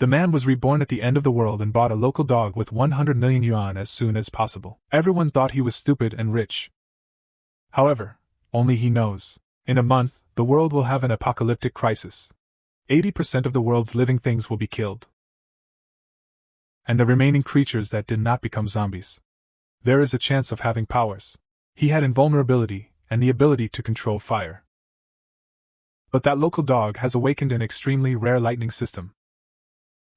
The man was reborn at the end of the world and bought a local dog with 100 million yuan as soon as possible. Everyone thought he was stupid and rich. However, only he knows. In a month, the world will have an apocalyptic crisis. 80% of the world's living things will be killed. And the remaining creatures that did not become zombies. There is a chance of having powers. He had invulnerability and the ability to control fire. But that local dog has awakened an extremely rare lightning system.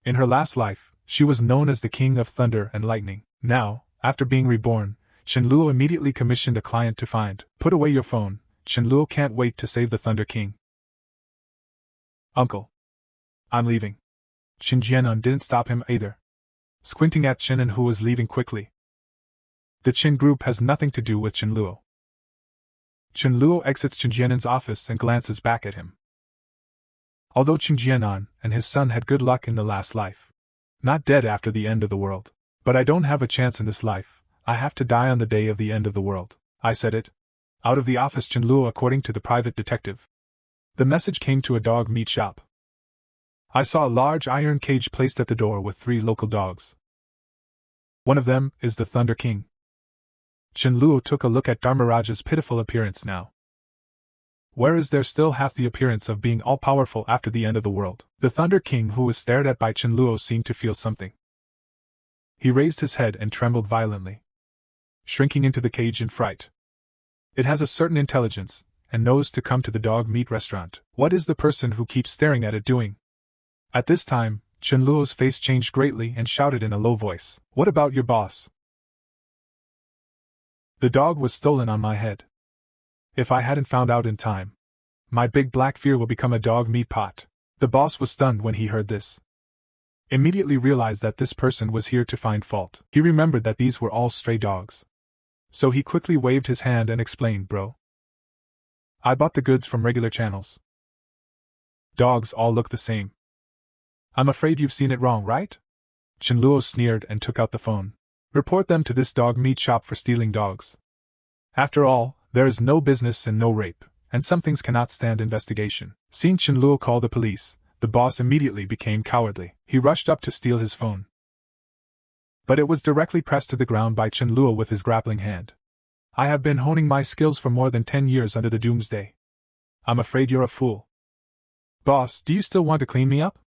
In her last life, she was known as the King of Thunder and Lightning. Now, after being reborn, Chenluo immediately commissioned a client to find. Put away your phone, Chenluo can't wait to save the Thunder King. Uncle. I'm leaving. Qin Jianan didn't stop him either. Squinting at Qinan, who was leaving quickly. The Qin group has nothing to do with Chenluo. Chenluo exits Qin Jianan's office and glances back at him. Although Qin Jianan and his son had good luck in the last life. Not dead after the end of the world. But I don't have a chance in this life, I have to die on the day of the end of the world. I said it. Out of the office Chenluo, according to the private detective. The message came to a dog meat shop. I saw a large iron cage placed at the door with 3 local dogs. One of them is the Thunder King. Chenluo took a look at Dharmaraja's pitiful appearance now. Where is there still half the appearance of being all-powerful after the end of the world? The Thunder King, who was stared at by Chenluo, seemed to feel something. He raised his head and trembled violently, shrinking into the cage in fright. It has a certain intelligence, and knows to come to the dog meat restaurant. What is the person who keeps staring at it doing? At this time, Chenluo's face changed greatly and shouted in a low voice, "What about your boss?" The dog was stolen on my head. If I hadn't found out in time, my big black fear will become a dog meat pot. The boss was stunned when he heard this. Immediately realized that this person was here to find fault. He remembered that these were all stray dogs. So he quickly waved his hand and explained, "Bro, I bought the goods from regular channels. Dogs all look the same. I'm afraid you've seen it wrong, right?" Chenluo sneered and took out the phone. "Report them to this dog meat shop for stealing dogs. After all, there is no business and no rape, and some things cannot stand investigation." Seeing Chenluo call the police, the boss immediately became cowardly. He rushed up to steal his phone. But it was directly pressed to the ground by Chenluo with his grappling hand. "I have been honing my skills for more than 10 years under the doomsday. I'm afraid you're a fool. Boss, do you still want to clean me up?"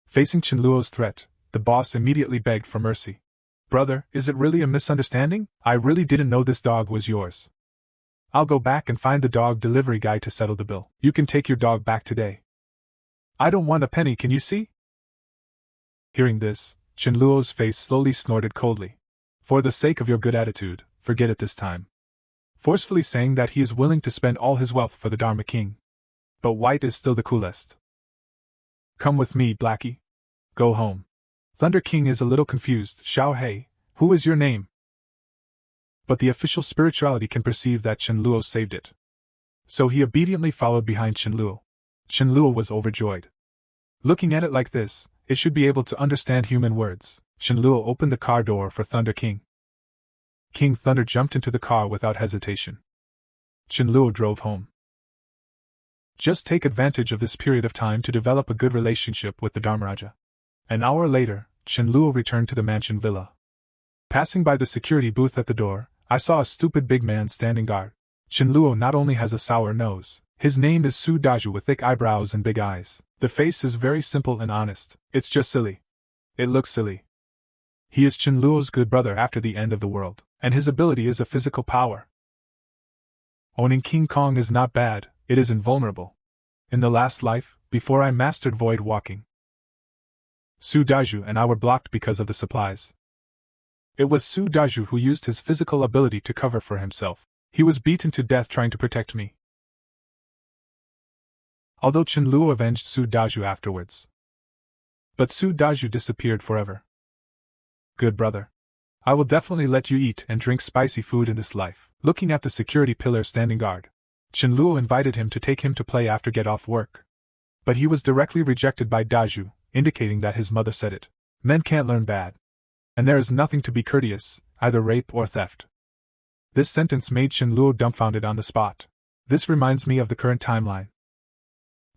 Facing Chenluo's threat, the boss immediately begged for mercy. "Brother, is it really a misunderstanding? I really didn't know this dog was yours. I'll go back and find the dog delivery guy to settle the bill. You can take your dog back today. I don't want a penny, can you see?" Hearing this, Chenluo's face slowly snorted coldly. "For the sake of your good attitude, forget it this time." Forcefully saying that he is willing to spend all his wealth for the Dharma King. But white is still the coolest. "Come with me, Blackie. Go home." Thunder King is a little confused. "Xiao Hei, who is your name?" But the official spirituality can perceive that Chenluo saved it. So he obediently followed behind Chenluo. Chenluo was overjoyed. Looking at it like this, it should be able to understand human words. Chenluo opened the car door for Thunder King. King Thunder jumped into the car without hesitation. Chenluo drove home. Just take advantage of this period of time to develop a good relationship with the Dharmaraja. An hour later, Chenluo returned to the mansion villa. Passing by the security booth at the door, I saw a stupid big man standing guard. Chenluo not only has a sour nose, his name is Su Daju with thick eyebrows and big eyes. The face is very simple and honest. It's just silly. It looks silly. He is Chenluo's good brother after the end of the world, and his ability is a physical power. Owning King Kong is not bad, it is invulnerable. In the last life, before I mastered void walking, Su Daju and I were blocked because of the supplies. It was Su Daju who used his physical ability to cover for himself. He was beaten to death trying to protect me. Although Chenluo avenged Su Daju afterwards. But Su Daju disappeared forever. Good brother. I will definitely let you eat and drink spicy food in this life. Looking at the security pillar standing guard, Chenluo invited him to take him to play after get off work. But he was directly rejected by Daju, indicating that his mother said it. Men can't learn bad. And there is nothing to be courteous, either rape or theft. This sentence made Chenluo dumbfounded on the spot. This reminds me of the current timeline.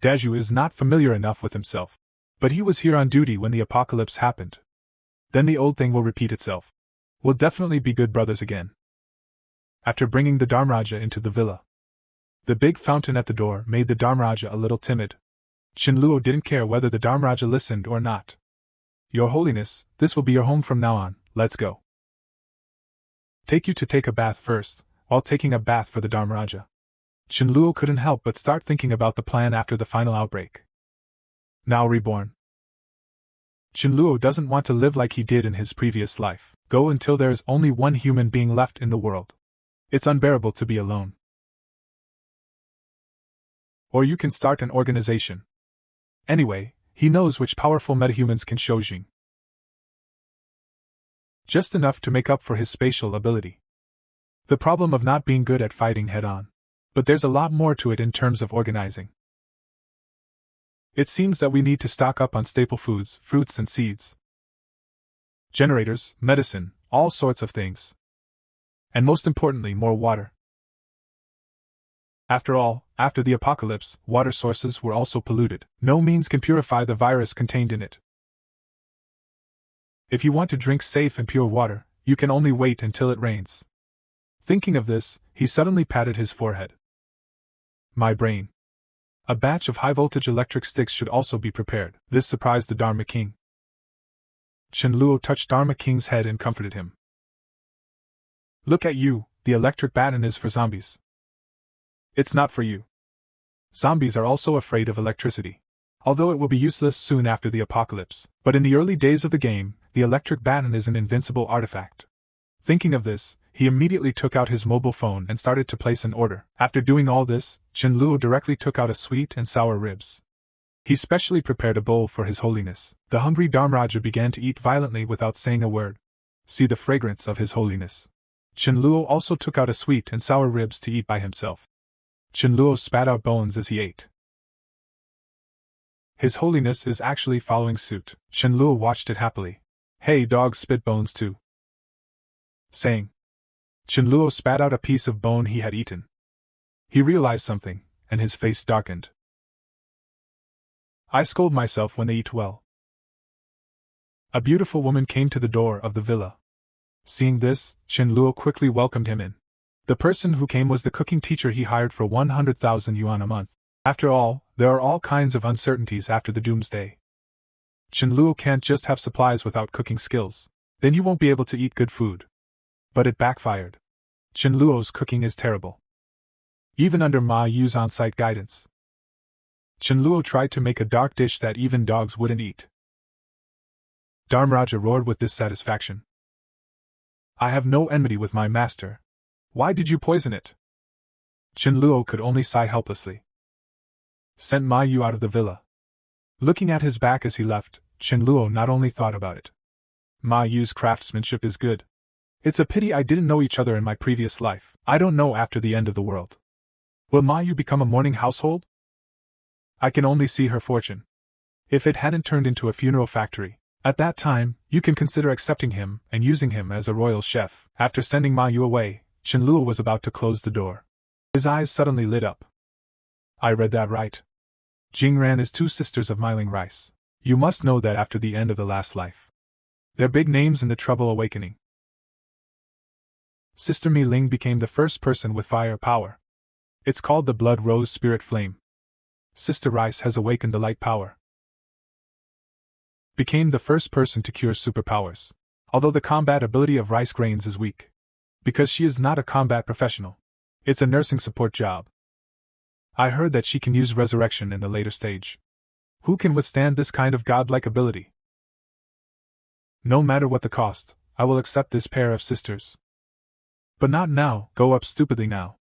Daju is not familiar enough with himself. But he was here on duty when the apocalypse happened. Then the old thing will repeat itself. We'll definitely be good brothers again. After bringing the Dharmraja into the villa, the big fountain at the door made the Dharmraja a little timid. Chinluo didn't care whether the Dharmraja listened or not. Your Holiness, this will be your home from now on, let's go. Take you to take a bath first, while taking a bath for the Dharmraja. Chinluo couldn't help but start thinking about the plan after the final outbreak. Now reborn. Chinluo doesn't want to live like he did in his previous life, go until there is only one human being left in the world. It's unbearable to be alone. Or you can start an organization. Anyway, he knows which powerful metahumans can show Jing. Just enough to make up for his spatial ability. The problem of not being good at fighting head-on. But there's a lot more to it in terms of organizing. It seems that we need to stock up on staple foods, fruits and seeds. Generators, medicine, all sorts of things. And most importantly, more water. After all, after the apocalypse, water sources were also polluted. No means can purify the virus contained in it. If you want to drink safe and pure water, you can only wait until it rains. Thinking of this, he suddenly patted his forehead. My brain. A batch of high-voltage electric sticks should also be prepared. This surprised the Dharma King. Chinluo touched Dharma King's head and comforted him. Look at you, the electric baton is for zombies. It's not for you. Zombies are also afraid of electricity. Although it will be useless soon after the apocalypse, but in the early days of the game, the electric baton is an invincible artifact. Thinking of this, he immediately took out his mobile phone and started to place an order. After doing all this, Chinluo directly took out a sweet and sour ribs. He specially prepared a bowl for His Holiness. The hungry Dharmraja began to eat violently without saying a word. See the fragrance of His Holiness. Chinluo also took out a sweet and sour ribs to eat by himself. Chinluo spat out bones as he ate. His Holiness is actually following suit. Chinluo watched it happily. Hey, dogs spit bones too. Saying. Chinluo spat out a piece of bone he had eaten. He realized something, and his face darkened. I scold myself when they eat well. A beautiful woman came to the door of the villa. Seeing this, Chinluo quickly welcomed him in. The person who came was the cooking teacher he hired for 100,000 yuan a month. After all, there are all kinds of uncertainties after the doomsday. Chinluo can't just have supplies without cooking skills. Then you won't be able to eat good food. But it backfired. Chinluo's cooking is terrible. Even under Ma Yu's on-site guidance. Chinluo tried to make a dark dish that even dogs wouldn't eat. Dharmraja roared with dissatisfaction. I have no enmity with my master. Why did you poison it? Chinluo could only sigh helplessly. Sent Ma Yu out of the villa. Looking at his back as he left, Chinluo not only thought about it. Ma Yu's craftsmanship is good. It's a pity I didn't know each other in my previous life. I don't know after the end of the world. Will Ma Yu become a mourning household? I can only see her fortune. If it hadn't turned into a funeral factory, at that time, you can consider accepting him and using him as a royal chef. After sending Ma Yu away, Chinluo was about to close the door. His eyes suddenly lit up. I read that right. Jingran is two sisters of Myling Rice. You must know that after the end of the last life. They're big names in the Trouble Awakening. Sister Mi Ling became the first person with fire power. It's called the Blood Rose Spirit Flame. Sister Rice has awakened the light power. Became the first person to cure superpowers. Although the combat ability of Rice Grains is weak. Because she is not a combat professional. It's a nursing support job. I heard that she can use resurrection in the later stage. Who can withstand this kind of godlike ability? No matter what the cost, I will accept this pair of sisters. But not now, go up stupidly now.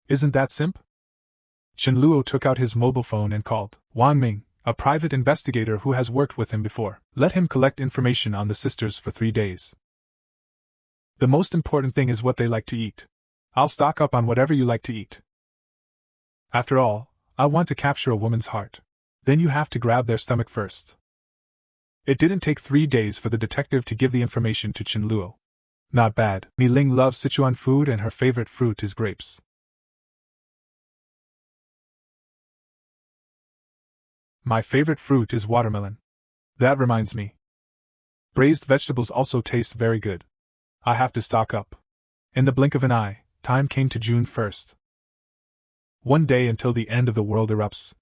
Isn't that simp? Chinluo took out his mobile phone and called Wang Ming, a private investigator who has worked with him before. Let him collect information on the sisters for 3 days. The most important thing is what they like to eat. I'll stock up on whatever you like to eat. After all, I want to capture a woman's heart. Then you have to grab their stomach first. It didn't take 3 days for the detective to give the information to Chinluo. Not bad. Mi Ling loves Sichuan food and her favorite fruit is grapes. My favorite fruit is watermelon. That reminds me. Braised vegetables also taste very good. I have to stock up. In the blink of an eye, time came to June 1st. One day until the end of the world erupts.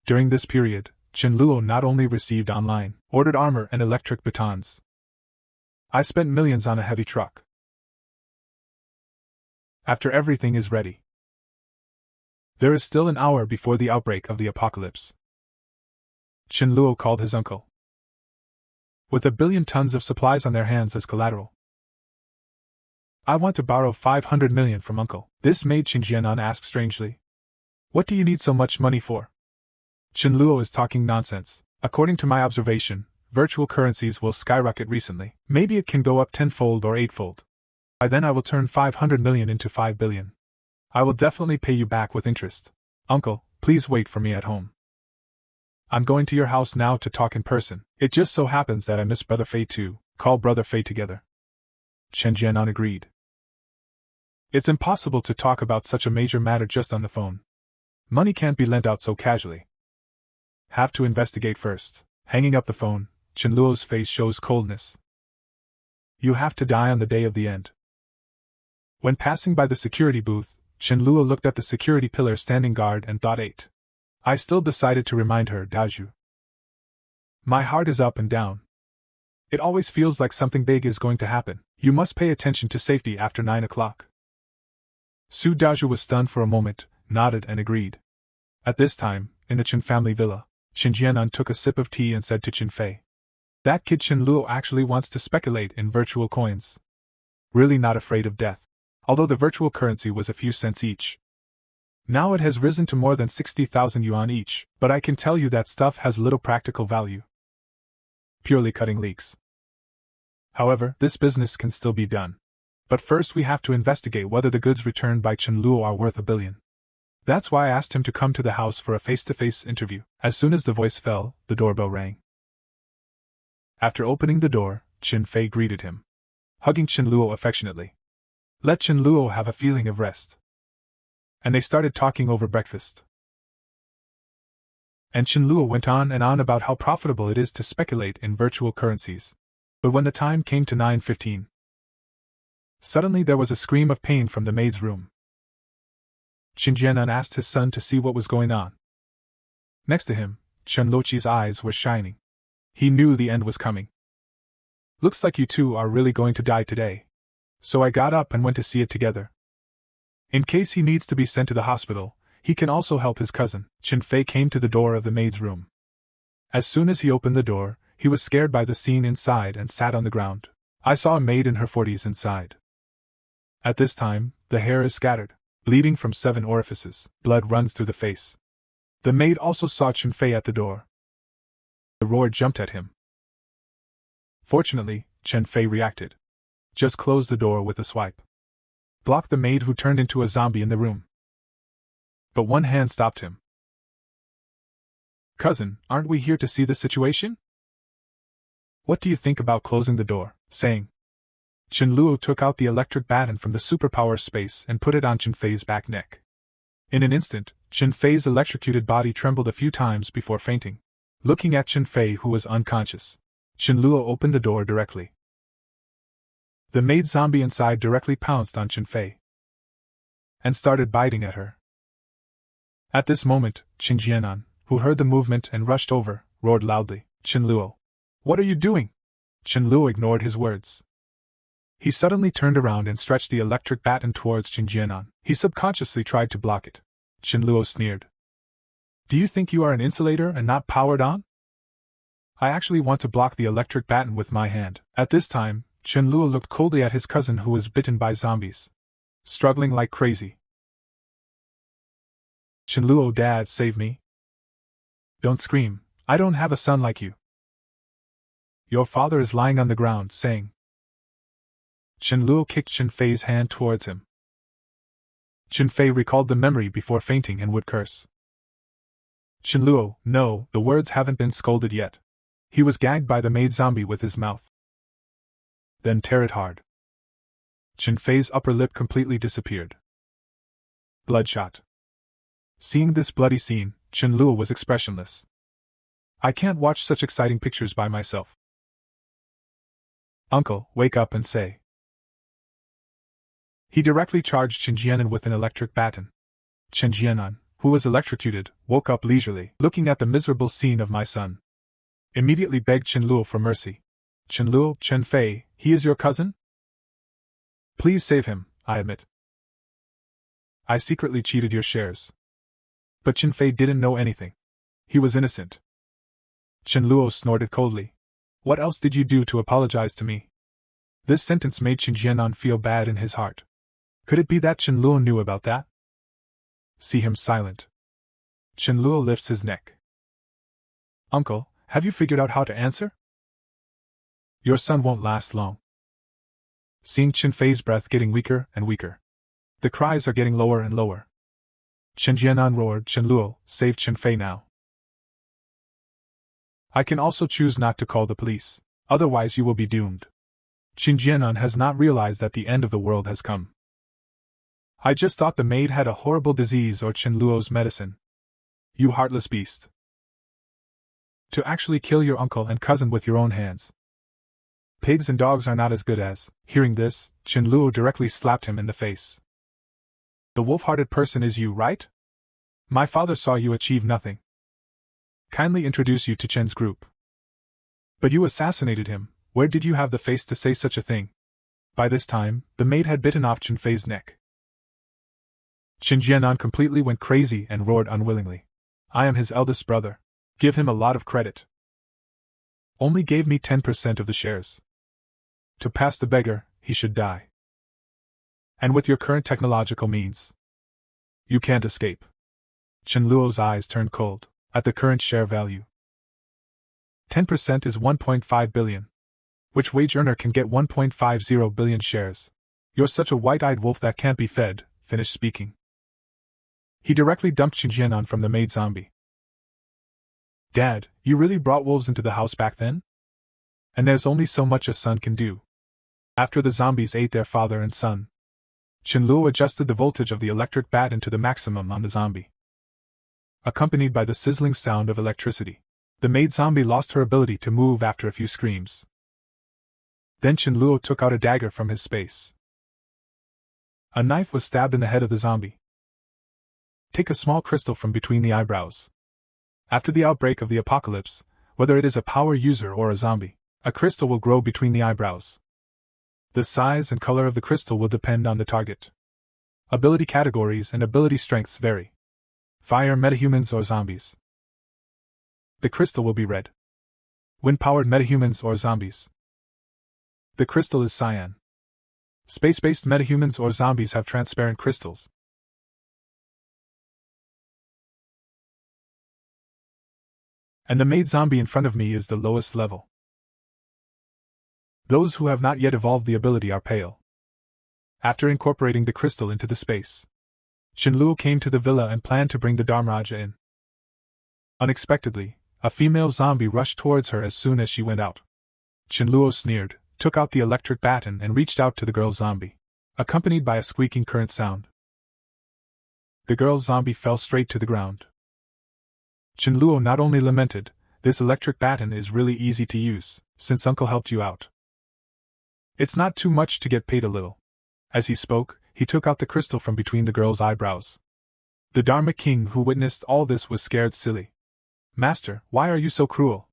During this period, Chenluo not only received online, ordered armor and electric batons. I spent millions on a heavy truck. After everything is ready. There is still an hour before the outbreak of the apocalypse. Chenluo called his uncle. With 1 billion tons of supplies on their hands as collateral. I want to borrow 500 million from uncle. This made Qinjianan ask strangely. What do you need so much money for? Chenluo is talking nonsense. According to my observation, virtual currencies will skyrocket recently. Maybe it can go up 10-fold or 8-fold. By then I will turn 500 million into 5 billion. I will definitely pay you back with interest. Uncle, please wait for me at home. I'm going to your house now to talk in person. It just so happens that I miss Brother Fei too. Call Brother Fei together. Chen Jianan agreed. It's impossible to talk about such a major matter just on the phone. Money can't be lent out so casually. Have to investigate first. Hanging up the phone, Chenluo's face shows coldness. You have to die on the day of the end. When passing by the security booth, Chenluo looked at the security pillar standing guard and thought 8. I still decided to remind her, Daoju. My heart is up and down. It always feels like something big is going to happen. You must pay attention to safety after 9 o'clock. Su Daoju was stunned for a moment, nodded and agreed. At this time, in the Chen family villa, Chen Jianan took a sip of tea and said to Chen Fei. That kid Chenluo actually wants to speculate in virtual coins. Really not afraid of death. Although the virtual currency was a few cents each. Now it has risen to more than 60,000 yuan each, but I can tell you that stuff has little practical value. Purely cutting leaks. However, this business can still be done. But first we have to investigate whether the goods returned by Chenluo are worth 1 billion. That's why I asked him to come to the house for a face-to-face interview. As soon as the voice fell, the doorbell rang. After opening the door, Chen Fei greeted him, hugging Chenluo affectionately. Let Chenluo have a feeling of rest. And they started talking over breakfast. And Chenluo went on and on about how profitable it is to speculate in virtual currencies. But when the time came to 9:15, suddenly there was a scream of pain from the maid's room. Qinjianan asked his son to see what was going on. Next to him, Chen Luoqi's eyes were shining. He knew the end was coming. Looks like you two are really going to die today. So I got up and went to see it together. In case he needs to be sent to the hospital, he can also help his cousin. Chen Fei came to the door of the maid's room. As soon as he opened the door, he was scared by the scene inside and sat on the ground. I saw a maid in her 40s inside. At this time, the hair is scattered, bleeding from 7 orifices. Blood runs through the face. The maid also saw Chen Fei at the door. The roar jumped at him. Fortunately, Chen Fei reacted. Just closed the door with a swipe. Blocked the maid who turned into a zombie in the room. But one hand stopped him. Cousin, aren't we here to see the situation? What do you think about closing the door? Saying. Chen Luo took out the electric baton from the superpower space and put it on Chen Fei's back neck. In an instant, Chen Fei's electrocuted body trembled a few times before fainting. Looking at Chen Fei, who was unconscious, Chen Luo opened the door directly. The maid zombie inside directly pounced on Chen Fei and started biting at her. At this moment, Qin Jianan, who heard the movement and rushed over, roared loudly, Chen Luo. What are you doing? Chen Luo ignored his words. He suddenly turned around and stretched the electric baton towards Qin Jianan. He subconsciously tried to block it. Chen Luo sneered. Do you think you are an insulator and not powered on? I actually want to block the electric baton with my hand. At this time, Chen Luo looked coldly at his cousin who was bitten by zombies, struggling like crazy. Chen Luo, Dad, save me. Don't scream, I don't have a son like you. Your father is lying on the ground, saying. Chen Luo kicked Chen Fei's hand towards him. Chen Fei recalled the memory before fainting and would curse. Chen Luo, no, the words haven't been scolded yet. He was gagged by the maid zombie with his mouth. Then tear it hard. Chen Fei's upper lip completely disappeared. Bloodshot. Seeing this bloody scene, Chen Luo was expressionless. I can't watch such exciting pictures by myself. Uncle, wake up and say. He directly charged Chen Jianan with an electric baton. Chen Jianan, who was electrocuted, woke up leisurely, looking at the miserable scene of my son. Immediately begged Chen Luo for mercy. Chen Luo, Chen Fei, he is your cousin? Please save him, I admit. I secretly cheated your shares. But Chen Fei didn't know anything. He was innocent. Chen Luo snorted coldly. What else did you do to apologize to me? This sentence made Chen Jianan feel bad in his heart. Could it be that Chen Luo knew about that? See him silent. Chen Luo lifts his neck. Uncle, have you figured out how to answer? Your son won't last long. Seeing Chen Fei's breath getting weaker and weaker. The cries are getting lower and lower. Chen Jianan roared, Chen Luo, save Chen Fei now. I can also choose not to call the police, otherwise you will be doomed. Chen Jianan has not realized that the end of the world has come. I just thought the maid had a horrible disease or Chen Luo's medicine. You heartless beast. To actually kill your uncle and cousin with your own hands. Pigs and dogs are not as good as. Hearing this, Chen Luo directly slapped him in the face. The wolf-hearted person is you, right? My father saw you achieve nothing. Kindly introduce you to Chen's group. But you assassinated him. Where did you have the face to say such a thing? By this time, the maid had bitten off Chen Fei's neck. Chen Jianan completely went crazy and roared unwillingly. I am his eldest brother. Give him a lot of credit. Only gave me 10% of the shares. To pass the beggar, he should die. And with your current technological means, you can't escape. Chen Luo's eyes turned cold. At the current share value, 10% is 1.5 billion. Which wage earner can get 1.50 billion shares? You're such a white-eyed wolf that can't be fed. Finished speaking. He directly dumped Chen Jianan from the maid zombie. Dad, you really brought wolves into the house back then? And there's only so much a son can do. After the zombies ate their father and son, Chen Luo adjusted the voltage of the electric baton to the maximum on the zombie. Accompanied by the sizzling sound of electricity, the maid zombie lost her ability to move after a few screams. Then Chen Luo took out a dagger from his space. A knife was stabbed in the head of the zombie. Take a small crystal from between the eyebrows. After the outbreak of the apocalypse, whether it is a power user or a zombie, a crystal will grow between the eyebrows. The size and color of the crystal will depend on the target. Ability categories and ability strengths vary. Fire metahumans or zombies. The crystal will be red. Wind-powered metahumans or zombies. The crystal is cyan. Space-based metahumans or zombies have transparent crystals. And the maid zombie in front of me is the lowest level. Those who have not yet evolved the ability are pale. After incorporating the crystal into the space, Chen Luo came to the villa and planned to bring the Dharmaraja in. Unexpectedly, a female zombie rushed towards her as soon as she went out. Chen Luo sneered, took out the electric baton and reached out to the girl zombie, accompanied by a squeaking current sound. The girl zombie fell straight to the ground. Chen Luo not only lamented, this electric baton is really easy to use, since Uncle helped you out. It's not too much to get paid a little. As he spoke, he took out the crystal from between the girl's eyebrows. The Dharma king who witnessed all this was scared silly. Master, why are you so cruel?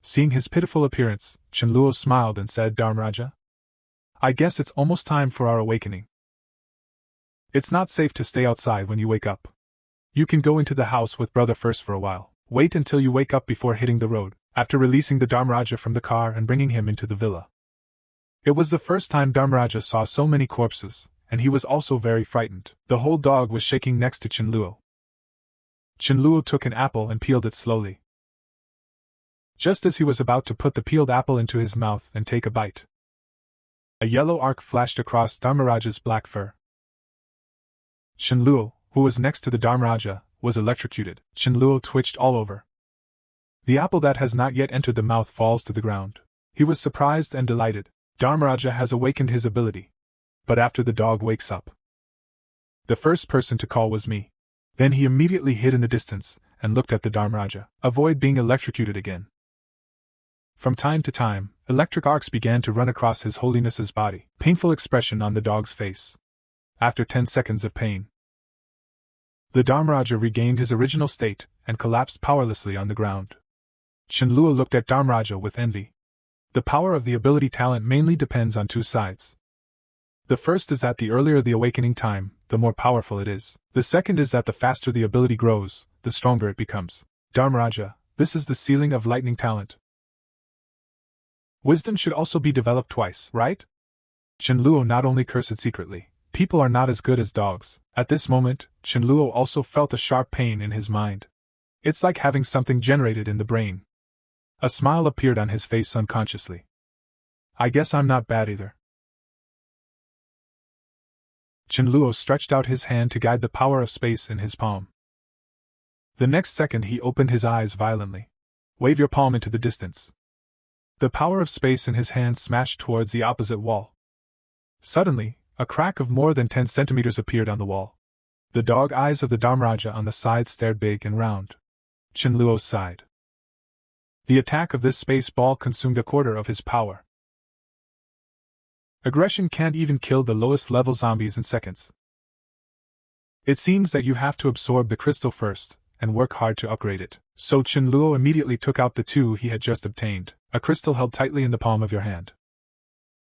Seeing his pitiful appearance, Chen Luo smiled and said, Dharmaraja, I guess it's almost time for our awakening. It's not safe to stay outside when you wake up. You can go into the house with brother first for a while. Wait until you wake up before hitting the road, after releasing the Dharmaraja from the car and bringing him into the villa. It was the first time Dharmaraja saw so many corpses, and he was also very frightened. The whole dog was shaking next to Chen Luo. Chen Luo took an apple and peeled it slowly. Just as he was about to put the peeled apple into his mouth and take a bite, a yellow arc flashed across Dharmaraja's black fur. Chen Luo, who was next to the Dharmaraja, was electrocuted. Chen Luo twitched all over. The apple that has not yet entered the mouth falls to the ground. He was surprised and delighted. Dharmaraja has awakened his ability. But after the dog wakes up, the first person to call was me. Then he immediately hid in the distance, and looked at the Dharmaraja. Avoid being electrocuted again. From time to time, electric arcs began to run across His Holiness's body. Painful expression on the dog's face. After 10 seconds of pain, the Dharmaraja regained his original state and collapsed powerlessly on the ground. Chenluo looked at Dharmaraja with envy. The power of the ability talent mainly depends on two sides. The first is that the earlier the awakening time, the more powerful it is. The second is that the faster the ability grows, the stronger it becomes. Dharmaraja, this is the ceiling of lightning talent. Wisdom should also be developed twice, right? Chenluo not only cursed secretly. People are not as good as dogs. At this moment, Chenluo also felt a sharp pain in his mind. It's like having something generated in the brain. A smile appeared on his face unconsciously. I guess I'm not bad either. Chenluo stretched out his hand to guide the power of space in his palm. The next second he opened his eyes violently. Wave your palm into the distance. The power of space in his hand smashed towards the opposite wall. Suddenly, a crack of more than 10 centimeters appeared on the wall. The dog eyes of the Dharmaraja on the side stared big and round. Chenluo sighed. The attack of this space ball consumed a quarter of his power. Aggression can't even kill the lowest level zombies in seconds. It seems that you have to absorb the crystal first, and work hard to upgrade it. So Chenluo immediately took out the two he had just obtained, a crystal held tightly in the palm of your hand.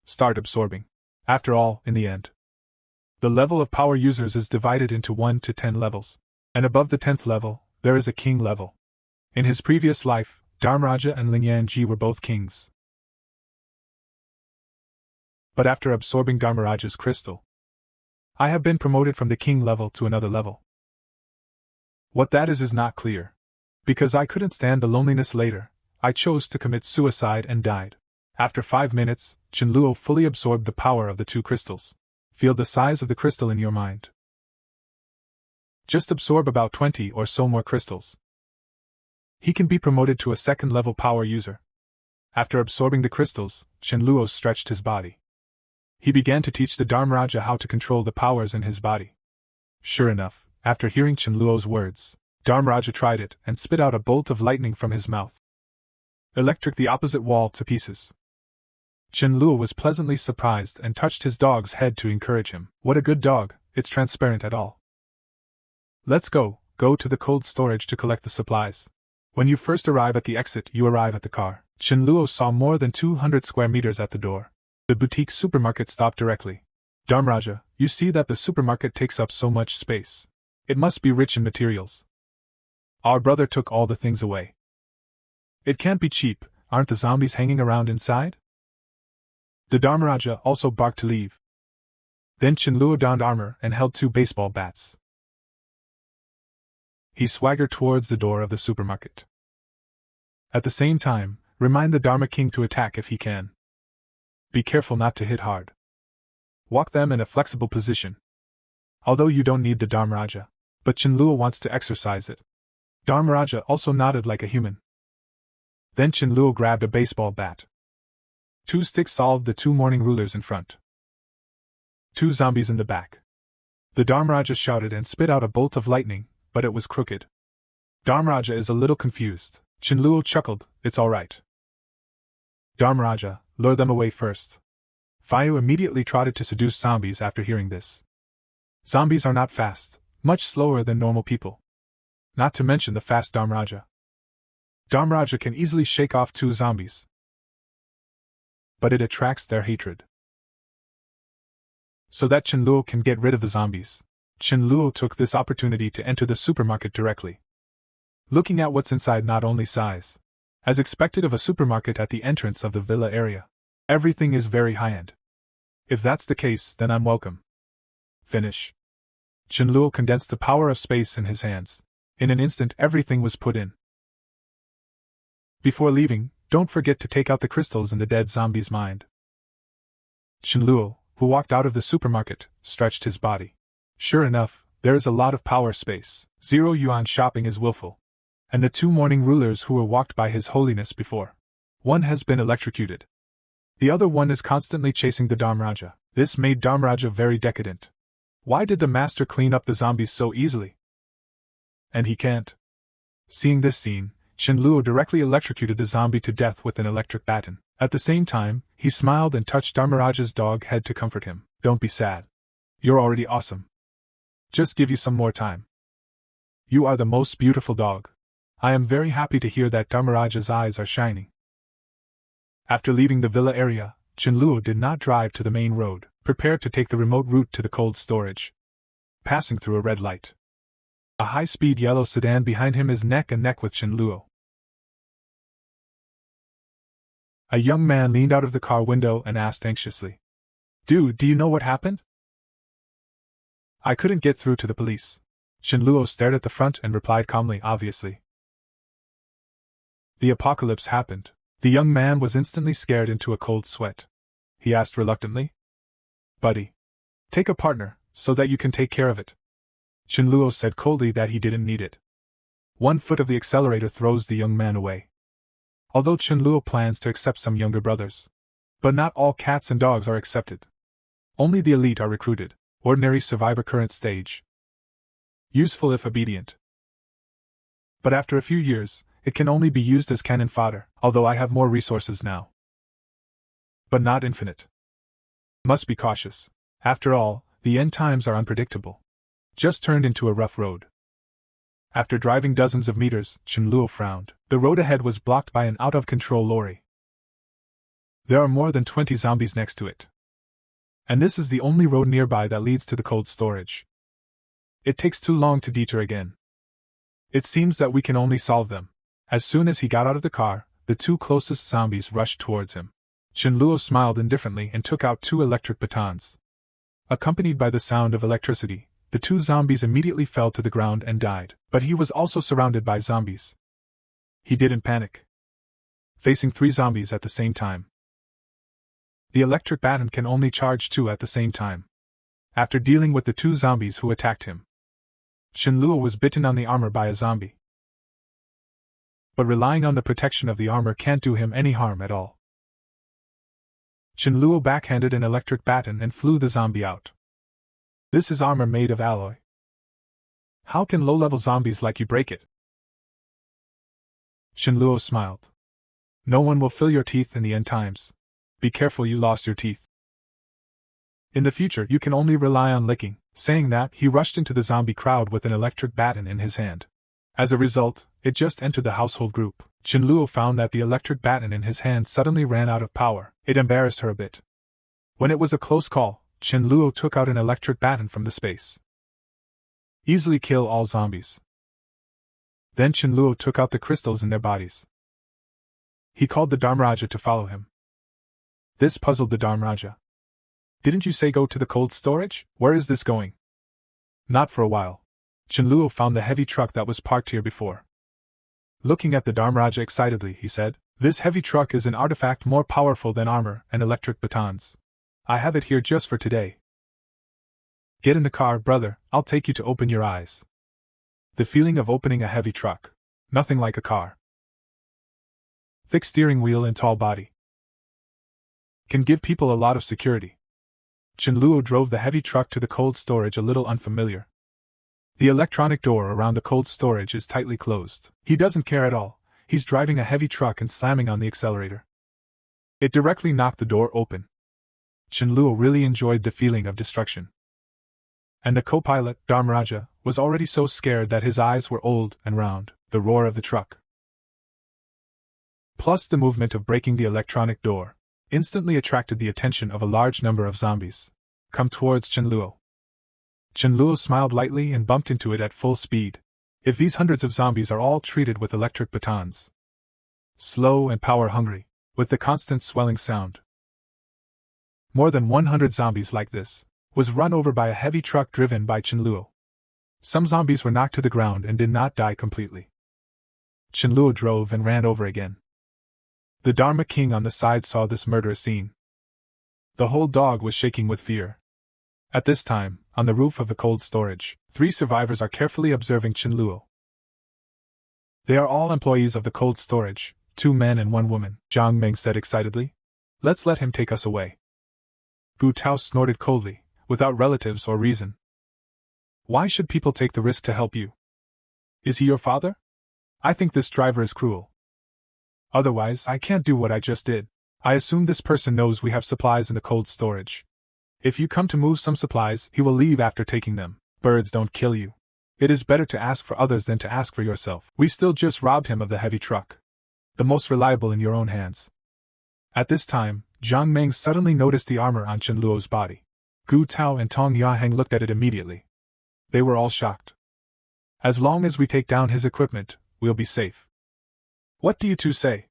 Start absorbing. After all, in the end, the level of power users is divided into 1 to 10 levels, and above the 10th level, there is a king level. In his previous life, Dharmaraja and Lingyanji were both kings. But after absorbing Dharmaraja's crystal, I have been promoted from the king level to another level. What that is not clear. Because I couldn't stand the loneliness later, I chose to commit suicide and died. After 5 minutes, Chenluo fully absorbed the power of the two crystals. Feel the size of the crystal in your mind. Just absorb about 20 or so more crystals. He can be promoted to a second-level power user. After absorbing the crystals, Chenluo stretched his body. He began to teach the Dharmaraja how to control the powers in his body. Sure enough, after hearing Chenluo's words, Dharmaraja tried it and spit out a bolt of lightning from his mouth. Electric the opposite wall to pieces. Chenluo was pleasantly surprised and touched his dog's head to encourage him. What a good dog, it's transparent at all. Let's go to the cold storage to collect the supplies. When you first arrive at the exit, you arrive at the car. Chenluo saw more than 200 square meters at the door. The boutique supermarket stopped directly. Dharmaraja, you see that the supermarket takes up so much space. It must be rich in materials. Our brother took all the things away. It can't be cheap, aren't the zombies hanging around inside? The Dharmaraja also barked to leave. Then Chenluo donned armor and held 2 baseball bats. He swaggered towards the door of the supermarket. At the same time, remind the Dharma King to attack if he can. Be careful not to hit hard. Walk them in a flexible position. Although you don't need the Dharmaraja, but Chenluo wants to exercise it. Dharmaraja also nodded like a human. Then Chenluo grabbed a baseball bat. 2 sticks solved the 2 morning rulers in front. 2 zombies in the back. The Dharmaraja shouted and spit out a bolt of lightning, but it was crooked. Dharmaraja is a little confused. Chenluo chuckled, it's alright. Dharmaraja, lure them away first. Fayu immediately trotted to seduce zombies after hearing this. Zombies are not fast, much slower than normal people. Not to mention the fast Dharmaraja. Dharmaraja can easily shake off 2 zombies. But it attracts their hatred. So that Chenluo can get rid of the zombies, Chenluo took this opportunity to enter the supermarket directly. Looking at what's inside, not only size, as expected of a supermarket at the entrance of the villa area. Everything is very high-end. If that's the case, then I'm welcome. Finish. Chenluo condensed the power of space in his hands. In an instant, everything was put in. Before leaving, don't forget to take out the crystals in the dead zombie's mind. Chenluo, who walked out of the supermarket, stretched his body. Sure enough, there is a lot of power space. 0 yuan shopping is willful. And the 2 morning rulers who were walked by His Holiness before. One has been electrocuted. The other one is constantly chasing the Dharmaraja. This made Dharmaraja very decadent. Why did the master clean up the zombies so easily? And he can't. Seeing this scene, Chenluo directly electrocuted the zombie to death with an electric baton. At the same time, he smiled and touched Dharmaraja's dog head to comfort him. Don't be sad. You're already awesome. Just give you some more time. You are the most beautiful dog. I am very happy to hear that Dharmaraja's eyes are shining. After leaving the villa area, Chenluo did not drive to the main road, prepared to take the remote route to the cold storage. Passing through a red light. A high-speed yellow sedan behind him is neck and neck with Chenluo. A young man leaned out of the car window and asked anxiously, Dude, do you know what happened? I couldn't get through to the police. Chenluo stared at the front and replied calmly, obviously. The apocalypse happened. The young man was instantly scared into a cold sweat. He asked reluctantly, Buddy, take a partner, so that you can take care of it. Chenluo said coldly that he didn't need it. One foot of the accelerator throws the young man away. Although Chenluo plans to accept some younger brothers. But not all cats and dogs are accepted. Only the elite are recruited, ordinary survivor current stage. Useful if obedient. But after a few years, it can only be used as cannon fodder, although I have more resources now. But not infinite. Must be cautious. After all, the end times are unpredictable. Just turned into a rough road. After driving dozens of meters, Chenluo frowned. The road ahead was blocked by an out-of-control lorry. There are more than 20 zombies next to it. And this is the only road nearby that leads to the cold storage. It takes too long to detour again. It seems that we can only solve them. As soon as he got out of the car, the two closest zombies rushed towards him. Chenluo smiled indifferently and took out 2 electric batons. Accompanied by the sound of electricity, the 2 zombies immediately fell to the ground and died, but he was also surrounded by zombies. He didn't panic. Facing 3 zombies at the same time. The electric baton can only charge 2 at the same time. After dealing with the 2 zombies who attacked him, Chenluo was bitten on the armor by a zombie. But relying on the protection of the armor can't do him any harm at all. Chenluo backhanded an electric baton and flew the zombie out. This is armor made of alloy. How can low-level zombies like you break it? Chenluo smiled. No one will fill your teeth in the end times. Be careful you lost your teeth. In the future you can only rely on licking. Saying that, he rushed into the zombie crowd with an electric baton in his hand. As a result, it just entered the household group. Chenluo found that the electric baton in his hand suddenly ran out of power. It embarrassed her a bit. When it was a close call, Chenluo took out an electric baton from the space. Easily kill all zombies. Then Chenluo took out the crystals in their bodies. He called the Dharmaraja to follow him. This puzzled the Dharmaraja. Didn't you say go to the cold storage? Where is this going? Not for a while. Chenluo found the heavy truck that was parked here before. Looking at the Dharmaraja excitedly, he said, This heavy truck is an artifact more powerful than armor and electric batons. I have it here just for today. Get in the car, brother, I'll take you to open your eyes. The feeling of opening a heavy truck. Nothing like a car. Thick steering wheel and tall body. Can give people a lot of security. Chenluo drove the heavy truck to the cold storage a little unfamiliar. The electronic door around the cold storage is tightly closed. He doesn't care at all. He's driving a heavy truck and slamming on the accelerator. It directly knocked the door open. Chenluo really enjoyed the feeling of destruction. And the co-pilot, Dharmaraja, was already so scared that his eyes were old and round, the roar of the truck. Plus the movement of breaking the electronic door instantly attracted the attention of a large number of zombies. Come towards Chenluo. Chenluo smiled lightly and bumped into it at full speed. If these hundreds of zombies are all treated with electric batons. Slow and power-hungry, with the constant swelling sound. More than 100 zombies like this was run over by a heavy truck driven by Chenluo. Some zombies were knocked to the ground and did not die completely. Chenluo drove and ran over again. The Dharma King on the side saw this murderous scene. The whole dog was shaking with fear. At this time, on the roof of the cold storage, 3 survivors are carefully observing Chenluo. They are all employees of the cold storage, 2 men and 1 woman, Zhang Meng said excitedly. Let's let him take us away. Gu Tao snorted coldly, without relatives or reason. Why should people take the risk to help you? Is he your father? I think this driver is cruel. Otherwise, I can't do what I just did. I assume this person knows we have supplies in the cold storage. If you come to move some supplies, he will leave after taking them. Birds don't kill you. It is better to ask for others than to ask for yourself. We still just robbed him of the heavy truck. The most reliable in your own hands. At this time, Jiang Meng suddenly noticed the armor on Chen Luo's body. Gu Tao and Tong Yaheng looked at it immediately. They were all shocked. As long as we take down his equipment, we'll be safe. What do you two say?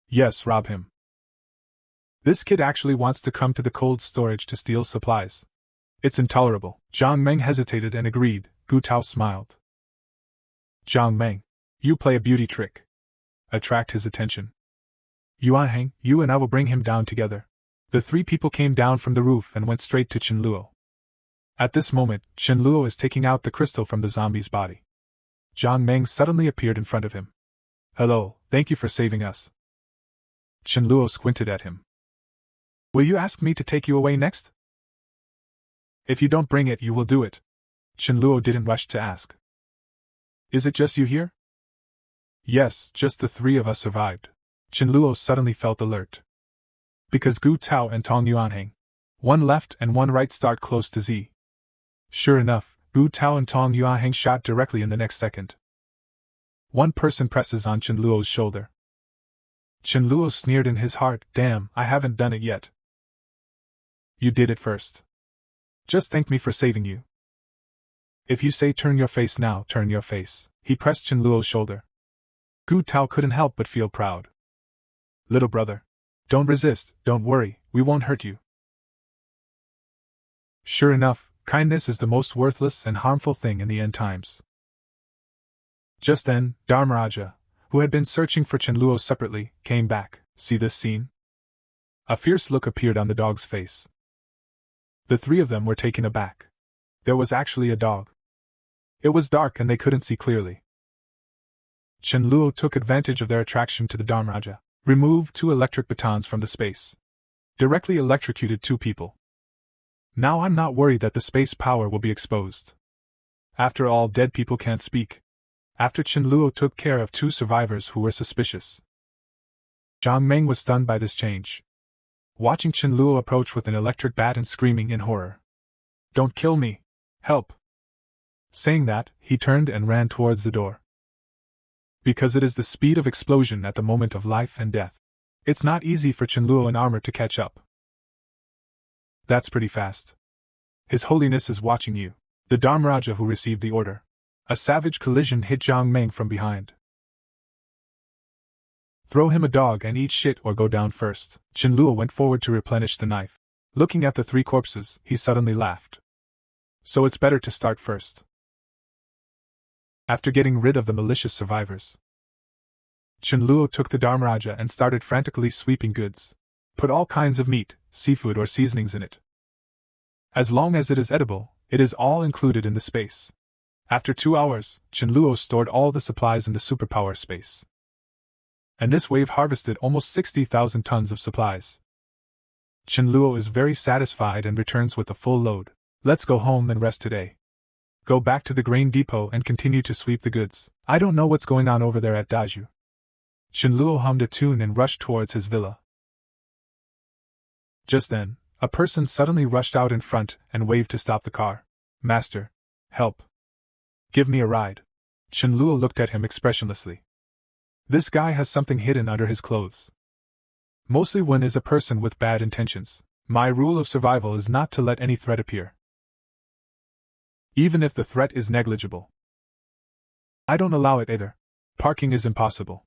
Yes, rob him. This kid actually wants to come to the cold storage to steal supplies. It's intolerable. Jiang Meng hesitated and agreed. Gu Tao smiled. Jiang Meng, you play a beauty trick. Attract his attention. Yuan Heng, you and I will bring him down together. The three people came down from the roof and went straight to Chen Luo. At this moment, Chen Luo is taking out the crystal from the zombie's body. Jiang Meng suddenly appeared in front of him. Hello, thank you for saving us. Chen Luo squinted at him. Will you ask me to take you away next? If you don't bring it, you will do it. Chen Luo didn't rush to ask. Is it just you here? Yes, just the three of us survived. Chen Luo suddenly felt alert. Because Gu Tao and Tong Yuanheng, one left and one right, start close to Z. Sure enough, Gu Tao and Tong Yuanheng shot directly in the next second. One person presses on Chen Luo's shoulder. Chen Luo sneered in his heart, damn, I haven't done it yet. You did it first. Just thank me for saving you. If you say turn your face now, turn your face. He pressed Chen Luo's shoulder. Gu Tao couldn't help but feel proud. Little brother. Don't resist, don't worry, we won't hurt you. Sure enough, kindness is the most worthless and harmful thing in the end times. Just then, Dharmaraja, who had been searching for Chen Luo separately, came back. See this scene? A fierce look appeared on the dog's face. The three of them were taken aback. There was actually a dog. It was dark and they couldn't see clearly. Chen Luo took advantage of their attraction to the Dharmaraja, removed 2 electric batons from the space. Directly electrocuted 2 people. Now I'm not worried that the space power will be exposed. After all, dead people can't speak. After Chen Luo took care of 2 survivors who were suspicious. Jiang Meng was stunned by this change. Watching Chen Luo approach with an electric bat and screaming in horror. Don't kill me! Help! Saying that, he turned and ran towards the door. Because it is the speed of explosion at the moment of life and death. It's not easy for Chen Luo in armor to catch up. That's pretty fast. His Holiness is watching you. The Dharmaraja who received the order. A savage collision hit Jiang Meng from behind. Throw him a dog and eat shit or go down first. Chen Luo went forward to replenish the knife. Looking at the 3 corpses, he suddenly laughed. So it's better to start first. After getting rid of the malicious survivors, Chen Luo took the Dharmaraja and started frantically sweeping goods. Put all kinds of meat, seafood or seasonings in it. As long as it is edible, it is all included in the space. After 2 hours, Chen Luo stored all the supplies in the superpower space. And this wave harvested almost 60,000 tons of supplies. Chen Luo is very satisfied and returns with a full load. Let's go home and rest today. Go back to the grain depot and continue to sweep the goods. I don't know what's going on over there at Daju. Chen Luo hummed a tune and rushed towards his villa. Just then, a person suddenly rushed out in front and waved to stop the car. Master, help. Give me a ride. Chen Luo looked at him expressionlessly. This guy has something hidden under his clothes. Mostly one is a person with bad intentions. My rule of survival is not to let any threat appear. Even if the threat is negligible. I don't allow it either. Parking is impossible.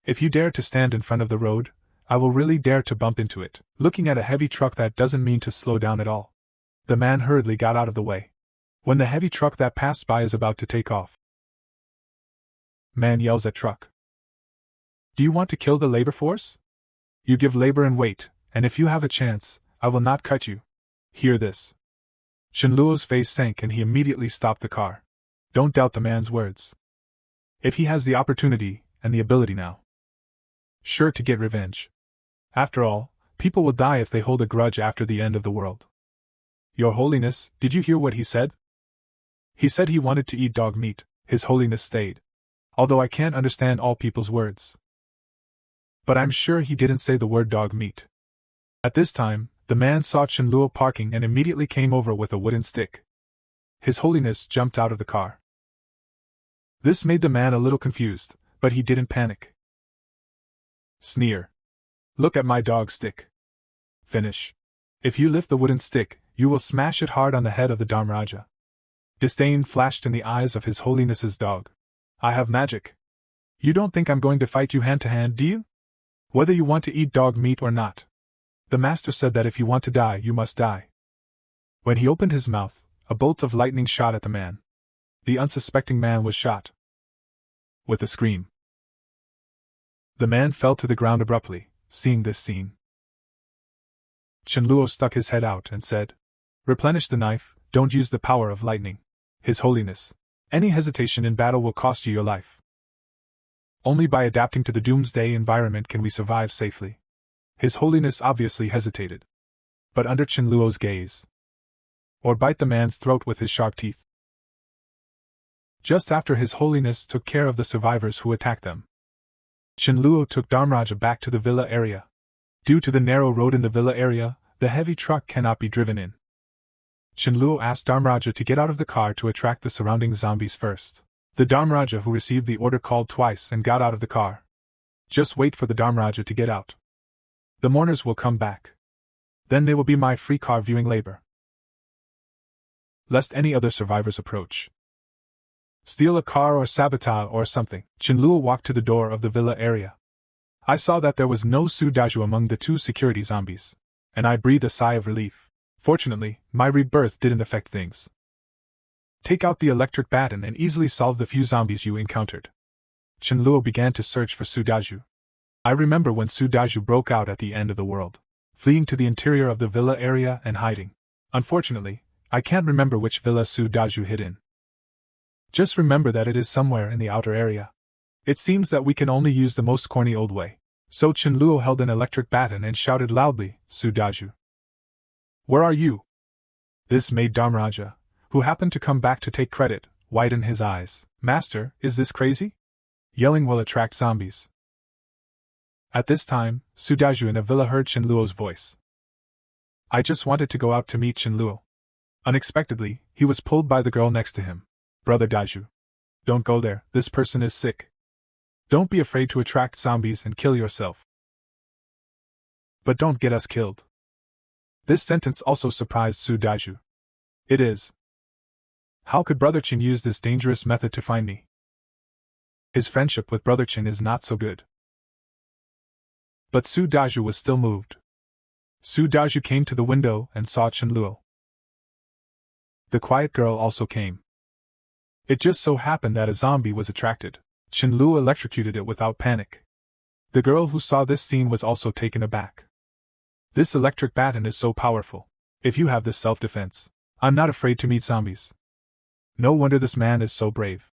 If you dare to stand in front of the road, I will really dare to bump into it. Looking at a heavy truck that doesn't mean to slow down at all. The man hurriedly got out of the way. When the heavy truck that passed by is about to take off. Man yells at truck. Do you want to kill the labor force? You give labor and wait, and if you have a chance, I will not cut you. Hear this. Chen Luo's face sank and he immediately stopped the car. Don't doubt the man's words. If he has the opportunity, and the ability now. Sure to get revenge. After all, people will die if they hold a grudge after the end of the world. Your Holiness, did you hear what he said? He said he wanted to eat dog meat. His Holiness stayed. although I can't understand all people's words. But I'm sure he didn't say the word dog meat. At this time, the man saw Chen Luo parking and immediately came over with a wooden stick. His Holiness jumped out of the car. This made the man a little confused, but he didn't panic. Sneer. Look at my dog stick. Finish. If you lift the wooden stick, you will smash it hard on the head of the Dharmaraja. Disdain flashed in the eyes of His Holiness's dog. I have magic. You don't think I'm going to fight you hand to hand, do you? Whether you want to eat dog meat or not. The master said that if you want to die, you must die. When he opened his mouth, a bolt of lightning shot at the man. The unsuspecting man was shot. With a scream. The man fell to the ground abruptly, seeing this scene. Chen Luo stuck his head out and said, Replenish the knife, don't use the power of lightning. His Holiness. Any hesitation in battle will cost you your life. Only by adapting to the doomsday environment can we survive safely. His Holiness obviously hesitated. But under Chen Luo's gaze. Or bite the man's throat with his sharp teeth. Just after His Holiness took care of the survivors who attacked them, Chen Luo took Dharmaraja back to the villa area. Due to the narrow road in the villa area, the heavy truck cannot be driven in. Chen Luo asked Dharmaraja to get out of the car to attract the surrounding zombies first. The Dharmaraja who received the order called twice and got out of the car. Just wait for the Dharmaraja to get out. The mourners will come back. Then they will be my free car viewing labor. Lest any other survivors approach. Steal a car or sabotage or something. Chen Luo walked to the door of the villa area. I saw that there was no Su Daju among the two security zombies, and I breathed a sigh of relief. Fortunately, my rebirth didn't affect things. Take out the electric baton and easily solve the few zombies you encountered. Chen Luo began to search for Su Daju. I remember when Su Daju broke out at the end of the world, fleeing to the interior of the villa area and hiding. Unfortunately, I can't remember which villa Su Daju hid in. Just remember that it is somewhere in the outer area. It seems that we can only use the most corny old way. So Chen Luo held an electric baton and shouted loudly, Su Daju. Where are you? This made Dharmaraja, who happened to come back to take credit, widen his eyes. Master, is this crazy? Yelling will attract zombies. At this time, Su Daju in a villa heard Chen Luo's voice. I just wanted to go out to meet Chen Luo. Unexpectedly, he was pulled by the girl next to him. Brother Daju. Don't go there, this person is sick. Don't be afraid to attract zombies and kill yourself. But don't get us killed. This sentence also surprised Su Daju. It is. How could Brother Chen use this dangerous method to find me? His friendship with Brother Chen is not so good. But Su Daju was still moved. Su Daju came to the window and saw Chen Luo. The quiet girl also came. It just so happened that a zombie was attracted. Chen Luo electrocuted it without panic. The girl who saw this scene was also taken aback. This electric baton is so powerful. If you have this self-defense, I'm not afraid to meet zombies. No wonder this man is so brave.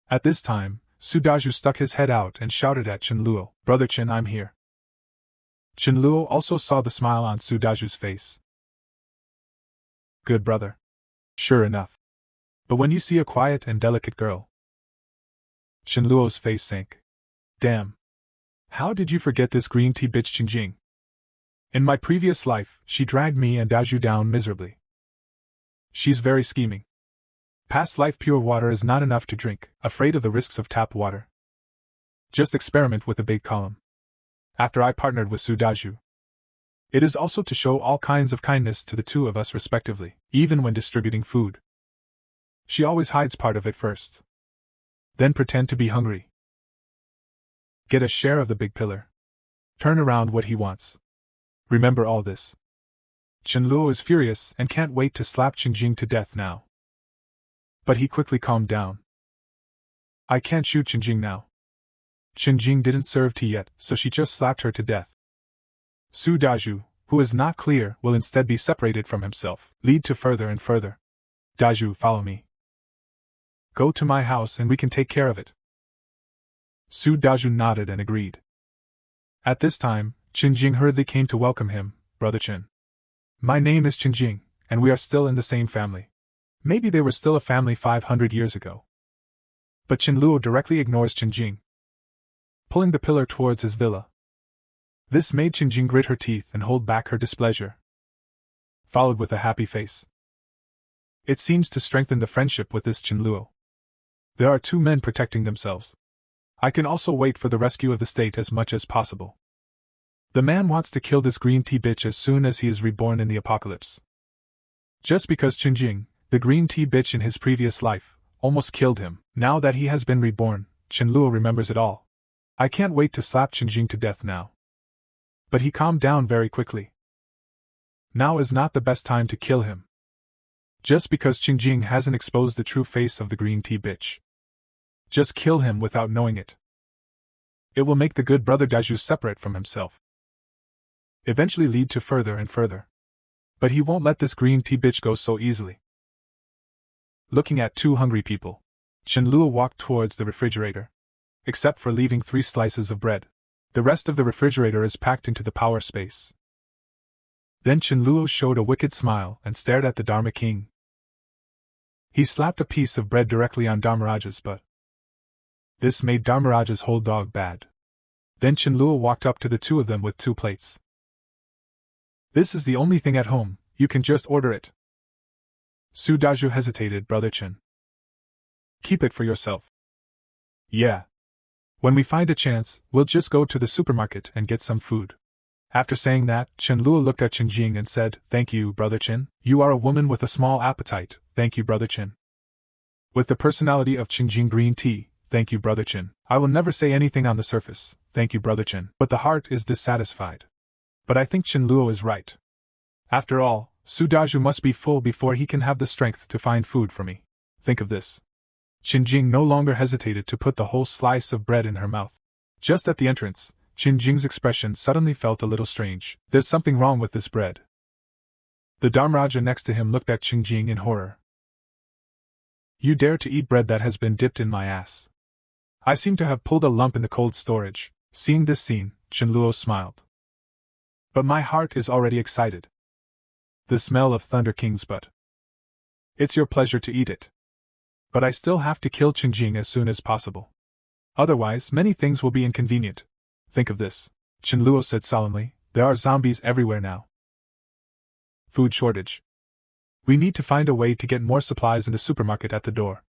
At this time, Su Daju stuck his head out and shouted at Chen Luo, Brother Chen, I'm here. Chen Luo also saw the smile on Su Daju's face. Good brother. Sure enough. But when you see a quiet and delicate girl. Chen Luo's face sank. Damn. How did you forget this green tea bitch Qingjing? In my previous life, she dragged me and Daju down miserably. She's very scheming. Past life pure water is not enough to drink, afraid of the risks of tap water. Just experiment with the big column. After I partnered with Su Daju. It is also to show all kinds of kindness to the two of us respectively, even when distributing food. She always hides part of it first. Then pretend to be hungry. Get a share of the big pillar. Turn around what he wants. Remember all this. Chen Luo is furious and can't wait to slap Qingjing to death now. But he quickly calmed down. I can't shoot Qingjing now. Qingjing didn't serve tea yet, so she just slapped her to death. Su Daju, who is not clear, will instead be separated from himself, lead to further and further. Daju, follow me. Go to my house and we can take care of it. Su Daju nodded and agreed. At this time, Qingjing hurriedly came to welcome him, Brother Chen. My name is Qingjing, and we are still in the same family. Maybe they were still a family 500 years ago. But Chenluo directly ignores Qingjing, pulling the pillar towards his villa. This made Qingjing grit her teeth and hold back her displeasure, followed with a happy face. It seems to strengthen the friendship with this Chenluo. There are two men protecting themselves. I can also wait for the rescue of the state as much as possible. The man wants to kill this green tea bitch as soon as he is reborn in the apocalypse. Just because Qingjing, the green tea bitch in his previous life, almost killed him, now that he has been reborn, Chenluo remembers it all. I can't wait to slap Qingjing to death now. But he calmed down very quickly. Now is not the best time to kill him. Just because Qingjing hasn't exposed the true face of the green tea bitch. Just kill him without knowing it. It will make the good brother Daju separate from himself. Eventually lead to further and further. But he won't let this green tea bitch go so easily. Looking at two hungry people, Chenluo walked towards the refrigerator. Except for leaving 3 slices of bread. The rest of the refrigerator is packed into the power space. Then Chenluo showed a wicked smile and stared at the Dharma King. He slapped a piece of bread directly on Dharmaraja's butt. This made Dharmaraja's whole dog bad. Then Chenluo walked up to the two of them with 2 plates. This is the only thing at home, you can just order it. Su Daju hesitated, Brother Chen. Keep it for yourself. Yeah. When we find a chance, we'll just go to the supermarket and get some food. After saying that, Chenluo looked at Qingjing and said, Thank you, Brother Chen. You are a woman with a small appetite, thank you, Brother Chen. With the personality of Qingjing green tea, thank you, Brother Chen. I will never say anything on the surface, thank you, Brother Chen. But the heart is dissatisfied. But I think Chenluo is right. After all, Su Daju must be full before he can have the strength to find food for me. Think of this. Qingjing no longer hesitated to put the whole slice of bread in her mouth. Just at the entrance, Qingjing's expression suddenly felt a little strange. There's something wrong with this bread. The Dharmaraja next to him looked at Qingjing in horror. You dare to eat bread that has been dipped in my ass. I seem to have pulled a lump in the cold storage. Seeing this scene, Chenluo smiled. But my heart is already excited. The smell of Thunder King's butt. It's your pleasure to eat it. But I still have to kill Qingjing as soon as possible. Otherwise, many things will be inconvenient. Think of this, Chenluo said solemnly, there are zombies everywhere now. Food shortage. We need to find a way to get more supplies in the supermarket at the door.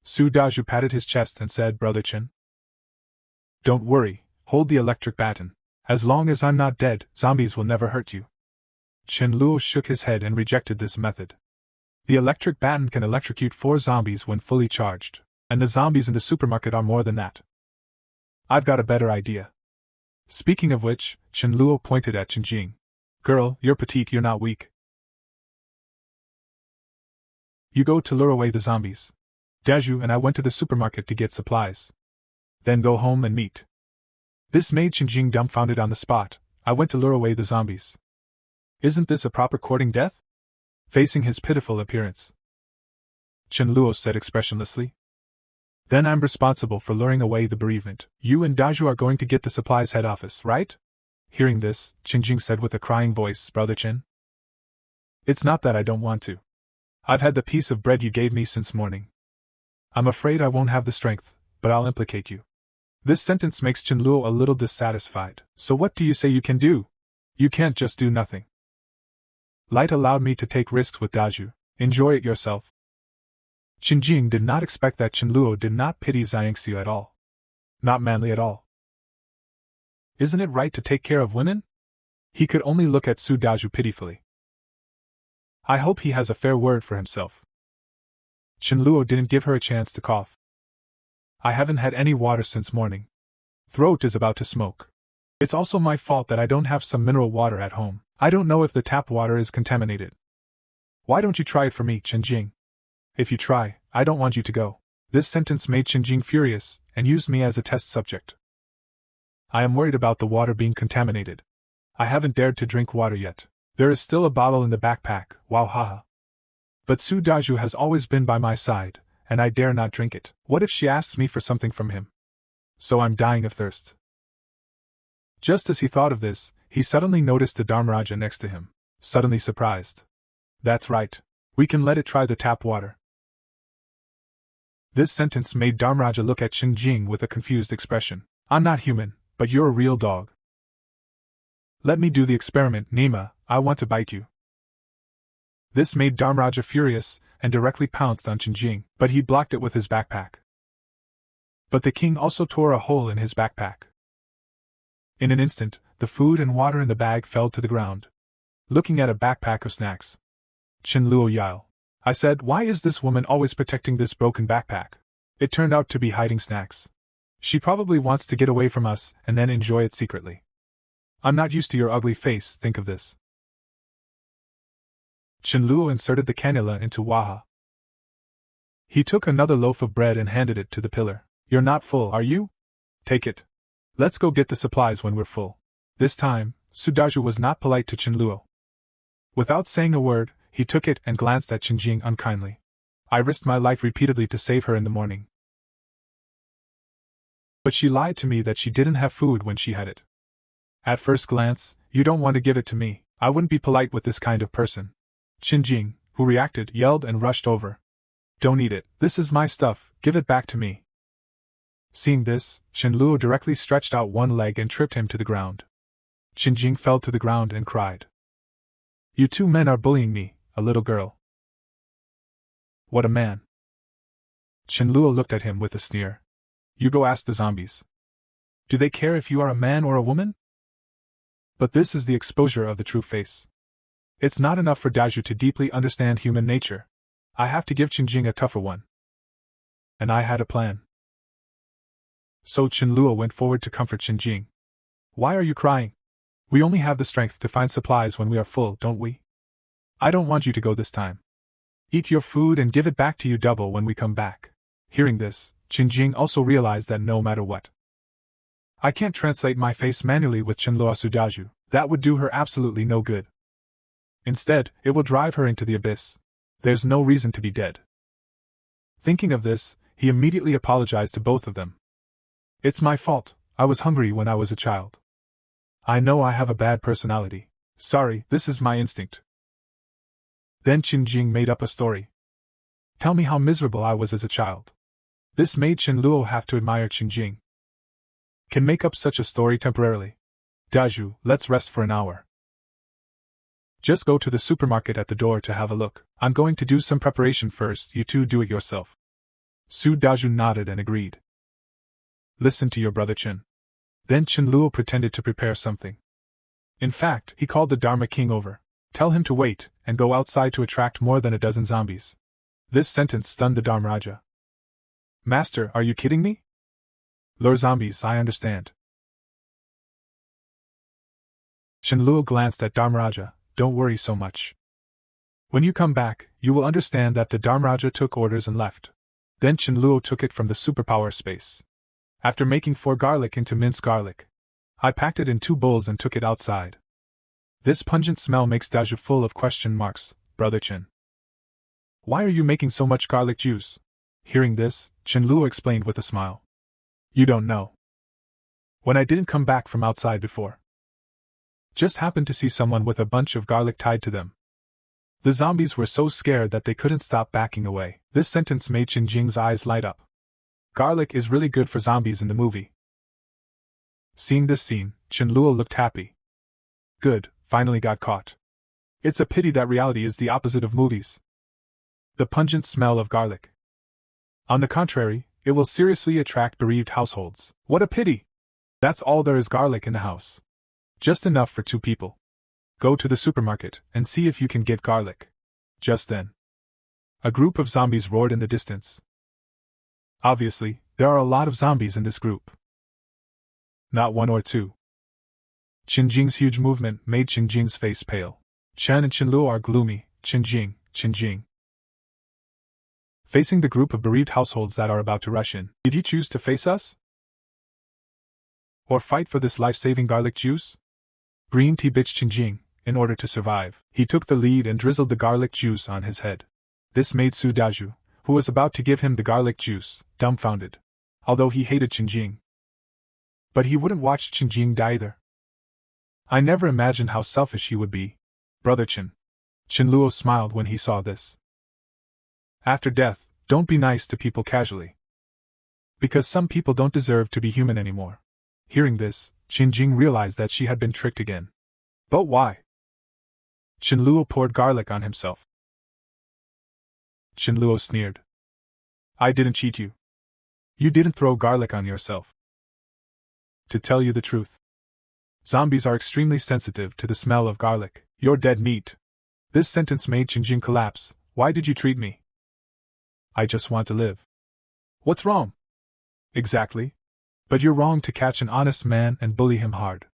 Su Daju patted his chest and said, Brother Chen. Don't worry, hold the electric baton. As long as I'm not dead, zombies will never hurt you. Chenluo shook his head and rejected this method. The electric baton can electrocute 4 zombies when fully charged, and the zombies in the supermarket are more than that. I've got a better idea. Speaking of which, Chenluo pointed at Qingjing. Girl, you're petite, you're not weak. You go to lure away the zombies. Daju and I went to the supermarket to get supplies. Then go home and meet. This made Qingjing dumbfounded on the spot. I went to lure away the zombies. Isn't this a proper courting death? Facing his pitiful appearance, Chenluo said expressionlessly. Then I'm responsible for luring away the bereavement. You and Daju are going to get the supplies head office, right? Hearing this, Qingjing said with a crying voice, Brother Chen. It's not that I don't want to. I've had the piece of bread you gave me since morning. I'm afraid I won't have the strength, but I'll implicate you. This sentence makes Chenluo a little dissatisfied. So what do you say you can do? You can't just do nothing. Light allowed me to take risks with Daju. Enjoy it yourself. Qingjing did not expect that Chenluo did not pity Xiangxiu at all. Not manly at all. Isn't it right to take care of women? He could only look at Su Daju pitifully. I hope he has a fair word for himself. Chenluo didn't give her a chance to cough. I haven't had any water since morning. Throat is about to smoke. It's also my fault that I don't have some mineral water at home. I don't know if the tap water is contaminated. Why don't you try it for me, Qingjing? If you try, I don't want you to go. This sentence made Qingjing furious, and used me as a test subject. I am worried about the water being contaminated. I haven't dared to drink water yet. There is still a bottle in the backpack, wow haha. But Su Daju has always been by my side, and I dare not drink it. What if she asks me for something from him? So I'm dying of thirst. Just as he thought of this, he suddenly noticed the Dharmaraja next to him, suddenly surprised. That's right. We can let it try the tap water. This sentence made Dharmraja look at Chen Jing with a confused expression. I'm not human, but you're a real dog. Let me do the experiment, Nima, I want to bite you. This made Dharmraja furious and directly pounced on Chen Jing, but he blocked it with his backpack. But the king also tore a hole in his backpack. In an instant, the food and water in the bag fell to the ground. Looking at a backpack of snacks, Chen Luo yelled. I said, why is this woman always protecting this broken backpack? It turned out to be hiding snacks. She probably wants to get away from us and then enjoy it secretly. I'm not used to your ugly face, think of this. Chen Luo inserted the cannula into Waha. He took another loaf of bread and handed it to the pillar. You're not full, are you? Take it. Let's go get the supplies when we're full. This time, Sudaju was not polite to Chen Luo. Without saying a word, he took it and glanced at Chen Jing unkindly. I risked my life repeatedly to save her in the morning. But she lied to me that she didn't have food when she had it. At first glance, you don't want to give it to me. I wouldn't be polite with this kind of person. Chen Jing, who reacted, yelled and rushed over. Don't eat it, this is my stuff, give it back to me. Seeing this, Chen Luo directly stretched out one leg and tripped him to the ground. Chen Jing fell to the ground and cried. You two men are bullying me, a little girl. What a man. Chen Luo looked at him with a sneer. You go ask the zombies. Do they care if you are a man or a woman? But this is the exposure of the true face. It's not enough for Daju to deeply understand human nature. I have to give Chen Jing a tougher one. And I had a plan. So Chen Luo went forward to comfort Chen Jing. Why are you crying? We only have the strength to find supplies when we are full, don't we? I don't want you to go this time. Eat your food and give it back to you double when we come back. Hearing this, Chen Jing also realized that no matter what, I can't translate my face manually with Chen Luo Sudaju. That would do her absolutely no good. Instead, it will drive her into the abyss. There's no reason to be dead. Thinking of this, he immediately apologized to both of them. It's my fault, I was hungry when I was a child. I know I have a bad personality. Sorry, this is my instinct. Then Chen Jing made up a story. Tell me how miserable I was as a child. This made Chen Luo have to admire Chen Jing. Can make up such a story temporarily. Daju, let's rest for an hour. Just go to the supermarket at the door to have a look. I'm going to do some preparation first, you two do it yourself. Su Daju nodded and agreed. Listen to your brother Chen. Then Chen Luo pretended to prepare something. In fact, he called the Dharma King over. Tell him to wait, and go outside to attract more than a dozen zombies. This sentence stunned the Dharmraja. Master, are you kidding me? Lure zombies, I understand. Chen Luo glanced at Dharmraja. Don't worry so much. When you come back, you will understand that the Dharmraja took orders and left. Then Chen Luo took it from the superpower space. After making 4 garlic into minced garlic, I packed it in 2 bowls and took it outside. This pungent smell makes Daju full of question marks, Brother Chen. Why are you making so much garlic juice? Hearing this, Chen Luo explained with a smile. You don't know. When I didn't come back from outside before, just happened to see someone with a bunch of garlic tied to them. The zombies were so scared that they couldn't stop backing away. This sentence made Chen Jing's eyes light up. Garlic is really good for zombies in the movie. Seeing this scene, Chen Luo looked happy. Good, finally got caught. It's a pity that reality is the opposite of movies. The pungent smell of garlic. On the contrary, it will seriously attract bereaved households. What a pity! That's all there is garlic in the house. Just enough for 2 people. Go to the supermarket and see if you can get garlic. Just then, a group of zombies roared in the distance. Obviously, there are a lot of zombies in this group. Not 1 or 2. Chen Jing's huge movement made Chen Jing's face pale. Chen and Chen Luo are gloomy. Chen Jing. Facing the group of bereaved households that are about to rush in, did you choose to face us? Or fight for this life-saving garlic juice? Green tea bitch Chen Jing, in order to survive. He took the lead and drizzled the garlic juice on his head. This made Su Daju, who was about to give him the garlic juice, dumbfounded. Although he hated Chen Jing. But he wouldn't watch Chen Jing die either. I never imagined how selfish he would be. Brother Chen. Chen Luo smiled when he saw this. After death, Don't be nice to people casually. Because some people don't deserve to be human anymore. Hearing this, Qinjing realized that she had been tricked again. But why? Qinluo poured garlic on himself. Qinluo sneered. I didn't cheat you. You didn't throw garlic on yourself. To tell you the truth, zombies are extremely sensitive to the smell of garlic. You're dead meat. This sentence made Qinjing collapse. Why did you treat me? I just want to live. What's wrong? Exactly. But you're wrong to catch an honest man and bully him hard.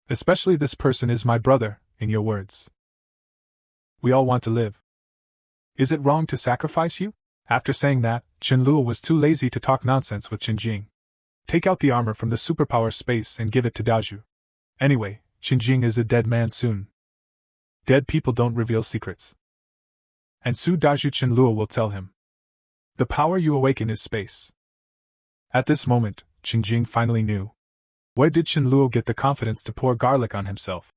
Especially this person is my brother, in your words. We all want to live. Is it wrong to sacrifice you? After saying that, Qinluo was too lazy to talk nonsense with Qinjing. Take out the armor from the superpower space and give it to Daju. Anyway, Qinjing is a dead man soon. Dead people don't reveal secrets. And Su Daju Qinluo will tell him. The power you awaken is space. At this moment, Qinjing finally knew. Where did Qinluo get the confidence to pour garlic on himself?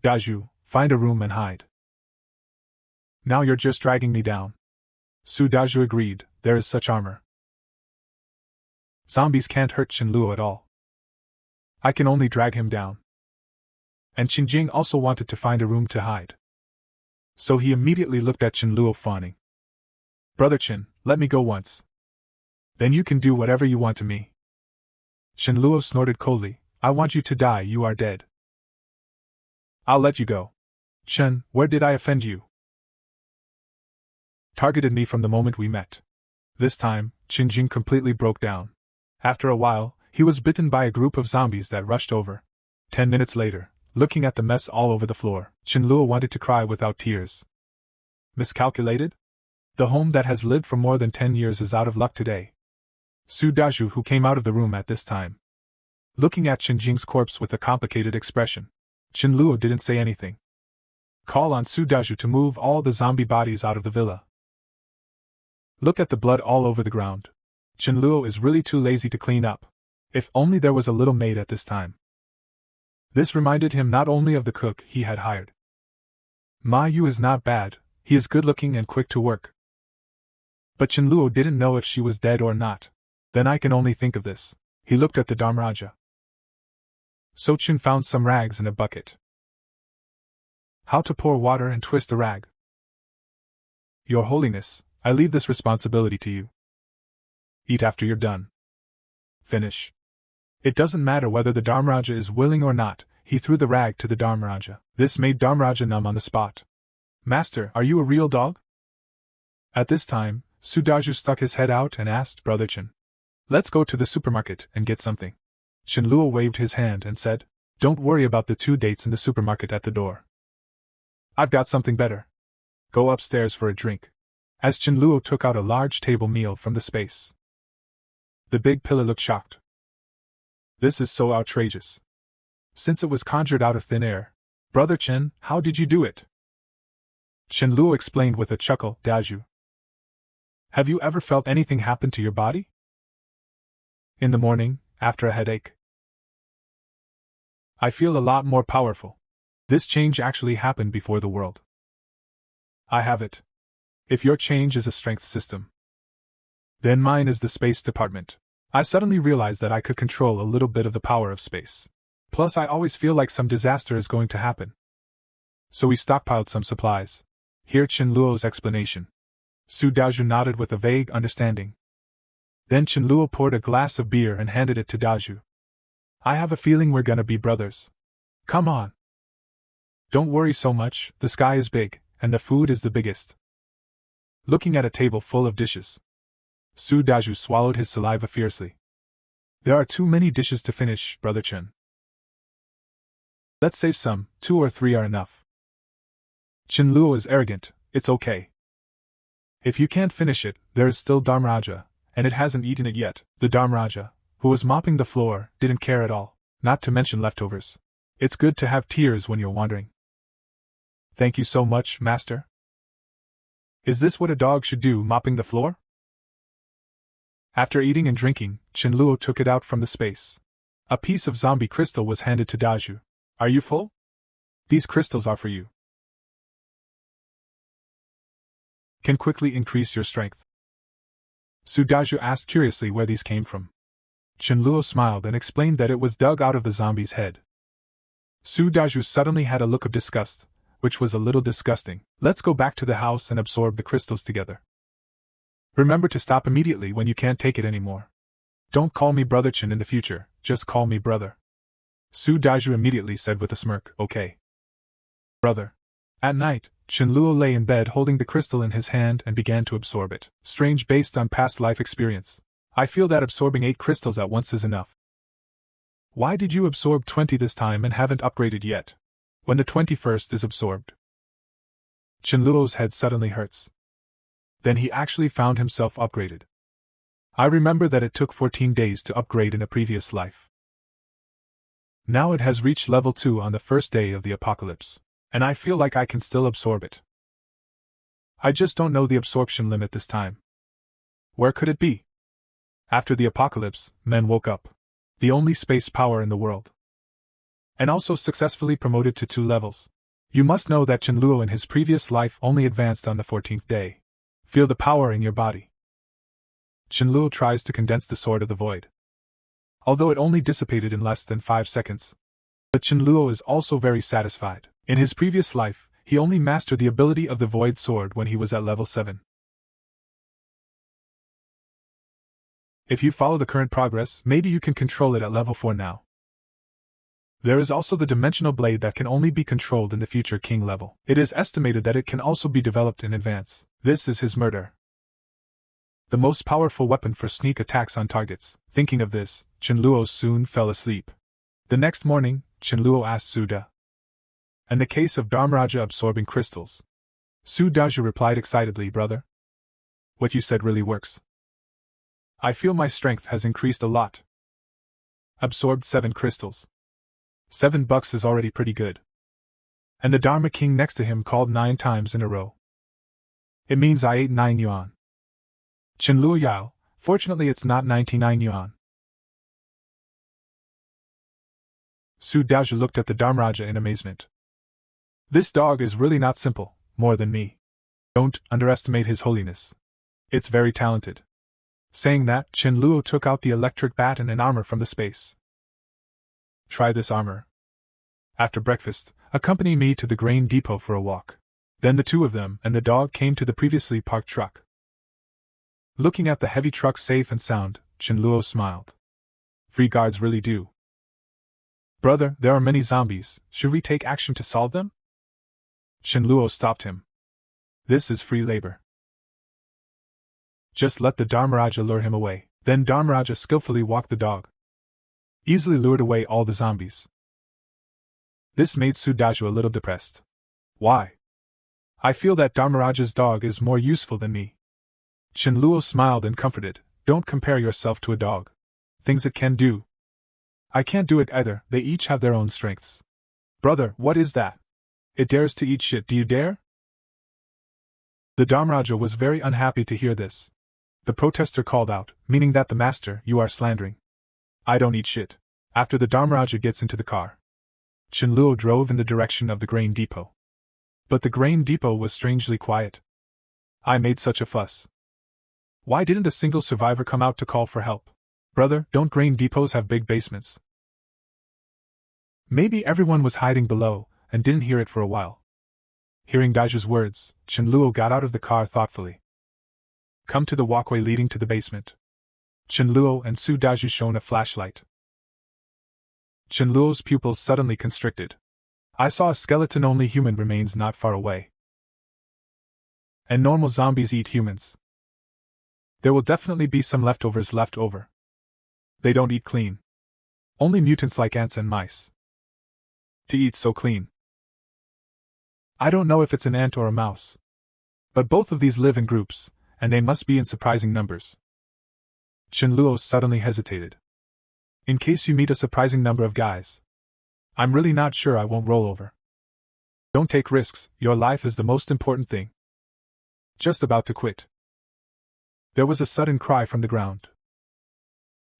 Daju, find a room and hide. Now you're just dragging me down. Su Daju agreed, there is such armor. Zombies can't hurt Qinluo at all. I can only drag him down. And Qinjing also wanted to find a room to hide. So he immediately looked at Qinluo fawning. Brother Qin, let me go once. Then you can do whatever you want to me. Qinluo snorted coldly, I want you to die, you are dead. I'll let you go. Chen, where did I offend you? Targeted me from the moment we met. This time, Qinjing completely broke down. After a while, he was bitten by a group of zombies that rushed over. 10 minutes later, looking at the mess all over the floor, Qinluo wanted to cry without tears. Miscalculated? The home that has lived for more than 10 years is out of luck today. Su Daju, who came out of the room at this time, looking at Qinjing's corpse with a complicated expression. Qinluo didn't say anything. Call on Su Daju to move all the zombie bodies out of the villa. Look at the blood all over the ground. Qinluo is really too lazy to clean up. If only there was a little maid at this time. This reminded him not only of the cook he had hired. Ma Yu is not bad, he is good-looking and quick to work. But Qinluo didn't know if she was dead or not. Then I can only think of this. He looked at the Dharmaraja. So Qin found some rags in a bucket. How to pour water and twist the rag. Your Holiness, I leave this responsibility to you. Eat after you're done. Finish. It doesn't matter whether the Dharmaraja is willing or not, he threw the rag to the Dharmaraja. This made Dharmaraja numb on the spot. Master, are you a real dog? At this time, Su Daju stuck his head out and asked Brother Qin. Let's go to the supermarket and get something. Qinluo waved his hand and said, Don't worry about the 2 dates in the supermarket at the door. I've got something better. Go upstairs for a drink. As Qinluo took out a large table meal from the space. The big pillar looked shocked. This is so outrageous. Since it was conjured out of thin air. Brother Qin, how did you do it? Qinluo explained with a chuckle, Daju. Have you ever felt anything happen to your body? In the morning, after a headache. I feel a lot more powerful. This change actually happened before the world. I have it. If your change is a strength system, then mine is the space department. I suddenly realized that I could control a little bit of the power of space. Plus I always feel like some disaster is going to happen. So we stockpiled some supplies. Hear Qinluo's explanation. Su Daju nodded with a vague understanding. Then Qinluo poured a glass of beer and handed it to Daju. I have a feeling we're gonna be brothers. Come on. Don't worry so much, the sky is big, and the food is the biggest. Looking at a table full of dishes, Su Daju swallowed his saliva fiercely. There are too many dishes to finish, Brother Qin. Let's save some, 2 or 3 are enough. Qinluo is arrogant, it's okay. If you can't finish it, there is still Dharmaraja, and it hasn't eaten it yet. The Dharmaraja, who was mopping the floor, didn't care at all, not to mention leftovers. It's good to have tears when you're wandering. Thank you so much, Master. Is this what a dog should do, mopping the floor? After eating and drinking, Qinluo took it out from the space. A piece of zombie crystal was handed to Daju. Are you full? These crystals are for you. Can quickly increase your strength. Su Daju asked curiously where these came from. Chenluo smiled and explained that it was dug out of the zombie's head. Su Daju suddenly had a look of disgust, which was a little disgusting. Let's go back to the house and absorb the crystals together. Remember to stop immediately when you can't take it anymore. Don't call me Brother Chen in the future, just call me brother. Su Daju immediately said with a smirk, okay. Brother. At night, Chenluo lay in bed holding the crystal in his hand and began to absorb it. Strange based on past life experience. I feel that absorbing 8 crystals at once is enough. Why did you absorb 20 this time and haven't upgraded yet? When the 21st is absorbed. Chenluo's head suddenly hurts. Then he actually found himself upgraded. I remember that it took 14 days to upgrade in a previous life. Now it has reached level 2 on the first day of the apocalypse, and I feel like I can still absorb it. I just don't know the absorption limit this time. Where could it be? After the apocalypse, men woke up. The only space power in the world. And also successfully promoted to 2 levels. You must know that Chenluo in his previous life only advanced on the 14th day. Feel the power in your body. Chenluo tries to condense the Sword of the Void. Although it only dissipated in less than 5 seconds. But Chenluo is also very satisfied. In his previous life, he only mastered the ability of the Void Sword when he was at level 7. If you follow the current progress, maybe you can control it at level 4 now. There is also the Dimensional Blade that can only be controlled in the future King level. It is estimated that it can also be developed in advance. This is his murder. The most powerful weapon for sneak attacks on targets. Thinking of this, Chenluo soon fell asleep. The next morning, Chenluo asked Suda. And the case of Dharmaraja absorbing crystals. Su Daju replied excitedly, brother. What you said really works. I feel my strength has increased a lot. Absorbed 7 crystals. $7 is already pretty good. And the Dharma King next to him called 9 times in a row. It means I ate 9 yuan. Chenluo Yao, fortunately it's not 99 yuan. Su Daju looked at the Dharmaraja in amazement. This dog is really not simple, more than me. Don't underestimate his holiness. It's very talented. Saying that, Chenluo took out the electric baton and armor from the space. Try this armor. After breakfast, accompany me to the grain depot for a walk. Then the 2 of them and the dog came to the previously parked truck. Looking at the heavy truck safe and sound, Chenluo smiled. Free guards really do. Brother, there are many zombies, should we take action to solve them? Chenluo stopped him. This is free labor. Just let the Dharmaraja lure him away. Then Dharmaraja skillfully walked the dog. Easily lured away all the zombies. This made Su Daju a little depressed. Why? I feel that Dharmaraja's dog is more useful than me. Chenluo smiled and comforted. Don't compare yourself to a dog. Things it can do. I can't do it either, they each have their own strengths. Brother, what is that? It dares to eat shit, do you dare? The Dharmaraja was very unhappy to hear this. The protester called out, meaning that the master, you are slandering. I don't eat shit. After the Dharmaraja gets into the car, Chenluo drove in the direction of the grain depot. But the grain depot was strangely quiet. I made such a fuss. Why didn't a single survivor come out to call for help? Brother, don't grain depots have big basements? Maybe everyone was hiding below, and didn't hear it for a while. Hearing Daju's words, Chenluo got out of the car thoughtfully. Come to the walkway leading to the basement. Chenluo and Su Daju shone a flashlight. Chenluo's pupils suddenly constricted. I saw a skeleton-only human remains not far away. And normal zombies eat humans. There will definitely be some leftovers left over. They don't eat clean. Only mutants like ants and mice. To eat so clean. I don't know if it's an ant or a mouse. But both of these live in groups, and they must be in surprising numbers. Chenluo suddenly hesitated. In case you meet a surprising number of guys. I'm really not sure I won't roll over. Don't take risks, your life is the most important thing. Just about to quit. There was a sudden cry from the ground.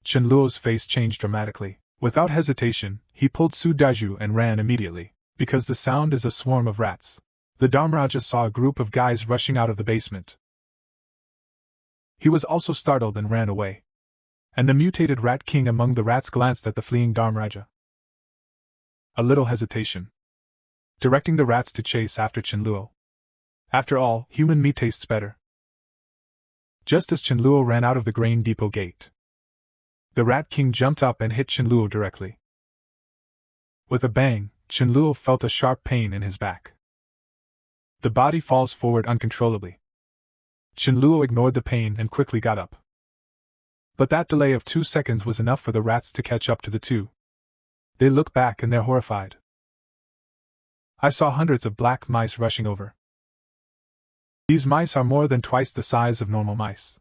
Chenluo's face changed dramatically. Without hesitation, he pulled Su Daju and ran immediately, because the sound is a swarm of rats. The Dharmaraja saw a group of guys rushing out of the basement. He was also startled and ran away. And the mutated Rat King among the rats glanced at the fleeing Dharmaraja. A little hesitation, directing the rats to chase after Chenluo. After all, human meat tastes better. Just as Chenluo ran out of the grain depot gate, the Rat King jumped up and hit Chenluo directly. With a bang, Chenluo felt a sharp pain in his back. The body falls forward uncontrollably. Chenluo ignored the pain and quickly got up. But that delay of 2 seconds was enough for the rats to catch up to the two. They look back and they're horrified. I saw hundreds of black mice rushing over. These mice are more than twice the size of normal mice.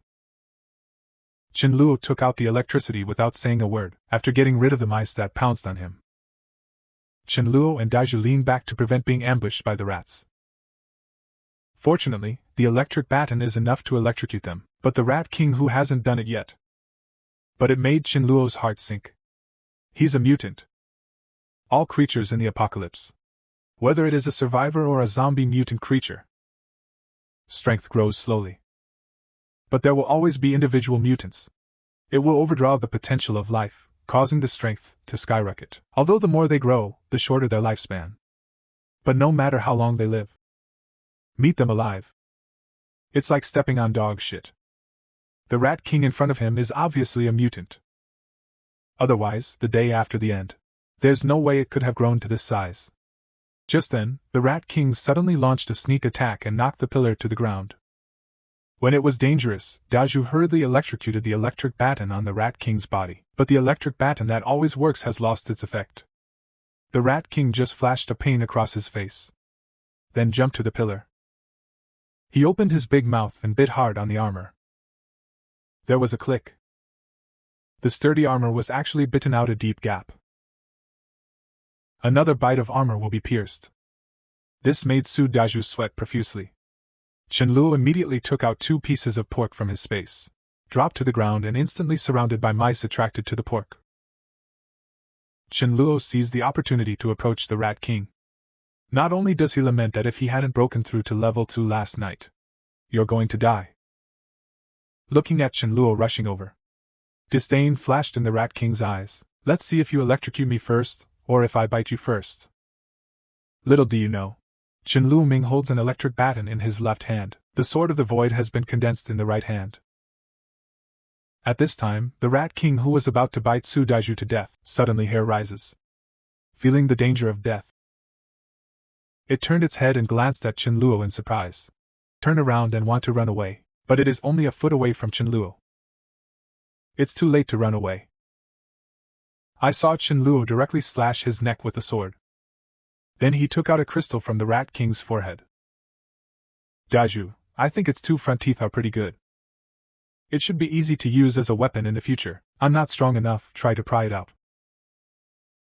Chenluo took out the electricity without saying a word, after getting rid of the mice that pounced on him. Chenluo and Daiju leaned back to prevent being ambushed by the rats. Fortunately, the electric baton is enough to electrocute them, but the Rat King who hasn't done it yet. But it made Chenluo's heart sink. He's a mutant. All creatures in the apocalypse, whether it is a survivor or a zombie mutant creature, strength grows slowly. But there will always be individual mutants. It will overdraw the potential of life, causing the strength to skyrocket. Although the more they grow, the shorter their lifespan. But no matter how long they live, meet them alive. It's like stepping on dog shit. The Rat King in front of him is obviously a mutant. Otherwise, the day after the end, there's no way it could have grown to this size. Just then, the Rat King suddenly launched a sneak attack and knocked the pillar to the ground. When it was dangerous, Daiju hurriedly electrocuted the electric baton on the Rat King's body, but the electric baton that always works has lost its effect. The Rat King just flashed a pain across his face, then jumped to the pillar. He opened his big mouth and bit hard on the armor. There was a click. The sturdy armor was actually bitten out a deep gap. Another bite of armor will be pierced. This made Su Daiju sweat profusely. Chenluo immediately took out 2 pieces of pork from his space, dropped to the ground and instantly surrounded by mice attracted to the pork. Chenluo seized the opportunity to approach the Rat King. Not only does he lament that if he hadn't broken through to level 2 last night, you're going to die. Looking at Chenluo rushing over, disdain flashed in the Rat King's eyes. Let's see if you electrocute me first, or if I bite you first. Little do you know, Chenluo Ming holds an electric baton in his left hand. The sword of the void has been condensed in the right hand. At this time, the Rat King who was about to bite Su Daiju to death, suddenly hair rises. Feeling the danger of death, it turned its head and glanced at Chenluo in surprise. Turn around and want to run away, but it is only a foot away from Chenluo. It's too late to run away. I saw Chenluo directly slash his neck with the sword. Then he took out a crystal from the Rat King's forehead. Daiju, I think its 2 front teeth are pretty good. It should be easy to use as a weapon in the future. I'm not strong enough, try to pry it out.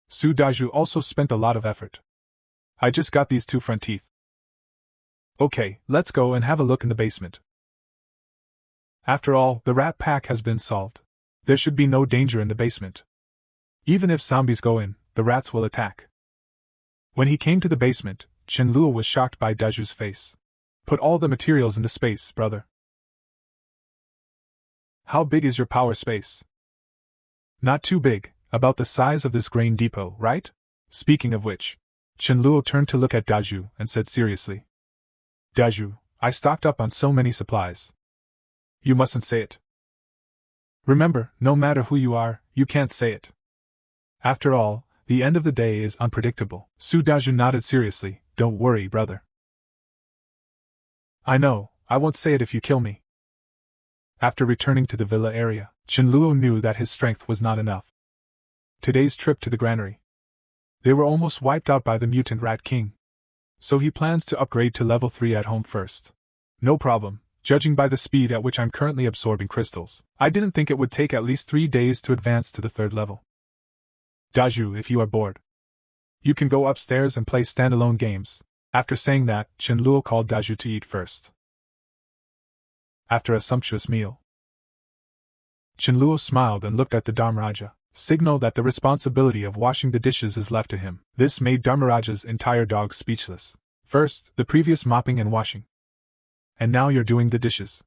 Su Daiju also spent a lot of effort. I just got these 2 front teeth. Okay, let's go and have a look in the basement. After all, the rat pack has been solved. There should be no danger in the basement. Even if zombies go in, the rats will attack. When he came to the basement, Chenluo was shocked by Daiju's face. Put all the materials in the space, brother. How big is your power space? Not too big, about the size of this grain depot, right? Speaking of which, Chenluo turned to look at Daiju and said seriously. Daiju, I stocked up on so many supplies. You mustn't say it. Remember, no matter who you are, you can't say it. After all, the end of the day is unpredictable. Su Daiju nodded seriously. Don't worry, brother. I know, I won't say it if you kill me. After returning to the villa area, Chenluo knew that his strength was not enough. Today's trip to the granary. They were almost wiped out by the mutant Rat King. So he plans to upgrade to level 3 at home first. No problem, judging by the speed at which I'm currently absorbing crystals. I didn't think it would take at least 3 days to advance to the 3rd level. Daiju, if you are bored, you can go upstairs and play standalone games. After saying that, Chenluo called Daiju to eat first. After a sumptuous meal, Chenluo smiled and looked at the Dharmaraja, signal that the responsibility of washing the dishes is left to him. This made Dharmaraja's entire dog speechless. First, the previous mopping and washing. And now you're doing the dishes.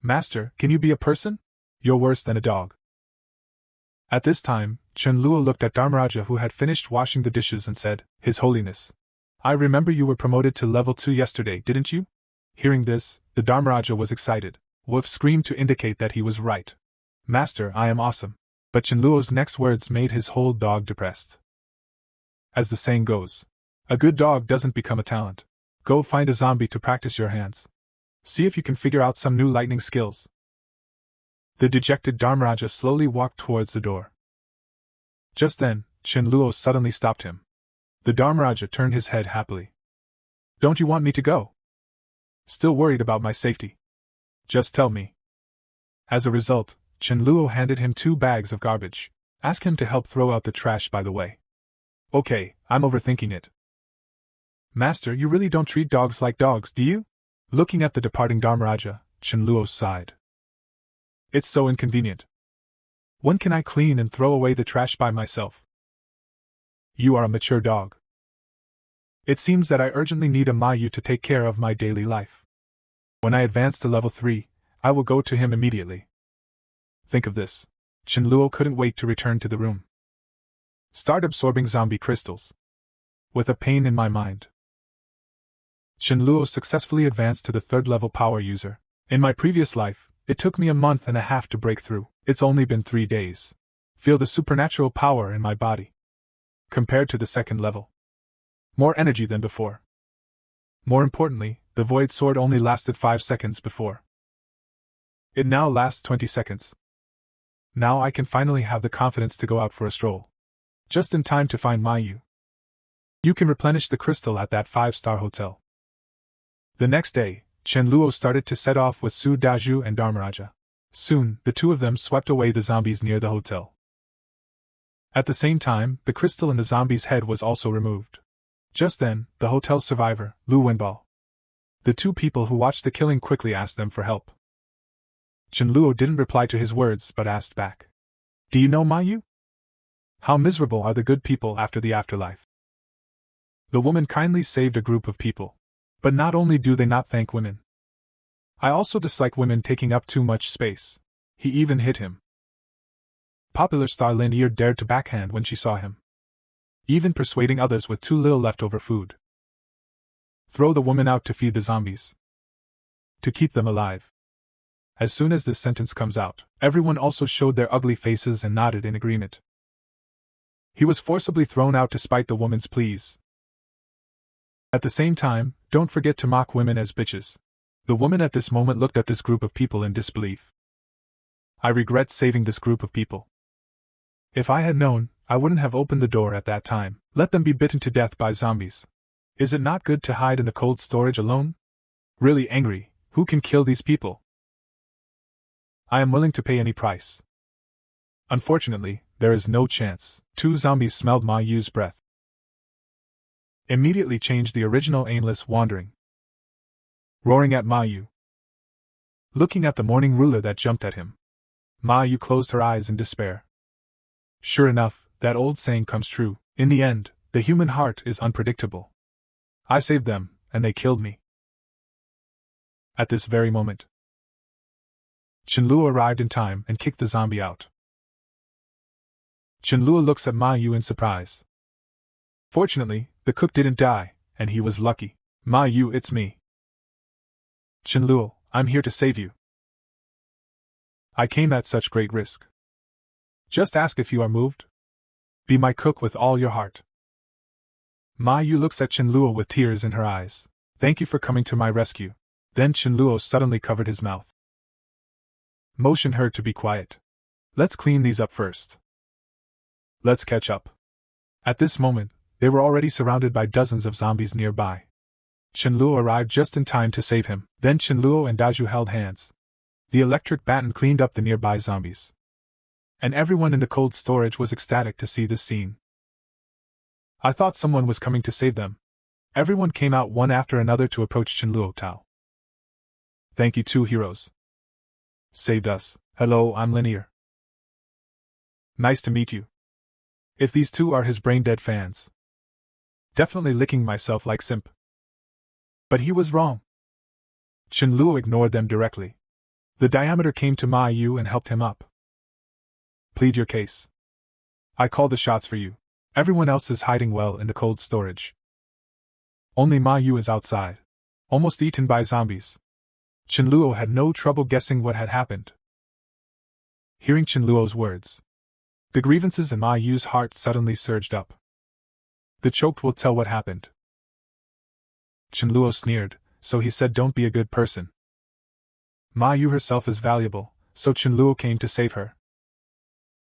Master, can you be a person? You're worse than a dog. At this time, Chenluo looked at Dharmaraja, who had finished washing the dishes, and said, His Holiness, I remember you were promoted to level 2 yesterday, didn't you? Hearing this, the Dharmaraja was excited. Wolf screamed to indicate that he was right. Master, I am awesome. But Chenluo's next words made his whole dog depressed. As the saying goes, a good dog doesn't become a talent. Go find a zombie to practice your hands. See if you can figure out some new lightning skills. The dejected Dharmaraja slowly walked towards the door. Just then, Chenluo suddenly stopped him. The Dharmaraja turned his head happily. Don't you want me to go? Still worried about my safety? Just tell me. As a result, Chenluo handed him 2 bags of garbage. Ask him to help throw out the trash by the way. Okay, I'm overthinking it. Master, you really don't treat dogs like dogs, do you? Looking at the departing Dharmaraja, Chenluo sighed. It's so inconvenient. When can I clean and throw away the trash by myself? You are a mature dog. It seems that I urgently need a Mayu to take care of my daily life. When I advance to level 3, I will go to him immediately. Think of this. Chenluo couldn't wait to return to the room. Start absorbing zombie crystals. With a pain in my mind. Chenluo successfully advanced to the 3rd level power user. In my previous life, it took me a month and a half to break through. It's only been 3 days. Feel the supernatural power in my body. Compared to the 2nd level. More energy than before. More importantly, the Void Sword only lasted 5 seconds before. It now lasts 20 seconds. Now I can finally have the confidence to go out for a stroll. Just in time to find Mayu. You can replenish the crystal at that 5-star hotel. The next day, Chenluo started to set off with Su Daju and Dharmaraja. Soon, the 2 of them swept away the zombies near the hotel. At the same time, the crystal in the zombie's head was also removed. Just then, the hotel survivor, Lu Wenbao. The 2 people who watched the killing quickly asked them for help. Chenluo didn't reply to his words but asked back. Do you know Mayu? How miserable are the good people after the afterlife? The woman kindly saved a group of people. But not only do they not thank women. I also dislike women taking up too much space. He even hit him. Popular star Lin Ear dared to backhand when she saw him. Even persuading others with too little leftover food. Throw the woman out to feed the zombies. To keep them alive. As soon as this sentence comes out, everyone also showed their ugly faces and nodded in agreement. He was forcibly thrown out despite the woman's pleas. At the same time, don't forget to mock women as bitches. The woman at this moment looked at this group of people in disbelief. I regret saving this group of people. If I had known, I wouldn't have opened the door at that time. Let them be bitten to death by zombies. Is it not good to hide in the cold storage alone? Really angry, who can kill these people? I am willing to pay any price. Unfortunately, there is no chance. 2 zombies smelled Mayu's breath. Immediately changed the original aimless wandering. Roaring at Mayu. Looking at the morning ruler that jumped at him. Mayu closed her eyes in despair. Sure enough, that old saying comes true. In the end, the human heart is unpredictable. I saved them, and they killed me. At this very moment, Chenluo arrived in time and kicked the zombie out. Chenluo looks at Mayu in surprise. Fortunately, the cook didn't die, and he was lucky. Mayu, it's me. Chenluo, I'm here to save you. I came at such great risk. Just ask if you are moved. Be my cook with all your heart. Mayu looks at Chenluo with tears in her eyes. Thank you for coming to my rescue. Then Chenluo suddenly covered his mouth. Motion her to be quiet. Let's clean these up first. Let's catch up. At this moment, they were already surrounded by dozens of zombies nearby. Chenluo arrived just in time to save him. Then Chenluo and Daju held hands. The electric baton cleaned up the nearby zombies. And everyone in the cold storage was ecstatic to see this scene. I thought someone was coming to save them. Everyone came out one after another to approach Chenluo Tao. Thank you 2 heroes. Saved us. Hello, I'm Linear. Nice to meet you. If these 2 are his brain-dead fans. Definitely licking myself like simp. But he was wrong. Chenluo ignored them directly. The diameter came to Ma Yu and helped him up. Plead your case. I call the shots for you. Everyone else is hiding well in the cold storage. Only Ma Yu is outside, almost eaten by zombies. Chenluo had no trouble guessing what had happened. Hearing Chenluo's words, the grievances in Ma Yu's heart suddenly surged up. The choked will tell what happened. Chenluo sneered, so he said don't be a good person. Ma Yu herself is valuable, so Chenluo came to save her.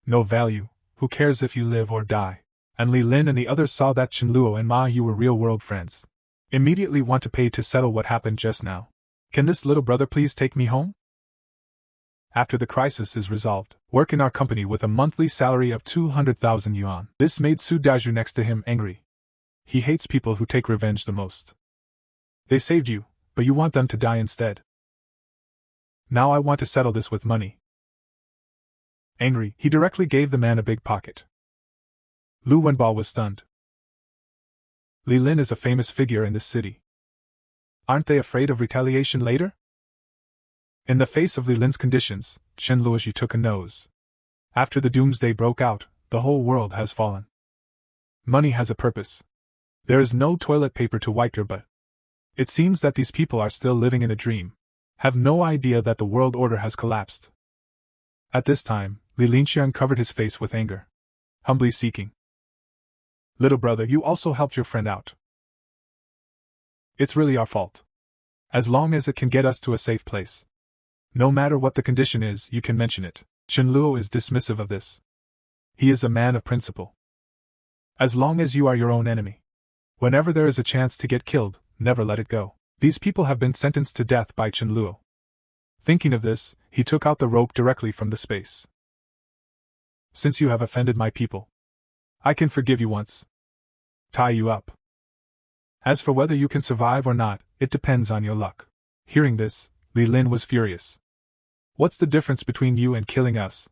No value, who cares if you live or die? And Li Lin and the others saw that Chenluo and Ma Yu were real-world friends. Immediately want to pay to settle what happened just now. Can this little brother please take me home? After the crisis is resolved, work in our company with a monthly salary of 200,000 yuan. This made Su Daju next to him angry. He hates people who take revenge the most. They saved you, but you want them to die instead. Now I want to settle this with money. Angry, he directly gave the man a big pocket. Lu Wenbao was stunned. Li Lin is a famous figure in this city. Aren't they afraid of retaliation later? In the face of Li Lin's conditions, Chen Luoji took a nose. After the doomsday broke out, the whole world has fallen. Money has a purpose. There is no toilet paper to wipe your butt. It seems that these people are still living in a dream, have no idea that the world order has collapsed. At this time, Li Linxiang covered his face with anger, humbly seeking. Little brother, you also helped your friend out. It's really our fault. As long as it can get us to a safe place. No matter what the condition is, you can mention it. Chen Luo is dismissive of this. He is a man of principle. As long as you are your own enemy. Whenever there is a chance to get killed, never let it go. These people have been sentenced to death by Chen Luo. Thinking of this, he took out the rope directly from the space. Since you have offended my people, I can forgive you once. Tie you up. As for whether you can survive or not, it depends on your luck. Hearing this, Li Lin was furious. What's the difference between you and killing us?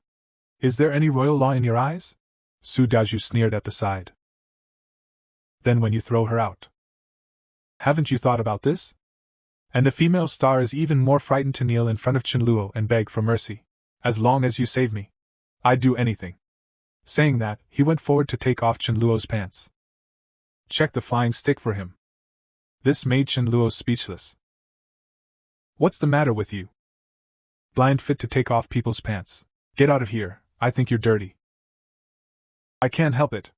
Is there any royal law in your eyes? Su Daju sneered at the side. Then when you throw her out. Haven't you thought about this? And the female star is even more frightened to kneel in front of Chen Luo and beg for mercy. As long as you save me, I'd do anything. Saying that, he went forward to take off Chen Luo's pants. Check the flying stick for him. This made Chen Luo speechless. What's the matter with you? Blind fit to take off people's pants. Get out of here, I think you're dirty. I can't help it.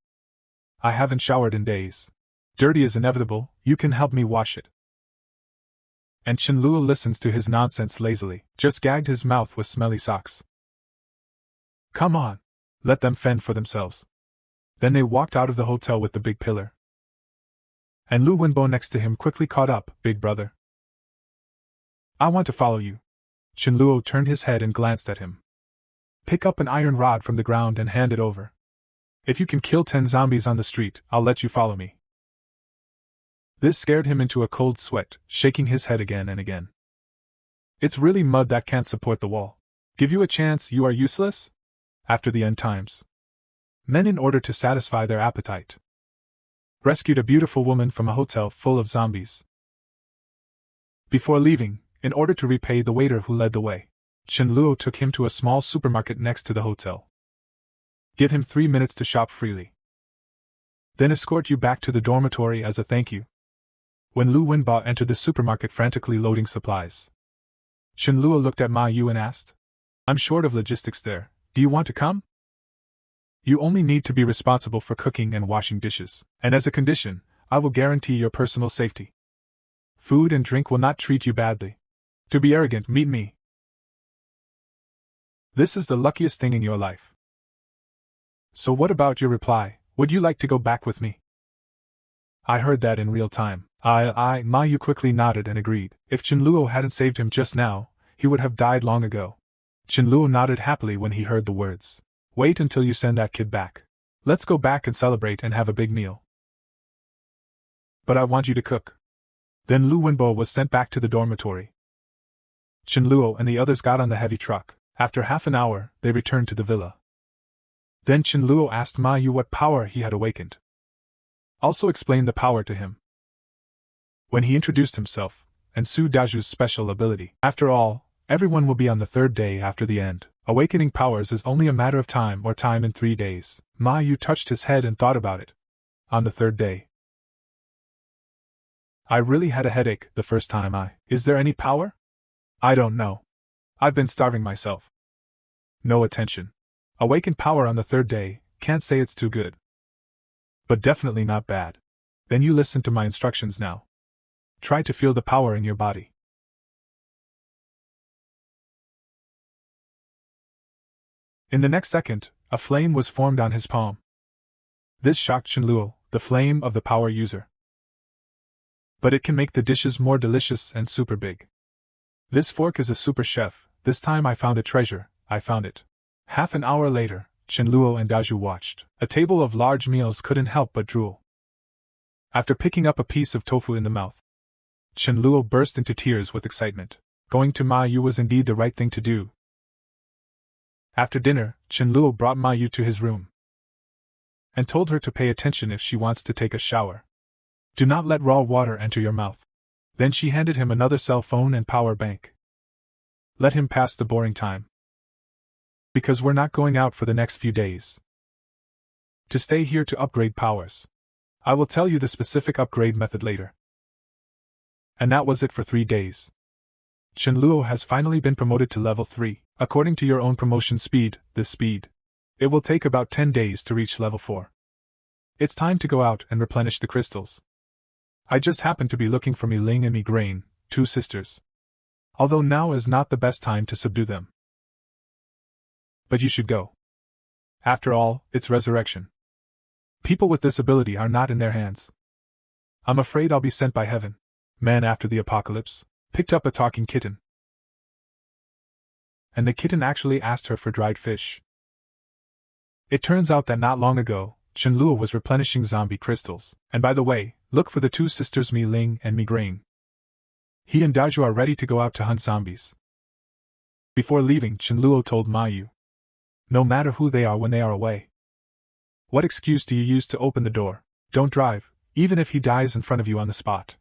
I haven't showered in days. Dirty is inevitable, you can help me wash it. And Chen Luo listens to his nonsense lazily, just gagged his mouth with smelly socks. Come on. Let them fend for themselves. Then they walked out of the hotel with the big pillar. And Lu Wenbo next to him quickly caught up, big brother. I want to follow you. Chen Luo turned his head and glanced at him. Pick up an iron rod from the ground and hand it over. If you can kill 10 zombies on the street, I'll let you follow me. This scared him into a cold sweat, shaking his head again and again. It's really mud that can't support the wall. Give you a chance, you are useless? After the end times. Men, in order to satisfy their appetite, rescued a beautiful woman from a hotel full of zombies. Before leaving, in order to repay the waiter who led the way, Chen Luo took him to a small supermarket next to the hotel. Give him 3 minutes to shop freely. Then escort you back to the dormitory as a thank you. When Lu Wenba entered the supermarket frantically loading supplies, Chen Luo looked at Ma Yu and asked, I'm short of logistics there, do you want to come? You only need to be responsible for cooking and washing dishes, and as a condition, I will guarantee your personal safety. Food and drink will not treat you badly. To be arrogant, meet me. This is the luckiest thing in your life. So what about your reply, would you like to go back with me? I heard that in real time. Ma Yu quickly nodded and agreed. If Chen Luo hadn't saved him just now, he would have died long ago. Chen Luo nodded happily when he heard the words. Wait until you send that kid back. Let's go back and celebrate and have a big meal. But I want you to cook. Then Lu Wenbo was sent back to the dormitory. Chen Luo and the others got on the heavy truck. After half an hour, they returned to the villa. Then Chen Luo asked Ma Yu what power he had awakened. Also explained the power to him. When he introduced himself, and Su Daju's special ability. After all, Everyone will be on the third day after the end. Awakening powers is only a matter of time or time in 3 days. Ma Yu touched his head and thought about it. On the third day. I really had a headache the first time Is there any power? I don't know. I've been starving myself. No attention. Awakened power on the third day, can't say it's too good. But definitely not bad. Then you listen to my instructions now. Try to feel the power in your body. In the next second, a flame was formed on his palm. This shocked Chenluo, the flame of the power user. But it can make the dishes more delicious and super big. This fork is a super chef. This time I found a treasure. I found it. Half an hour later, Chenluo and Daju watched. A table of large meals couldn't help but drool. After picking up a piece of tofu in the mouth, Chenluo burst into tears with excitement. Going to Ma Yu was indeed the right thing to do. After dinner, Chenluo brought Ma Yu to his room and told her to pay attention if she wants to take a shower. Do not let raw water enter your mouth. Then she handed him another cell phone and power bank. Let him pass the boring time. Because we're not going out for the next few days. To stay here to upgrade powers. I will tell you the specific upgrade method later. And that was it for 3 days. Chenluo has finally been promoted to level 3. According to your own promotion speed, this speed. It will take about 10 days to reach level 4. It's time to go out and replenish the crystals. I just happened to be looking for Mi Ling and Mi Grain, 2 sisters. Although now is not the best time to subdue them. But you should go. After all, it's resurrection. People with this ability are not in their hands. I'm afraid I'll be sent by heaven. Man after the apocalypse picked up a talking kitten. And the kitten actually asked her for dried fish. It turns out that not long ago, Chenluo was replenishing zombie crystals. And by the way, look for the 2 sisters Mi Ling and Mi Grain. He and Daju are ready to go out to hunt zombies. Before leaving, Chenluo told Ma Yu. No matter who they are when they are away. What excuse do you use to open the door? Don't drive, even if he dies in front of you on the spot.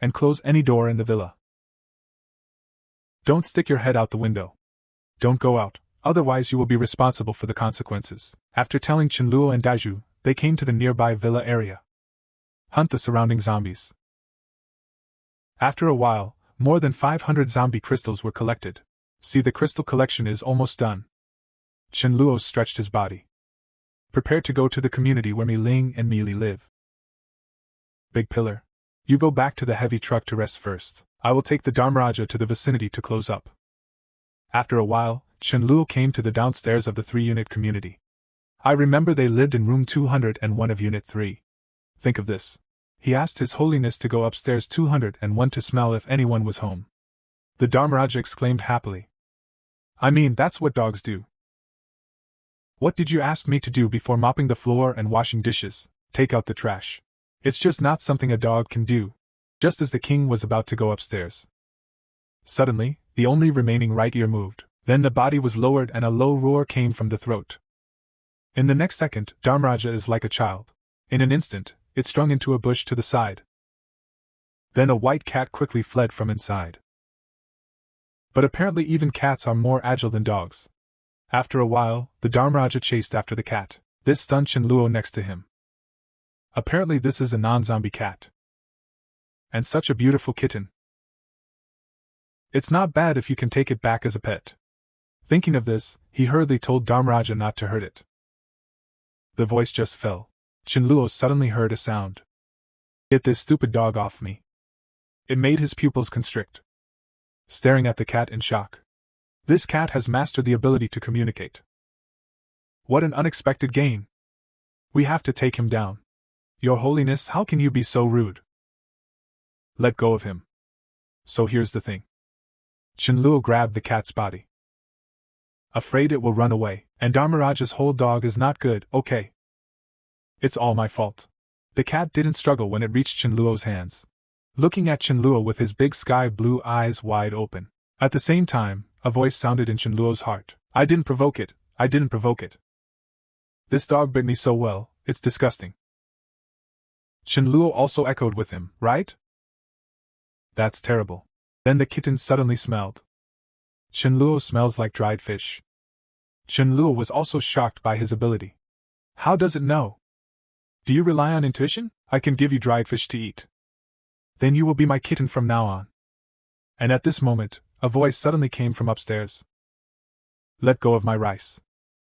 And close any door in the villa. Don't stick your head out the window. Don't go out, otherwise you will be responsible for the consequences. After telling Chenluo and Daju, they came to the nearby villa area. Hunt the surrounding zombies. After a while, more than 500 zombie crystals were collected. See, the crystal collection is almost done. Chenluo stretched his body. Prepare to go to the community where Mi Ling and Mi Li live. Big Pillar. You go back to the heavy truck to rest first. I will take the Dharmaraja to the vicinity to close up. After a while, Chenluo came to the downstairs of the 3-unit community. I remember they lived in room 201 of Unit 3. Think of this. He asked His Holiness to go upstairs 201 to smell if anyone was home. The Dharmaraja exclaimed happily. I mean, that's what dogs do. What did you ask me to do before mopping the floor and washing dishes? Take out the trash. It's just not something a dog can do. Just as the king was about to go upstairs. Suddenly, the only remaining right ear moved. Then the body was lowered and a low roar came from the throat. In the next second, Dharmaraja is like a child. In an instant, it strung into a bush to the side. Then a white cat quickly fled from inside. But apparently even cats are more agile than dogs. After a while, the Dharmaraja chased after the cat. This stunned Chenluo next to him. Apparently this is a non-zombie cat. And such a beautiful kitten. It's not bad if you can take it back as a pet. Thinking of this, he hurriedly told Dharmaraja not to hurt it. The voice just fell. Chenluo suddenly heard a sound. Get this stupid dog off me. It made his pupils constrict. Staring at the cat in shock. This cat has mastered the ability to communicate. What an unexpected gain. We have to take him down. Your Holiness, how can you be so rude? Let go of him. So here's the thing. Chenluo grabbed the cat's body. Afraid it will run away, and Dharmaraja's whole dog is not good, okay. It's all my fault. The cat didn't struggle when it reached Chenluo's hands. Looking at Chenluo with his big sky blue eyes wide open. At the same time, a voice sounded in Chenluo's heart. I didn't provoke it, I didn't provoke it. This dog bit me so well, it's disgusting. Chenluo also echoed with him, right? That's terrible. Then the kitten suddenly smelled. Chenluo smells like dried fish. Chenluo was also shocked by his ability. How does it know? Do you rely on intuition? I can give you dried fish to eat. Then you will be my kitten from now on. And at this moment, a voice suddenly came from upstairs. Let go of my rice.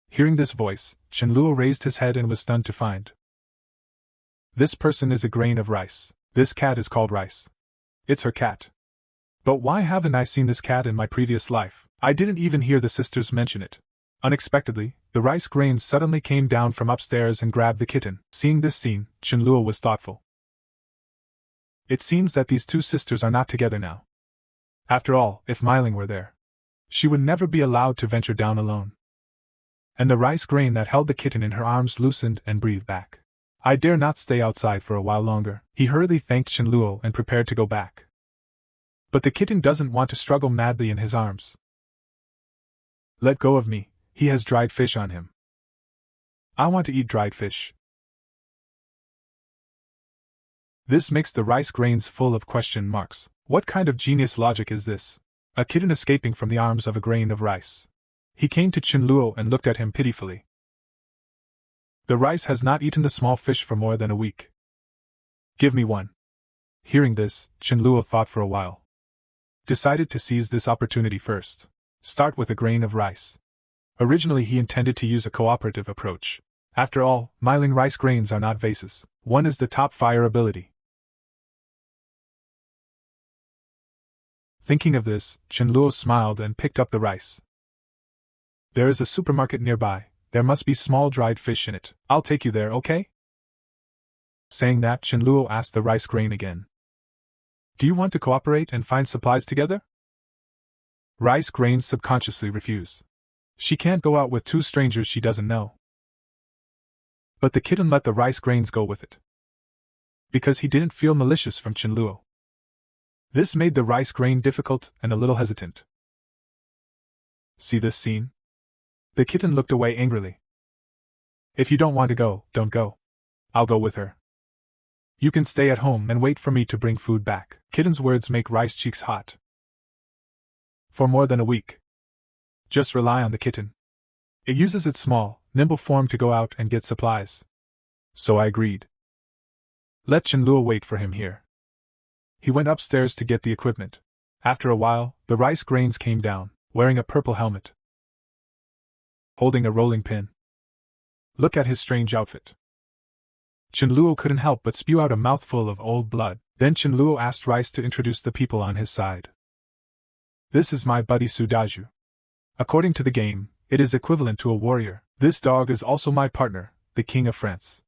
Hearing this voice, Chenluo raised his head and was stunned to find. This person is a grain of rice. This cat is called Rice. It's her cat. But why haven't I seen this cat in my previous life? I didn't even hear the sisters mention it. Unexpectedly, the rice grains suddenly came down from upstairs and grabbed the kitten. Seeing this scene, Chenluo was thoughtful. It seems that these two sisters are not together now. After all, if Myling were there, she would never be allowed to venture down alone. And the rice grain that held the kitten in her arms loosened and breathed back. I dare not stay outside for a while longer. He hurriedly thanked Chenluo and prepared to go back. But the kitten doesn't want to struggle madly in his arms. Let go of me, he has dried fish on him. I want to eat dried fish. This makes the rice grains full of question marks. What kind of genius logic is this? A kitten escaping from the arms of a grain of rice. He came to Chenluo and looked at him pitifully. The rice has not eaten the small fish for more than a week. Give me one. Hearing this, Chenluo thought for a while. Decided to seize this opportunity first. Start with a grain of rice. Originally he intended to use a cooperative approach. After all, Myling rice grains are not vases. One is the top fire ability. Thinking of this, Chenluo smiled and picked up the rice. There is a supermarket nearby. There must be small dried fish in it. I'll take you there, okay? Saying that, Chenluo asked the rice grain again. Do you want to cooperate and find supplies together? Rice grains subconsciously refuse. She can't go out with two strangers she doesn't know. But the kitten let the rice grains go with it. Because he didn't feel malicious from Chenluo. This made the rice grain difficult and a little hesitant. See this scene? The kitten looked away angrily. If you don't want to go, don't go. I'll go with her. You can stay at home and wait for me to bring food back. Kitten's words make Rice cheeks hot. For more than a week. Just rely on the kitten. It uses its small, nimble form to go out and get supplies. So I agreed. Let Chenluo wait for him here. He went upstairs to get the equipment. After a while, the rice grains came down, wearing a purple helmet. Holding a rolling pin. Look at his strange outfit. Chenluo couldn't help but spew out a mouthful of old blood. Then Chenluo asked Rice to introduce the people on his side. This is my buddy Sudaju. According to the game, it is equivalent to a warrior. This dog is also my partner, the King of France.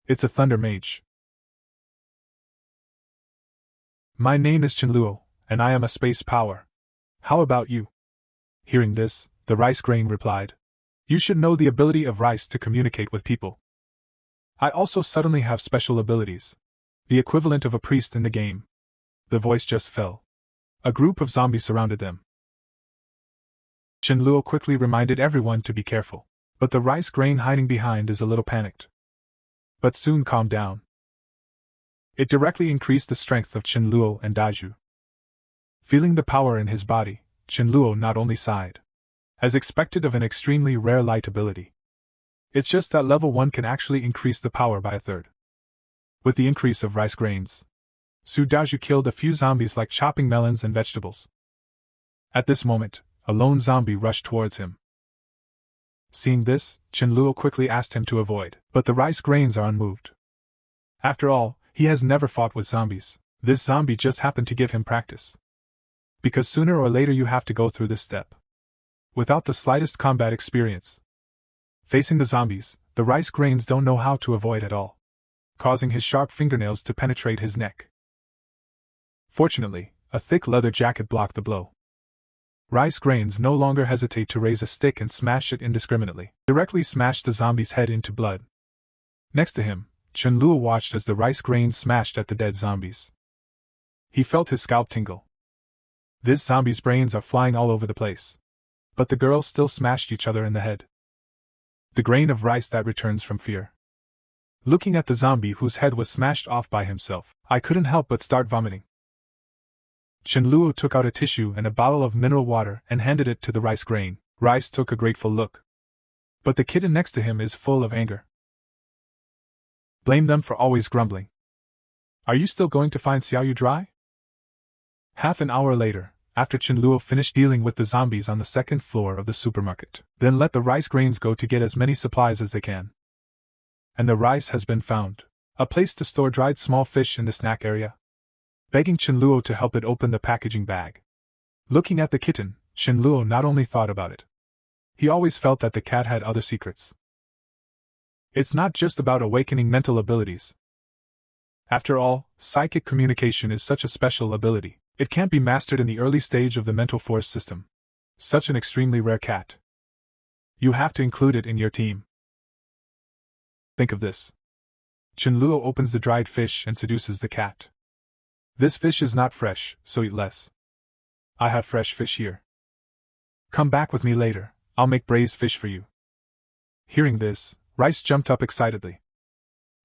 It's a thunder mage. My name is Chenluo, and I am a space power. How about you? Hearing this, the rice grain replied. You should know the ability of rice to communicate with people. I also suddenly have special abilities. The equivalent of a priest in the game. The voice just fell. A group of zombies surrounded them. Chenluo quickly reminded everyone to be careful. But the rice grain hiding behind is a little panicked. But soon calmed down. It directly increased the strength of Chenluo and Daju. Feeling the power in his body, Chenluo not only sighed. As expected of an extremely rare light ability. It's just that level 1 can actually increase the power by a third. With the increase of rice grains, Sudaju killed a few zombies like chopping melons and vegetables. At this moment, a lone zombie rushed towards him. Seeing this, Chenluo quickly asked him to avoid, but the rice grains are unmoved. After all, he has never fought with zombies. This zombie just happened to give him practice. Because sooner or later you have to go through this step. Without the slightest combat experience. Facing the zombies, the rice grains don't know how to avoid at all, causing his sharp fingernails to penetrate his neck. Fortunately, a thick leather jacket blocked the blow. Rice grains no longer hesitate to raise a stick and smash it indiscriminately. Directly smashed the zombie's head into blood. Next to him, Chenluo watched as the rice grains smashed at the dead zombies. He felt his scalp tingle. This zombie's brains are flying all over the place. But the girls still smashed each other in the head. The grain of rice that returns from fear. Looking at the zombie whose head was smashed off by himself, I couldn't help but start vomiting. Chenluo took out a tissue and a bottle of mineral water and handed it to the rice grain. Rice took a grateful look. But the kitten next to him is full of anger. Blame them for always grumbling. Are you still going to find Xiaoyu dry? Half an hour later, after Chenluo finished dealing with the zombies on the second floor of the supermarket, then let the rice grains go to get as many supplies as they can. And the rice has been found. A place to store dried small fish in the snack area. Begging Chenluo to help it open the packaging bag. Looking at the kitten, Chenluo not only thought about it. He always felt that the cat had other secrets. It's not just about awakening mental abilities. After all, psychic communication is such a special ability. It can't be mastered in the early stage of the mental force system. Such an extremely rare cat. You have to include it in your team. Think of this. Chenluo opens the dried fish and seduces the cat. This fish is not fresh, so eat less. I have fresh fish here. Come back with me later, I'll make braised fish for you. Hearing this, Rice jumped up excitedly.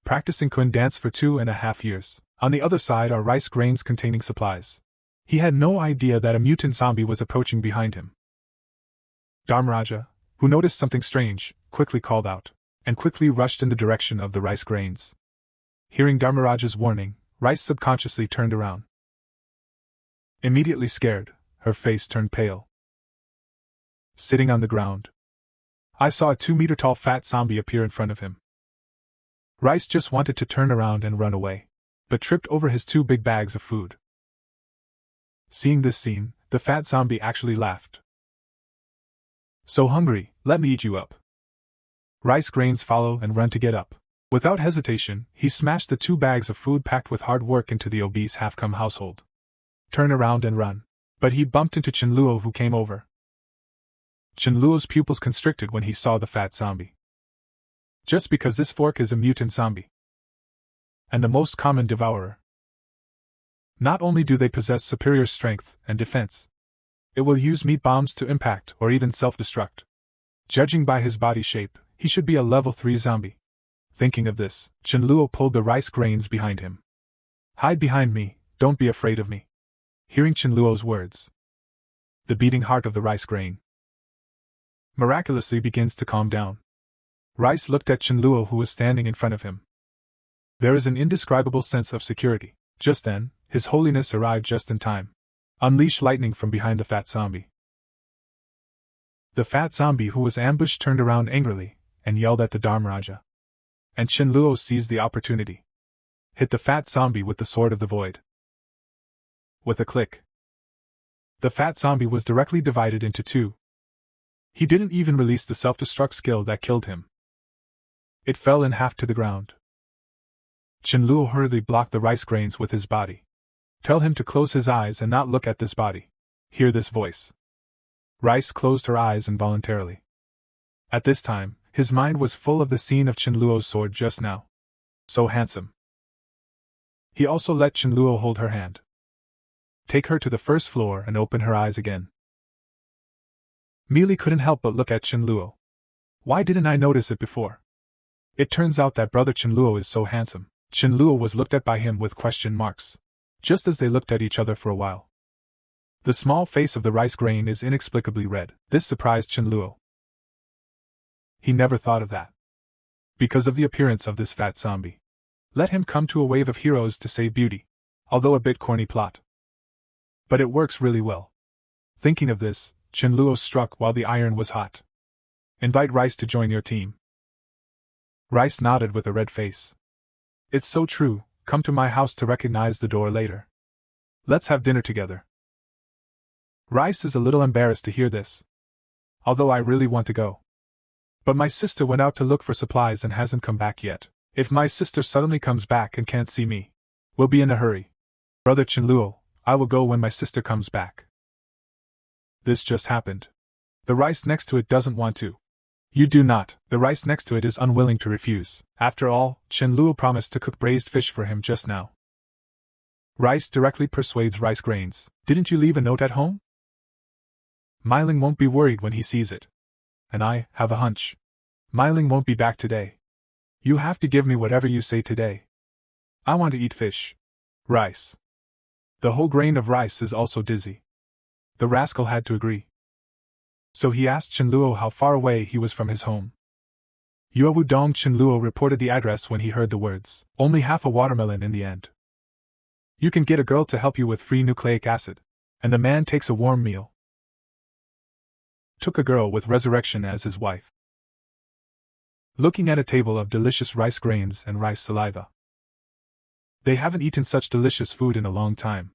Practicing Kun dance for 2.5 years. On the other side are rice grains containing supplies. He had no idea that a mutant zombie was approaching behind him. Dharmaraja, who noticed something strange, quickly called out, and quickly rushed in the direction of the rice grains. Hearing Dharmaraja's warning, Rice subconsciously turned around. Immediately scared, her face turned pale. Sitting on the ground, I saw a 2-meter-tall fat zombie appear in front of him. Rice just wanted to turn around and run away, but tripped over his 2 big bags of food. Seeing this scene, the fat zombie actually laughed. So hungry, let me eat you up. Rice grains follow and run to get up. Without hesitation, he smashed the 2 bags of food packed with hard work into the obese half-cum household. Turn around and run. But he bumped into Chenluo, who came over. Chenluo's pupils constricted when he saw the fat zombie. Just because this fork is a mutant zombie. And the most common devourer. Not only do they possess superior strength and defense, it will use meat bombs to impact or even self-destruct. Judging by his body shape, he should be a level 3 zombie. Thinking of this, Chenluo pulled the rice grains behind him. Hide behind me, don't be afraid of me. Hearing Chenluo's words, the beating heart of the rice grain miraculously begins to calm down. Rice looked at Chenluo, who was standing in front of him. There is an indescribable sense of security. Just then, His Holiness arrived just in time. Unleash lightning from behind the fat zombie. The fat zombie who was ambushed turned around angrily and yelled at the Dharmaraja. And Chenluo seized the opportunity. Hit the fat zombie with the Sword of the Void. With a click, the fat zombie was directly divided into 2. He didn't even release the self-destruct skill that killed him. It fell in half to the ground. Chenluo hurriedly blocked the rice grains with his body. Tell him to close his eyes and not look at this body. Hear this voice. Rice closed her eyes involuntarily. At this time, his mind was full of the scene of Chenluo's sword just now. So handsome. He also let Chenluo hold her hand. Take her to the first floor and open her eyes again. Meili couldn't help but look at Chenluo. Why didn't I notice it before? It turns out that brother Chenluo is so handsome. Chenluo was looked at by him with question marks. Just as they looked at each other for a while. The small face of the rice grain is inexplicably red. This surprised Chenluo. He never thought of that. Because of the appearance of this fat zombie. Let him come to a wave of heroes to save beauty. Although a bit corny plot. But it works really well. Thinking of this, Chenluo struck while the iron was hot. Invite Rice to join your team. Rice nodded with a red face. It's so true, come to my house to recognize the door later. Let's have dinner together. Rice is a little embarrassed to hear this. Although I really want to go. But my sister went out to look for supplies and hasn't come back yet. If my sister suddenly comes back and can't see me, we'll be in a hurry. Brother Chenluo, I will go when my sister comes back. This just happened. The rice next to it doesn't want to. You do not. The rice next to it is unwilling to refuse. After all, Chenluo promised to cook braised fish for him just now. Rice directly persuades rice grains. Didn't you leave a note at home? Meiling won't be worried when he sees it. And I have a hunch. Meiling won't be back today. You have to give me whatever you say today. I want to eat fish. Rice. The whole grain of rice is also dizzy. The rascal had to agree. So he asked Chenluo how far away he was from his home. Yuewu Dong. Chenluo reported the address when he heard the words. Only half a watermelon in the end. You can get a girl to help you with free nucleic acid. And the man takes a warm meal. Took a girl with resurrection as his wife. Looking at a table of delicious rice grains and rice saliva. They haven't eaten such delicious food in a long time.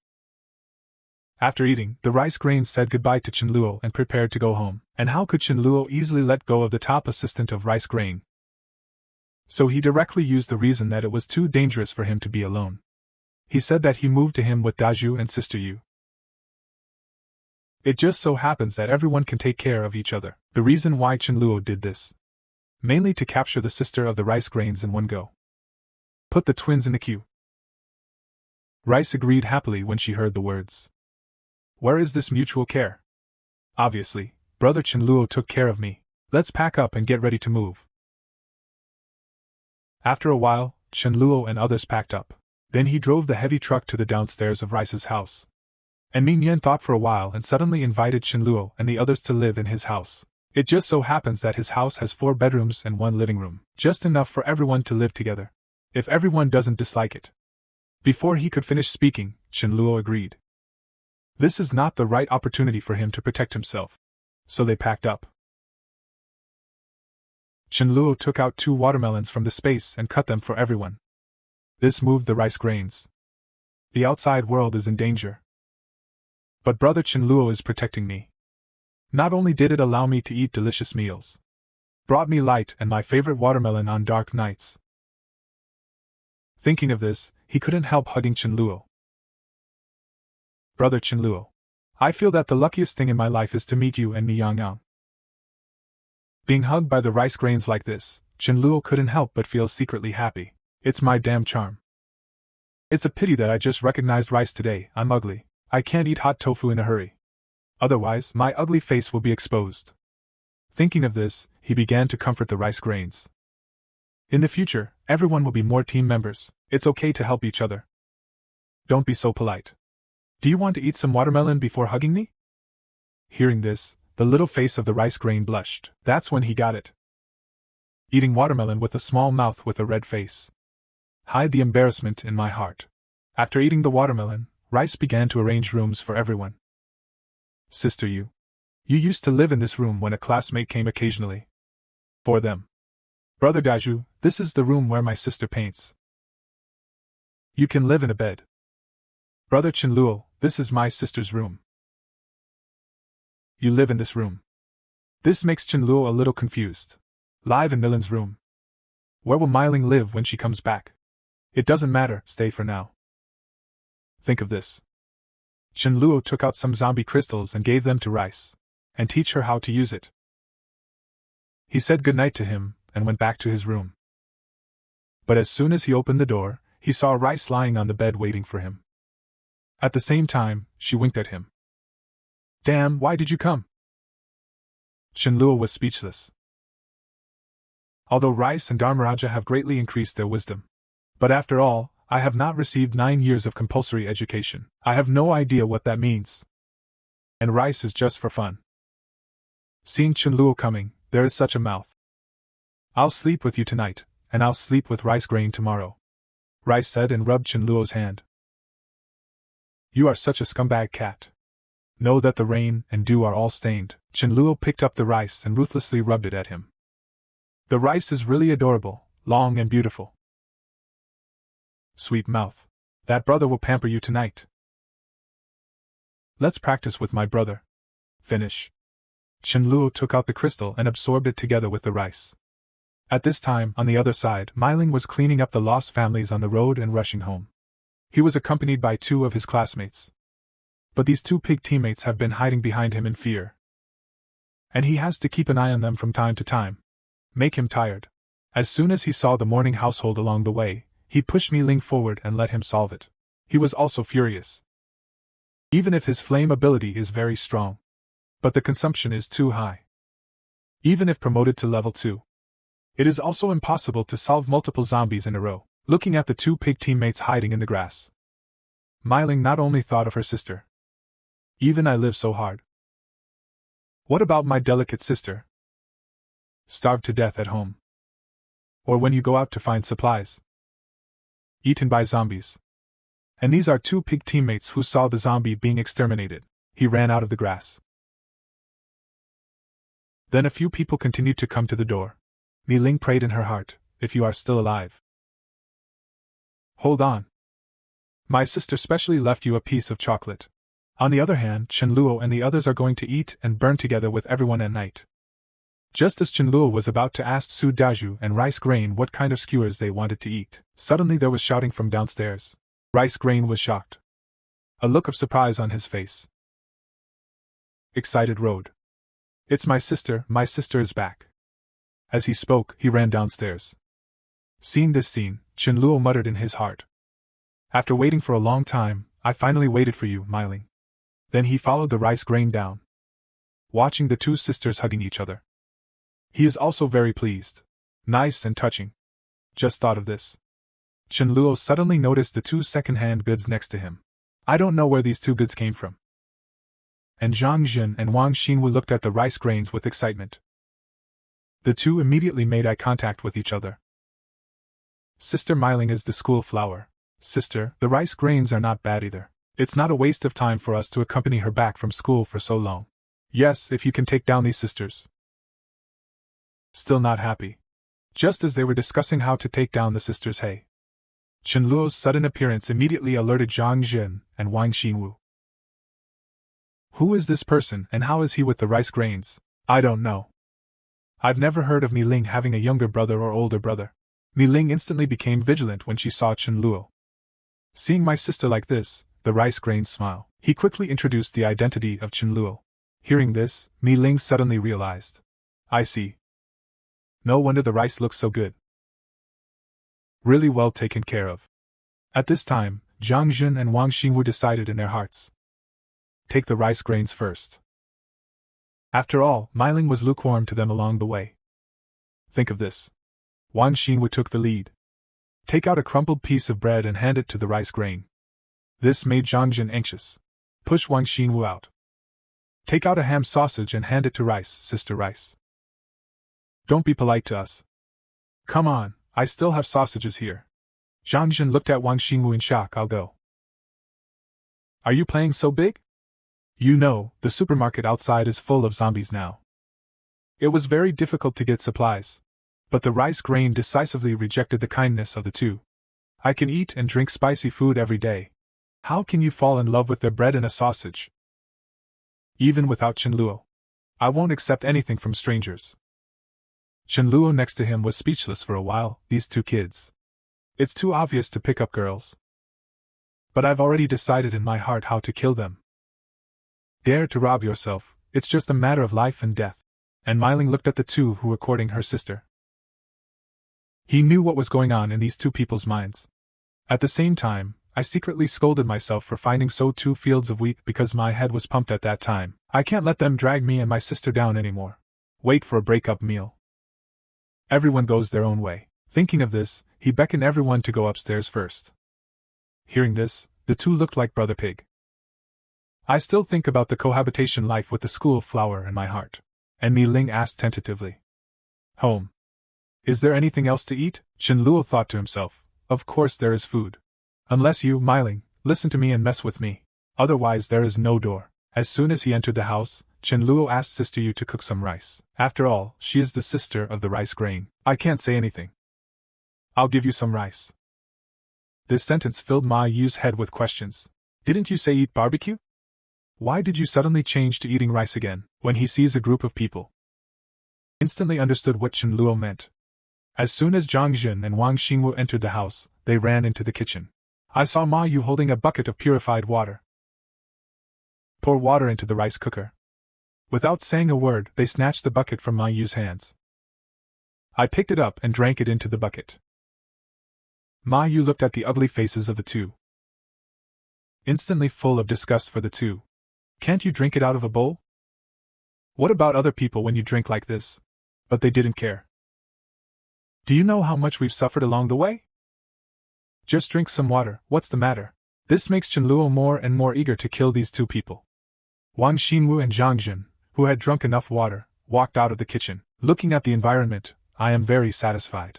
After eating, the rice grains said goodbye to Chenluo and prepared to go home. And how could Chenluo easily let go of the top assistant of rice grain? So he directly used the reason that it was too dangerous for him to be alone. He said that he moved to him with Daju and Sister Yu. It just so happens that everyone can take care of each other. The reason why Chenluo did this. Mainly to capture the sister of the rice grains in one go. Put the twins in the queue. Rice agreed happily when she heard the words. Where is this mutual care? Obviously, brother Chenluo took care of me. Let's pack up and get ready to move. After a while, Chenluo and others packed up. Then he drove the heavy truck to the downstairs of Rice's house. And Mingyan thought for a while and suddenly invited Chenluo and the others to live in his house. It just so happens that his house has 4 bedrooms and 1 living room, just enough for everyone to live together. If everyone doesn't dislike it. Before he could finish speaking, Chenluo agreed. This is not the right opportunity for him to protect himself. So they packed up. Chenluo took out 2 watermelons from the space and cut them for everyone. This moved the rice grains. The outside world is in danger. But brother Chenluo is protecting me. Not only did it allow me to eat delicious meals, brought me light and my favorite watermelon on dark nights. Thinking of this, he couldn't help hugging Chenluo. Brother Chenluo, I feel that the luckiest thing in my life is to meet you and Mi Yang. Being hugged by the rice grains like this, Chenluo couldn't help but feel secretly happy. It's my damn charm. It's a pity that I just recognized rice today. I'm ugly. I can't eat hot tofu in a hurry. Otherwise, my ugly face will be exposed. Thinking of this, he began to comfort the rice grains. In the future, everyone will be more team members. It's okay to help each other. Don't be so polite. Do you want to eat some watermelon before hugging me? Hearing this, the little face of the rice grain blushed. That's when he got it. Eating watermelon with a small mouth with a red face. Hide the embarrassment in my heart. After eating the watermelon, Rice began to arrange rooms for everyone. Sister Yu. You used to live in this room when a classmate came occasionally. For them. Brother Daju, this is the room where my sister paints. You can live in a bed. Brother Chenluo, this is my sister's room. You live in this room. This makes Chenluo a little confused. Live in Milin's room. Where will Myling live when she comes back? It doesn't matter, stay for now. Think of this. Chenluo took out some zombie crystals and gave them to Rice, and teach her how to use it. He said goodnight to him, and went back to his room. But as soon as he opened the door, he saw Rice lying on the bed waiting for him. At the same time, she winked at him. Damn, why did you come? Chenluo was speechless. Although Rice and Dharmaraja have greatly increased their wisdom. But after all, I have not received 9 years of compulsory education. I have no idea what that means. And Rice is just for fun. Seeing Chenluo coming, there is such a mouth. I'll sleep with you tonight, and I'll sleep with Rice Grain tomorrow. Rice said and rubbed Chenluo's hand. You are such a scumbag cat. Know that the rain and dew are all stained. Chenluo picked up the rice and ruthlessly rubbed it at him. The rice is really adorable, long and beautiful. Sweet mouth. That brother will pamper you tonight. Let's practice with my brother. Finish. Chenluo took out the crystal and absorbed it together with the rice. At this time, on the other side, Myling was cleaning up the lost families on the road and rushing home. He was accompanied by 2 of his classmates. But these 2 pig teammates have been hiding behind him in fear. And he has to keep an eye on them from time to time. Make him tired. As soon as he saw the morning household along the way, he pushed Myling forward and let him solve it. He was also furious. Even if his flame ability is very strong. But the consumption is too high. Even if promoted to level 2. It is also impossible to solve multiple zombies in a row. Looking at the 2 pig teammates hiding in the grass. Mai Ling not only thought of her sister. Even I live so hard. What about my delicate sister? Starved to death at home. Or when you go out to find supplies. Eaten by zombies. And these are two pig teammates who saw the zombie being exterminated. He ran out of the grass. Then a few people continued to come to the door. Mi Ling prayed in her heart, if you are still alive. Hold on. My sister specially left you a piece of chocolate. On the other hand, Chen Luo and the others are going to eat and burn together with everyone at night. Just as Chen Luo was about to ask Su Daju and Rice Grain what kind of skewers they wanted to eat, suddenly there was shouting from downstairs. Rice Grain was shocked. A look of surprise on his face. Excited road. It's my sister is back. As he spoke, he ran downstairs. Seeing this scene, Chen Luo muttered in his heart. After waiting for a long time, I finally waited for you, Mai Ling. Then he followed the Rice Grain down, watching the two sisters hugging each other. He is also very pleased. Nice and touching. Just thought of this. Chen Luo suddenly noticed the two second-hand goods next to him. I don't know where these two goods came from. And Zhang Jun and Wang Xinwu looked at the rice grains with excitement. The two immediately made eye contact with each other. Sister Mai Ling is the school flower. Sister, the rice grains are not bad either. It's not a waste of time for us to accompany her back from school for so long. Yes, if you can take down these sisters. Still not happy. Just as they were discussing how to take down the sisters, hey. Chen Luo's sudden appearance immediately alerted Zhang Jun and Wang Xinwu. Who is this person and how is he with the rice grains? I don't know. I've never heard of Mi Ling having a younger brother or older brother. Mi Ling instantly became vigilant when she saw Chen Luo. Seeing my sister like this, the rice grains smile. He quickly introduced the identity of Chen Luo. Hearing this, Mi Ling suddenly realized. I see. No wonder the rice looks so good. Really well taken care of. At this time, Zhang Jun and Wang Xinwu decided in their hearts. Take the rice grains first. After all, Mai Ling was lukewarm to them along the way. Think of this. Wang Xinwu took the lead. Take out a crumpled piece of bread and hand it to the rice grain. This made Zhang Jun anxious. Push Wang Xinwu out. Take out a ham sausage and hand it to Rice, Sister Rice. Don't be polite to us. Come on, I still have sausages here. Zhang Jun looked at Wang Xinwu in shock. I'll go. Are you playing so big? You know, the supermarket outside is full of zombies now. It was very difficult to get supplies. But the rice grain decisively rejected the kindness of the two. I can eat and drink spicy food every day. How can you fall in love with their bread and a sausage? Even without Chen Luo. I won't accept anything from strangers. Chen Luo next to him was speechless for a while. These two kids. It's too obvious to pick up girls. But I've already decided in my heart how to kill them. Dare to rob yourself, it's just a matter of life and death. And Mai Ling looked at the two who were courting her sister. He knew what was going on in these two people's minds. At the same time, I secretly scolded myself for finding so 2 fields of wheat because my head was pumped at that time. I can't let them drag me and my sister down anymore. Wait for a break-up meal. Everyone goes their own way. Thinking of this, he beckoned everyone to go upstairs first. Hearing this, the two looked like Brother Pig. I still think about the cohabitation life with the school flower in my heart. And Mi Ling asked tentatively. Home. Is there anything else to eat? Chen Luo thought to himself. Of course there is food. Unless you, Mai Ling, listen to me and mess with me. Otherwise there is no door. As soon as he entered the house, Chen Luo asked Sister Yu to cook some rice. After all, she is the sister of the rice grain. I can't say anything. I'll give you some rice. This sentence filled Ma Yu's head with questions. Didn't you say eat barbecue? Why did you suddenly change to eating rice again? When he sees a group of people, instantly understood what Chen Luo meant. As soon as Zhang Jun and Wang Xinwu entered the house, they ran into the kitchen. I saw Ma Yu holding a bucket of purified water. Pour water into the rice cooker. Without saying a word, they snatched the bucket from Ma Yu's hands. I picked it up and drank it into the bucket. Ma Yu looked at the ugly faces of the two. Instantly full of disgust for the two. Can't you drink it out of a bowl? What about other people when you drink like this? But they didn't care. Do you know how much we've suffered along the way? Just drink some water, what's the matter? This makes Chenluo more and more eager to kill these two people. Wang Xinwu and Zhang Jin, who had drunk enough water, walked out of the kitchen. Looking at the environment, I am very satisfied.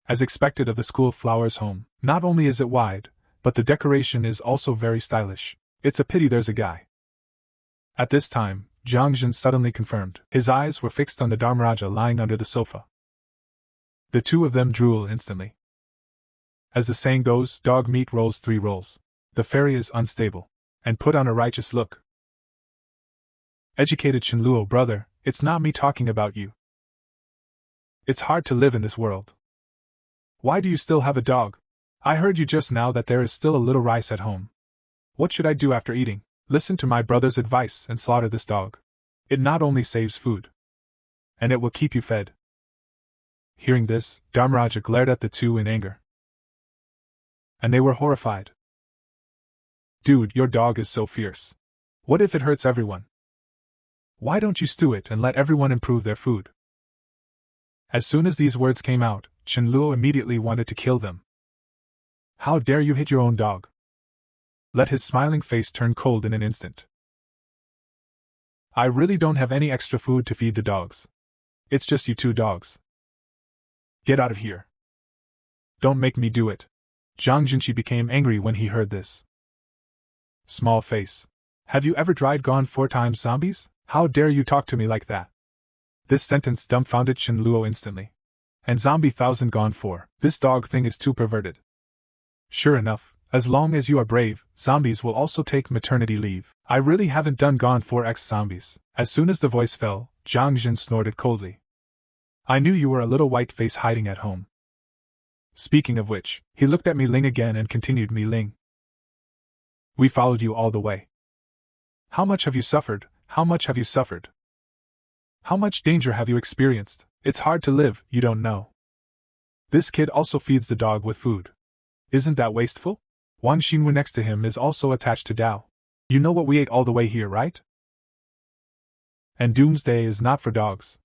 As expected of the school flowers home, not only is it wide, but the decoration is also very stylish. It's a pity there's a guy. At this time, Zhang Jin suddenly confirmed. His eyes were fixed on the Dharmaraja lying under the sofa. The two of them drool instantly. As the saying goes, dog meat rolls 3 rolls. The fairy is unstable, and put on a righteous look. Educated Chenluo brother, it's not me talking about you. It's hard to live in this world. Why do you still have a dog? I heard you just now that there is still a little rice at home. What should I do after eating? Listen to my brother's advice and slaughter this dog. It not only saves food, and it will keep you fed. Hearing this, Dharmaraja glared at the two in anger. And they were horrified. Dude, your dog is so fierce. What if it hurts everyone? Why don't you stew it and let everyone improve their food? As soon as these words came out, Chenluo immediately wanted to kill them. How dare you hit your own dog? Let his smiling face turn cold in an instant. I really don't have any extra food to feed the dogs. It's just you 2 dogs. Get out of here. Don't make me do it. Zhang Jinqi became angry when he heard this. Small face. Have you ever tried Gone 4 times zombies? How dare you talk to me like that? This sentence dumbfounded Chenluo instantly. And zombie 1000 Gone 4, this dog thing is too perverted. Sure enough, as long as you are brave, zombies will also take maternity leave. I really haven't done Gone 4x zombies. As soon as the voice fell, Zhang Jin snorted coldly. I knew you were a little white face hiding at home. Speaking of which, he looked at Mi Ling again and continued, Mi Ling. We followed you all the way. How much have you suffered? How much have you suffered? How much danger have you experienced? It's hard to live, you don't know. This kid also feeds the dog with food. Isn't that wasteful? Wang Xinwu next to him is also attached to Dao. You know what we ate all the way here, right? And doomsday is not for dogs.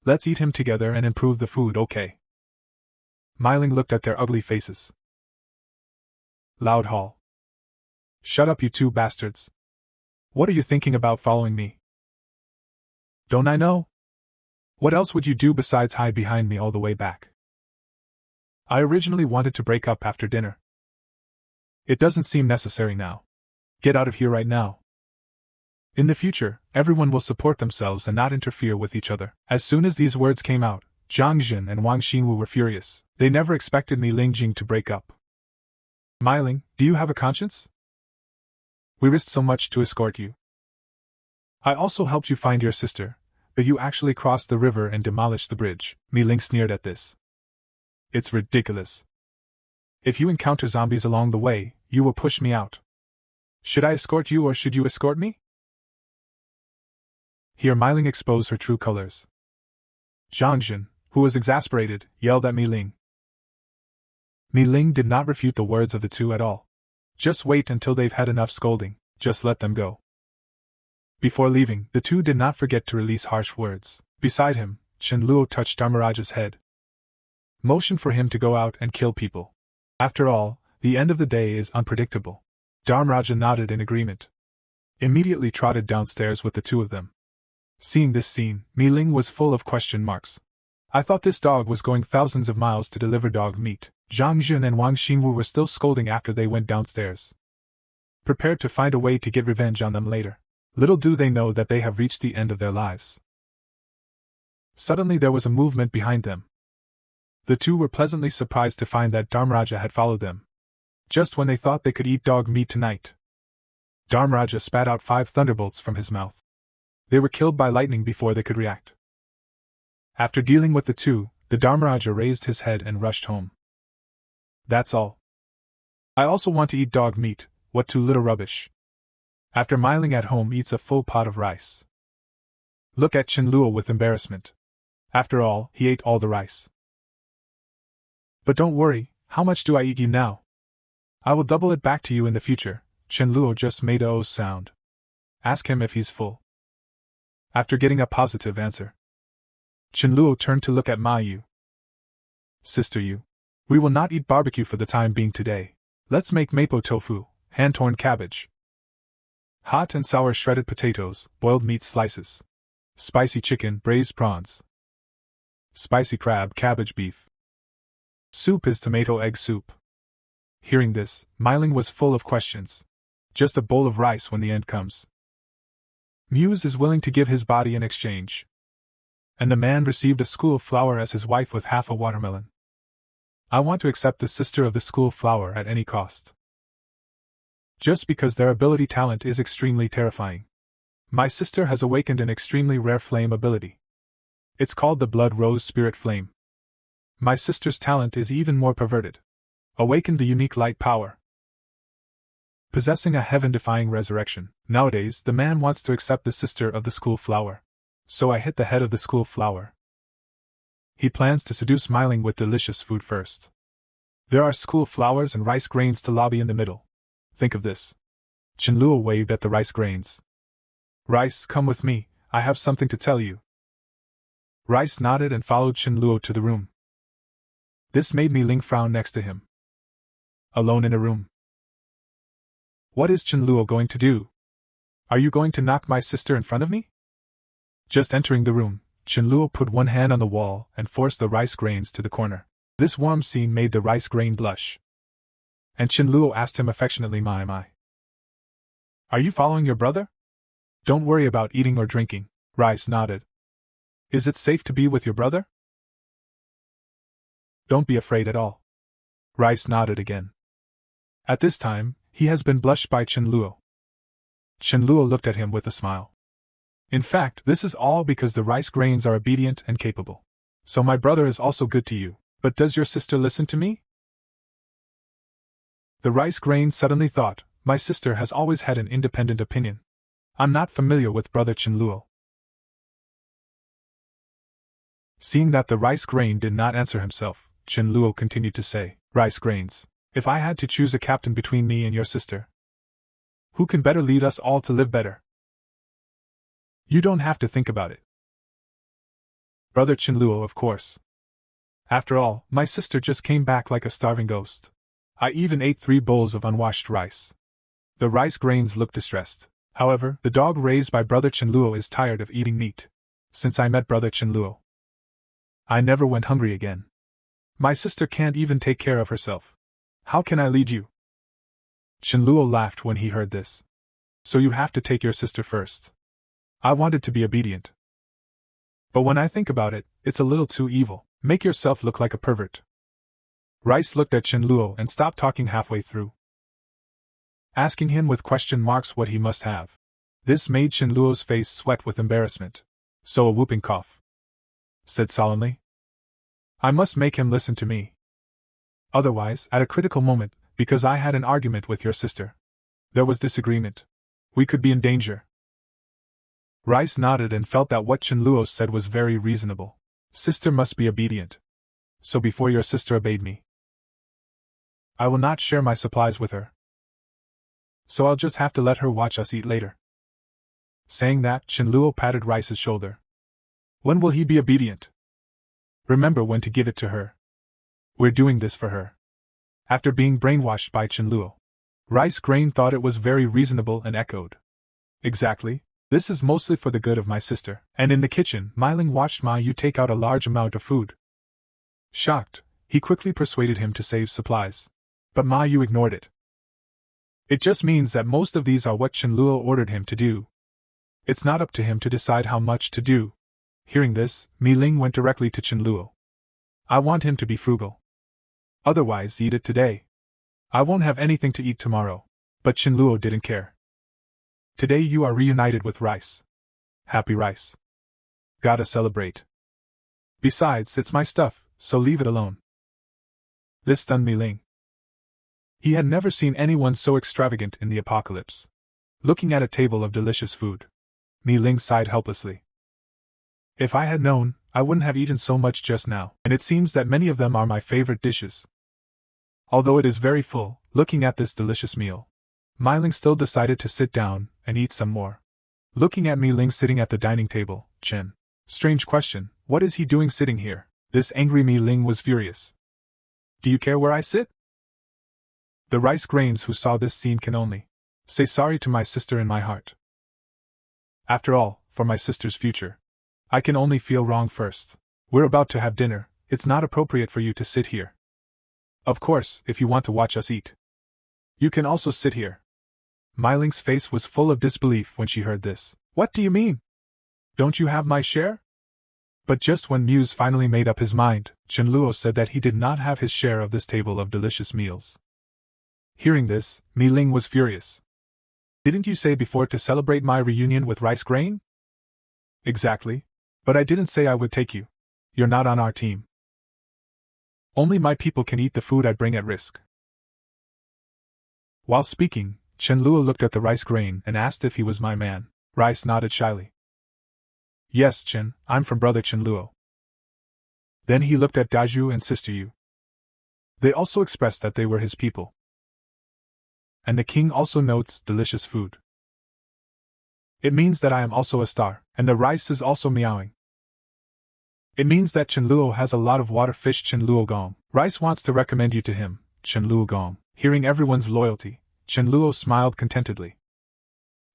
Let's eat him together and improve the food, okay? Myling looked at their ugly faces. Loud Hall. Shut up, you 2 bastards. What are you thinking about following me? Don't I know? What else would you do besides hide behind me all the way back? I originally wanted to break up after dinner. It doesn't seem necessary now. Get out of here right now. In the future, everyone will support themselves and not interfere with each other. As soon as these words came out, Zhang Jin and Wang Xinwu were furious. They never expected Mi Lingjing to break up. Myling, do you have a conscience? We risked so much to escort you. I also helped you find your sister, but you actually crossed the river and demolished the bridge. Mi Ling sneered at this. It's ridiculous. If you encounter zombies along the way, you will push me out. Should I escort you or should you escort me? Here Myling exposed her true colors. Zhang Jin, who was exasperated, yelled at Mi Ling. Mi Ling did not refute the words of the two at all. Just wait until they've had enough scolding, just let them go. Before leaving, the two did not forget to release harsh words. Beside him, Chenluo touched Dharmaraja's head. Motioned for him to go out and kill people. After all, the end of the day is unpredictable. Dharmaraja nodded in agreement. Immediately trotted downstairs with the 2 of them. Seeing this scene, Mi Ling was full of question marks. I thought this dog was going thousands of miles to deliver dog meat. Zhang Jin and Wang Xinwu were still scolding after they went downstairs, prepared to find a way to get revenge on them later. Little do they know that they have reached the end of their lives. Suddenly there was a movement behind them. The two were pleasantly surprised to find that Dharmaraja had followed them. Just when they thought they could eat dog meat tonight, Dharmaraja spat out 5 thunderbolts from his mouth. They were killed by lightning before they could react. After dealing with the two, the Dharmaraja raised his head and rushed home. That's all. I also want to eat dog meat, what too little rubbish. After Myling at home eats a full pot of rice. Look at Chenluo with embarrassment. After all, he ate all the rice. But don't worry, how much do I eat you now? I will double it back to you in the future. Chenluo just made a O sound. Ask him if he's full. After getting a positive answer, Chenluo turned to look at Ma Yu. Sister Yu. We will not eat barbecue for the time being today. Let's make mapo tofu, hand-torn cabbage. Hot and sour shredded potatoes, boiled meat slices. Spicy chicken, braised prawns. Spicy crab, cabbage beef. Soup is tomato egg soup. Hearing this, Myling was full of questions. Just a bowl of rice when the end comes. Muse is willing to give his body in exchange. And the man received a school of flour as his wife with half a watermelon. I want to accept the sister of the school of flour at any cost. Just because their ability talent is extremely terrifying. My sister has awakened an extremely rare flame ability. It's called the Blood Rose Spirit Flame. My sister's talent is even more perverted. Awakened the unique light power. Possessing a heaven-defying resurrection. Nowadays, the man wants to accept the sister of the school flower. So I hit the head of the school flower. He plans to seduce Myling with delicious food first. There are school flowers and rice grains to lobby in the middle. Think of this. Chenluo waved at the rice grains. Rice, come with me, I have something to tell you. Rice nodded and followed Chenluo to the room. This made Myling frown next to him. Alone in a room. What is Chenluo going to do? Are you going to knock my sister in front of me? Just entering the room, Chenluo put one hand on the wall and forced the rice grains to the corner. This warm scene made the rice grain blush. And Chenluo asked him affectionately, "My. Are you following your brother? Don't worry about eating or drinking." Rice nodded. Is it safe to be with your brother? Don't be afraid at all. Rice nodded again. At this time, he has been blushed by Chenluo. Chenluo looked at him with a smile. In fact, this is all because the rice grains are obedient and capable. So my brother is also good to you, but does your sister listen to me? The rice grain suddenly thought, my sister has always had an independent opinion. I'm not familiar with brother Chenluo. Seeing that the rice grain did not answer himself, Chenluo continued to say, Rice grains, if I had to choose a captain between me and your sister, who can better lead us all to live better? You don't have to think about it. Brother Chenluo, of course. After all, my sister just came back like a starving ghost. I even ate 3 bowls of unwashed rice. The rice grains looked distressed. However, the dog raised by brother Chenluo is tired of eating meat. Since I met brother Chenluo, I never went hungry again. My sister can't even take care of herself. How can I lead you? Chenluo laughed when he heard this. So you have to take your sister first. I wanted to be obedient. But when I think about it, it's a little too evil. Make yourself look like a pervert. Rice looked at Chenluo and stopped talking halfway through, asking him with question marks what he must have. This made Chenluo's face sweat with embarrassment. So a whooping cough. Said solemnly, I must make him listen to me. Otherwise, at a critical moment, because I had an argument with your sister, there was disagreement, we could be in danger. Rice nodded and felt that what Chenluo said was very reasonable. Sister must be obedient. So before your sister obeyed me, I will not share my supplies with her. So I'll just have to let her watch us eat later. Saying that, Chenluo patted Rice's shoulder. When will he be obedient? Remember when to give it to her. We're doing this for her. After being brainwashed by Chenluo, Rice Grain thought it was very reasonable and echoed. Exactly, this is mostly for the good of my sister. And in the kitchen, Myling watched Ma Yu take out a large amount of food. Shocked, he quickly persuaded him to save supplies. But Ma Yu ignored it. It just means that most of these are what Chenluo ordered him to do. It's not up to him to decide how much to do. Hearing this, Myling went directly to Chenluo. I want him to be frugal. Otherwise, eat it today. I won't have anything to eat tomorrow. But Chenluo didn't care. Today you are reunited with Rice. Happy Rice. Gotta celebrate. Besides, it's my stuff, so leave it alone. This stunned Myling. He had never seen anyone so extravagant in the apocalypse. Looking at a table of delicious food, Myling sighed helplessly. If I had known, I wouldn't have eaten so much just now, and it seems that many of them are my favorite dishes. Although it is very full, looking at this delicious meal, Myling still decided to sit down and eat some more. Looking at Myling sitting at the dining table, Chen. Strange question, what is he doing sitting here? This angry Myling was furious. Do you care where I sit? The rice grains who saw this scene can only say sorry to my sister in my heart. After all, for my sister's future, I can only feel wrong first. We're about to have dinner, it's not appropriate for you to sit here. Of course, if you want to watch us eat, you can also sit here. Miling's face was full of disbelief when she heard this. What do you mean? Don't you have my share? But just when Muse finally made up his mind, Chenluo said that he did not have his share of this table of delicious meals. Hearing this, Mi Ling was furious. Didn't you say before to celebrate my reunion with rice grain? Exactly. But I didn't say I would take you. You're not on our team. Only my people can eat the food I bring at risk. While speaking, Chenluo looked at the rice grain and asked if he was my man. Rice nodded shyly. Yes, Chen, I'm from brother Chenluo. Then he looked at Daju and sister Yu. They also expressed that they were his people. And the king also notes delicious food. It means that I am also a star, and the rice is also meowing. It means that Chenluo has a lot of water fish. Chenluo Gong. Rice wants to recommend you to him, Chenluo Gong. Hearing everyone's loyalty, Chenluo smiled contentedly.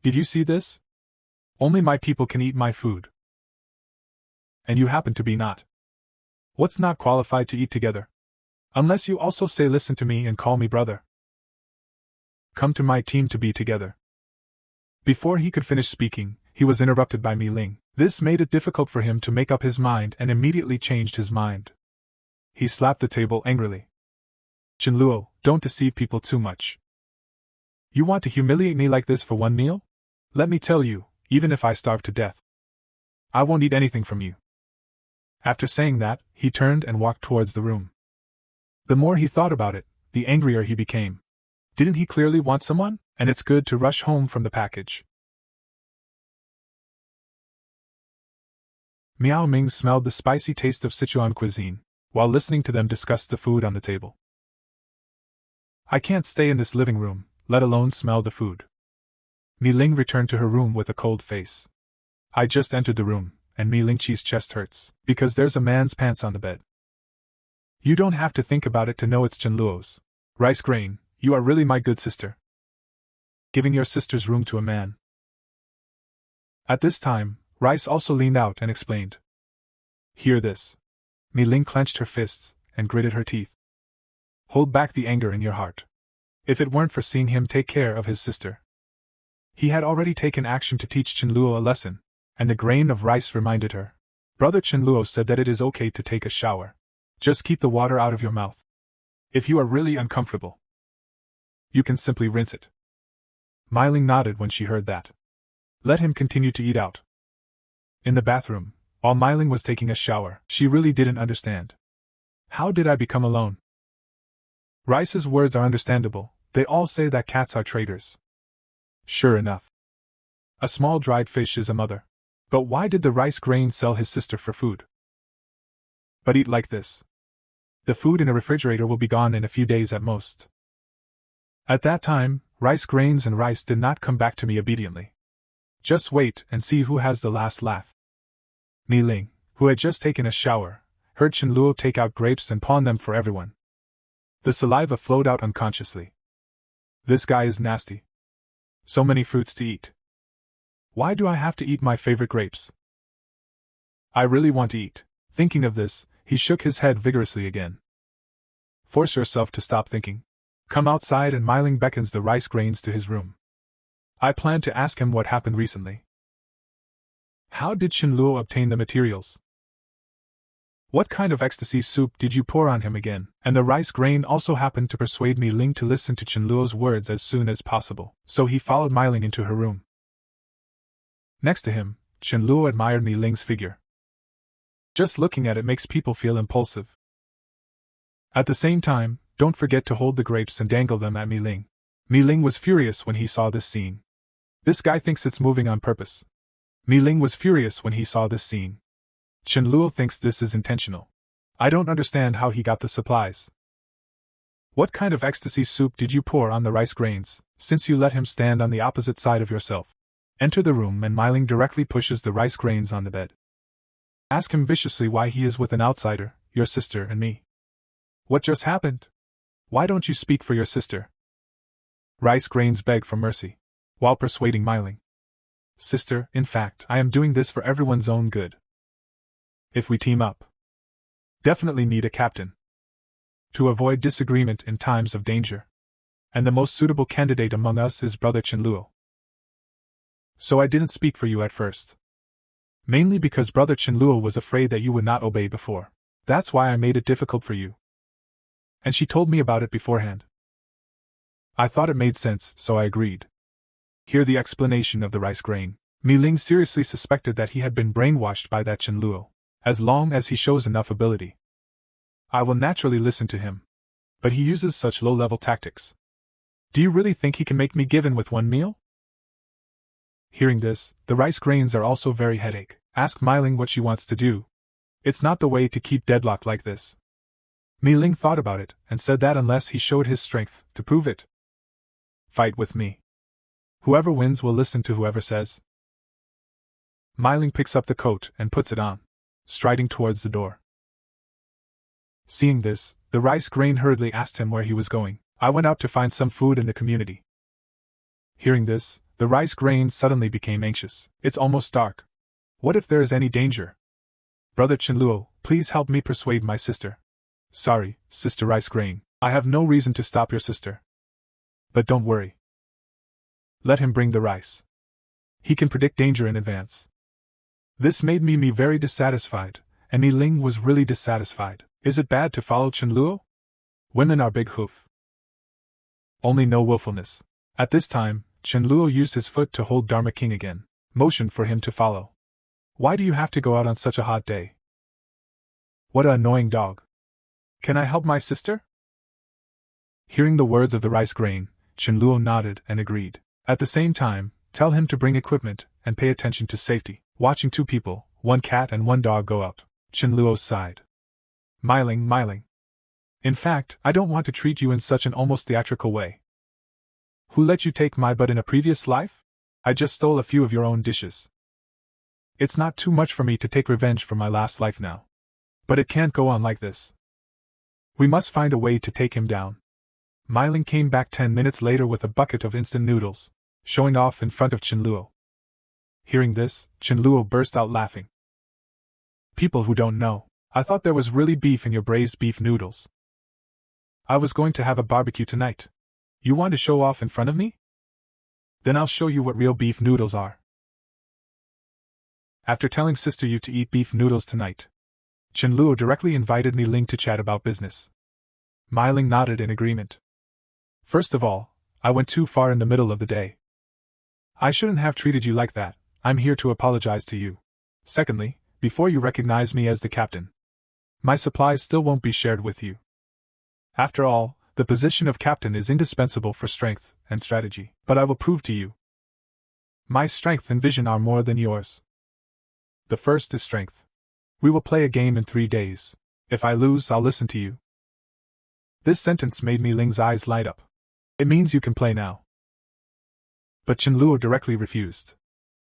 Did you see this? Only my people can eat my food. And you happen to be not. What's not qualified to eat together? Unless you also say listen to me and call me brother. Come to my team to be together. Before he could finish speaking, he was interrupted by Mi Ling. This made it difficult for him to make up his mind and immediately changed his mind. He slapped the table angrily. Chenluo, don't deceive people too much. You want to humiliate me like this for one meal? Let me tell you, even if I starve to death, I won't eat anything from you. After saying that, he turned and walked towards the room. The more he thought about it, the angrier he became. Didn't he clearly want someone? And it's good to rush home from the package. Miao Ming smelled the spicy taste of Sichuan cuisine, while listening to them discuss the food on the table. I can't stay in this living room, let alone smell the food. Mi Ling returned to her room with a cold face. I just entered the room, and Mi Lingqi's chest hurts, because there's a man's pants on the bed. You don't have to think about it to know it's Chenluo's. Rice grain, you are really my good sister. Giving your sister's room to a man. At this time, Rice also leaned out and explained. Hear this. Mi Ling clenched her fists and gritted her teeth. Hold back the anger in your heart. If it weren't for seeing him take care of his sister. He had already taken action to teach Chenluo a lesson, and the grain of rice reminded her. Brother Chenluo said that it is okay to take a shower. Just keep the water out of your mouth. If you are really uncomfortable, you can simply rinse it. Mi Ling nodded when she heard that. Let him continue to eat out. In the bathroom, while Mi Ling was taking a shower, she really didn't understand. How did I become alone? Rice's words are understandable. They all say that cats are traitors. Sure enough. A small dried fish is a mother. But why did the rice grain sell his sister for food? But eat like this. The food in a refrigerator will be gone in a few days at most. At that time, rice grains and rice did not come back to me obediently. Just wait and see who has the last laugh. Mi Ling, who had just taken a shower, heard Chenluo take out grapes and pawn them for everyone. The saliva flowed out unconsciously. This guy is nasty. So many fruits to eat. Why do I have to eat my favorite grapes? I really want to eat. Thinking of this, he shook his head vigorously again. Force yourself to stop thinking. Come outside, and Mi Ling beckons the rice grains to his room. I plan to ask him what happened recently. How did Chenluo obtain the materials? What kind of ecstasy soup did you pour on him again? And the rice grain also happened to persuade Mi Ling to listen to Chenluo's words as soon as possible, so he followed Mi Ling into her room. Next to him, Chenluo admired Mi Ling's figure. Just looking at it makes people feel impulsive. At the same time, don't forget to hold the grapes and dangle them at Mi Ling. Mi Ling was furious when he saw this scene. This guy thinks it's moving on purpose. Mi Ling was furious when he saw this scene. Chenluo thinks this is intentional. I don't understand how he got the supplies. What kind of ecstasy soup did you pour on the rice grains, since you let him stand on the opposite side of yourself? Enter the room, and Mi Ling directly pushes the rice grains on the bed. Ask him viciously why he is with an outsider, your sister and me. What just happened? Why don't you speak for your sister? Rice grains begged for mercy, while persuading Myling. Sister, in fact, I am doing this for everyone's own good. If we team up, definitely need a captain. To avoid disagreement in times of danger. And the most suitable candidate among us is Brother Chenluo. So I didn't speak for you at first. Mainly because Brother Chenluo was afraid that you would not obey before. That's why I made it difficult for you. And she told me about it beforehand. I thought it made sense, so I agreed. Hear the explanation of the rice grain. Mi Ling seriously suspected that he had been brainwashed by that Chenluo. As long as he shows enough ability, I will naturally listen to him. But he uses such low-level tactics. Do you really think he can make me give in with one meal? Hearing this, the rice grains are also very headache. Ask Myling what she wants to do. It's not the way to keep deadlocked like this. Mi Ling thought about it, and said that unless he showed his strength, to prove it. Fight with me. Whoever wins will listen to whoever says. Myling picks up the coat and puts it on, striding towards the door. Seeing this, the rice grain hurriedly asked him where he was going. I went out to find some food in the community. Hearing this, the rice grain suddenly became anxious. It's almost dark. What if there is any danger? Brother Chenluo, please help me persuade my sister. Sorry, Sister Rice Grain, I have no reason to stop your sister. But don't worry. Let him bring the rice. He can predict danger in advance. This made me very dissatisfied, and Mi Ling was really dissatisfied. Is it bad to follow Chenluo? Women are big hoof. Only no willfulness. At this time, Chenluo used his foot to hold Dharma King again, motioned for him to follow. Why do you have to go out on such a hot day? What an annoying dog. Can I help my sister? Hearing the words of the rice grain, Chenluo nodded and agreed. At the same time, tell him to bring equipment and pay attention to safety. Watching two people, one cat and one dog go up, Chenluo sighed. Myling. In fact, I don't want to treat you in such an almost theatrical way. Who let you take my butt in a previous life? I just stole a few of your own dishes. It's not too much for me to take revenge for my last life now. But it can't go on like this. We must find a way to take him down. Myling came back 10 minutes later with a bucket of instant noodles, showing off in front of Chenluo. Hearing this, Chenluo burst out laughing. People who don't know, I thought there was really beef in your braised beef noodles. I was going to have a barbecue tonight. You want to show off in front of me? Then I'll show you what real beef noodles are. After telling Sister Yu to eat beef noodles tonight, Chenluo directly invited Mi Ling to chat about business. Myling nodded in agreement. First of all, I went too far in the middle of the day. I shouldn't have treated you like that. I'm here to apologize to you. Secondly, before you recognize me as the captain, my supplies still won't be shared with you. After all, the position of captain is indispensable for strength and strategy. But I will prove to you. My strength and vision are more than yours. The first is strength. We will play a game in 3 days. If I lose, I'll listen to you. This sentence made Mi Ling's eyes light up. It means you can play now. But Chenluo directly refused.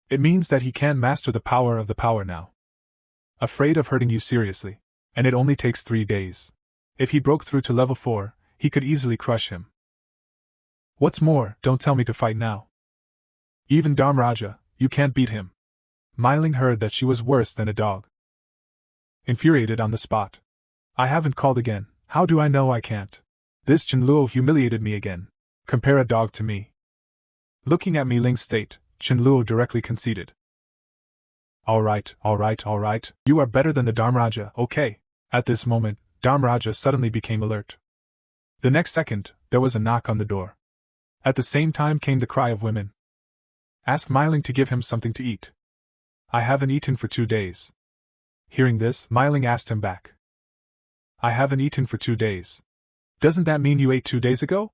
It means that he can master the power of the power now. Afraid of hurting you seriously. And it only takes 3 days. If he broke through to level 4, he could easily crush him. What's more, don't tell me to fight now. Even Dharmaraja, you can't beat him. Myling heard that she was worse than a dog. Infuriated on the spot. I haven't called again, how do I know I can't? This Chenluo humiliated me again. Compare a dog to me. Looking at Mi Ling's state, Chenluo directly conceded. Alright, you are better than the Dharmaraja, okay. At this moment, Dharmaraja suddenly became alert. The next second, there was a knock on the door. At the same time came the cry of women. Ask Myling to give him something to eat. I haven't eaten for 2 days. Hearing this, Myling asked him back. I haven't eaten for 2 days. Doesn't that mean you ate 2 days ago?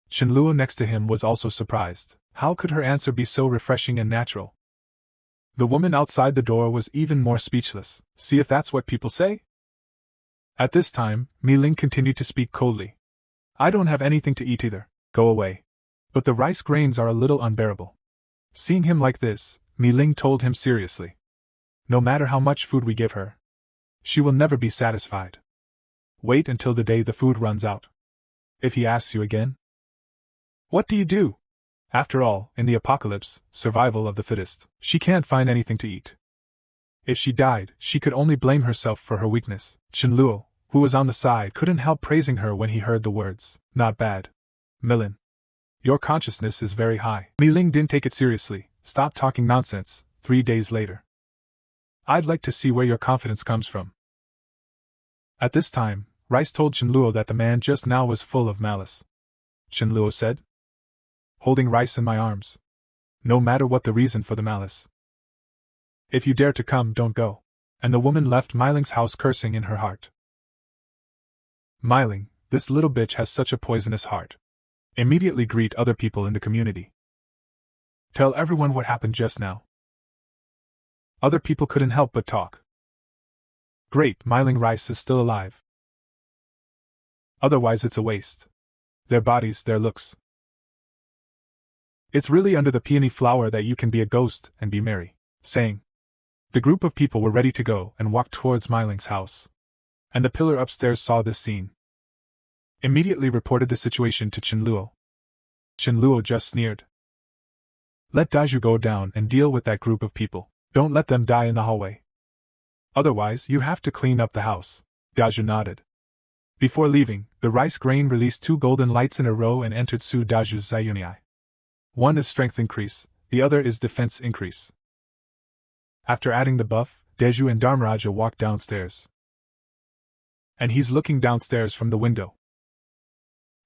Chenluo next to him was also surprised. How could her answer be so refreshing and natural? The woman outside the door was even more speechless. See if that's what people say? At this time, Mi Ling continued to speak coldly. I don't have anything to eat either. Go away. But the rice grains are a little unbearable. Seeing him like this, Mi Ling told him seriously. No matter how much food we give her, she will never be satisfied. Wait until the day the food runs out. If he asks you again, What do you do? After all, in the apocalypse, survival of the fittest. She can't find anything to eat. If she died, she could only blame herself for her weakness. Chenluo, who was on the side, couldn't help praising her when he heard the words. Not bad. Milin. Your consciousness is very high. Mi Ling didn't take it seriously. Stop talking nonsense. 3 days later. I'd like to see where your confidence comes from. At this time, Rice told Chenluo that the man just now was full of malice. Chenluo said, holding Rice in my arms. No matter what the reason for the malice. If you dare to come, don't go. And the woman left Miling's house cursing in her heart. Miling, this little bitch has such a poisonous heart. Immediately greet other people in the community. Tell everyone what happened just now. Other people couldn't help but talk. Great, Miling Rice is still alive. Otherwise it's a waste. Their bodies, their looks. It's really under the peony flower that you can be a ghost and be merry. Saying. The group of people were ready to go and walked towards Miling's house. And the pillar upstairs saw this scene. Immediately reported the situation to Chenluo. Chenluo just sneered. Let Daju go down and deal with that group of people. Don't let them die in the hallway. Otherwise, you have to clean up the house. Daju nodded. Before leaving, the rice grain released 2 golden lights in a row and entered Su Daju's Zayunai. One is strength increase, the other is defense increase. After adding the buff, Deju and Dharmaraja walked downstairs. And he's looking downstairs from the window.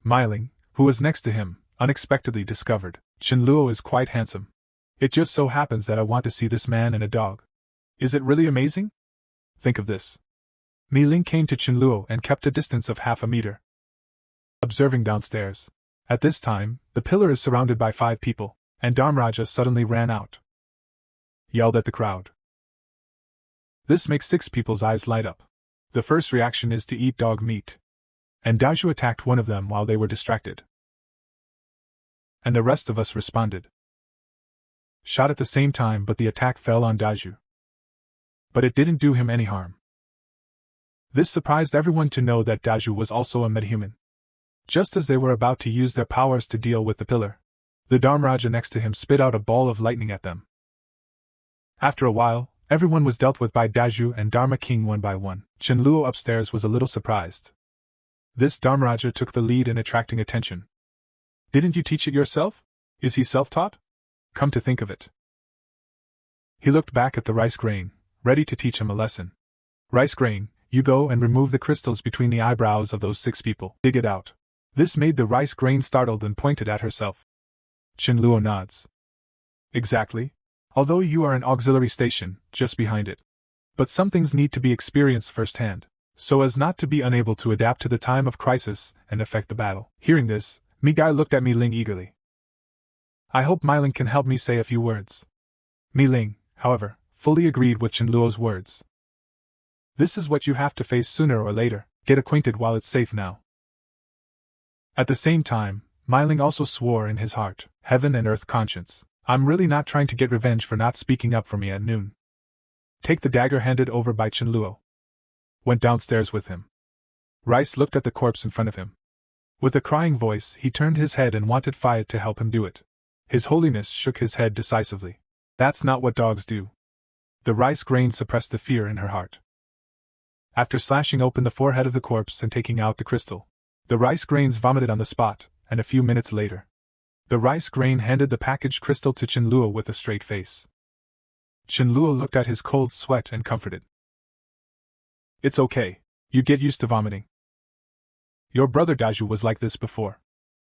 Miling, who was next to him, unexpectedly discovered, Chenluo is quite handsome. It just so happens that I want to see this man and a dog. Is it really amazing? Think of this. Mi Ling came to Chenluo and kept a distance of half a meter. Observing downstairs. At this time, the pillar is surrounded by 5 people, and Dharmaraja suddenly ran out. Yelled at the crowd. This makes 6 people's eyes light up. The first reaction is to eat dog meat. And Daju attacked one of them while they were distracted. And the rest of us responded. Shot at the same time, but the attack fell on Daju. But it didn't do him any harm. This surprised everyone to know that Daju was also a medhuman. Just as they were about to use their powers to deal with the pillar, the Dharmaraja next to him spit out a ball of lightning at them. After a while, everyone was dealt with by Daju and Dharma King one by one. Chenluo upstairs was a little surprised. This Dharmaraja took the lead in attracting attention. Didn't you teach it yourself? Is he self-taught? Come to think of it. He looked back at the rice grain, ready to teach him a lesson. Rice grain, you go and remove the crystals between the eyebrows of those 6 people. Dig it out. This made the rice grain startled and pointed at herself. Chenluo nods. Exactly. Although you are an auxiliary station, just behind it. But some things need to be experienced firsthand, so as not to be unable to adapt to the time of crisis and affect the battle. Hearing this, Mi Gai looked at Mi Ling eagerly. I hope Mi Ling can help me say a few words. Mi Ling, however, fully agreed with Chenluo's words. This is what you have to face sooner or later. Get acquainted while it's safe now. At the same time, Mi Ling also swore in his heart, heaven and earth conscience, I'm really not trying to get revenge for not speaking up for me at noon. Take the dagger handed over by Chenluo. Went downstairs with him. Rice looked at the corpse in front of him. With a crying voice, he turned his head and wanted Fayed to help him do it. His Holiness shook his head decisively. That's not what dogs do. The rice grain suppressed the fear in her heart. After slashing open the forehead of the corpse and taking out the crystal, the rice grains vomited on the spot, and a few minutes later, the rice grain handed the packaged crystal to Chenluo with a straight face. Chenluo looked at his cold sweat and comforted. It's okay. You get used to vomiting. Your brother Daju was like this before.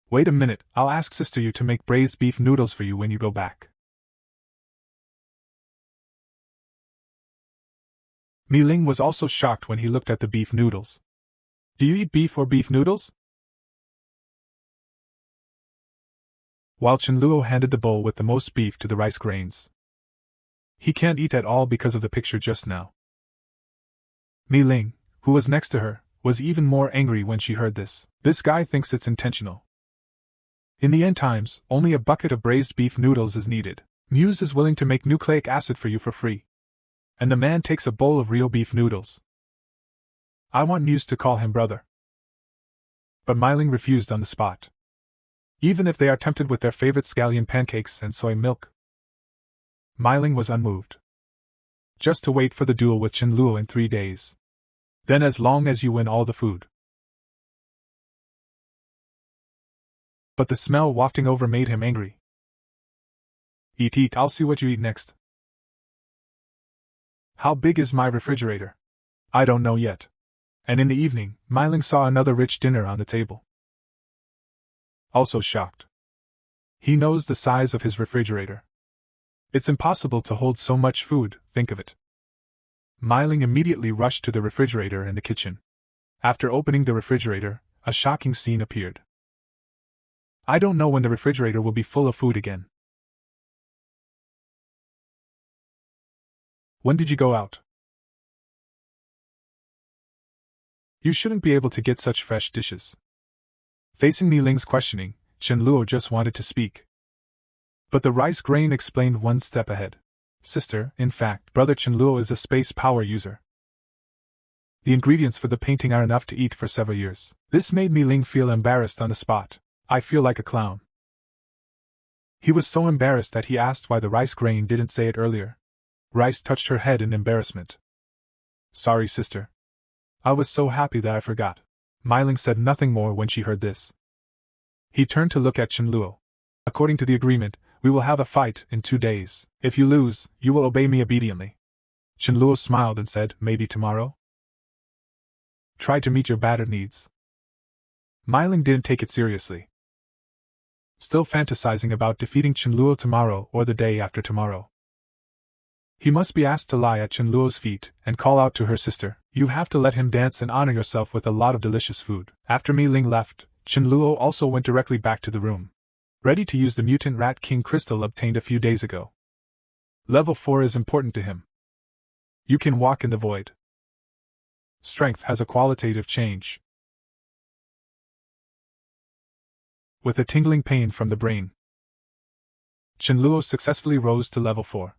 Wait a minute, I'll ask Sister Yu to make braised beef noodles for you when you go back. Mi Ling was also shocked when he looked at the beef noodles. Do you eat beef or beef noodles? While Chenluo handed the bowl with the most beef to the rice grains. He can't eat at all because of the picture just now. Mi Ling, who was next to her, was even more angry when she heard this. This guy thinks it's intentional. In the end times, only a bucket of braised beef noodles is needed. Muse is willing to make nucleic acid for you for free. And the man takes a bowl of real beef noodles. I want Muse to call him brother. But Mi Ling refused on the spot. even if they are tempted with their favorite scallion pancakes and soy milk. Myling was unmoved. Just to wait for the duel with Chenluo in 3 days. Then as long as you win all the food. But the smell wafting over made him angry. Eat, I'll see what you eat next. How big is my refrigerator? I don't know yet. And in the evening, Myling saw another rich dinner on the table. Also shocked. He knows the size of his refrigerator. It's impossible to hold so much food, think of it. Myling immediately rushed to the refrigerator in the kitchen. After opening the refrigerator, a shocking scene appeared. I don't know when the refrigerator will be full of food again. When did you go out? You shouldn't be able to get such fresh dishes. Facing Myling's questioning, Chenluo just wanted to speak. But the rice grain explained one step ahead. Sister, in fact, brother Chenluo is a space power user. The ingredients for the painting are enough to eat for several years. This made Myling feel embarrassed on the spot. I feel like a clown. He was so embarrassed that he asked why the rice grain didn't say it earlier. Rice touched her head in embarrassment. Sorry, sister. I was so happy that I forgot. Myling said nothing more when she heard this. He turned to look at Chenluo. According to the agreement, we will have a fight in 2 days. If you lose, you will obey me obediently. Chenluo smiled and said, maybe tomorrow? Try to meet your battered needs. Myling didn't take it seriously. Still fantasizing about defeating Chenluo tomorrow or the day after tomorrow. He must be asked to lie at Chenluo's feet and call out to her sister, you have to let him dance and honor yourself with a lot of delicious food. After Myling left, Chenluo also went directly back to the room. Ready to use the mutant rat king crystal obtained a few days ago. Level 4 is important to him. You can walk in the void. Strength has a qualitative change. With a tingling pain from the brain, Chenluo successfully rose to level 4.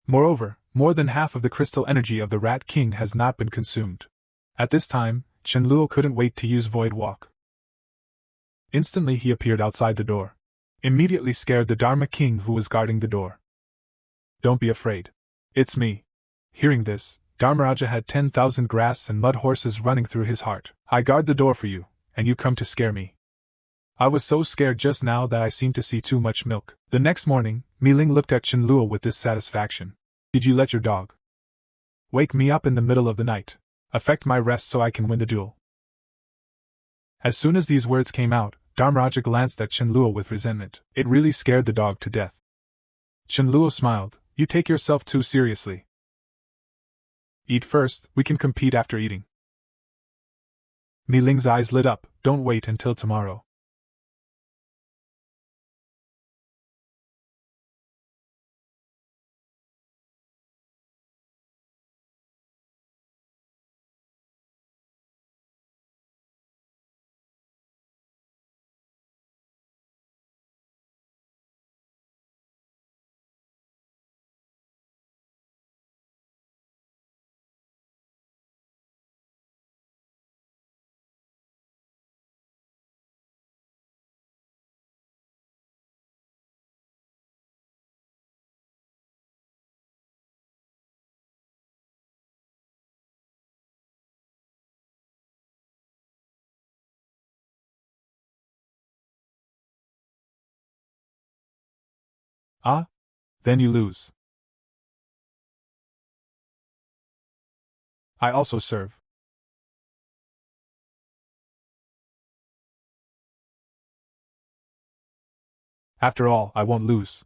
Moreover, more than half of the crystal energy of the Rat King has not been consumed. At this time, Chenluo couldn't wait to use Void Walk. Instantly he appeared outside the door. Immediately scared the Dharma King who was guarding the door. Don't be afraid. It's me. Hearing this, Dharmaraja had 10,000 grass and mud horses running through his heart. I guard the door for you, and you come to scare me. I was so scared just now that I seemed to see too much milk. The next morning, Myling looked at Chenluo with dissatisfaction. Did you let your dog wake me up in the middle of the night, affect my rest so I can win the duel? As soon as these words came out, Dharmaraja glanced at Chenluo with resentment. It really scared the dog to death. Chenluo smiled. You take yourself too seriously. Eat first, we can compete after eating. Myling's eyes lit up. Don't wait until tomorrow. Ah? Then you lose. I also serve. After all, I won't lose.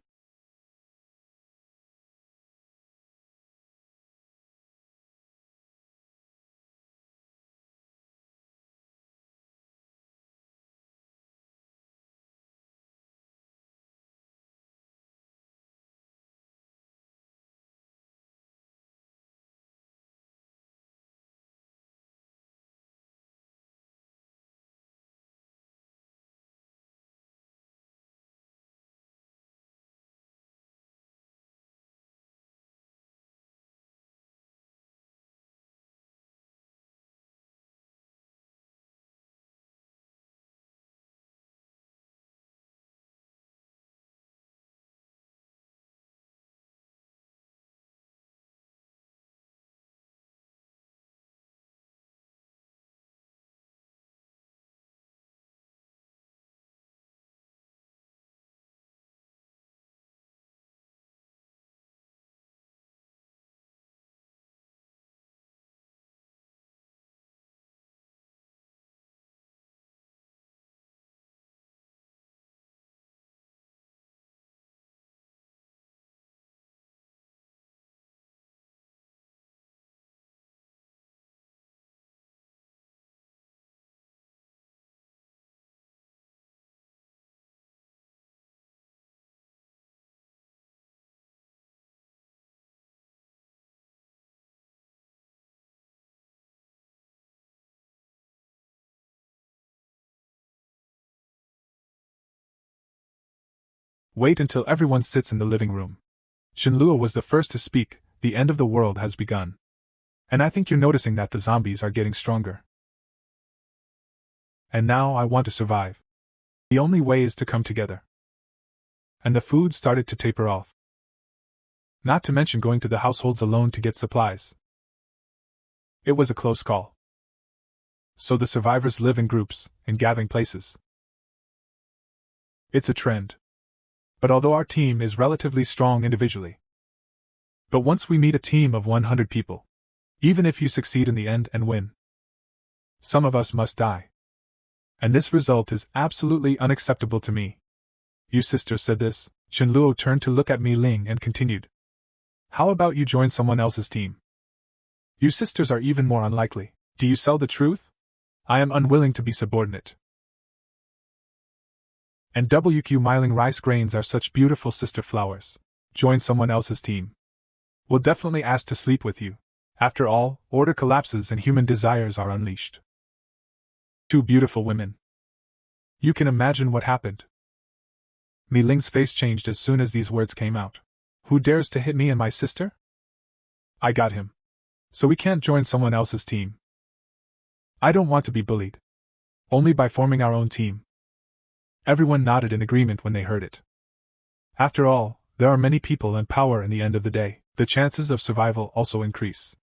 Wait until everyone sits in the living room. Shenluo was the first to speak. The end of the world has begun. And I think you're noticing that the zombies are getting stronger. And now I want to survive. The only way is to come together. And the food started to taper off. Not to mention going to the households alone to get supplies. It was a close call. So the survivors live in groups, in gathering places. It's a trend. But although our team is relatively strong individually, but once we meet a team of 100 people, even if you succeed in the end and win, some of us must die. And this result is absolutely unacceptable to me. You sister said this. Shenluo turned to look at Mi Ling and continued. How about you join someone else's team? You sisters are even more unlikely. Do you sell the truth? I am unwilling to be subordinate. And WQ Myling rice grains are such beautiful sister flowers. Join someone else's team. We'll definitely ask to sleep with you. After all, order collapses and human desires are unleashed. Two beautiful women. You can imagine what happened. Mi Ling's face changed as soon as these words came out. Who dares to hit me and my sister? I got him. So we can't join someone else's team. I don't want to be bullied. Only by forming our own team. Everyone nodded in agreement when they heard it. After all, there are many people and power in the end of the day. The chances of survival also increase.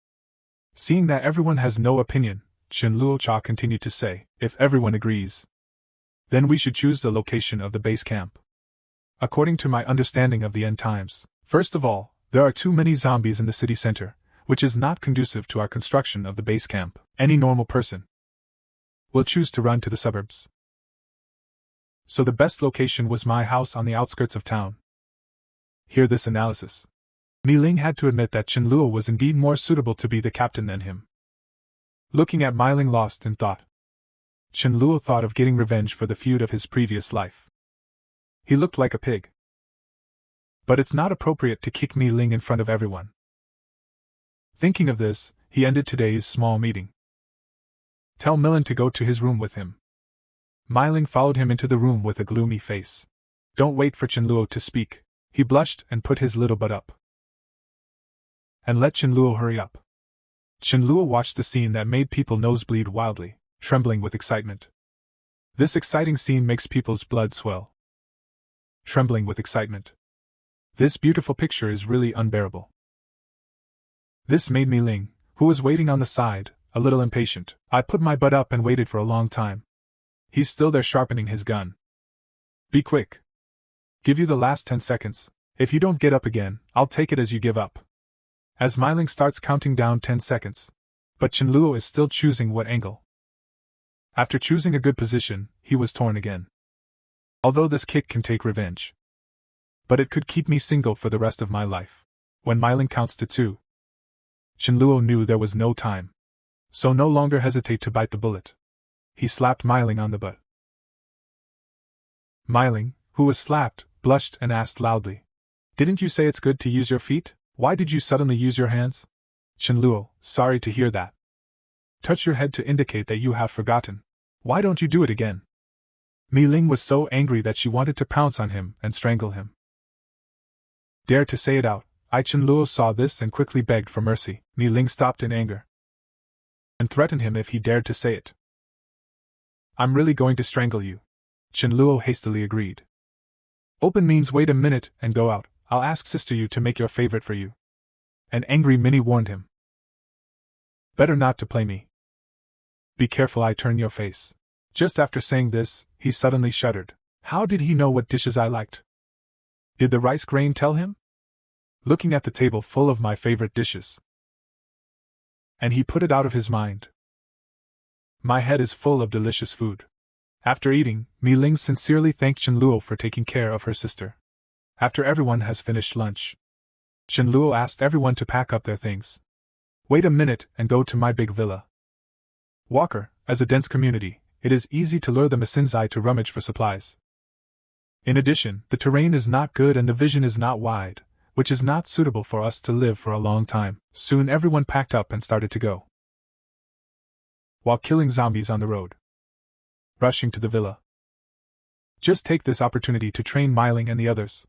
Seeing that everyone has no opinion, Shenluo Cha continued to say, if everyone agrees, then we should choose the location of the base camp. According to my understanding of the end times, first of all, there are too many zombies in the city center, which is not conducive to our construction of the base camp. Any normal person will choose to run to the suburbs. So the best location was my house on the outskirts of town. Hear this analysis. Mi Ling had to admit that Shenluo was indeed more suitable to be the captain than him. Looking at Mi Ling lost in thought, Shenluo thought of getting revenge for the feud of his previous life. He looked like a pig. But it's not appropriate to kick Mi Ling in front of everyone. Thinking of this, he ended today's small meeting. Tell Millen to go to his room with him. Mi Ling followed him into the room with a gloomy face. Don't wait for Shenluo to speak. He blushed and put his little butt up. And let Shenluo hurry up. Shenluo watched the scene that made people nosebleed wildly, trembling with excitement. This exciting scene makes people's blood swell. Trembling with excitement. This beautiful picture is really unbearable. This made Mi Ling, who was waiting on the side, a little impatient. I put my butt up and waited for a long time. He's still there sharpening his gun. Be quick. Give you the last 10 seconds. If you don't get up again, I'll take it as you give up. As Mi Ling starts counting down 10 seconds. But Shenluo is still choosing what angle. After choosing a good position, he was torn again. Although this kick can take revenge. But it could keep me single for the rest of my life. When Mi Ling counts to 2. Shenluo knew there was no time. So no longer hesitate to bite the bullet. He slapped Mi Ling on the butt. Mi Ling, who was slapped, blushed and asked loudly. Didn't you say it's good to use your feet? Why did you suddenly use your hands? Shenluo, sorry to hear that. Touch your head to indicate that you have forgotten. Why don't you do it again? Mi Ling was so angry that she wanted to pounce on him and strangle him. Dare to say it out. Shenluo saw this and quickly begged for mercy. Mi Ling stopped in anger and threatened him if he dared to say it. I'm really going to strangle you. Shenluo hastily agreed. Open means wait a minute and go out. I'll ask Sister Yu to make your favorite for you. An angry Minnie warned him. Better not to play me. Be careful I turn your face. Just after saying this, he suddenly shuddered. How did he know what dishes I liked? Did the rice grain tell him? Looking at the table full of my favorite dishes. And he put it out of his mind. My head is full of delicious food. After eating, Mi Ling sincerely thanked Shenluo for taking care of her sister. After everyone has finished lunch, Shenluo asked everyone to pack up their things. Wait a minute and go to my big villa. Walker, as a dense community, it is easy to lure the Masinzai to rummage for supplies. In addition, the terrain is not good and the vision is not wide, which is not suitable for us to live for a long time. Soon everyone packed up and started to go. While killing zombies on the road. Rushing to the villa. Just take this opportunity to train Myling and the others.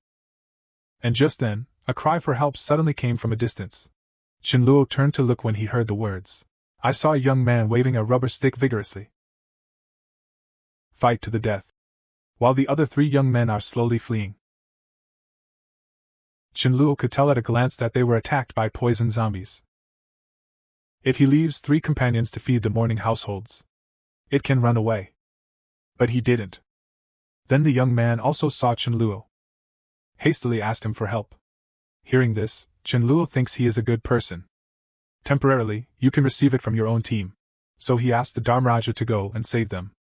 And just then, a cry for help suddenly came from a distance. Chenluo turned to look when he heard the words. I saw a young man waving a rubber stick vigorously. Fight to the death. While the other 3 young men are slowly fleeing. Chenluo could tell at a glance that they were attacked by poison zombies. If he leaves 3 companions to feed the mourning households, it can run away. But he didn't. Then the young man also saw Chenluo. Hastily asked him for help. Hearing this, Chenluo thinks he is a good person. Temporarily, you can receive it from your own team. So he asked the Dharmaraja to go and save them.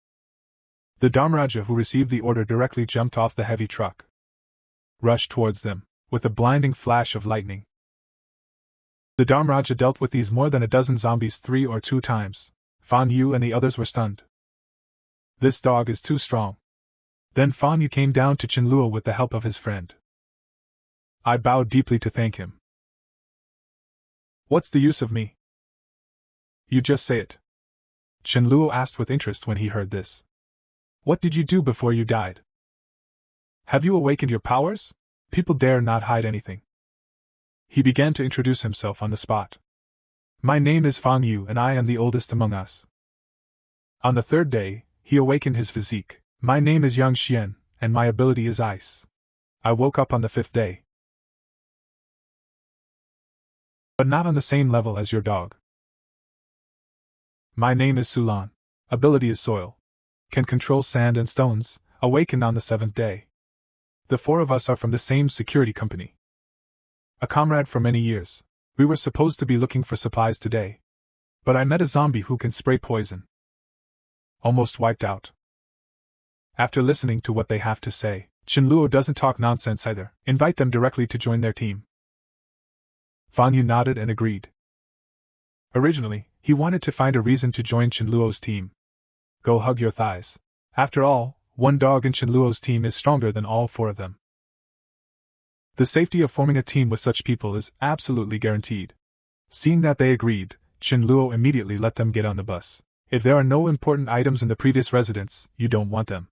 The Dharmaraja who received the order directly jumped off the heavy truck. Rushed towards them, with a blinding flash of lightning. The Dharmaraja dealt with these more than a dozen zombies 3 or 2 times. Fan Yu and the others were stunned. This dog is too strong. Then Fan Yu came down to Chenluo with the help of his friend. I bowed deeply to thank him. What's the use of me? You just say it. Chenluo asked with interest when he heard this. What did you do before you died? Have you awakened your powers? People dare not hide anything. He began to introduce himself on the spot. My name is Fang Yu and I am the oldest among us. On the 3rd day, he awakened his physique. My name is Yang Xian, and my ability is ice. I woke up on the 5th day. But not on the same level as your dog. My name is Sulan. Ability is soil. Can control sand and stones, awakened on the 7th day. The 4 of us are from the same security company. A comrade for many years. We were supposed to be looking for supplies today. But I met a zombie who can spray poison. Almost wiped out. After listening to what they have to say, Chenluo doesn't talk nonsense either. Invite them directly to join their team. Fan Yu nodded and agreed. Originally, he wanted to find a reason to join Chenluo's team. Go hug your thighs. After all, 1 dog in Chenluo's team is stronger than all 4 of them. The safety of forming a team with such people is absolutely guaranteed. Seeing that they agreed, Chenluo immediately let them get on the bus. If there are no important items in the previous residence, you don't want them.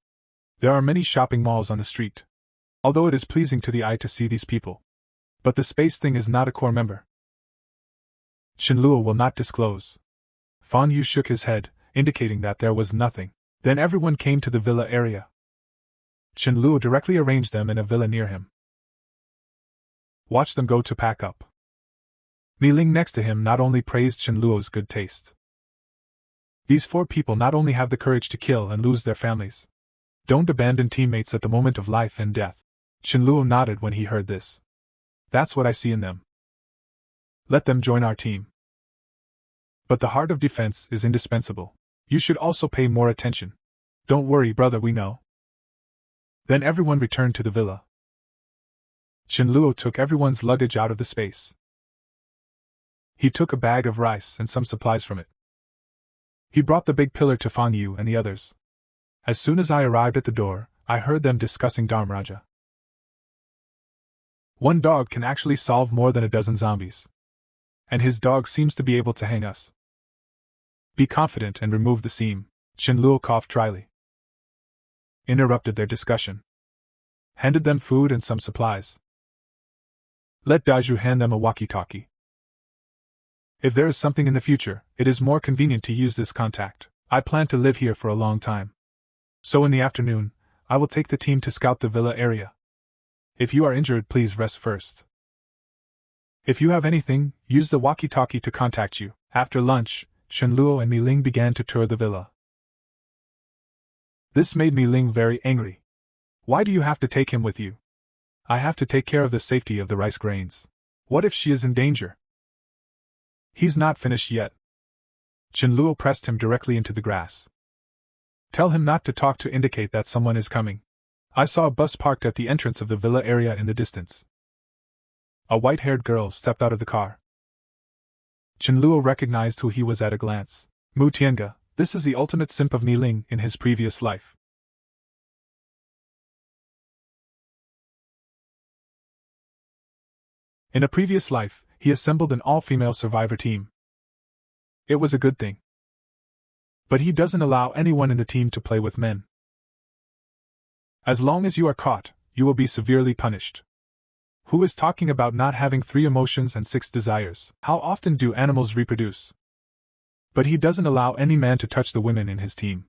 There are many shopping malls on the street. Although it is pleasing to the eye to see these people. But the space thing is not a core member. Chenluo will not disclose. Fan Yu shook his head, indicating that there was nothing. Then everyone came to the villa area. Chenluo directly arranged them in a villa near him. Watch them go to pack up. Kneeling next to him not only praised Chenluo's good taste. These 4 people not only have the courage to kill and lose their families. Don't abandon teammates at the moment of life and death. Chenluo nodded when he heard this. That's what I see in them. Let them join our team. But the heart of defense is indispensable. You should also pay more attention. Don't worry, brother, we know. Then everyone returned to the villa. Chenluo took everyone's luggage out of the space. He took a bag of rice and some supplies from it. He brought the big pillar to Fan Yu and the others. As soon as I arrived at the door, I heard them discussing Dharmaraja. 1 dog can actually solve more than a dozen zombies. And his dog seems to be able to hang us. Be confident and remove the seam. Chenluo coughed dryly. Interrupted their discussion. Handed them food and some supplies. Let Daju hand them a walkie-talkie. If there is something in the future, it is more convenient to use this contact. I plan to live here for a long time. So in the afternoon, I will take the team to scout the villa area. If you are injured, please rest first. If you have anything, use the walkie-talkie to contact you. After lunch, Chenluo and Mi Ling began to tour the villa. This made Mi Ling very angry. Why do you have to take him with you? I have to take care of the safety of the rice grains. What if she is in danger? He's not finished yet. Chenluo pressed him directly into the grass. Tell him not to talk to indicate that someone is coming. I saw a bus parked at the entrance of the villa area in the distance. A white-haired girl stepped out of the car. Chenluo recognized who he was at a glance. Mu Tiange, this is the ultimate simp of Mi Ling in his previous life. In a previous life, he assembled an all-female survivor team. It was a good thing. But he doesn't allow anyone in the team to play with men. As long as you are caught, you will be severely punished. Who is talking about not having 3 emotions and 6 desires? How often do animals reproduce? But he doesn't allow any man to touch the women in his team.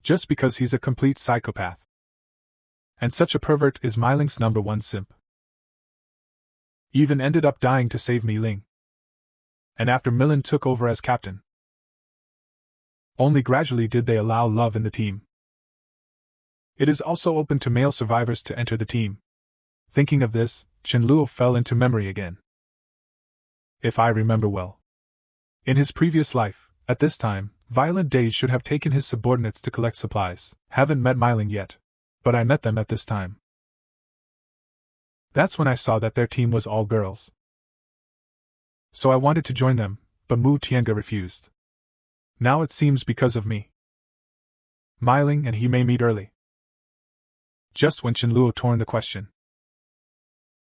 Just because he's a complete psychopath. And such a pervert is Mi Ling's number 1 simp. Even ended up dying to save Mi Ling. And after Millen took over as captain, only gradually did they allow love in the team. It is also open to male survivors to enter the team. Thinking of this, Chen Luo fell into memory again. If I remember well, in his previous life, at this time, Violent Days should have taken his subordinates to collect supplies. Haven't met Mi Ling yet, but I met them at this time. That's when I saw that their team was all girls. So I wanted to join them, but Mu Tiange refused. Now it seems because of me. Mi Ling and he may meet early. Just when Chen Luo torn the question,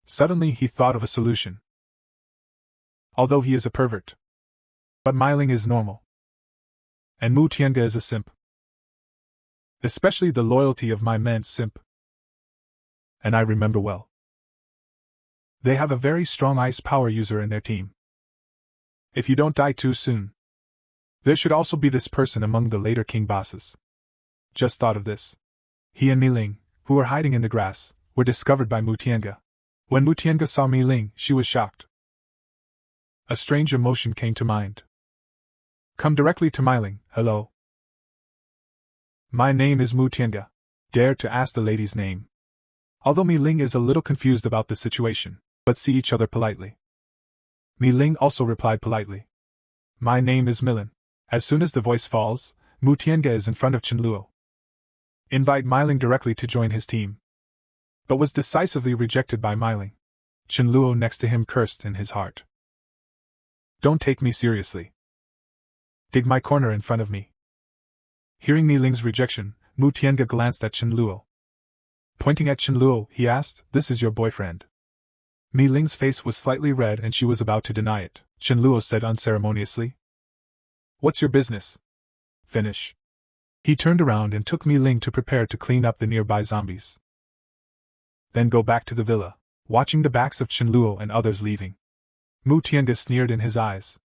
suddenly he thought of a solution. Although he is a pervert, but Mi Ling is normal. And Mu Tiange is a simp. Especially the loyalty of my men simp. And I remember well. They have a very strong ice power user in their team. If you don't die too soon. There should also be this person among the later king bosses. Just thought of this. He and Mi Ling, who were hiding in the grass, were discovered by Mu Tiange. When Mu Tiange saw Mi Ling, she was shocked. A strange emotion came to mind. Come directly to Mi Ling. Hello. My name is Mu Tiange. Dared to ask the lady's name. Although Mi Ling is a little confused about the situation, but see each other politely. Mi Ling also replied politely. My name is Millen. As soon as the voice falls, Mu Tiange is in front of Chen Luo. Invite Mi Ling directly to join his team. But was decisively rejected by Mi Ling. Chen Luo next to him cursed in his heart. Don't take me seriously. Dig my corner in front of me. Hearing Mi Ling's rejection, Mu Tiange glanced at Chen Luo. Pointing at Chen Luo, he asked, "This is your boyfriend?" Mi Ling's face was slightly red and she was about to deny it. Chen Luo said unceremoniously, "What's your business? Finish." He turned around and took Mi Ling to prepare to clean up the nearby zombies. Then go back to the villa, watching the backs of Chen Luo and others leaving. Mu Tiange sneered in his eyes.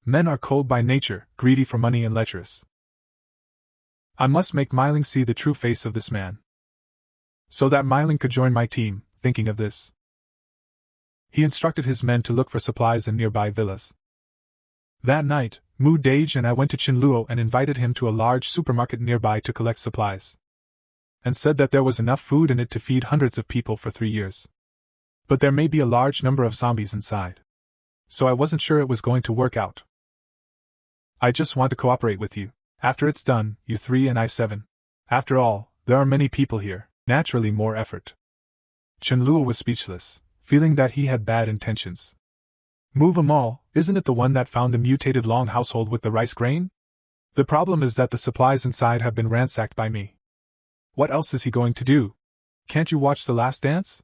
Men are cold by nature, greedy for money and lecherous. I must make Mi Ling see the true face of this man. So that Mi Ling could join my team. Thinking of this, he instructed his men to look for supplies in nearby villas. That night, Mu Dage and I went to Chen Luo and invited him to a large supermarket nearby to collect supplies. And said that there was enough food in it to feed hundreds of people for 3 years. But there may be a large number of zombies inside. So I wasn't sure it was going to work out. I just want to cooperate with you. After it's done, you 3 and I 7. After all, there are many people here, naturally more effort. Chen Luo was speechless, feeling that he had bad intentions. Move 'em all, isn't it the one that found the mutated long household with the rice grain? The problem is that the supplies inside have been ransacked by me. What else is he going to do? Can't you watch The Last Dance?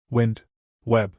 Wind. Web.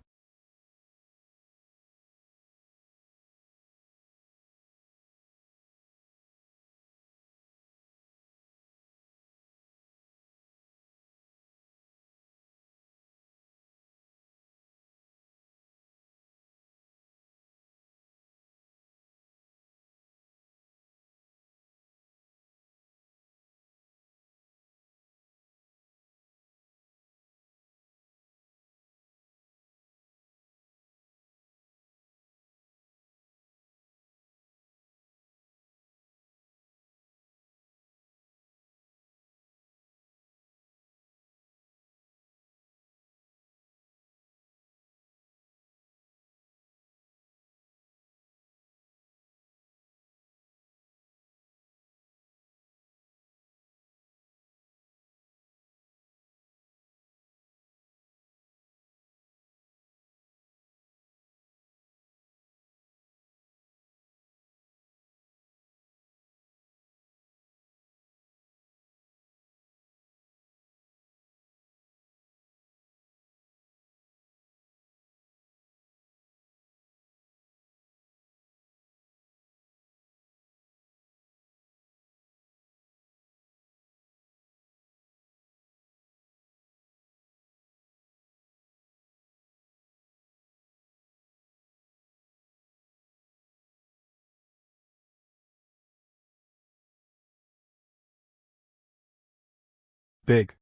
Big.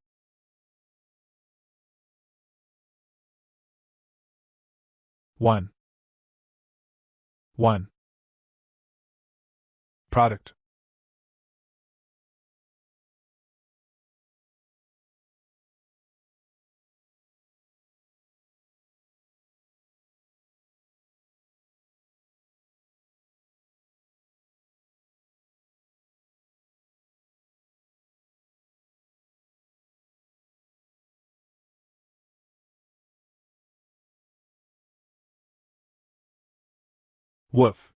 1. Product. Woof.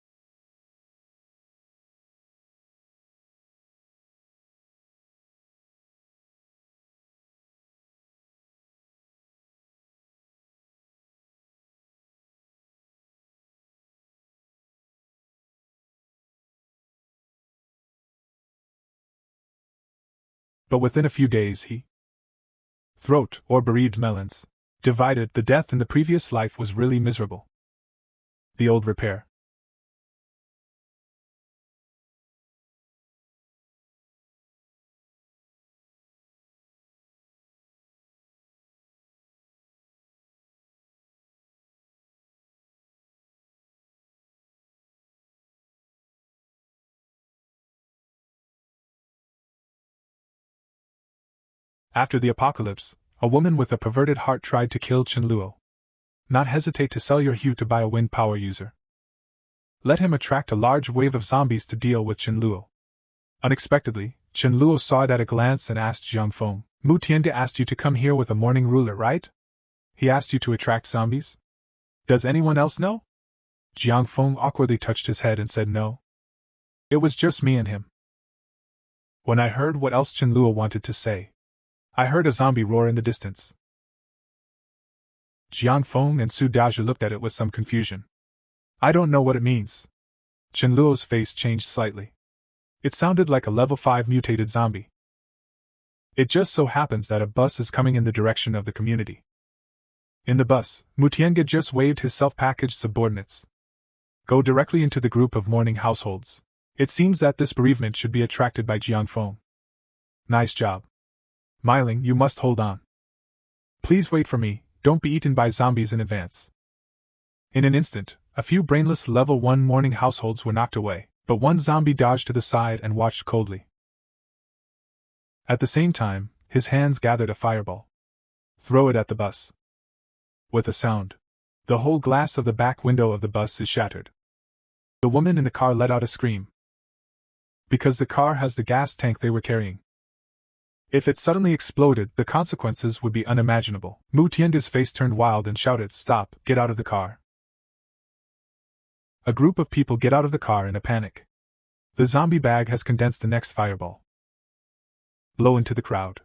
But within a few days he. Throat, or bereaved melons. Divided, the death in the previous life was really miserable. The old repair. After the apocalypse, a woman with a perverted heart tried to kill Chenluo. Not hesitate to sell your hue to buy a wind power user. Let him attract a large wave of zombies to deal with Chenluo. Unexpectedly, Chenluo saw it at a glance and asked Jiang Feng, Mu Tiange asked you to come here with a morning ruler, right? He asked you to attract zombies? Does anyone else know? Jiang Feng awkwardly touched his head and said no. It was just me and him. When I heard what else Chenluo wanted to say, I heard a zombie roar in the distance. Jiang Feng and Su Daji looked at it with some confusion. I don't know what it means. Chenluo's face changed slightly. It sounded like a level 5 mutated zombie. It just so happens that a bus is coming in the direction of the community. In the bus, Mutianga just waved his self-packaged subordinates. Go directly into the group of mourning households. It seems that this bereavement should be attracted by Jiang Feng. Nice job. Myling, you must hold on. Please wait for me, don't be eaten by zombies in advance. In an instant, a few brainless level 1 mourning households were knocked away, but one zombie dodged to the side and watched coldly. At the same time, his hands gathered a fireball. Throw it at the bus. With a sound, the whole glass of the back window of the bus is shattered. The woman in the car let out a scream. Because the car has the gas tank they were carrying. If it suddenly exploded, the consequences would be unimaginable. Mu Tiange's face turned wild and shouted, Stop, get out of the car. A group of people get out of the car in a panic. The zombie bag has condensed the next fireball. Blow into the crowd.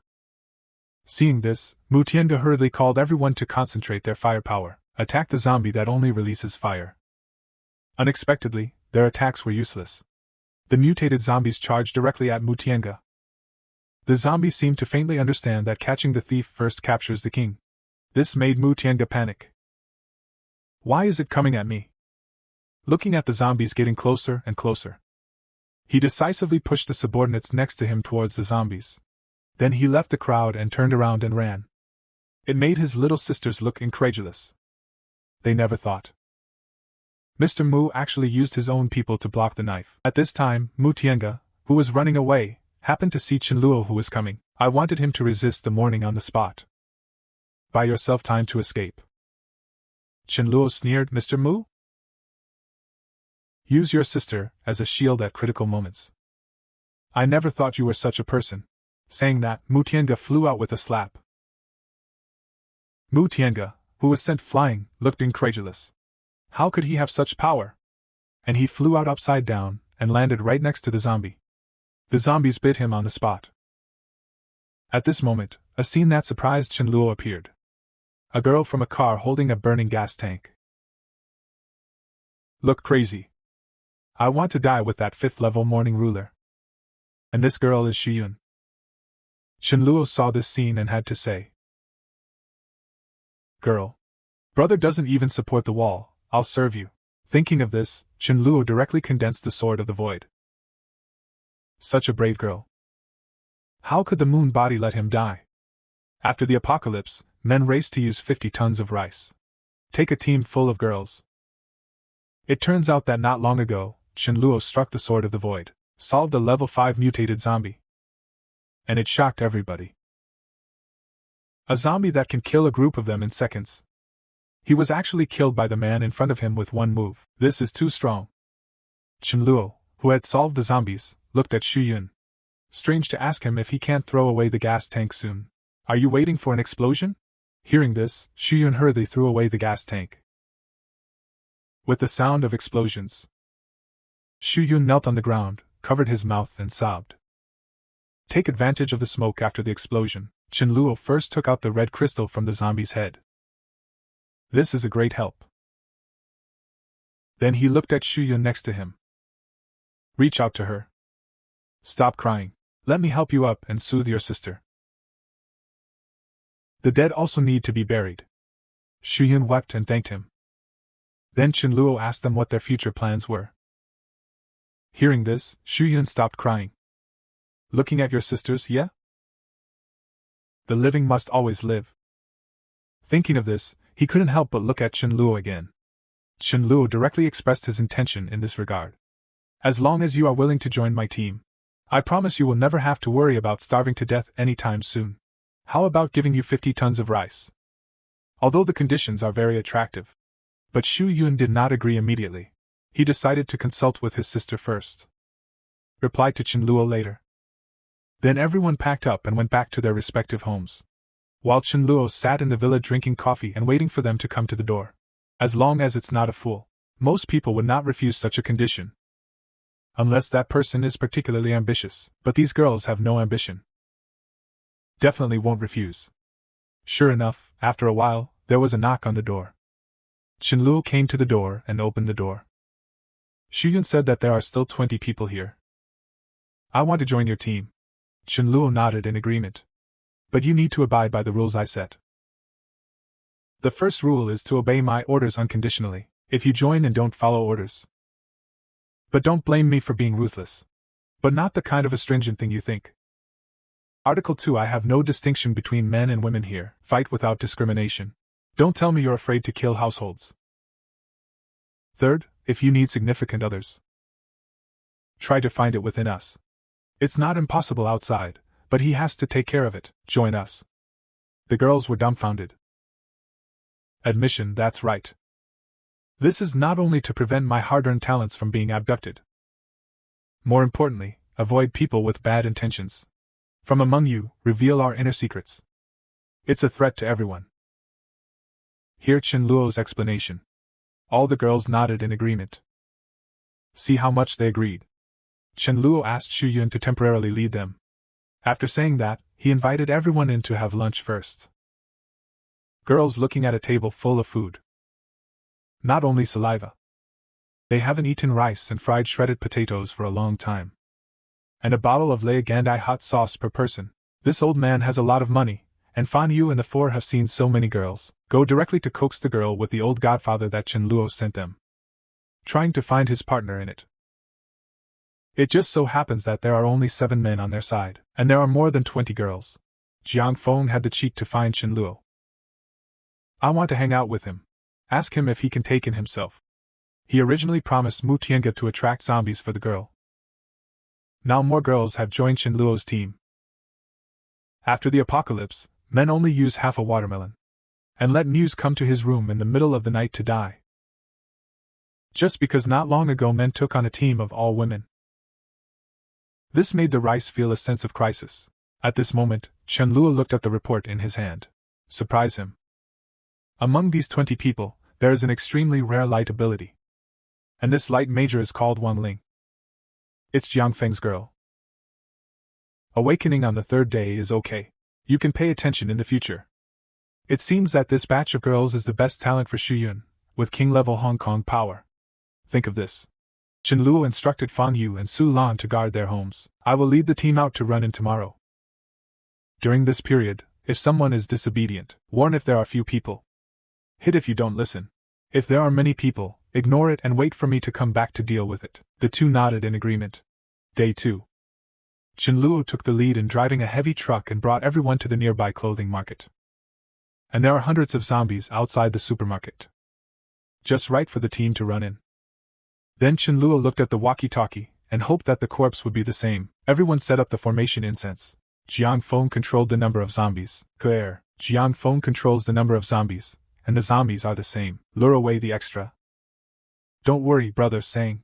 Seeing this, Mu Tiange hurriedly called everyone to concentrate their firepower, attack the zombie that only releases fire. Unexpectedly, their attacks were useless. The mutated zombies charged directly at Mu Tiange. The zombies seemed to faintly understand that catching the thief first captures the king. This made Mu Tiange panic. Why is it coming at me? Looking at the zombies getting closer and closer. He decisively pushed the subordinates next to him towards the zombies. Then he left the crowd and turned around and ran. It made his little sisters look incredulous. They never thought. Mr. Mu actually used his own people to block the knife. At this time, Mu Tiange, who was running away, happened to see Chenluo who was coming. I wanted him to resist the morning on the spot. Buy yourself time to escape. Chenluo sneered, Mr. Mu? Use your sister as a shield at critical moments. I never thought you were such a person. Saying that, Mu Tiange flew out with a slap. Mu Tiange, who was sent flying, looked incredulous. How could he have such power? And he flew out upside down and landed right next to the zombie. The zombies bit him on the spot. At this moment, a scene that surprised Chenluo appeared. A girl from a car holding a burning gas tank. Look crazy. I want to die with that 5th level morning ruler. And this girl is Shiyun. Chenluo saw this scene and had to say. Girl. Brother doesn't even support the wall, I'll serve you. Thinking of this, Chenluo directly condensed the sword of the void. Such a brave girl. How could the moon body let him die? After the apocalypse, men raced to use 50 tons of rice. Take a team full of girls. It turns out that not long ago, Shenluo struck the Sword of the Void, solved a level 5 mutated zombie. And it shocked everybody. A zombie that can kill a group of them in seconds. He was actually killed by the man in front of him with one move. This is too strong. Shenluo, who had solved the zombies, looked at Xu Yun. Strange to ask him if he can't throw away the gas tank soon. Are you waiting for an explosion? Hearing this, Xu Yun hurriedly threw away the gas tank. With the sound of explosions, Xu Yun knelt on the ground, covered his mouth and sobbed. Take advantage of the smoke after the explosion. Shenluo first took out the red crystal from the zombie's head. This is a great help. Then he looked at Xu Yun next to him. Reach out to her. Stop crying. Let me help you up and soothe your sister. The dead also need to be buried. Xu Yun wept and thanked him. Then Shenluo asked them what their future plans were. Hearing this, Xu Yun stopped crying. Looking at your sisters, yeah? The living must always live. Thinking of this, he couldn't help but look at Shenluo again. Shenluo directly expressed his intention in this regard. As long as you are willing to join my team, I promise you will never have to worry about starving to death anytime soon. How about giving you 50 tons of rice? Although the conditions are very attractive. But Xu Yun did not agree immediately. He decided to consult with his sister first. Replied to Shenluo later. Then everyone packed up and went back to their respective homes. While Shenluo sat in the villa drinking coffee and waiting for them to come to the door. As long as it's not a fool, most people would not refuse such a condition. Unless that person is particularly ambitious, but these girls have no ambition. Definitely won't refuse. Sure enough, after a while, there was a knock on the door. Shenluo came to the door and opened the door. Xu Yun said that there are still 20 people here. I want to join your team. Shenluo nodded in agreement. But you need to abide by the rules I set. The first rule is to obey my orders unconditionally. If you join and don't follow orders. But don't blame me for being ruthless. But not the kind of astringent thing you think. Article 2 I have no distinction between men and women here. Fight without discrimination. Don't tell me you're afraid to kill households. Third, if you need significant others, try to find it within us. It's not impossible outside, but he has to take care of it. Join us. The girls were dumbfounded. Admission, that's right. This is not only to prevent my hard-earned talents from being abducted. More importantly, avoid people with bad intentions. From among you, reveal our inner secrets. It's a threat to everyone. Hear Shenluo's explanation. All the girls nodded in agreement. See how much they agreed. Shenluo asked Xu Yun to temporarily lead them. After saying that, he invited everyone in to have lunch first. Girls looking at a table full of food. Not only saliva. They haven't eaten rice and fried shredded potatoes for a long time. And a bottle of Lei Gandai hot sauce per person. This old man has a lot of money, and Fan Yu and the four have seen so many girls. Go directly to coax the girl with the old godfather that Shenluo sent them. Trying to find his partner in it. It just so happens that there are only 7 men on their side, and there are more than 20 girls. Jiang Feng had the cheek to find Shenluo. I want to hang out with him. Ask him if he can take in himself. He originally promised Mu Tiange to attract zombies for the girl. Now more girls have joined Shenluo's team. After the apocalypse, men only use half a watermelon. And let Muse come to his room in the middle of the night to die. Just because not long ago men took on a team of all women. This made the rice feel a sense of crisis. At this moment, Shenluo looked at the report in his hand. Surprise him. Among these 20 people, there is an extremely rare light ability. And this light major is called Wang Ling. It's Jiang Feng's girl. Awakening on the 3rd day is okay. You can pay attention in the future. It seems that this batch of girls is the best talent for Xu Yun, with king-level Hong Kong power. Think of this. Shenluo instructed Fan Yu and Su Lan to guard their homes. I will lead the team out to run in tomorrow. During this period, if someone is disobedient, warn if there are few people. Hit if you don't listen. If there are many people, ignore it and wait for me to come back to deal with it. The two nodded in agreement. Day 2. Luo took the lead in driving a heavy truck and brought everyone to the nearby clothing market. And there are hundreds of zombies outside the supermarket. Just right for the team to run in. Then Luo looked at the walkie-talkie and hoped that the corpse would be the same. Everyone set up the formation incense. Jiang Feng controlled the number of zombies. Clear. Jiang Feng controls the number of zombies, and the zombies are the same. Lure away the extra. Don't worry, brother Sang.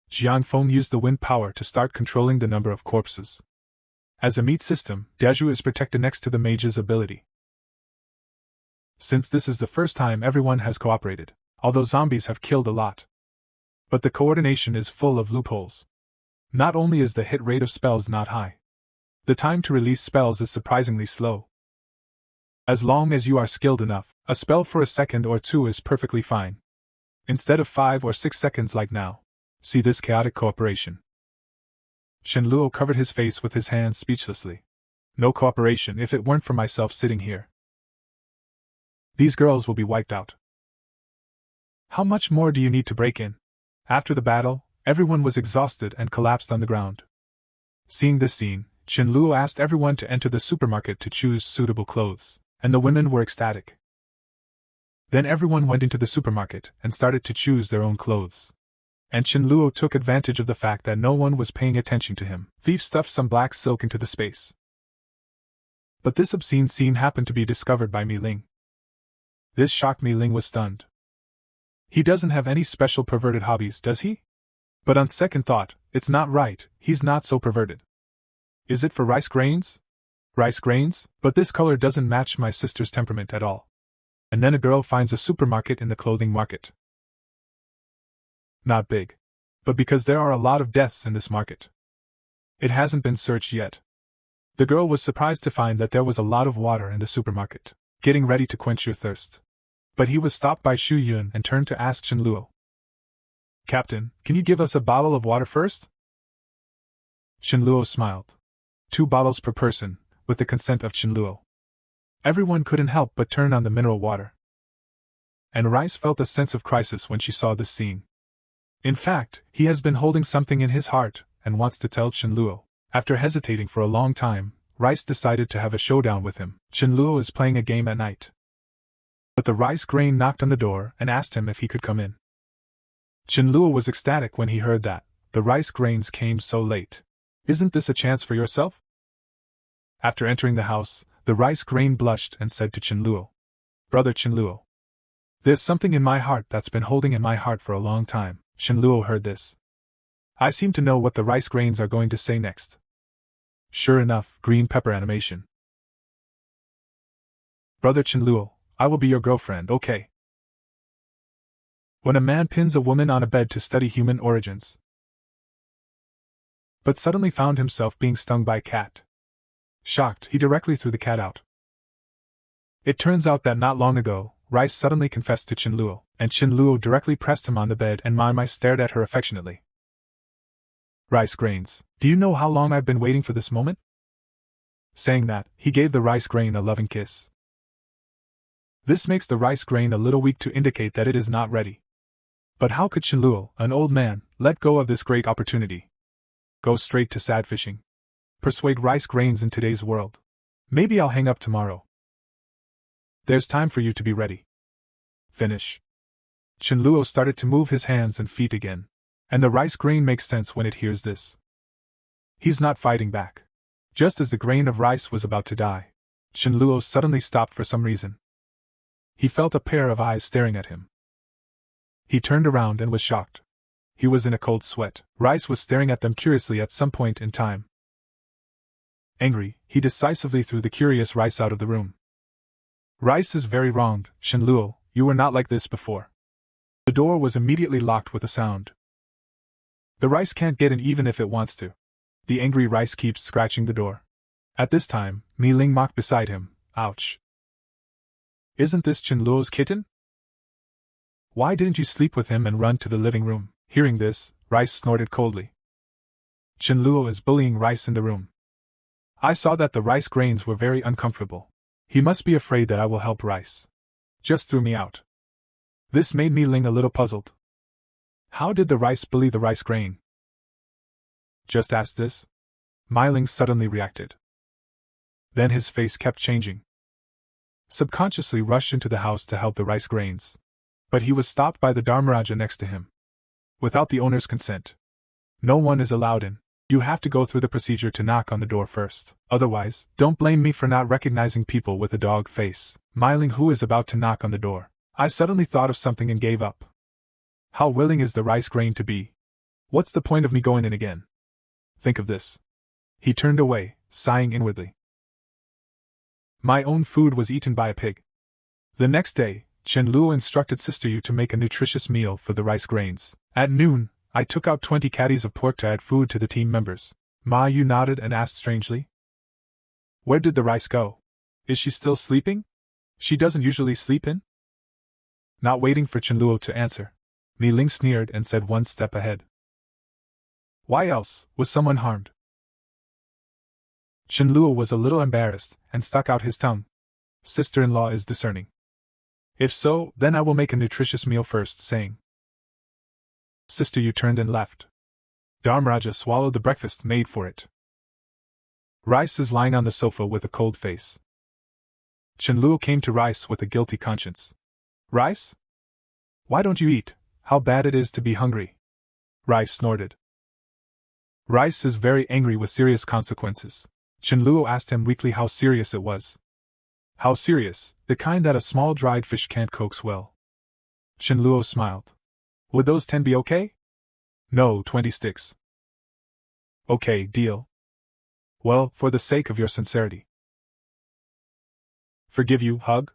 Jiang Feng used the wind power to start controlling the number of corpses. As a meat system, Dazhu is protected next to the mage's ability. Since this is the first time everyone has cooperated, although zombies have killed a lot. But the coordination is full of loopholes. Not only is the hit rate of spells not high, the time to release spells is surprisingly slow. As long as you are skilled enough, a spell for a second or two is perfectly fine. Instead of 5 or 6 seconds like now. See this chaotic cooperation. Luo covered his face with his hands speechlessly. No cooperation if it weren't for myself sitting here. These girls will be wiped out. How much more do you need to break in? After the battle, everyone was exhausted and collapsed on the ground. Seeing this scene, Luo asked everyone to enter the supermarket to choose suitable clothes, and the women were ecstatic. Then everyone went into the supermarket and started to choose their own clothes. And Luo took advantage of the fact that no one was paying attention to him. Thief stuffed some black silk into the space. But this obscene scene happened to be discovered by Mi Ling. This shocked Mi Ling was stunned. He doesn't have any special perverted hobbies, does he? But on second thought, it's not right, he's not so perverted. Is it for rice grains? Rice grains? But this color doesn't match my sister's temperament at all. And then a girl finds a supermarket in the clothing market. Not big. But because there are a lot of deaths in this market. It hasn't been searched yet. The girl was surprised to find that there was a lot of water in the supermarket, getting ready to quench your thirst. But he was stopped by Xu Yun and turned to ask Luo. Captain, can you give us a bottle of water first? Luo smiled. 2 bottles per person, with the consent of Luo. Everyone couldn't help but turn on the mineral water. And Rice felt a sense of crisis when she saw this scene. In fact, he has been holding something in his heart, and wants to tell Luo. After hesitating for a long time, Rice decided to have a showdown with him. Luo is playing a game at night. But the rice grain knocked on the door and asked him if he could come in. Luo was ecstatic when he heard that. The rice grains came so late. Isn't this a chance for yourself? After entering the house, the rice grain blushed and said to Luo. Brother Luo. There's something in my heart that's been holding in my heart for a long time. Luo heard this. I seem to know what the rice grains are going to say next. Sure enough, green pepper animation. Brother Luo, I will be your girlfriend, okay? When a man pins a woman on a bed to study human origins. But suddenly found himself being stung by a cat. Shocked, he directly threw the cat out. It turns out that not long ago, Rice suddenly confessed to Luo, and Luo directly pressed him on the bed and Mai stared at her affectionately. Rice grains, do you know how long I've been waiting for this moment? Saying that, he gave the rice grain a loving kiss. This makes the rice grain a little weak to indicate that it is not ready. But how could Luo, an old man, let go of this great opportunity? Go straight to sad fishing. Persuade rice grains in today's world. Maybe I'll hang up tomorrow. There's time for you to be ready. Finish. Luo started to move his hands and feet again. And the rice grain makes sense when it hears this. He's not fighting back. Just as the grain of rice was about to die, Luo suddenly stopped for some reason. He felt a pair of eyes staring at him. He turned around and was shocked. He was in a cold sweat. Rice was staring at them curiously at some point in time. Angry, he decisively threw the curious Rice out of the room. Rice is very wronged, Luo, you were not like this before. The door was immediately locked with a sound. The rice can't get in even if it wants to. The angry rice keeps scratching the door. At this time, Mi Ling mocked beside him. Ouch. Isn't this Luo's kitten? Why didn't you sleep with him and run to the living room? Hearing this, Rice snorted coldly. Luo is bullying Rice in the room. I saw that the rice grains were very uncomfortable. He must be afraid that I will help Rice. Just threw me out. This made Mi Ling a little puzzled. How did the rice bully the rice grain? Just ask this. Mai Ling suddenly reacted. Then his face kept changing. Subconsciously rushed into the house to help the rice grains. But he was stopped by the Dharmaraja next to him. Without the owner's consent. No one is allowed in. You have to go through the procedure to knock on the door first. Otherwise, don't blame me for not recognizing people with a dog face. Mai Ling, who is about to knock on the door. I suddenly thought of something and gave up. How willing is the rice grain to be? What's the point of me going in again? Think of this. He turned away, sighing inwardly. My own food was eaten by a pig. The next day, Chen Luo instructed Sister Yu to make a nutritious meal for the rice grains. At noon, I took out 20 caddies of pork to add food to the team members. Ma Yu nodded and asked strangely. Where did the rice go? Is she still sleeping? She doesn't usually sleep in? Not waiting for Chen Luo to answer, Mi Ling sneered and said one step ahead. Why else? Was someone harmed? Chen Luo was a little embarrassed and stuck out his tongue. Sister-in-law is discerning. If so, then I will make a nutritious meal first, saying. Sister Yu turned and left. Dharmaraja swallowed the breakfast made for it. Rice is lying on the sofa with a cold face. Chen Luo came to Rice with a guilty conscience. Rice? Why don't you eat? How bad it is to be hungry. Rice snorted. Rice is very angry with serious consequences. Chen Luo asked him weakly how serious it was. How serious? The kind that a small dried fish can't coax well. Chen Luo smiled. Would those 10 be okay? No, 20 sticks. Okay, deal. Well, for the sake of your sincerity. Forgive you, hug?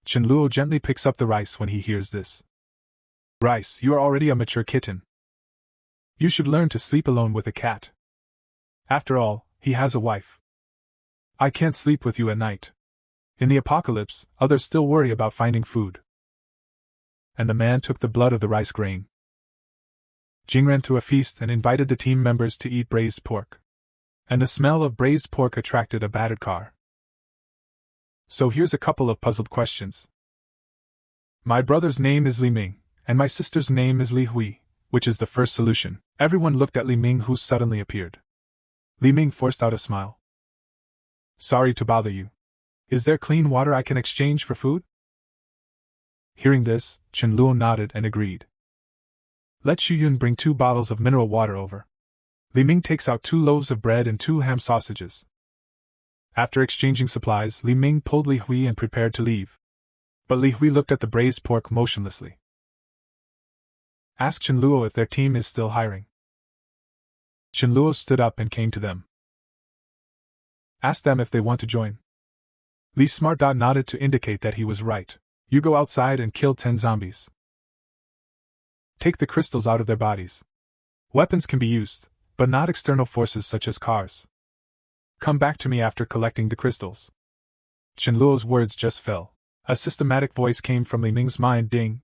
Chen Luo gently picks up the rice when he hears this. Rice, you are already a mature kitten. You should learn to sleep alone with a cat. After all, he has a wife. I can't sleep with you at night. In the apocalypse, others still worry about finding food. And the man took the blood of the rice grain. Jing ran to a feast and invited the team members to eat braised pork. And the smell of braised pork attracted a battered car. So here's a couple of puzzled questions. My brother's name is Li Ming, and my sister's name is Li Hui, which is the first solution. Everyone looked at Li Ming, who suddenly appeared. Li Ming forced out a smile. Sorry to bother you. Is there clean water I can exchange for food? Hearing this, Chen Luo nodded and agreed. Let Xu Yun bring 2 bottles of mineral water over. Li Ming takes out 2 loaves of bread and 2 ham sausages. After exchanging supplies, Li Ming pulled Li Hui and prepared to leave. But Li Hui looked at the braised pork motionlessly. Ask Chen Luo if their team is still hiring. Chen Luo stood up and came to them. Ask them if they want to join. Li Smart nodded to indicate that he was right. You go outside and kill 10 zombies. Take the crystals out of their bodies. Weapons can be used, but not external forces such as cars. Come back to me after collecting the crystals. Chen Luo's words just fell. A systematic voice came from Li Ming's mind. Ding.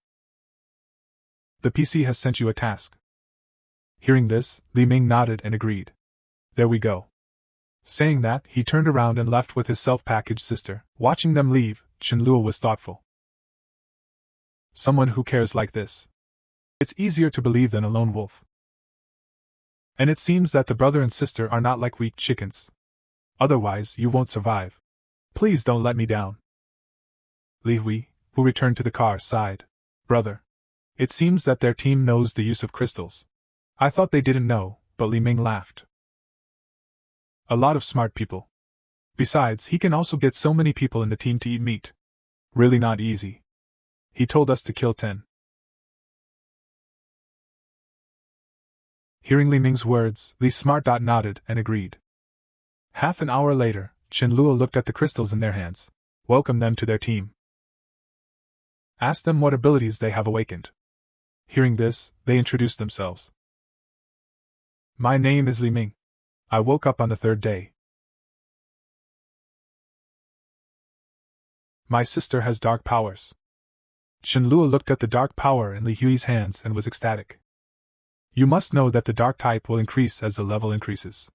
The PC has sent you a task. Hearing this, Li Ming nodded and agreed. There we go. Saying that, he turned around and left with his self-packaged sister. Watching them leave, Chen Luo was thoughtful. Someone who cares like this. It's easier to believe than a lone wolf. And it seems that the brother and sister are not like weak chickens. Otherwise, you won't survive. Please don't let me down. Li Hui, who returned to the car, sighed. Brother. It seems that their team knows the use of crystals. I thought they didn't know, but Li Ming laughed. A lot of smart people. Besides, he can also get so many people in the team to eat meat. Really not easy. He told us to kill 10. Hearing Li Ming's words, Li Smart nodded and agreed. Half an hour later, Chen Luo looked at the crystals in their hands. Welcomed them to their team. Asked them what abilities they have awakened. Hearing this, they introduced themselves. My name is Li Ming. I woke up on the 3rd day. My sister has dark powers. Chen Luo looked at the dark power in Li Hui's hands and was ecstatic. You must know that the dark type will increase as the level increases.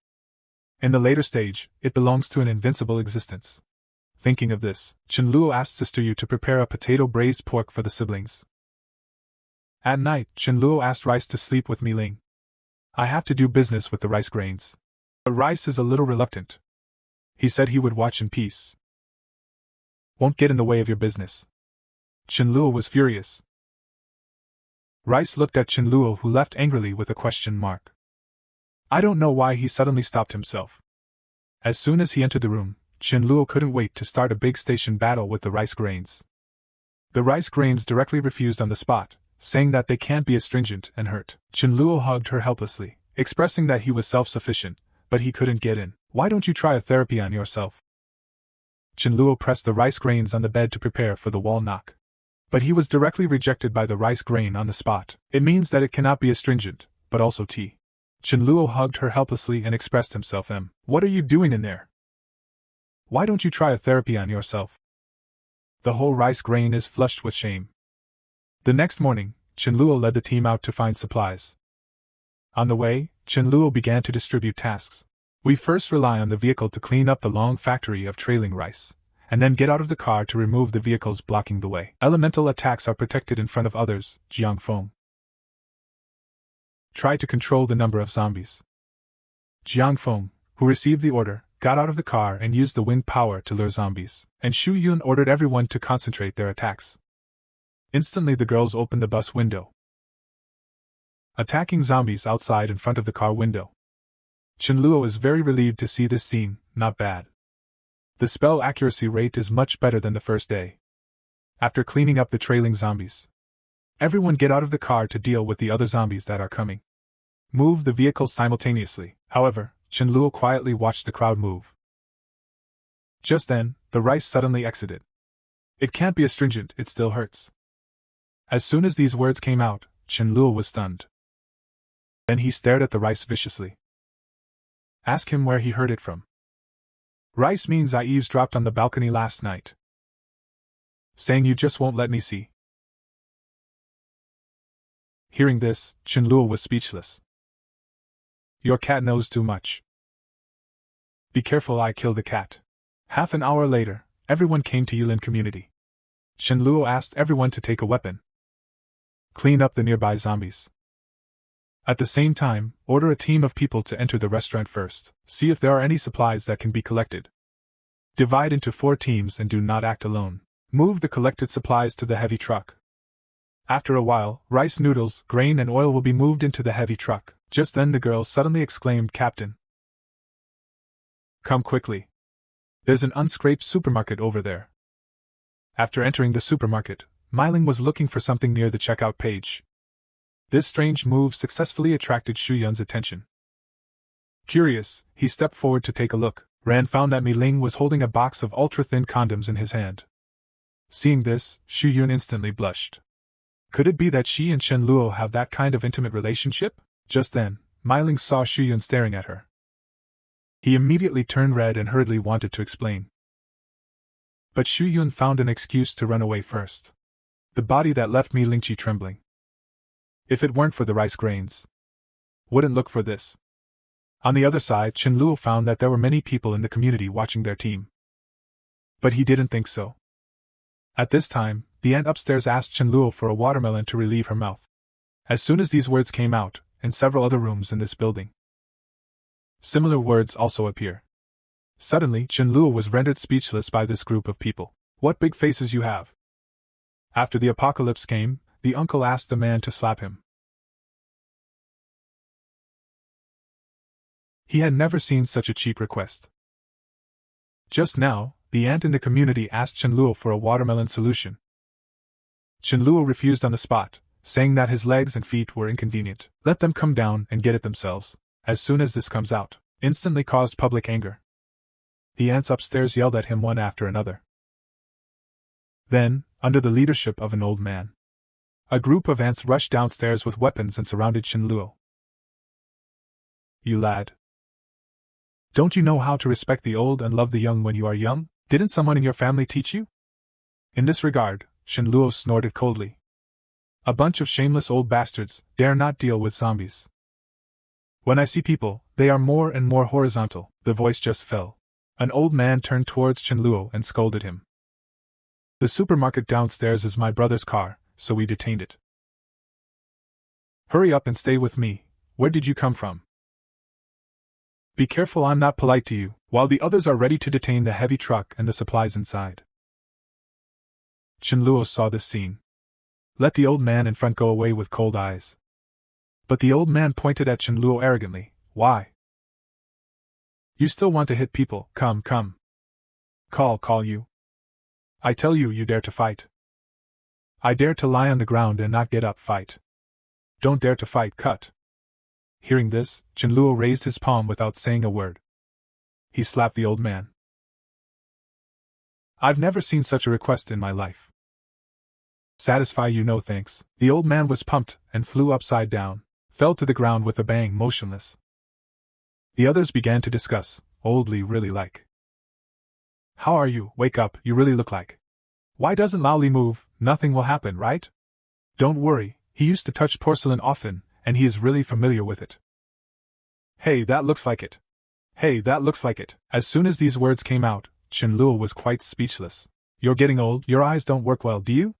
In the later stage, it belongs to an invincible existence. Thinking of this, Chen Luo asked Sister Yu to prepare a potato braised pork for the siblings. At night, Chen Luo asked Rice to sleep with Mi Ling. I have to do business with the rice grains. But Rice is a little reluctant. He said he would watch in peace. Won't get in the way of your business. Chenluo was furious. Rice looked at Chenluo, who left angrily with a question mark. I don't know why he suddenly stopped himself. As soon as he entered the room, Chenluo couldn't wait to start a big station battle with the rice grains. The rice grains directly refused on the spot, saying that they can't be astringent and hurt. Chenluo hugged her helplessly, expressing that he was self-sufficient, but he couldn't get in. Why don't you try a therapy on yourself? Chenluo pressed the rice grains on the bed to prepare for the wall knock. But he was directly rejected by the rice grain on the spot. It means that it cannot be astringent, but also tea. Chenluo hugged her helplessly and expressed himself. What are you doing in there? Why don't you try a therapy on yourself? The whole rice grain is flushed with shame. The next morning, Chenluo led the team out to find supplies. On the way, Chenluo began to distribute tasks. We first rely on the vehicle to clean up the long factory of trailing rice, and then get out of the car to remove the vehicles blocking the way. Elemental attacks are protected in front of others. Jiangfeng. Try to control the number of zombies. Jiangfeng, who received the order, got out of the car and used the wind power to lure zombies, and Xu Yun ordered everyone to concentrate their attacks. Instantly the girls opened the bus window, attacking zombies outside in front of the car window. Chenluo is very relieved to see this scene. Not bad. The spell accuracy rate is much better than the first day. After cleaning up the trailing zombies, everyone get out of the car to deal with the other zombies that are coming. Move the vehicles simultaneously. However, Chenluo quietly watched the crowd move. Just then, the rice suddenly exited. It can't be astringent, it still hurts. As soon as these words came out, Chenluo was stunned. Then he stared at the rice viciously. Ask him where he heard it from. Rice means I eavesdropped on the balcony last night. Saying you just won't let me see. Hearing this, Chenluo was speechless. Your cat knows too much. Be careful, I kill the cat. Half an hour later, everyone came to Yulin community. Chenluo asked everyone to take a weapon. Clean up the nearby zombies. At the same time, order a team of people to enter the restaurant first. See if there are any supplies that can be collected. Divide into 4 teams and do not act alone. Move the collected supplies to the heavy truck. After a while, rice noodles, grain and oil will be moved into the heavy truck. Just then the girl suddenly exclaimed, Captain, come quickly. There's an unscraped supermarket over there. After entering the supermarket, Myling was looking for something near the checkout page. This strange move successfully attracted Xu Yun's attention. Curious, he stepped forward to take a look. Ran found that Myling was holding a box of ultra-thin condoms in his hand. Seeing this, Xu Yun instantly blushed. Could it be that she and Chenluo have that kind of intimate relationship? Just then, Myling saw Xu Yun staring at her. He immediately turned red and hurriedly wanted to explain. But Xu Yun found an excuse to run away first. The body that left Lingqi trembling. If it weren't for the rice grains, wouldn't look for this. On the other side, Chenluo found that there were many people in the community watching their team. But he didn't think so. At this time, the aunt upstairs asked Chenluo for a watermelon to relieve her mouth. As soon as these words came out, in several other rooms in this building, similar words also appear. Suddenly, Chenluo was rendered speechless by this group of people. What big faces you have! After the apocalypse came, the uncle asked the man to slap him. He had never seen such a cheap request. Just now, the aunt in the community asked Chenluo for a watermelon solution. Chenluo refused on the spot, saying that his legs and feet were inconvenient. Let them come down and get it themselves. As soon as this comes out, instantly caused public anger. The ants upstairs yelled at him one after another. Then, under the leadership of an old man, a group of ants rushed downstairs with weapons and surrounded Chenluo. You lad! Don't you know how to respect the old and love the young when you are young? Didn't someone in your family teach you? In this regard, Chenluo snorted coldly. A bunch of shameless old bastards dare not deal with zombies. When I see people, they are more and more horizontal. The voice just fell. An old man turned towards Chenluo and scolded him. The supermarket downstairs is my brother's car, so we detained it. Hurry up and stay with me. Where did you come from? Be careful I'm not polite to you, while the others are ready to detain the heavy truck and the supplies inside. Chenluo saw this scene. Let the old man in front go away with cold eyes. But the old man pointed at Chenluo arrogantly. Why? You still want to hit people? Come. Call you. I tell you, you dare to fight. I dare to lie on the ground and not get up, fight. Don't dare to fight, cut. Hearing this, Chenluo raised his palm without saying a word. He slapped the old man. I've never seen such a request in my life. Satisfy you, no thanks. The old man was pumped and flew upside down, fell to the ground with a bang, motionless. The others began to discuss. Oldly really like. How are you? Wake up, you really look like. Why doesn't Laoli move? Nothing will happen, right? Don't worry, he used to touch porcelain often, and he is really familiar with it. Hey, that looks like it. As soon as these words came out, Chenluo was quite speechless. You're getting old, your eyes don't work well, do you?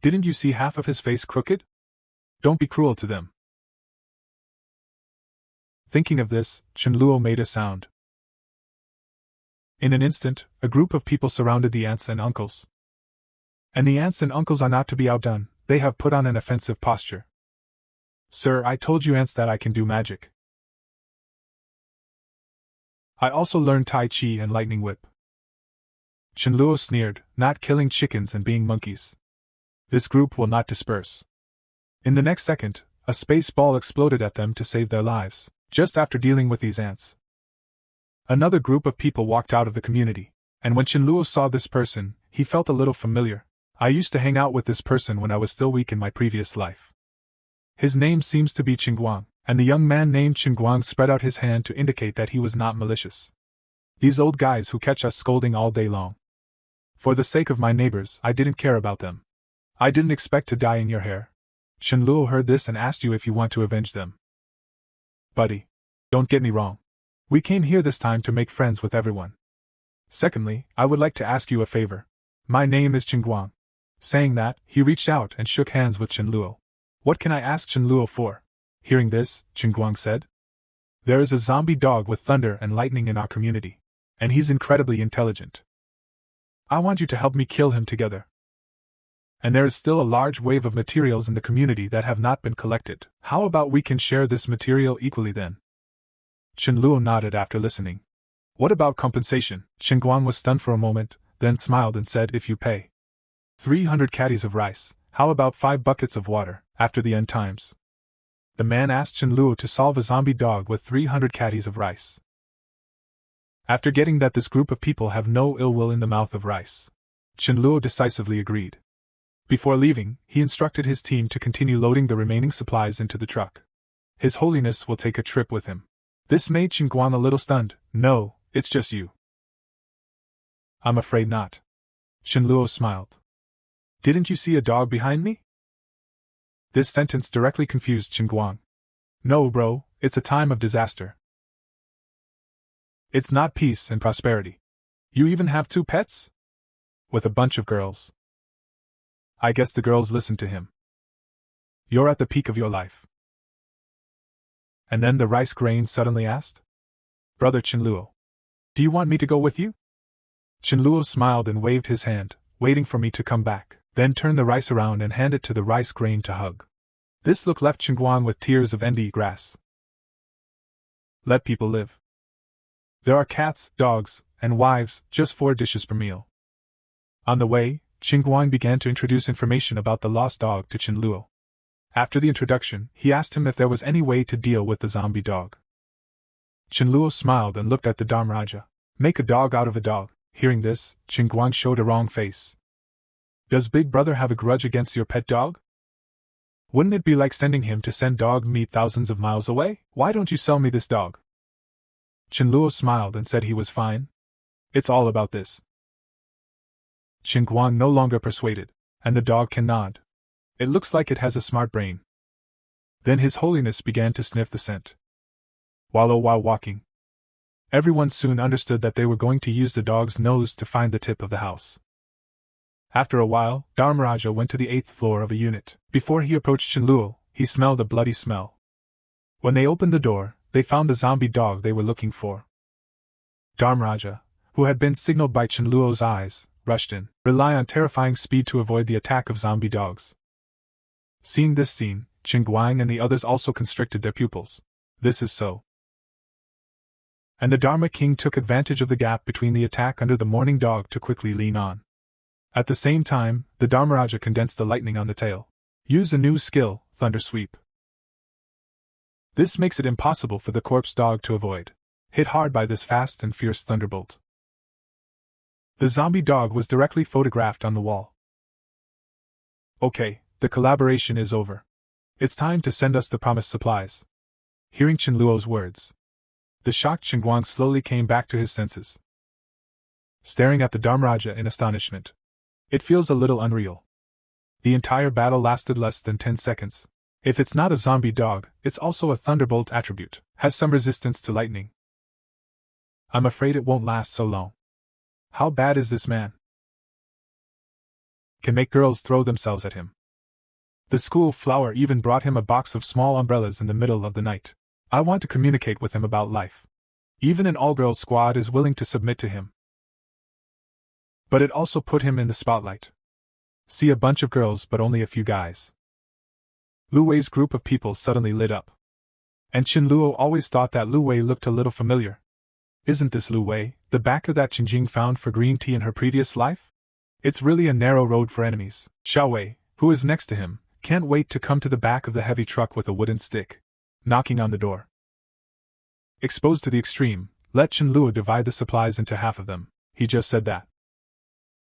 Didn't you see half of his face crooked? Don't be cruel to them. Thinking of this, Chenluo made a sound. In an instant, a group of people surrounded the aunts and uncles. And the aunts and uncles are not to be outdone, they have put on an offensive posture. Sir, I told you aunts that I can do magic. I also learned Tai Chi and Lightning Whip. Chenluo sneered, not killing chickens and being monkeys. This group will not disperse. In the next second, a space ball exploded at them to save their lives, just after dealing with these ants. Another group of people walked out of the community, and when Chenluo saw this person, he felt a little familiar. I used to hang out with this person when I was still weak in my previous life. His name seems to be Qingguang, and the young man named Qingguang spread out his hand to indicate that he was not malicious. These old guys who catch us scolding all day long. For the sake of my neighbors, I didn't care about them. I didn't expect to die in your hair. Chenluo heard this and asked you if you want to avenge them. Buddy, don't get me wrong. We came here this time to make friends with everyone. Secondly, I would like to ask you a favor. My name is Qingguang. Saying that, he reached out and shook hands with Chenluo. What can I ask Chenluo for? Hearing this, Qingguang said. There is a zombie dog with thunder and lightning in our community. And he's incredibly intelligent. I want you to help me kill him together. And there is still a large wave of materials in the community that have not been collected. How about we can share this material equally then? Chenluo nodded after listening. What about compensation? Qingguang was stunned for a moment, then smiled and said, if you pay 300 caddies of rice, how about 5 buckets of water, after the end times? The man asked Chenluo to solve a zombie dog with 300 caddies of rice. After getting that this group of people have no ill will in the mouth of rice, Chenluo decisively agreed. Before leaving, he instructed his team to continue loading the remaining supplies into the truck. His Holiness will take a trip with him. This made Qingguang a little stunned. No, it's just you. I'm afraid not. Chenluo smiled. Didn't you see a dog behind me? This sentence directly confused Qingguang. No, bro, it's a time of disaster. It's not peace and prosperity. You even have 2 pets? With a bunch of girls. I guess the girls listened to him. You're at the peak of your life. And then the rice grain suddenly asked? Brother Chenluo, do you want me to go with you? Chenluo smiled and waved his hand, waiting for me to come back, then turned the rice around and handed to the rice grain to hug. This look left Qingguang with tears of envy. Grass. Let people live. There are cats, dogs, and wives, just 4 dishes per meal. On the way, Qingguang began to introduce information about the lost dog to Chenluo. After the introduction, he asked him if there was any way to deal with the zombie dog. Chenluo smiled and looked at the Dharmaraja. Make a dog out of a dog. Hearing this, Qingguang showed a wrong face. Does Big Brother have a grudge against your pet dog? Wouldn't it be like sending him to send dog meat thousands of miles away? Why don't you sell me this dog? Chenluo smiled and said he was fine. It's all about this. Qingguang no longer persuaded, and the dog can nod. It looks like it has a smart brain. Then His Holiness began to sniff the scent. While walking, everyone soon understood that they were going to use the dog's nose to find the tip of the house. After a while, Dharmaraja went to the 8th floor of a unit. Before he approached Chenluo, he smelled a bloody smell. When they opened the door, they found the zombie dog they were looking for. Dharmraja, who had been signaled by Chenluo's eyes, rushed in, rely on terrifying speed to avoid the attack of zombie dogs. Seeing this scene, Qingguang and the others also constricted their pupils. This is so. And the Dharma King took advantage of the gap between the attack under the morning dog to quickly lean on. At the same time, the Dharmaraja condensed the lightning on the tail. Use a new skill, Thunder Sweep. This makes it impossible for the corpse dog to avoid. Hit hard by this fast and fierce thunderbolt. The zombie dog was directly photographed on the wall. Okay, the collaboration is over. It's time to send us the promised supplies. Hearing Chenluo's words, the shocked Qingguang slowly came back to his senses. Staring at the Dharmaraja in astonishment. It feels a little unreal. The entire battle lasted less than 10 seconds. If it's not a zombie dog, it's also a thunderbolt attribute, has some resistance to lightning. I'm afraid it won't last so long. How bad is this man? Can make girls throw themselves at him. The school flower even brought him a box of small umbrellas in the middle of the night. I want to communicate with him about life. Even an all-girls squad is willing to submit to him. But it also put him in the spotlight. See a bunch of girls but only a few guys. Lu Wei's group of people suddenly lit up. And Chenluo always thought that Lu Wei looked a little familiar. Isn't this Lu Wei, the backer that Qingjing found for green tea in her previous life? It's really a narrow road for enemies. Xiao Wei, who is next to him, can't wait to come to the back of the heavy truck with a wooden stick, knocking on the door. Exposed to the extreme, let Chenluo divide the supplies into half of them. He just said that.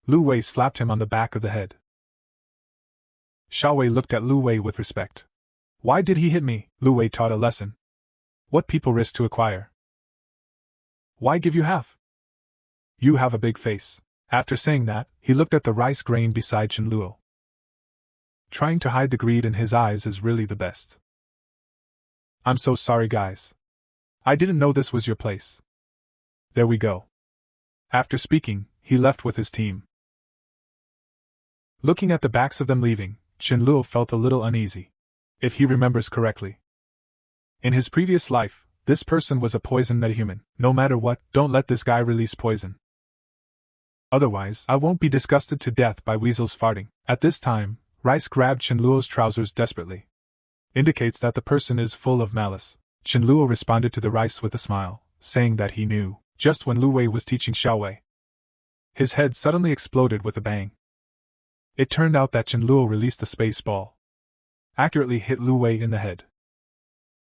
Lu Wei slapped him on the back of the head. Xiao Wei looked at Lu Wei with respect. Why did he hit me? Lu Wei taught a lesson. What people risk to acquire. Why give you half? You have a big face. After saying that, he looked at the rice grain beside Chenluo. Trying to hide the greed in his eyes is really the best. I'm so sorry, guys. I didn't know this was your place. There we go. After speaking, he left with his team. Looking at the backs of them leaving, Chenluo felt a little uneasy. If he remembers correctly. In his previous life, this person was a poison metahuman. No matter what, don't let this guy release poison. Otherwise, I won't be disgusted to death by weasels farting. At this time, Rice grabbed Chenluo's trousers desperately. Indicates that the person is full of malice. Chenluo responded to the rice with a smile, saying that he knew, just when Lu Wei was teaching Xiao Wei. His head suddenly exploded with a bang. It turned out that Chenluo released a space ball. Accurately hit Lu Wei in the head.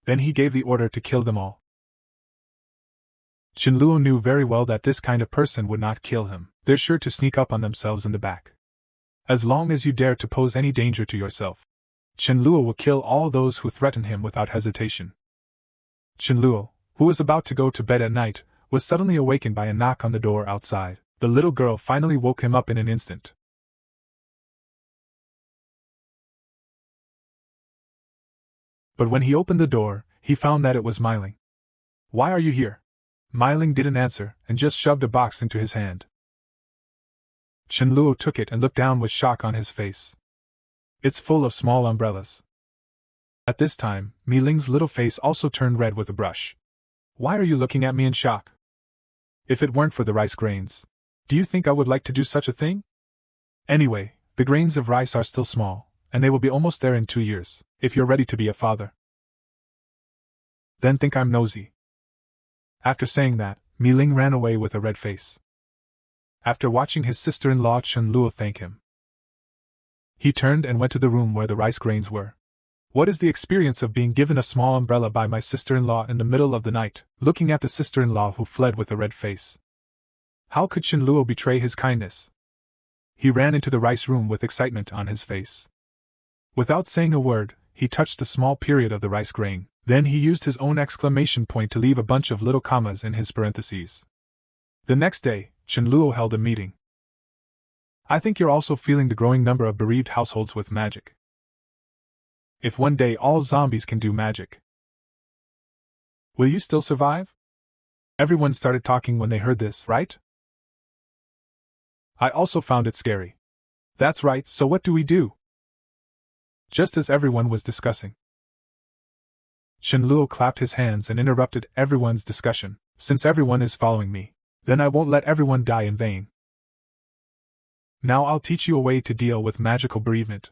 Then he gave the order to kill them all. Chenluo knew very well that this kind of person would not kill him. They're sure to sneak up on themselves in the back. As long as you dare to pose any danger to yourself, Chenluo will kill all those who threaten him without hesitation. Chenluo, who was about to go to bed at night, was suddenly awakened by a knock on the door outside. The little girl finally woke him up in an instant. But when he opened the door, he found that it was Meiling. Why are you here? Meiling didn't answer, and just shoved a box into his hand. Chenluo took it and looked down with shock on his face. It's full of small umbrellas. At this time, Meiling's little face also turned red with a brush. Why are you looking at me in shock? If it weren't for the rice grains, do you think I would like to do such a thing? Anyway, the grains of rice are still small, and they will be almost there in 2 years, if you're ready to be a father. Then think I'm nosy. After saying that, Meiling ran away with a red face. After watching his sister-in-law Chenluo thank him, he turned and went to the room where the rice grains were. What is the experience of being given a small umbrella by my sister-in-law in the middle of the night, looking at the sister-in-law who fled with a red face? How could Chenluo betray his kindness? He ran into the rice room with excitement on his face. Without saying a word, he touched the small period of the rice grain. Then he used his own exclamation point to leave a bunch of little commas in his parentheses. The next day, Chenluo held a meeting. I think you're also feeling the growing number of bereaved households with magic. If one day all zombies can do magic, will you still survive? Everyone started talking when they heard this, right? I also found it scary. That's right, so what do we do? Just as everyone was discussing, Chen Luo clapped his hands and interrupted everyone's discussion. Since everyone is following me, then I won't let everyone die in vain. Now I'll teach you a way to deal with magical bereavement.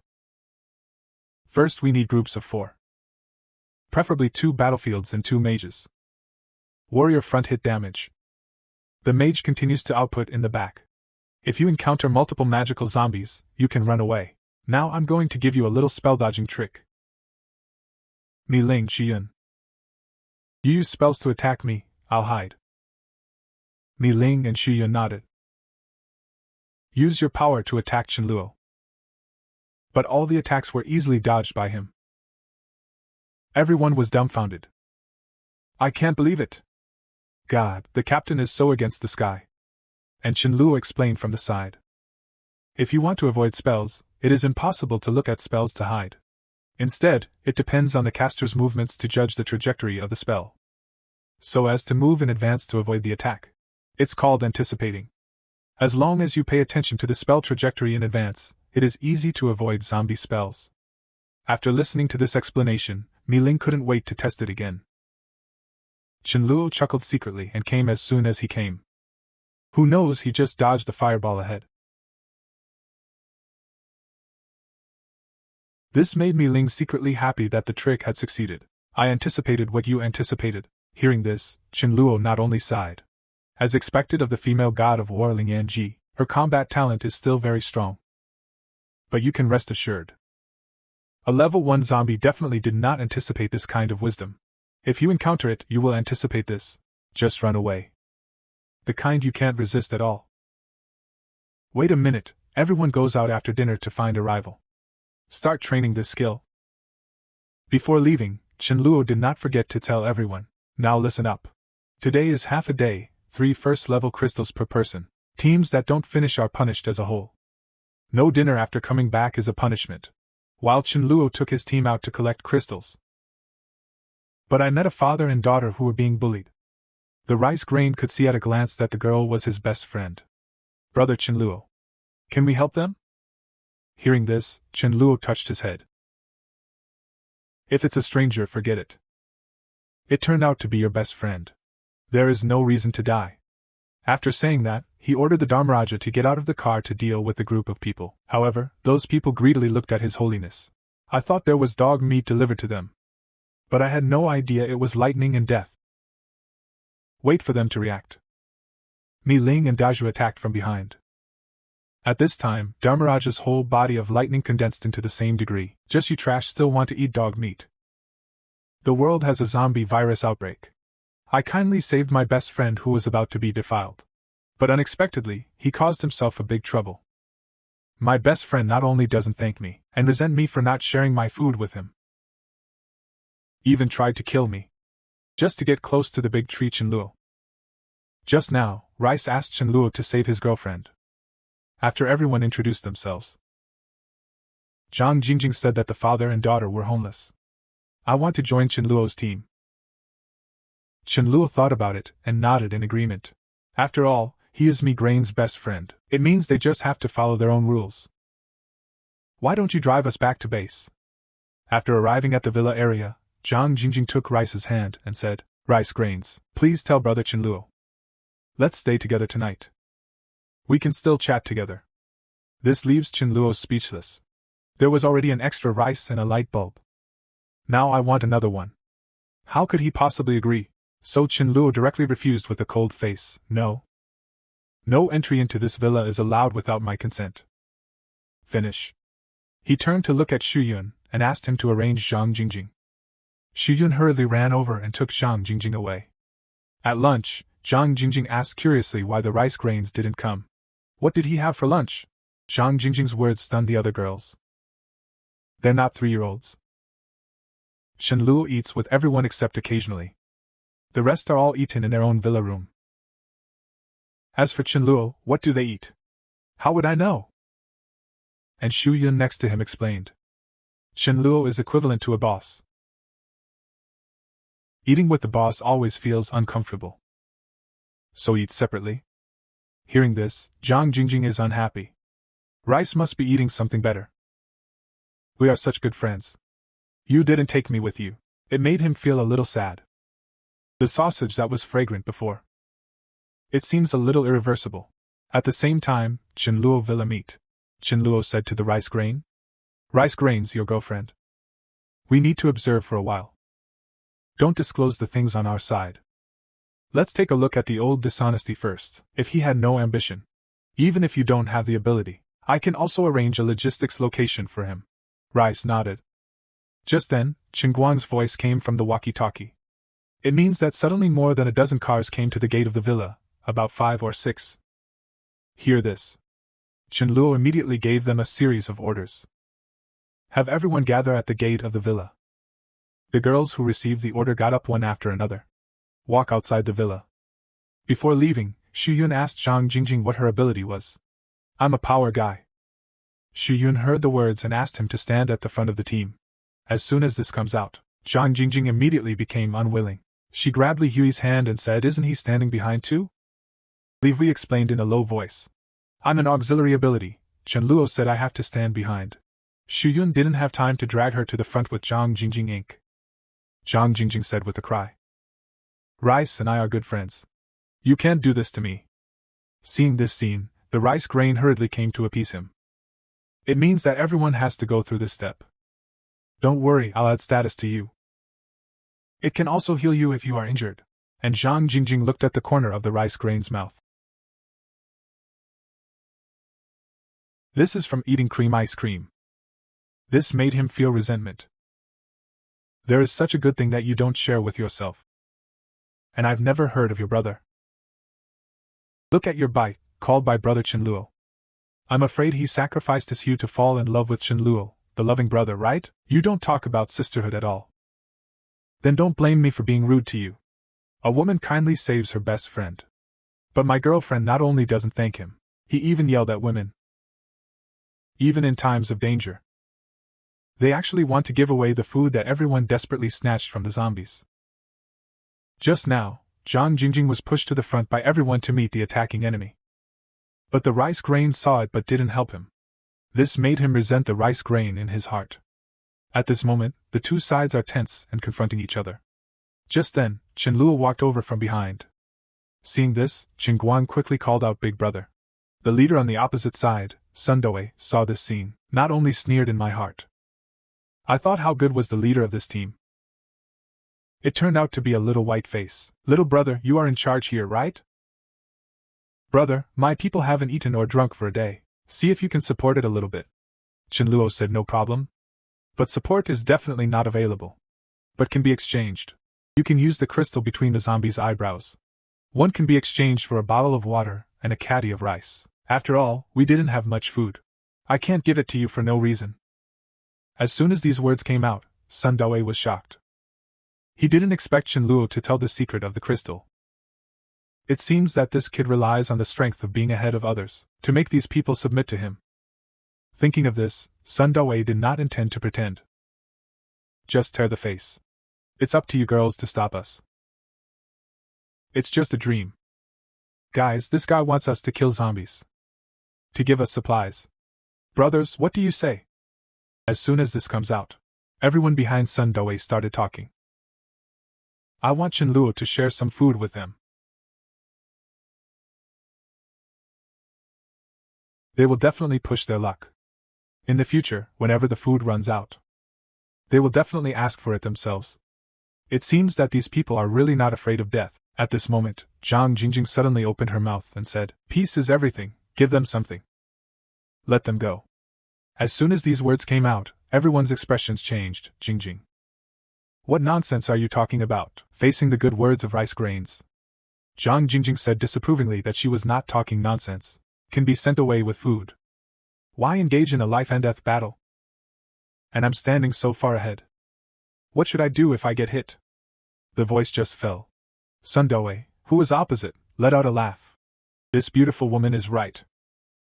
First, we need groups of 4. Preferably 2 battlefields and 2 mages. Warrior front hit damage. The mage continues to output in the back. If you encounter multiple magical zombies, you can run away. Now I'm going to give you a little spell dodging trick. Mi Ling Shiyun. You use spells to attack me, I'll hide. Mi Ling and Shiyun nodded. Use your power to attack Chen Luo. But all the attacks were easily dodged by him. Everyone was dumbfounded. I can't believe it. God, the captain is so against the sky. And Chen Luo explained from the side. If you want to avoid spells, it is impossible to look at spells to hide. Instead, it depends on the caster's movements to judge the trajectory of the spell, so as to move in advance to avoid the attack. It's called anticipating. As long as you pay attention to the spell trajectory in advance, it is easy to avoid zombie spells. After listening to this explanation, Mi Ling couldn't wait to test it again. Chen Luo chuckled secretly and came as soon as he came. Who knows, he just dodged the fireball ahead. This made Mi Ling secretly happy that the trick had succeeded. I anticipated what you anticipated. Hearing this, Chen Luo not only sighed. As expected of the female god of war Ling Yanji, her combat talent is still very strong. But you can rest assured. A level 1 zombie definitely did not anticipate this kind of wisdom. If you encounter it, you will anticipate this. Just run away. The kind you can't resist at all. Wait a minute, everyone goes out after dinner to find a rival. Start training this skill. Before leaving, Chen Luo did not forget to tell everyone. Now listen up. Today is half a day, 3 first-level crystals per person. Teams that don't finish are punished as a whole. No dinner after coming back is a punishment. While Chen Luo took his team out to collect crystals. But I met a father and daughter who were being bullied. The rice grain could see at a glance that the girl was his best friend. Brother Chen Luo. Can we help them? Hearing this, Chen Luo touched his head. If it's a stranger, forget it. It turned out to be your best friend. There is no reason to die. After saying that, he ordered the Dharmaraja to get out of the car to deal with the group of people. However, those people greedily looked at His Holiness. I thought there was dog meat delivered to them. But I had no idea it was lightning and death. Wait for them to react. Mi Ling and Daju attacked from behind. At this time, Dharmaraja's whole body of lightning condensed into the same degree. Just you trash still want to eat dog meat. The world has a zombie virus outbreak. I kindly saved my best friend who was about to be defiled. But unexpectedly, he caused himself a big trouble. My best friend not only doesn't thank me, and resent me for not sharing my food with him, even tried to kill me. Just to get close to the big tree Chen Luo. Just now, Rice asked Chen Luo to save his girlfriend. After everyone introduced themselves, Zhang Jingjing said that the father and daughter were homeless. I want to join Chen Luo's team. Chen Luo thought about it and nodded in agreement. After all, he is Mi Grain's best friend. It means they just have to follow their own rules. Why don't you drive us back to base? After arriving at the villa area, Zhang Jingjing took Rice's hand and said, Rice Grains, please tell brother Chen Luo. Let's stay together tonight. We can still chat together. This leaves Chen Luo speechless. There was already an extra rice and a light bulb. Now I want another one. How could he possibly agree? So Chen Luo directly refused with a cold face. No. No entry into this villa is allowed without my consent. Finish. He turned to look at Xu Yun and asked him to arrange Zhang Jingjing. Xu Yun hurriedly ran over and took Zhang Jingjing away. At lunch, Zhang Jingjing asked curiously why the rice grains didn't come. What did he have for lunch? Zhang Jingjing's words stunned the other girls. They're not 3-year-olds. Chen Luo eats with everyone except occasionally. The rest are all eaten in their own villa room. As for Chen Luo, what do they eat? How would I know? And Xu Yun next to him explained. Chen Luo is equivalent to a boss. Eating with the boss always feels uncomfortable. So eat separately. Hearing this, Zhang Jingjing is unhappy. Rice must be eating something better. We are such good friends. You didn't take me with you. It made him feel a little sad. The sausage that was fragrant before. It seems a little irreversible. At the same time, Chinluo Villa meet. Chinluo said to the rice grain. Rice grains, your girlfriend. We need to observe for a while. Don't disclose the things on our side. Let's take a look at the old dishonesty first. If he had no ambition, even if you don't have the ability, I can also arrange a logistics location for him. Rice nodded. Just then, Qingguang's voice came from the walkie-talkie. It means that suddenly more than a dozen cars came to the gate of the villa, about 5 or 6. Hear this. Chinluo immediately gave them a series of orders. Have everyone gather at the gate of the villa. The girls who received the order got up one after another. Walk outside the villa. Before leaving, Xu Yun asked Zhang Jingjing what her ability was. I'm a power guy. Xu Yun heard the words and asked him to stand at the front of the team. As soon as this comes out, Zhang Jingjing immediately became unwilling. She grabbed Li Hui's hand and said, Isn't he standing behind too? Li Hui explained in a low voice. I'm an auxiliary ability. Chenluo said I have to stand behind. Xu Yun didn't have time to drag her to the front with Zhang Jingjing Inc. Zhang Jingjing said with a cry. Rice and I are good friends. You can't do this to me. Seeing this scene, the rice grain hurriedly came to appease him. It means that everyone has to go through this step. Don't worry, I'll add status to you. It can also heal you if you are injured. And Zhang Jingjing looked at the corner of the rice grain's mouth. This is from eating cream ice cream. This made him feel resentment. There is such a good thing that you don't share with yourself. And I've never heard of your brother. Look at your bite, called by brother Chinluo. I'm afraid he sacrificed his hue to fall in love with Chinluo, the loving brother, right? You don't talk about sisterhood at all. Then don't blame me for being rude to you. A woman kindly saves her best friend. But my girlfriend not only doesn't thank him, he even yelled at women. Even in times of danger. They actually want to give away the food that everyone desperately snatched from the zombies. Just now, Zhang Jingjing was pushed to the front by everyone to meet the attacking enemy. But the rice grain saw it but didn't help him. This made him resent the rice grain in his heart. At this moment, the two sides are tense and confronting each other. Just then, Chinluo walked over from behind. Seeing this, Qingguang quickly called out Big Brother. The leader on the opposite side, Sun Dawei, saw this scene, not only sneered in my heart. I thought how good was the leader of this team. It turned out to be a little white face. Little brother, you are in charge here, right? Brother, my people haven't eaten or drunk for a day. See if you can support it a little bit. Chinluo said no problem. But support is definitely not available. But can be exchanged. You can use the crystal between the zombies' eyebrows. One can be exchanged for a bottle of water and a caddy of rice. After all, we didn't have much food. I can't give it to you for no reason. As soon as these words came out, Sun Dawei was shocked. He didn't expect Chinluo to tell the secret of the crystal. It seems that this kid relies on the strength of being ahead of others to make these people submit to him. Thinking of this, Sun Dawei did not intend to pretend. Just tear the face. It's up to you girls to stop us. It's just a dream. Guys, this guy wants us to kill zombies. To give us supplies. Brothers, what do you say? As soon as this comes out, everyone behind Sun Dawei started talking. I want Chinluo to share some food with them. They will definitely push their luck. In the future, whenever the food runs out, they will definitely ask for it themselves. It seems that these people are really not afraid of death. At this moment, Zhang Jingjing suddenly opened her mouth and said, Peace is everything, give them something. Let them go. As soon as these words came out, everyone's expressions changed. Jingjing. What nonsense are you talking about? Facing the good words of rice grains, Zhang Jingjing said disapprovingly that she was not talking nonsense. Can be sent away with food. Why engage in a life and death battle? And I'm standing so far ahead. What should I do if I get hit? The voice just fell. Sun Dawei, who was opposite, let out a laugh. This beautiful woman is right.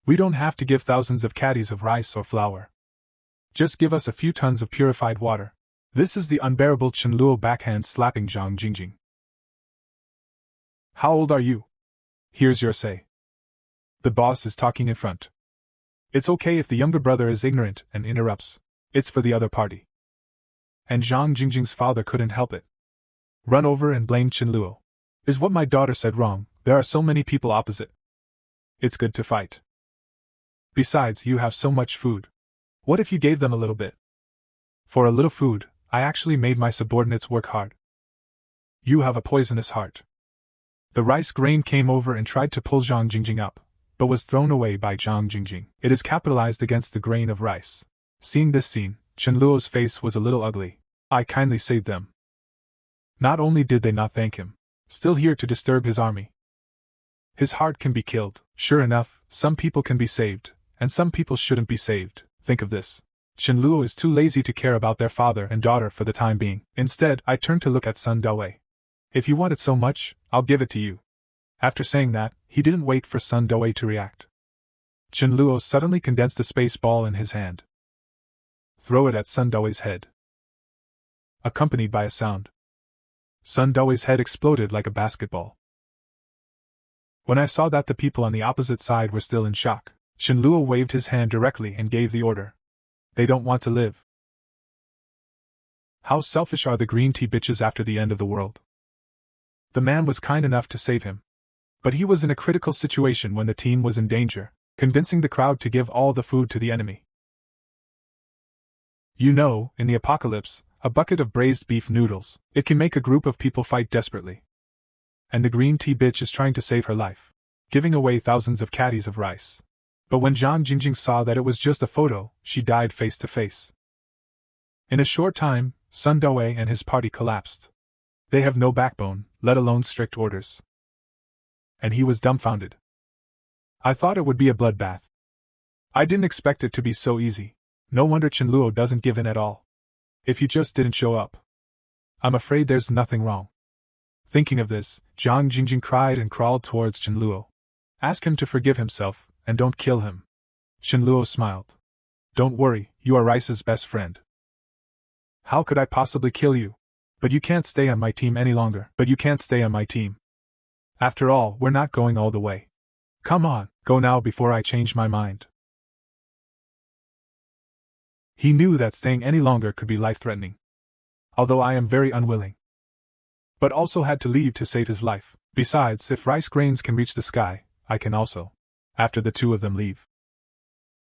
We don't have to give thousands of caddies of rice or flour. Just give us a few tons of purified water. This is the unbearable Chinluo backhand slapping Zhang Jingjing. How old are you? Here's your say. The boss is talking in front. It's okay if the younger brother is ignorant and interrupts. It's for the other party. and Zhang Jingjing's father couldn't help it. Run over and blame Qinluo. Is what my daughter said wrong? There are so many people opposite. It's good to fight. Besides, you have so much food. What if you gave them a little bit? For a little food, I actually made my subordinates work hard. You have a poisonous heart. The rice grain came over and tried to pull Zhang Jingjing up, but was thrown away by Zhang Jingjing. It is capitalized against the grain of rice. Seeing this scene, Qinluo's face was a little ugly. I kindly saved them. Not only did they not thank him, still here to disturb his army. His heart can be killed. Sure enough, some people can be saved, and some people shouldn't be saved. Think of this. Qinluo is too lazy to care about their father and daughter for the time being. Instead, I turned to look at Sun Dawei. If you want it so much, I'll give it to you. After saying that, he didn't wait for Sun Dawei to react. Qinluo suddenly condensed the space ball in his hand. Throw it at Sun Dawei's head. Accompanied by a sound. Sun Dawei's head exploded like a basketball. When I saw that the people on the opposite side were still in shock, Qinluo waved his hand directly and gave the order. They don't want to live. How selfish are the green tea bitches after the end of the world? The man was kind enough to save him. But he was in a critical situation when the team was in danger, convincing the crowd to give all the food to the enemy. You know, in the apocalypse, a bucket of braised beef noodles, it can make a group of people fight desperately. And the green tea bitch is trying to save her life, giving away thousands of caddies of rice. But when Zhang Jingjing saw that it was just a photo, she died face to face. In a short time, Sun Dawei and his party collapsed. They have no backbone, let alone strict orders. And he was dumbfounded. I thought it would be a bloodbath. I didn't expect it to be so easy. No wonder Qinluo doesn't give in at all. If you just didn't show up. I'm afraid there's nothing wrong. Thinking of this, Zhang Jingjing cried and crawled towards Qinluo. Ask him to forgive himself, and don't kill him. Qinluo smiled. Don't worry, you are Rice's best friend. How could I possibly kill you? But you can't stay on my team any longer. After all, we're not going all the way. Come on, go now before I change my mind. He knew that staying any longer could be life-threatening. Although I am very unwilling. But also had to leave to save his life. Besides, if rice grains can reach the sky, I can also. After the two of them leave.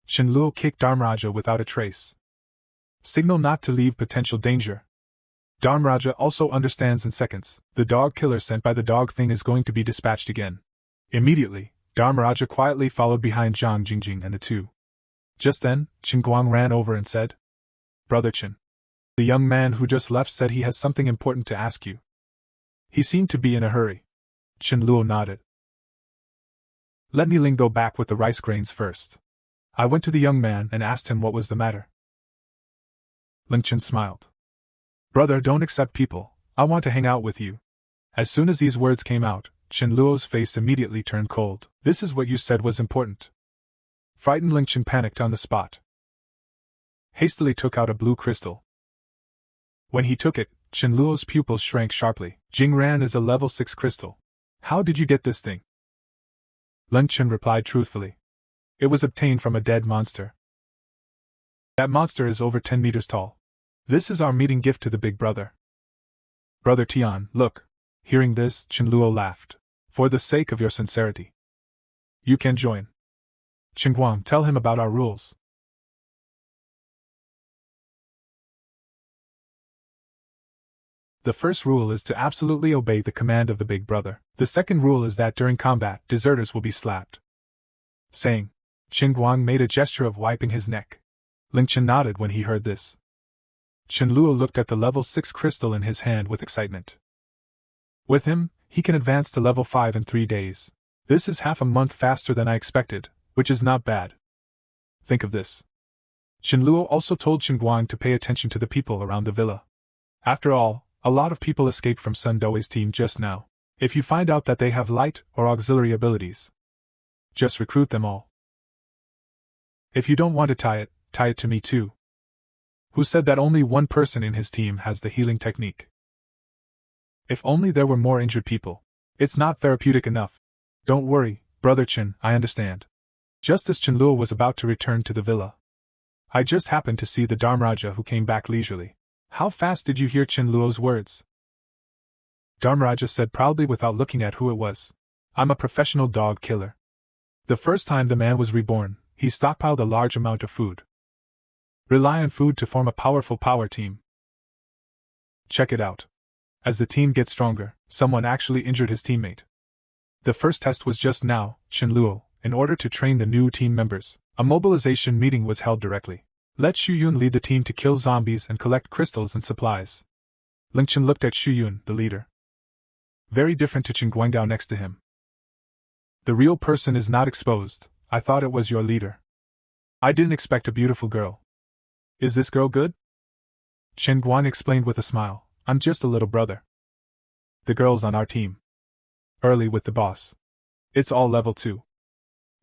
Qinluo kicked Dharmraja without a trace. Signal not to leave potential danger. Dharmraja also understands in seconds. The dog killer sent by the dog thing is going to be dispatched again. Immediately, Dharmraja quietly followed behind Zhang Jingjing and the two. Just then, Qin Guang ran over and said, Brother Qin. The young man who just left said he has something important to ask you. He seemed to be in a hurry. Qinluo nodded. Let me Ling go back with the rice grains first. I went to the young man and asked him what was the matter. Ling Qin smiled. Brother, don't accept people. I want to hang out with you. As soon as these words came out, Qinluo's face immediately turned cold. This is what you said was important. Frightened Ling Qin panicked on the spot. Hastily took out a blue crystal. When he took it, Qinluo's pupils shrank sharply. Jingran is a level 6 crystal. How did you get this thing? Ling Qin replied truthfully. It was obtained from a dead monster. That monster is over 10 meters tall. This is our meeting gift to the big brother. Brother Tian, look. Hearing this, Qinluo laughed. For the sake of your sincerity. You can join. Qinguang, tell him about our rules. The first rule is to absolutely obey the command of the big brother. The second rule is that during combat, deserters will be slapped. Saying, Qinguang made a gesture of wiping his neck. Ling Qin nodded when he heard this. Qinluo looked at the level 6 crystal in his hand with excitement. With him, he can advance to level 5 in 3 days. This is half a month faster than I expected, which is not bad. Think of this. Qinluo also told Qinguang to pay attention to the people around the villa. After all, a lot of people escaped from Sun Dawei's team just now. If you find out that they have light or auxiliary abilities, just recruit them all. If you don't want to tie it to me too. Who said that only one person in his team has the healing technique? If only there were more injured people. It's not therapeutic enough. Don't worry, Brother Qin, I understand. Just as Qinluo was about to return to the villa, I just happened to see the Dharmraja who came back leisurely. How fast did you hear Chen Luo's words? Dharmaraja said proudly without looking at who it was. I'm a professional dog killer. The first time the man was reborn, he stockpiled a large amount of food. Rely on food to form a powerful power team. Check it out. As the team gets stronger, someone actually injured his teammate. The first test was just now, Chen Luo. In order to train the new team members, a mobilization meeting was held directly. Let Xu Yun lead the team to kill zombies and collect crystals and supplies. Ling Chen looked at Xu Yun, the leader. Very different to Chen Guangdao next to him. The real person is not exposed. I thought it was your leader. I didn't expect a beautiful girl. Is this girl good? Chen Guan explained with a smile. I'm just a little brother. The girl's on our team. Early with the boss. It's all level 2.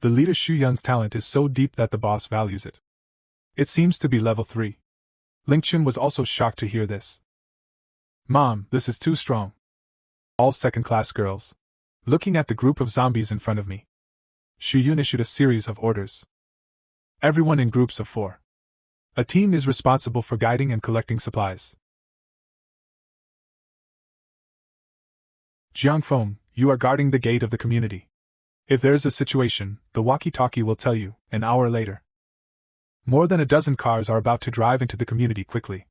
The leader Xu Yun's talent is so deep that the boss values it. It seems to be level 3. Ling Chen was also shocked to hear this. Mom, this is too strong. All second-class girls. Looking at the group of zombies in front of me, Xu Yun issued a series of orders. Everyone in groups of 4. A team is responsible for guiding and collecting supplies. Jiang Feng, you are guarding the gate of the community. If there is a situation, the walkie-talkie will tell you. An hour later, more than a dozen cars are about to drive into the community quickly.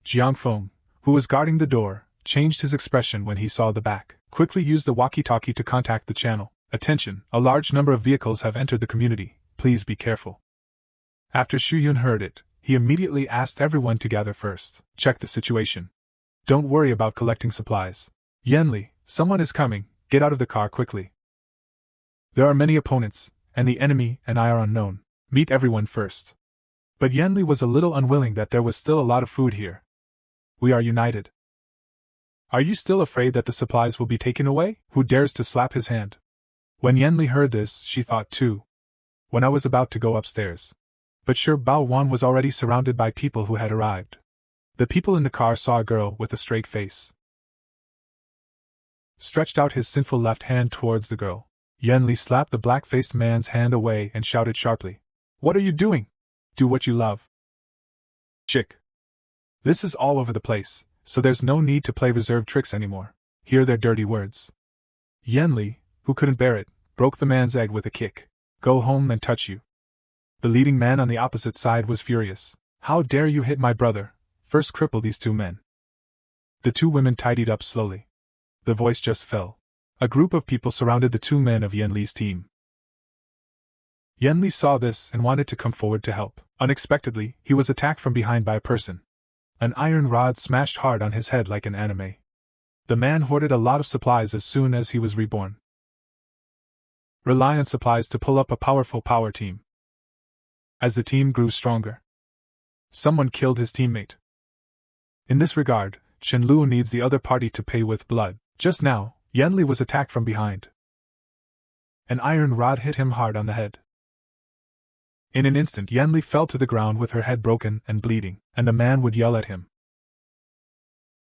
Jiang Feng, who was guarding the door, changed his expression when he saw the back. Quickly used the walkie-talkie to contact the channel. Attention, a large number of vehicles have entered the community. Please be careful. After Xu Yun heard it, he immediately asked everyone to gather first. Check the situation. Don't worry about collecting supplies. Yanli, someone is coming. Get out of the car quickly. There are many opponents, and the enemy and I are unknown. Meet everyone first. But Yanli was a little unwilling that there was still a lot of food here. We are united. Are you still afraid that the supplies will be taken away? Who dares to slap his hand? When Yanli heard this, she thought too. When I was about to go upstairs. But sure, Bao Wan was already surrounded by people who had arrived. The people in the car saw a girl with a straight face. Stretched out his sinful left hand towards the girl. Yanli slapped the black-faced man's hand away and shouted sharply. What are you doing? Do what you love. Chick. This is all over the place, so there's no need to play reserved tricks anymore. Hear their dirty words. Yanli, who couldn't bear it, broke the man's egg with a kick. Go home and touch you. The leading man on the opposite side was furious. How dare you hit my brother? First cripple these 2 men. The 2 women tidied up slowly. The voice just fell. A group of people surrounded the 2 men of Yanli's team. Yanli saw this and wanted to come forward to help. Unexpectedly, he was attacked from behind by a person. An iron rod smashed hard on his head like an anime. The man hoarded a lot of supplies as soon as he was reborn. Rely on supplies to pull up a powerful power team. As the team grew stronger, someone killed his teammate. In this regard, Chen Luo needs the other party to pay with blood. Just now, Yanli was attacked from behind. An iron rod hit him hard on the head. In an instant, Yanli fell to the ground with her head broken and bleeding, and the man would yell at him.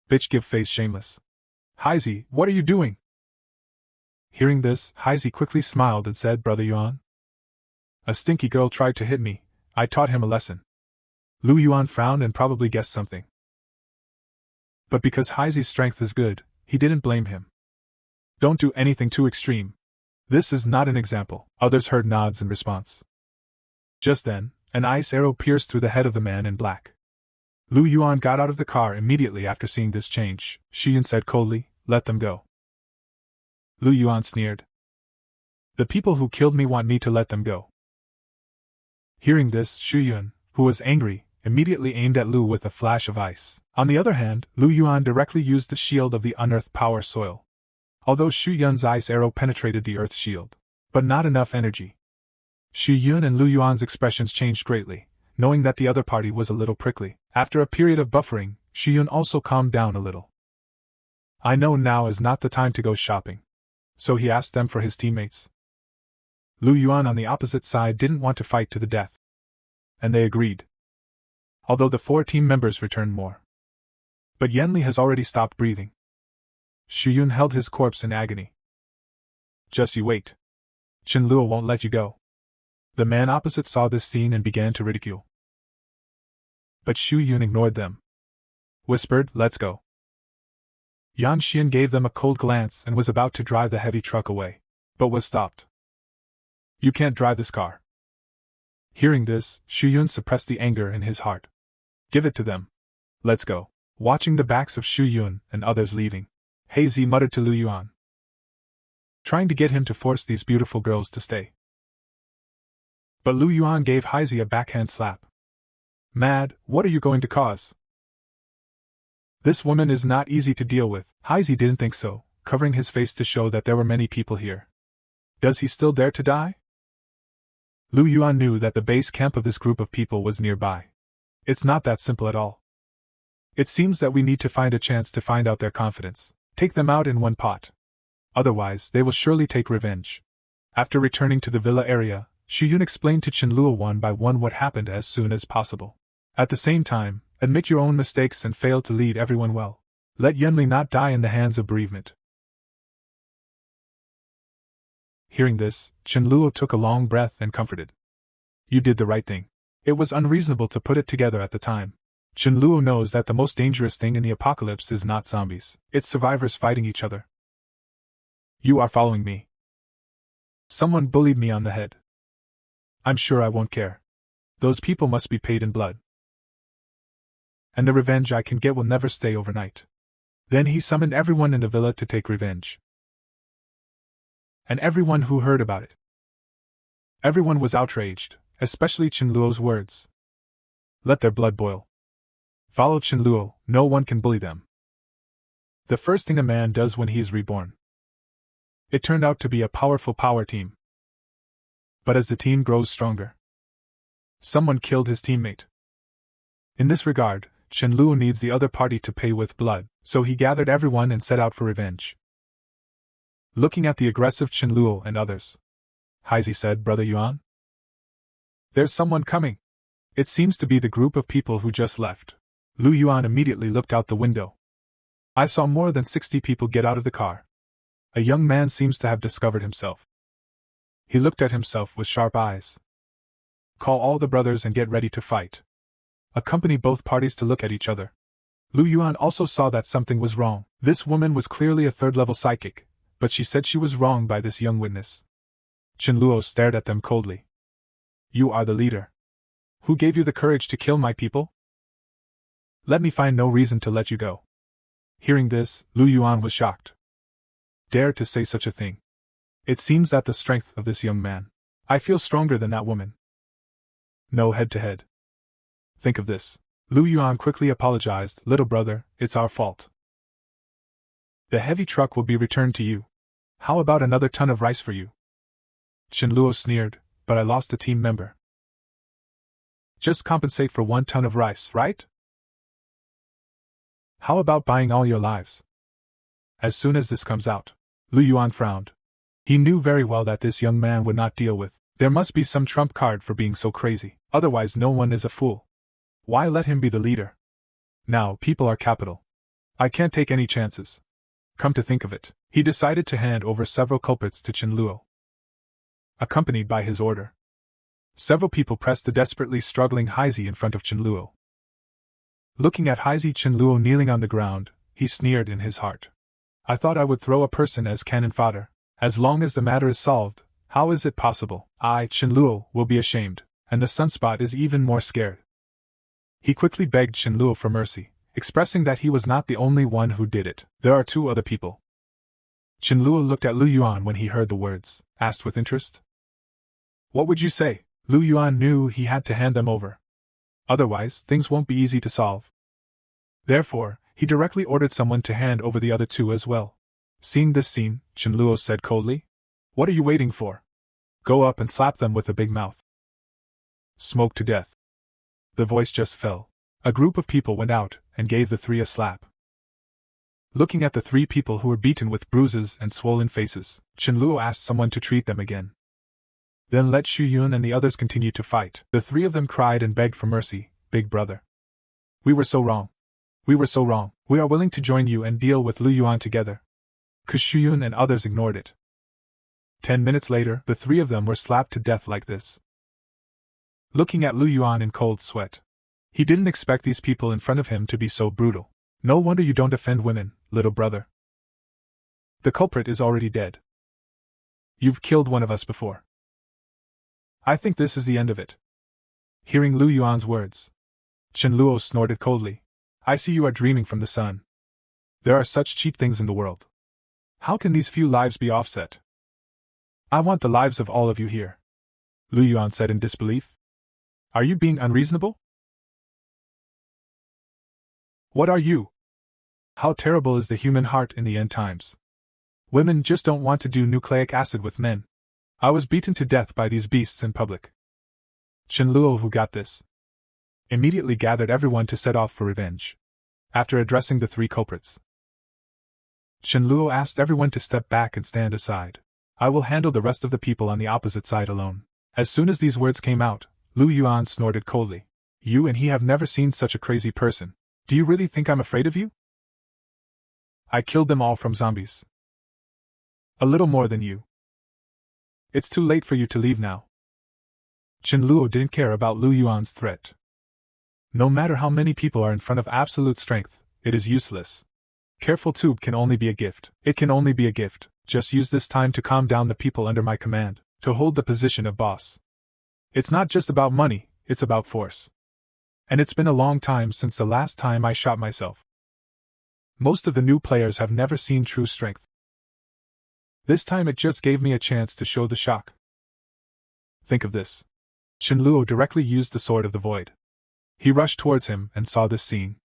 Bitch, give face, shameless. Heizi, what are you doing? Hearing this, Heizi quickly smiled and said, Brother Yuan. A stinky girl tried to hit me. I taught him a lesson. Lu Yuan frowned and probably guessed something. But because Heizi's strength is good, he didn't blame him. Don't do anything too extreme. This is not an example. Others heard nods in response. Just then, an ice arrow pierced through the head of the man in black. Lu Yuan got out of the car immediately after seeing this change. Xu Yun said coldly, let them go. Lu Yuan sneered. The people who killed me want me to let them go. Hearing this, Xu Yun, who was angry, immediately aimed at Lu with a flash of ice. On the other hand, Lu Yuan directly used the shield of the unearthed power soil. Although Xu Yun's ice arrow penetrated the earth shield, but not enough energy. Xu Yun and Lu Yuan's expressions changed greatly, knowing that the other party was a little prickly. After a period of buffering, Xu Yun also calmed down a little. I know now is not the time to go shopping. So he asked them for his teammates. Lu Yuan on the opposite side didn't want to fight to the death. And they agreed. Although the 4 team members returned more. But Yanli has already stopped breathing. Xu Yun held his corpse in agony. Just you wait. Chen Luo won't let you go. The man opposite saw this scene and began to ridicule. But Xu Yun ignored them. whispered, "Let's go." Yan Xian gave them a cold glance and was about to drive the heavy truck away, but was stopped. "You can't drive this car." Hearing this, Xu Yun suppressed the anger in his heart. "Give it to them. Let's go." Watching the backs of Xu Yun and others leaving, Hazy muttered to Lu Yuan, trying to get him to force these beautiful girls to stay. But Lu Yuan gave Hazy a backhand slap. "Mad, what are you going to cause? This woman is not easy to deal with." Hazy didn't think so, covering his face to show that there were many people here. Does he still dare to die? Lu Yuan knew that the base camp of this group of people was nearby. It's not that simple at all. It seems that we need to find a chance to find out their confidence. Take them out in one pot. Otherwise, they will surely take revenge. After returning to the villa area, Xu Yun explained to Chen Luo one by one what happened as soon as possible. At the same time, admit your own mistakes and fail to lead everyone well. Let Yunli not die in the hands of bereavement. Hearing this, Chen Luo took a long breath and comforted. You did the right thing. It was unreasonable to put it together at the time. Chen Luo knows that the most dangerous thing in the apocalypse is not zombies, it's survivors fighting each other. You are following me. Someone bullied me on the head. I'm sure I won't care. Those people must be paid in blood. And the revenge I can get will never stay overnight. Then he summoned everyone in the villa to take revenge. And everyone who heard about it. Everyone was outraged, especially Chen Luo's words. Let their blood boil. Follow Chen Luo, no one can bully them. The first thing a man does when he is reborn. It turned out to be a powerful power team. But as the team grows stronger, someone killed his teammate. In this regard, Chen Luo needs the other party to pay with blood, so he gathered everyone and set out for revenge. Looking at the aggressive Chen Luo and others, Hazy said, Brother Yuan? There's someone coming. It seems to be the group of people who just left. Lu Yuan immediately looked out the window. I saw more than 60 people get out of the car. A young man seems to have discovered himself. He looked at himself with sharp eyes. Call all the brothers and get ready to fight. Accompany both parties to look at each other. Lu Yuan also saw that something was wrong. This woman was clearly a third-level psychic, but she said she was wronged by this young witness. Chen Luo stared at them coldly. You are the leader. Who gave you the courage to kill my people? Let me find no reason to let you go. Hearing this, Lu Yuan was shocked. Dare to say such a thing. It seems that the strength of this young man. I feel stronger than that woman. No head-to-head. Think of this. Lu Yuan quickly apologized. Little brother, it's our fault. The heavy truck will be returned to you. How about another ton of rice for you? Chen Luo sneered, but I lost a team member. Just compensate for 1 ton of rice, right? How about buying all your lives? As soon as this comes out, Lu Yuan frowned. He knew very well that this young man would not deal with. There must be some trump card for being so crazy, otherwise no one is a fool. Why let him be the leader? Now, people are capital. I can't take any chances. Come to think of it, he decided to hand over several culprits to Chen Luo. Accompanied by his order, several people pressed the desperately struggling Hazy in front of Chen Luo. Looking at Hazy Chen Luo kneeling on the ground, he sneered in his heart. I thought I would throw a person as cannon fodder. As long as the matter is solved, how is it possible? I, Chen Luo, will be ashamed, and the sunspot is even more scared. He quickly begged Chen Luo for mercy, expressing that he was not the only one who did it. There are 2 other people. Chen Luo looked at Lu Yuan when he heard the words, asked with interest. What would you say? Lu Yuan knew he had to hand them over. Otherwise, things won't be easy to solve. Therefore, he directly ordered someone to hand over the other 2 as well. Seeing this scene, Chen Luo said coldly, What are you waiting for? Go up and slap them with a big mouth. Smoke to death. The voice just fell. A group of people went out and gave the 3 a slap. Looking at the 3 people who were beaten with bruises and swollen faces, Chen Luo asked someone to treat them again. Then let Xu Yun and the others continue to fight. The 3 of them cried and begged for mercy, Big brother. We were so wrong. We were so wrong. We are willing to join you and deal with Lu Yuan together. Xu Yun and others ignored it. 10 minutes later, the 3 of them were slapped to death like this. Looking at Lu Yuan in cold sweat. He didn't expect these people in front of him to be so brutal. No wonder you don't defend women, little brother. The culprit is already dead. You've killed one of us before. I think this is the end of it. Hearing Lu Yuan's words, Chen Luo snorted coldly. I see you are dreaming from the sun. There are such cheap things in the world. How can these few lives be offset? I want the lives of all of you here, Lu Yuan said in disbelief. Are you being unreasonable? What are you? How terrible is the human heart in the end times? Women just don't want to do nucleic acid with men. I was beaten to death by these beasts in public. Chen Luo, who got this, immediately gathered everyone to set off for revenge. After addressing the three culprits, Chen Luo asked everyone to step back and stand aside. I will handle the rest of the people on the opposite side alone. As soon as these words came out, Lu Yuan snorted coldly. You and he have never seen such a crazy person. Do you really think I'm afraid of you? I killed them all from zombies. A little more than you. It's too late for you to leave now. Chen Luo didn't care about Lu Yuan's threat. No matter how many people are in front of absolute strength, it is useless. Careful tube can only be a gift. It can only be a gift. Just use this time to calm down the people under my command, to hold the position of boss. It's not just about money, it's about force. And it's been a long time since the last time I shot myself. Most of the new players have never seen true strength. This time it just gave me a chance to show the shock. Think of this. Chen Luo directly used the Sword of the Void. He rushed towards him and saw this scene.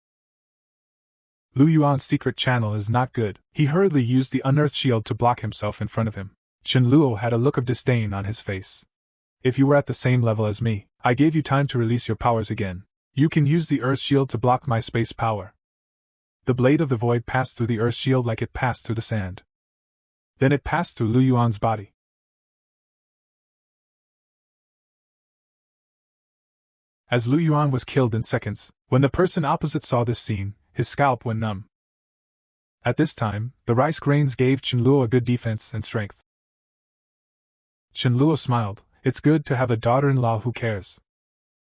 Lu Yuan's secret channel is not good. He hurriedly used the unearthed shield to block himself in front of him. Chen Luo had a look of disdain on his face. If you were at the same level as me, I gave you time to release your powers again. You can use the Earth Shield to block my space power. The blade of the void passed through the Earth Shield like it passed through the sand. Then it passed through Lu Yuan's body. As Lu Yuan was killed in seconds, when the person opposite saw this scene, his scalp went numb. At this time, the rice grains gave Chen Luo a good defense and strength. Chen Luo smiled. It's good to have a daughter-in-law who cares.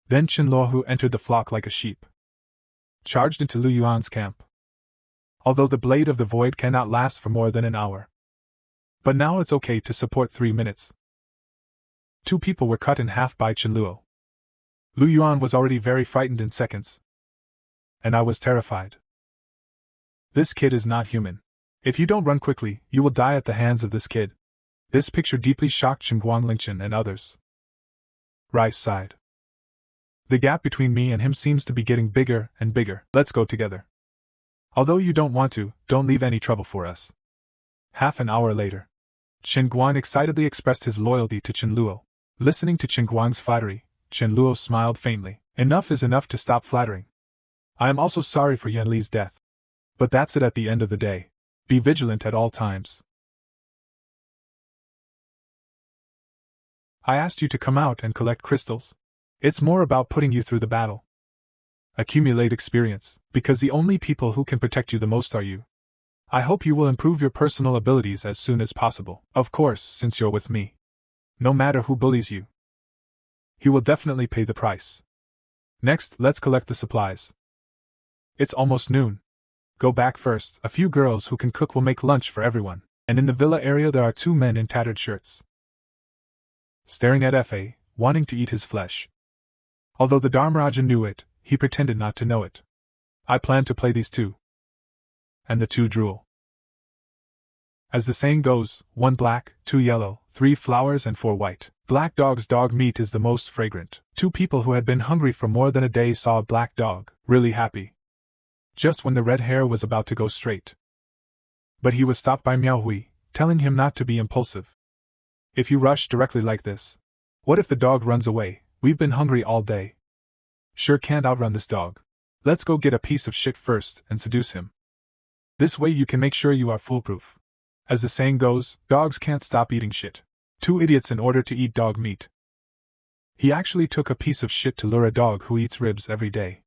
Then Chen Luo, who entered the flock like a sheep, charged into Lu Yuan's camp. Although the blade of the void cannot last for more than an hour. But now it's okay to support 3 minutes. 2 people were cut in half by Chen Luo. Lu Yuan was already very frightened in seconds. And I was terrified. This kid is not human. If you don't run quickly, you will die at the hands of this kid. This picture deeply shocked Chen Guanglingchen and others. Rice sighed. The gap between me and him seems to be getting bigger and bigger. Let's go together. Although you don't want to, don't leave any trouble for us. Half an hour later, Chen Guang excitedly expressed his loyalty to Chen Luo. Listening to Chen Guang's flattery, Chen Luo smiled faintly. Enough is enough to stop flattering. I am also sorry for Yan Li's death. But that's it at the end of the day. Be vigilant at all times. I asked you to come out and collect crystals. It's more about putting you through the battle. Accumulate experience, because the only people who can protect you the most are you. I hope you will improve your personal abilities as soon as possible. Of course, since you're with me. No matter who bullies you, he will definitely pay the price. Next, let's collect the supplies. It's almost noon. Go back first. A few girls who can cook will make lunch for everyone. And in the villa area there are 2 men in tattered shirts, staring at Fa, wanting to eat his flesh. Although the Dharmaraja knew it, he pretended not to know it. I plan to play these 2. And the 2 drool. As the saying goes, 1 black, 2 yellow, 3 flowers and 4 white. Black dog's dog meat is the most fragrant. 2 people who had been hungry for more than a day saw a black dog, really happy. Just when the red hair was about to go straight. But he was stopped by Miao Hui, telling him not to be impulsive. If you rush directly like this, what if the dog runs away? We've been hungry all day. Sure can't outrun this dog. Let's go get a piece of shit first and seduce him. This way you can make sure you are foolproof. As the saying goes, dogs can't stop eating shit. 2 idiots in order to eat dog meat. He actually took a piece of shit to lure a dog who eats ribs every day.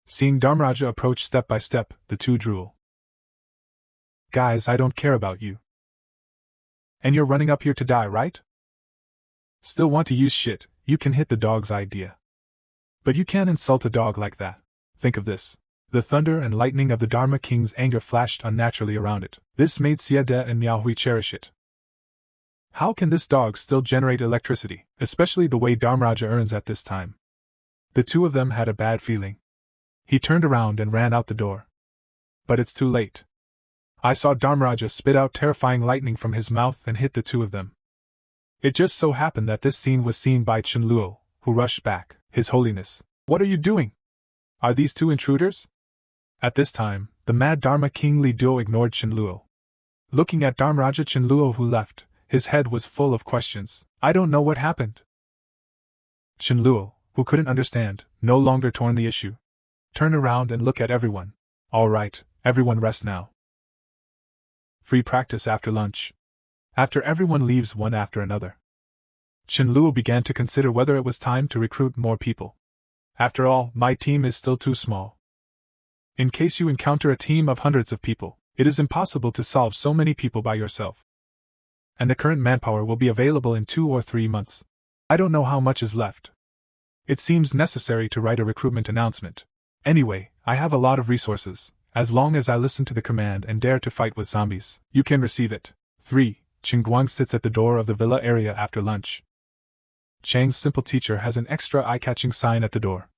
Seeing Dharmaraja approach step by step, the 2 drool. Guys, I don't care about you. And you're running up here to die, right? Still want to use shit, you can hit the dog's idea. But you can't insult a dog like that. Think of this. The thunder and lightning of the Dharma King's anger flashed unnaturally around it. This made Xie De and Miao Hui cherish it. How can this dog still generate electricity, especially the way Dharmaraja earns at this time? The two of them had a bad feeling. He turned around and ran out the door. But it's too late. I saw Dharmaraja spit out terrifying lightning from his mouth and hit the two of them. It just so happened that this scene was seen by Chen Luo, who rushed back. His Holiness, what are you doing? Are these two intruders? At this time, the mad Dharma King Li Duo ignored Chen Luo. Looking at Dharmaraja Chen Luo who left, his head was full of questions. I don't know what happened. Chen Luo, who couldn't understand, no longer torn the issue. Turn around and look at everyone. All right, everyone rest now. Free practice after lunch. After everyone leaves one after another, Chen Luo began to consider whether it was time to recruit more people. After all, my team is still too small. In case you encounter a team of hundreds of people, it is impossible to solve so many people by yourself. And the current manpower will be available in 2 or 3 months. I don't know how much is left. It seems necessary to write a recruitment announcement. Anyway, I have a lot of resources. As long as I listen to the command and dare to fight with zombies, you can receive it. 3. Qingguang sits at the door of the villa area after lunch. Chang's simple teacher has an extra eye-catching sign at the door.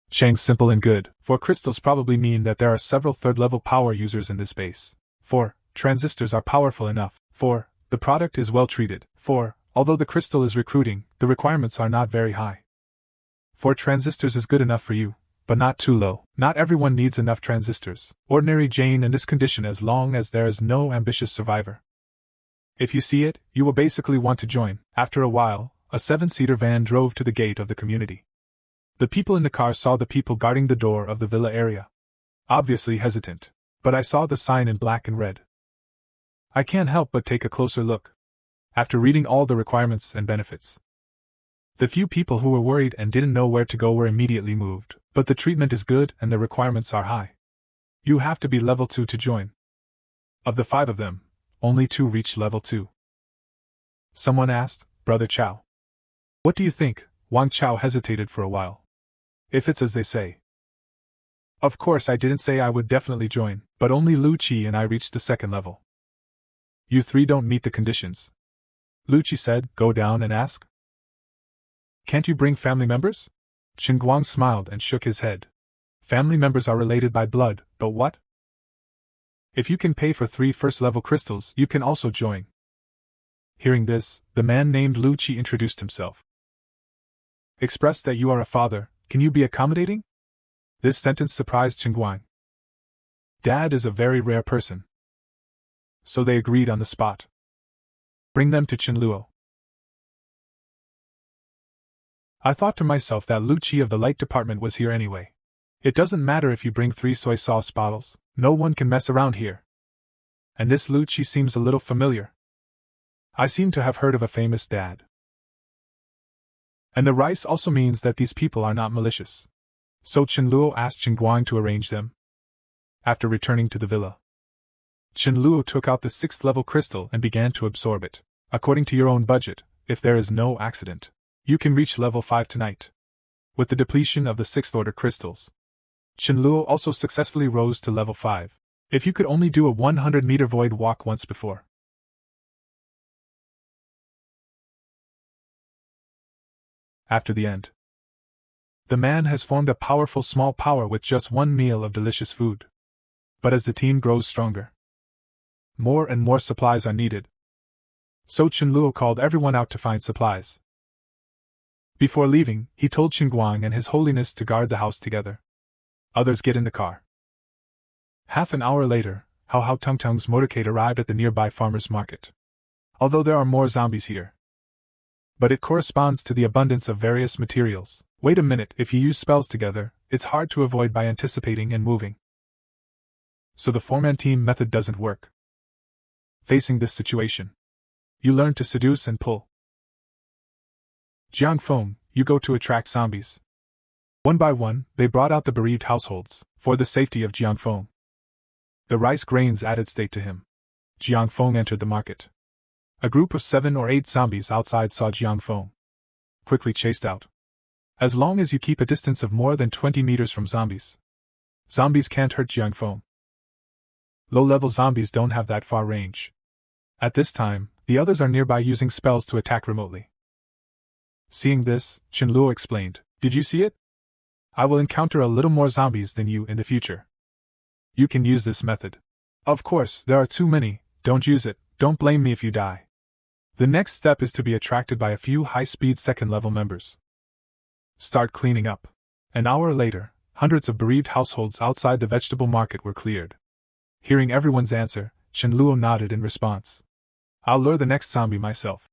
Chang's simple and good, for crystals probably mean that there are several third-level power users in this base. 4. Transistors are powerful enough. 4. The product is well treated. 4. Although the crystal is recruiting, the requirements are not very high. 4 transistors is good enough for you, but not too low. Not everyone needs enough transistors. Ordinary Jane in this condition as long as there is no ambitious survivor. If you see it, you will basically want to join. After a while, a 7-seater van drove to the gate of the community. The people in the car saw the people guarding the door of the villa area. Obviously hesitant, but I saw the sign in black and red. I can't help but take a closer look. After reading all the requirements and benefits, the few people who were worried and didn't know where to go were immediately moved, but the treatment is good and the requirements are high. You have to be level 2 to join. Of the 5 of them, only 2 reached level 2. Someone asked, Brother Chao. What do you think? Wang Chao hesitated for a while. If it's as they say. Of course I didn't say I would definitely join, but only Lu Qi and I reached the 2nd level. You 3 don't meet the conditions. Lu Qi said, go down and ask. Can't you bring family members? Qingguang smiled and shook his head. Family members are related by blood, but what? If you can pay for 3 first-level crystals, you can also join. Hearing this, the man named Lu Qi introduced himself. Express that you are a father, can you be accommodating? This sentence surprised Qingguang. Dad is a very rare person. So they agreed on the spot. Bring them to Chen Luo. I thought to myself that Lu Qi of the light department was here anyway. It doesn't matter if you bring 3 soy sauce bottles, no one can mess around here. And this Lu Qi seems a little familiar. I seem to have heard of a famous dad. And the rice also means that these people are not malicious. So Chen Luo asked Qingguang to arrange them. After returning to the villa, Chen Luo took out the 6th level crystal and began to absorb it. According to your own budget, if there is no accident, you can reach level 5 tonight. With the depletion of the 6th order crystals, Chen Luo also successfully rose to level 5. If you could only do a 100-meter void walk once before. After the end, the man has formed a powerful small power with just 1 meal of delicious food. But as the team grows stronger, more and more supplies are needed. So Chen Luo called everyone out to find supplies. Before leaving, he told Qingguang and His Holiness to guard the house together. Others get in the car. Half an hour later, Hao Hao Tungtung's motorcade arrived at the nearby farmer's market. Although there are more zombies here, but it corresponds to the abundance of various materials. Wait a minute, if you use spells together, it's hard to avoid by anticipating and moving. So the 4-man team method doesn't work. Facing this situation, you learn to seduce and pull. Jiang Feng, you go to attract zombies. One by one, they brought out the bereaved households, for the safety of Jiang Feng. The rice grains added state to him. Jiang Feng entered the market. A group of 7 or 8 zombies outside saw Jiang Feng. Quickly chased out. As long as you keep a distance of more than 20 meters from zombies, Zombies can't hurt Jiang Feng. Low-level zombies don't have that far range. At this time, the others are nearby using spells to attack remotely. Seeing this, Qianluo explained, "Did you see it? I will encounter a little more zombies than you in the future. You can use this method. Of course, there are too many, don't use it, don't blame me if you die. The next step is to be attracted by a few high-speed second-level members. Start cleaning up." An hour later, hundreds of bereaved households outside the vegetable market were cleared. Hearing everyone's answer, Qianluo nodded in response. "I'll lure the next zombie myself."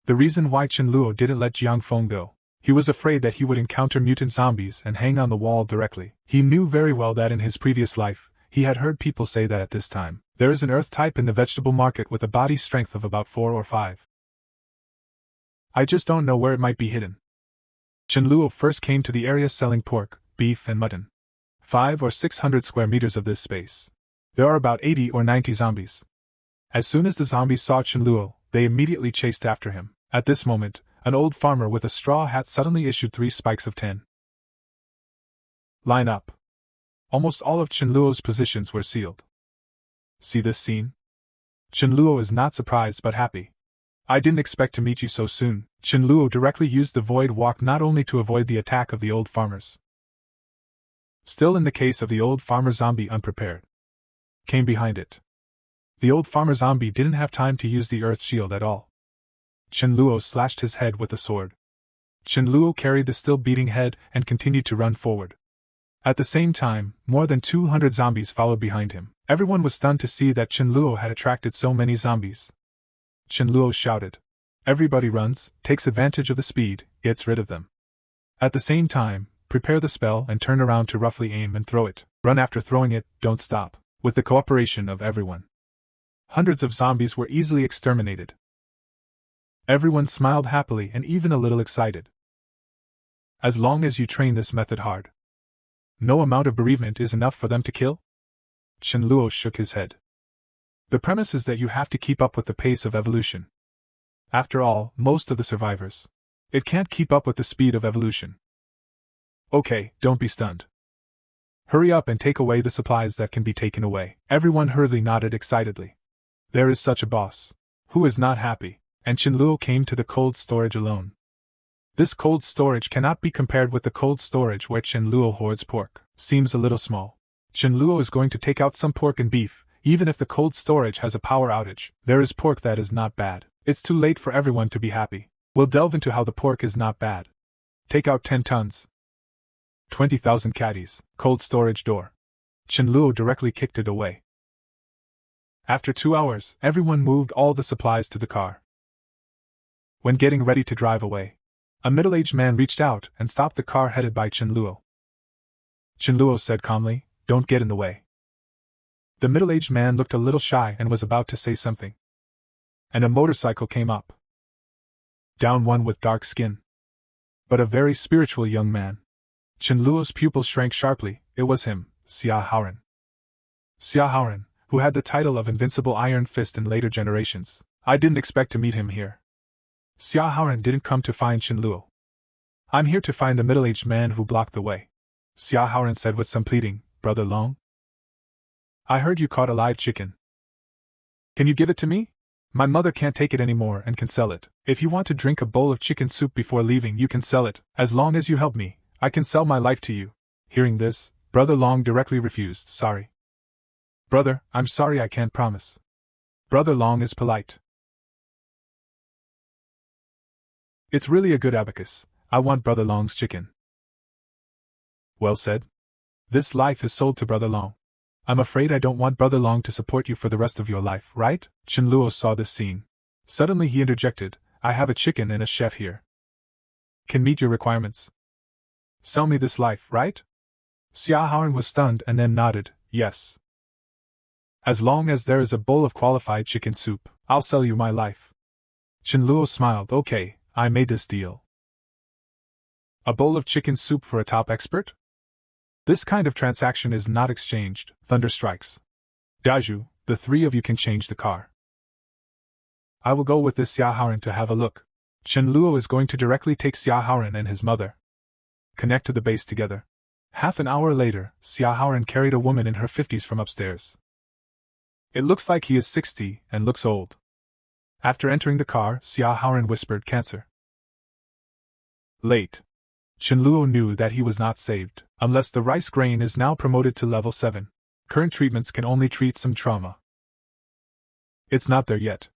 The reason why Qianluo didn't let Jiang Feng go, he was afraid that he would encounter mutant zombies and hang on the wall directly. He knew very well that in his previous life, he had heard people say that at this time, there is an earth type in the vegetable market with a body strength of about 4 or 5. I just don't know where it might be hidden. Qianluo first came to the area selling pork, beef and mutton. 500 or 600 square meters of this space. There are about 80 or 90 zombies. As soon as the zombies saw Qianluo, they immediately chased after him. At this moment, an old farmer with a straw hat suddenly issued 3 spikes of 10. Line up. Almost all of Qianluo's positions were sealed. See this scene? Qianluo is not surprised but happy. I didn't expect to meet you so soon. Qianluo directly used the void walk not only to avoid the attack of the old farmers. Still in the case of the old farmer zombie unprepared. Came behind it. The old farmer zombie didn't have time to use the earth shield at all. Qianluo slashed his head with the sword. Qianluo carried the still beating head and continued to run forward. At the same time, more than 200 zombies followed behind him. Everyone was stunned to see that Qianluo had attracted so many zombies. Qianluo shouted. Everybody runs, takes advantage of the speed, gets rid of them. At the same time, prepare the spell and turn around to roughly aim and throw it. Run after throwing it, don't stop. With the cooperation of everyone, hundreds of zombies were easily exterminated. Everyone smiled happily and even a little excited. As long as you train this method hard, no amount of bereavement is enough for them to kill? Qianluo shook his head. The premise is that you have to keep up with the pace of evolution. After all, most of the survivors, it can't keep up with the speed of evolution. Okay, don't be stunned. Hurry up and take away the supplies that can be taken away. Everyone hurriedly nodded excitedly. There is such a boss. Who is not happy? And Qianluo came to the cold storage alone. This cold storage cannot be compared with the cold storage where Qianluo hoards pork. Seems a little small. Qianluo is going to take out some pork and beef, even if the cold storage has a power outage. There is pork that is not bad. It's too late for everyone to be happy. We'll delve into how the pork is not bad. Take out 10 tons. 20,000 caddies, cold storage door. Qianluo directly kicked it away. After 2 hours, everyone moved all the supplies to the car. When getting ready to drive away, a middle-aged man reached out and stopped the car headed by Qianluo. Qianluo said calmly, "Don't get in the way." The middle-aged man looked a little shy and was about to say something. And a motorcycle came up. Down one with dark skin. But a very spiritual young man. Qianluo's pupils shrank sharply. It was him, Xia Haoran. Xia Haoran, who had the title of Invincible Iron Fist in later generations. I didn't expect to meet him here. Xia Haoran didn't come to find Qianluo. I'm here to find the middle-aged man who blocked the way. Xia Haoran said with some pleading, Brother Long? I heard you caught a live chicken. Can you give it to me? My mother can't take it anymore and can sell it. If you want to drink a bowl of chicken soup before leaving, you can sell it. As long as you help me, I can sell my life to you. Hearing this, Brother Long directly refused. Sorry. Brother, I'm sorry, I can't promise. Brother Long is polite. It's really a good abacus. I want Brother Long's chicken. Well said. This life is sold to Brother Long. I'm afraid I don't want Brother Long to support you for the rest of your life, right? Qianluo saw this scene. Suddenly he interjected, I have a chicken and a chef here. Can meet your requirements. Sell me this life, right? Xia Haoran was stunned and then nodded, yes. As long as there is a bowl of qualified chicken soup, I'll sell you my life. Qianluo smiled, okay, I made this deal. A bowl of chicken soup for a top expert? This kind of transaction is not exchanged. Thunder strikes. Daju, the 3 of you can change the car. I will go with this Xia Haoran to have a look. Qianluo is going to directly take Xia Haoran and his mother. Connect to the base together. Half an hour later, Xia Haoran carried a woman in her 50s from upstairs. It looks like he is 60 and looks old. After entering the car, Xia Haoran whispered, "Cancer." Late. Chenluo knew that he was not saved, unless the rice grain is now promoted to level 7. Current treatments can only treat some trauma. It's not there yet.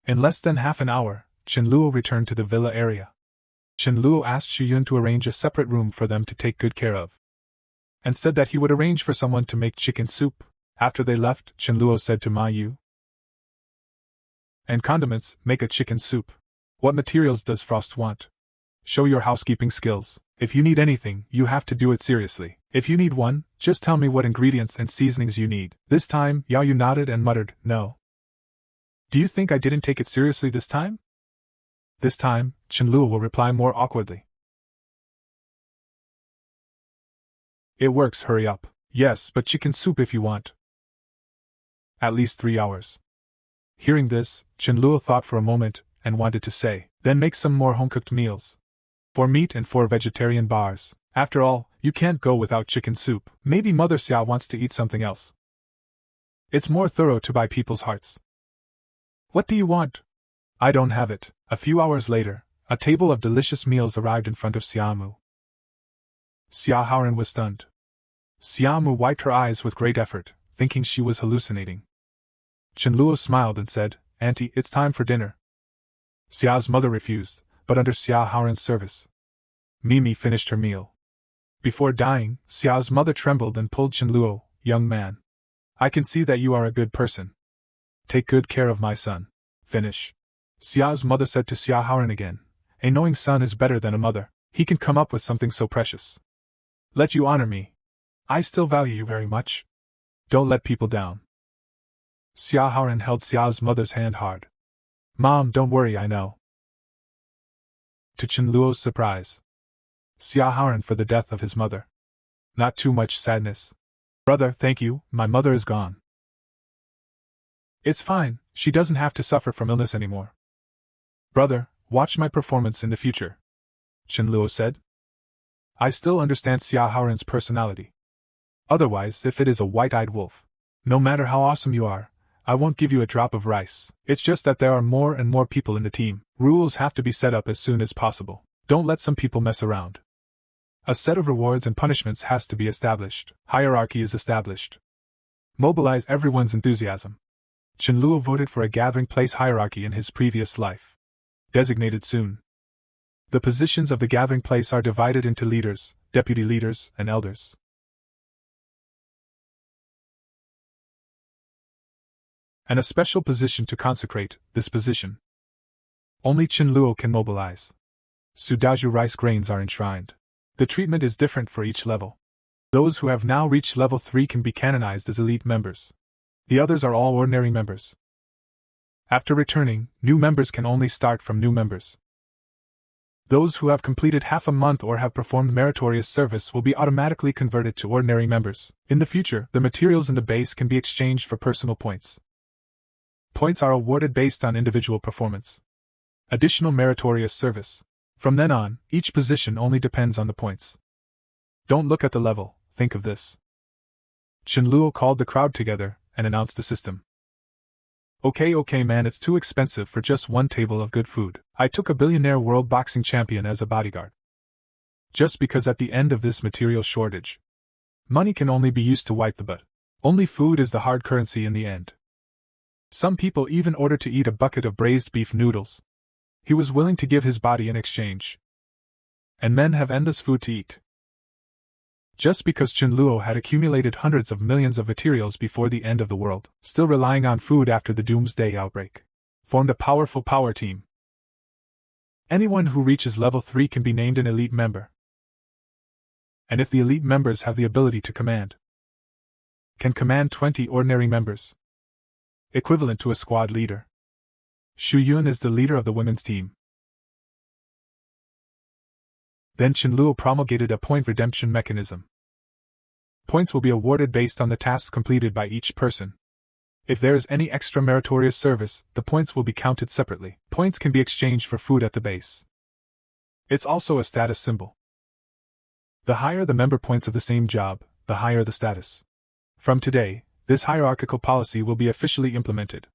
In less than half an hour, Chenluo returned to the villa area. Chenluo asked Shuyun to arrange a separate room for them to take good care of, and said that he would arrange for someone to make chicken soup. After they left, Chenluo said to Ma Yu, "And condiments, make a chicken soup. What materials does Frost want? Show your housekeeping skills. If you need anything, you have to do it seriously. If you need one, just tell me what ingredients and seasonings you need." This time, Yao Yu nodded and muttered, "No." "Do you think I didn't take it seriously this time?" This time, Chenluo will reply more awkwardly. "It works, hurry up." "Yes, but chicken soup if you want." "At least 3 hours." Hearing this, Chenluo thought for a moment, and wanted to say, "Then make some more home-cooked meals. 4 meat and 4 vegetarian bars. After all, you can't go without chicken soup. Maybe Mother Xia wants to eat something else. It's more thorough to buy people's hearts." "What do you want?" "I don't have it." A few hours later, a table of delicious meals arrived in front of Xiaomu. Xia Haoran was stunned. Xiaomu wiped her eyes with great effort, thinking she was hallucinating. Chenluo smiled and said, "Auntie, it's time for dinner." Xiao's mother refused, but under Xia Haoran's service, Mimi finished her meal. Before dying, Xiao's mother trembled and pulled Chenluo, "Young man, I can see that you are a good person. Take good care of my son. Finish." Xiao's mother said to Xia Haoran again, "A knowing son is better than a mother. He can come up with something so precious. Let you honor me. I still value you very much. Don't let people down." Xia Haoran held Xiao's mother's hand hard. "Mom, don't worry, I know." To Chenluo's surprise, Xia Haoran for the death of his mother. Not too much sadness. "Brother, thank you, my mother is gone. It's fine, she doesn't have to suffer from illness anymore." "Brother, watch my performance in the future," Chenluo said. "I still understand Xia Haoran's personality. Otherwise, if it is a white-eyed wolf, no matter how awesome you are, I won't give you a drop of rice. It's just that there are more and more people in the team. Rules have to be set up as soon as possible. Don't let some people mess around. A set of rewards and punishments has to be established. Hierarchy is established. Mobilize everyone's enthusiasm." Chenluo voted for a gathering place hierarchy in his previous life. Designated soon. The positions of the gathering place are divided into leaders, deputy leaders, and elders. And a special position to consecrate this position. Only Chenluo can mobilize. Sudaju rice grains are enshrined. The treatment is different for each level. Those who have now reached level 3 can be canonized as elite members. The others are all ordinary members. After returning, new members can only start from new members. Those who have completed half a month or have performed meritorious service will be automatically converted to ordinary members. In the future, the materials in the base can be exchanged for personal points. Points are awarded based on individual performance. Additional meritorious service. From then on, each position only depends on the points. Don't look at the level, think of this. Chenluo called the crowd together and announced the system. Okay man, it's too expensive for just one table of good food. I took a billionaire world boxing champion as a bodyguard. Just because at the end of this material shortage, money can only be used to wipe the butt. Only food is the hard currency in the end. Some people even ordered to eat a bucket of braised beef noodles. He was willing to give his body in exchange. And men have endless food to eat. Just because Chenluo had accumulated hundreds of millions of materials before the end of the world, still relying on food after the doomsday outbreak, formed a powerful power team. Anyone who reaches level 3 can be named an elite member. And if the elite members have the ability to command, can command 20 ordinary members, equivalent to a squad leader. Shu Yun is the leader of the women's team. Then Chenluo promulgated a point redemption mechanism. Points will be awarded based on the tasks completed by each person. If there is any extra meritorious service, the points will be counted separately. Points can be exchanged for food at the base. It's also a status symbol. The higher the member points of the same job, the higher the status. From today, this hierarchical policy will be officially implemented.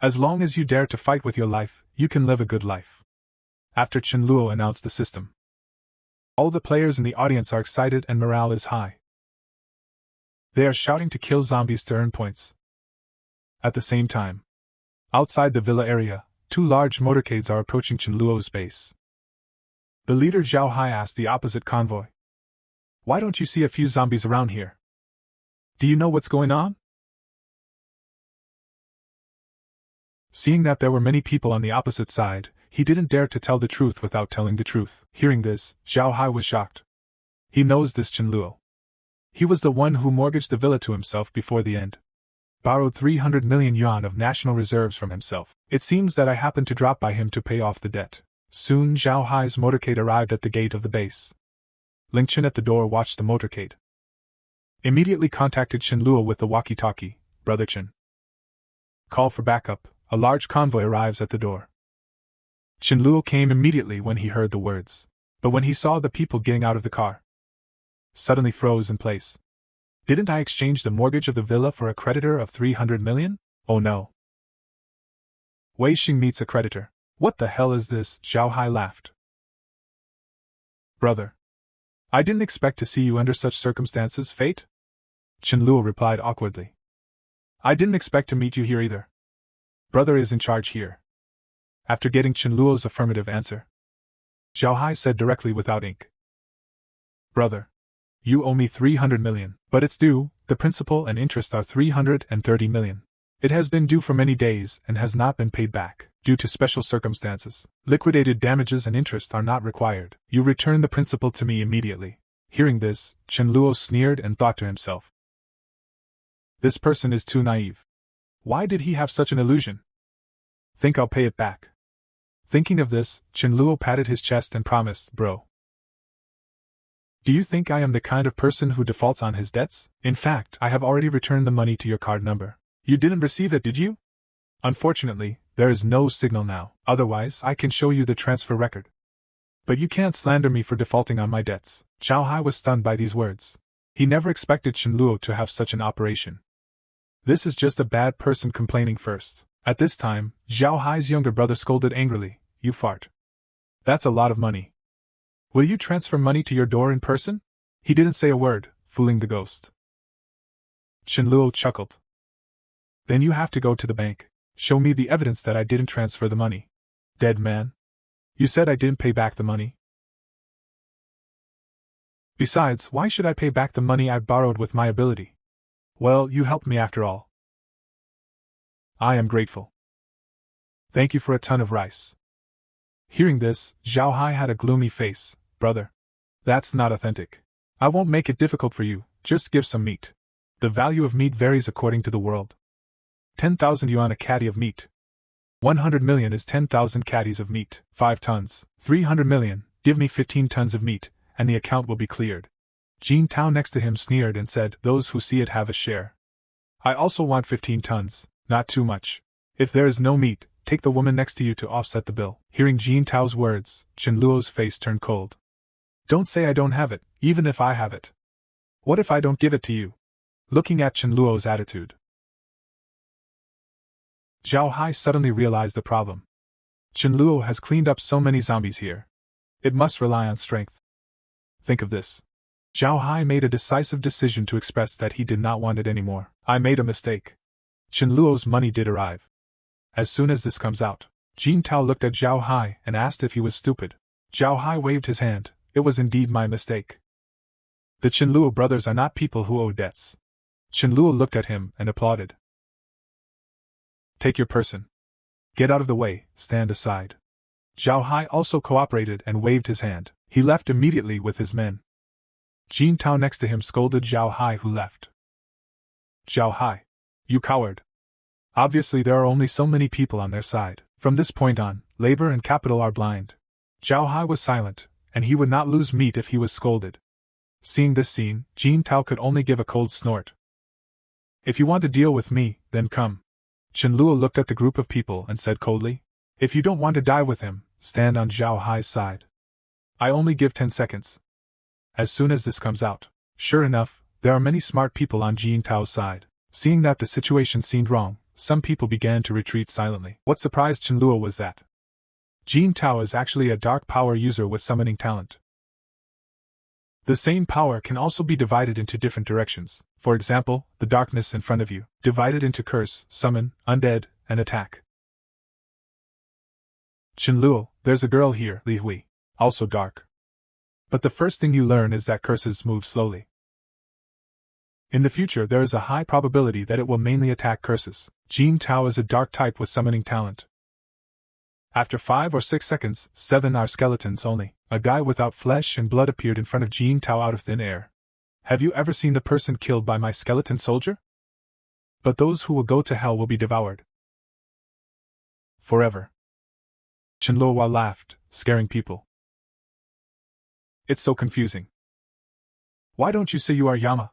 As long as you dare to fight with your life, you can live a good life. After Chenluo announced the system, all the players in the audience are excited and morale is high. They are shouting to kill zombies to earn points. At the same time, outside the villa area, 2 large motorcades are approaching Chenluo's base. The leader Zhao Hai asked the opposite convoy, "Why don't you see a few zombies around here? Do you know what's going on?" Seeing that there were many people on the opposite side, he didn't dare to tell the truth without telling the truth. Hearing this, Zhao Hai was shocked. He knows this Chenluo. He was the one who mortgaged the villa to himself before the end. Borrowed 300 million yuan of national reserves from himself. It seems that I happened to drop by him to pay off the debt. Soon Zhao Hai's motorcade arrived at the gate of the base. Ling Chen at the door watched the motorcade. Immediately contacted Chenluo with the walkie-talkie. "Brother Chen, call for backup. A large convoy arrives at the door." Chenluo came immediately when he heard the words, but when he saw the people getting out of the car, suddenly froze in place. "Didn't I exchange the mortgage of the villa for a creditor of 300 million? Oh no. Wei Xing meets a creditor. What the hell is this?" Zhao Hai laughed. "Brother, I didn't expect to see you under such circumstances, fate?" Chenluo replied awkwardly. "I didn't expect to meet you here either. Brother is in charge here." After getting Chenluo's affirmative answer, Zhao Hai said directly without ink, "Brother, you owe me 300 million, but it's due. The principal and interest are 330 million. It has been due for many days and has not been paid back. Due to special circumstances, liquidated damages and interest are not required. You return the principal to me immediately." Hearing this, Chenluo sneered and thought to himself, "This person is too naive. Why did he have such an illusion? Think I'll pay it back." Thinking of this, Chenluo patted his chest and promised, "Bro, do you think I am the kind of person who defaults on his debts? In fact, I have already returned the money to your card number. You didn't receive it, did you? Unfortunately, there is no signal now, otherwise I can show you the transfer record. But you can't slander me for defaulting on my debts." Zhao Hai was stunned by these words. He never expected Chenluo to have such an operation. This is just a bad person complaining first. At this time, Zhao Hai's younger brother scolded angrily, "You fart. That's a lot of money. Will you transfer money to your door in person?" He didn't say a word, fooling the ghost. Chenluo chuckled. "Then you have to go to the bank. Show me the evidence that I didn't transfer the money. Dead man. You said I didn't pay back the money. Besides, why should I pay back the money I borrowed with my ability? Well, you helped me after all. I am grateful. Thank you for a ton of rice." Hearing this, Zhao Hai had a gloomy face. "Brother, that's not authentic. I won't make it difficult for you, just give some meat. The value of meat varies according to the world. 10,000 yuan a caddy of meat. 100 million is 10,000 caddies of meat. 5 tons, 300 million, give me 15 tons of meat, and the account will be cleared." Jin Tao next to him sneered and said, "Those who see it have a share. I also want 15 tons, not too much. If there is no meat, take the woman next to you to offset the bill." Hearing Jin Tao's words, Chenluo's face turned cold. "Don't say I don't have it, even if I have it. What if I don't give it to you?" Looking at Chenluo's attitude, Zhao Hai suddenly realized the problem. Chenluo has cleaned up so many zombies here. It must rely on strength. Think of this. Zhao Hai made a decisive decision to express that he did not want it anymore. "I made a mistake. Chenluo's money did arrive. As soon as this comes out." Jin Tao looked at Zhao Hai and asked if he was stupid. Zhao Hai waved his hand. "It was indeed my mistake. The Chenluo brothers are not people who owe debts." Chenluo looked at him and applauded. "Take your person. Get out of the way, stand aside." Zhao Hai also cooperated and waved his hand. He left immediately with his men. Jin Tao next to him scolded Zhao Hai, who left. "Zhao Hai, you coward. Obviously there are only so many people on their side. From this point on, labor and capital are blind." Zhao Hai was silent, and he would not lose meat if he was scolded. Seeing this scene, Jin Tao could only give a cold snort. "If you want to deal with me, then come." Chenluo looked at the group of people and said coldly, "If you don't want to die with him, stand on Zhao Hai's side. I only give 10 seconds. as soon as this comes out. Sure enough, there are many smart people on Jin Tao's side. Seeing that the situation seemed wrong, some people began to retreat silently. What surprised Chen Luo was that Jin Tao is actually a dark power user with summoning talent. The same power can also be divided into different directions. For example, the darkness in front of you, divided into curse, summon, undead, and attack. Chen Luo, there's a girl here, Li Hui, also dark. But the first thing you learn is that curses move slowly. In the future there is a high probability that it will mainly attack curses. Jin Tao is a dark type with summoning talent. After 5 or 6 seconds, 7 are skeletons only. A guy without flesh and blood appeared in front of Jin Tao out of thin air. Have you ever seen the person killed by my skeleton soldier? But those who will go to hell will be devoured forever. Chen Luo laughed, scaring people. It's so confusing. Why don't you say you are Yama?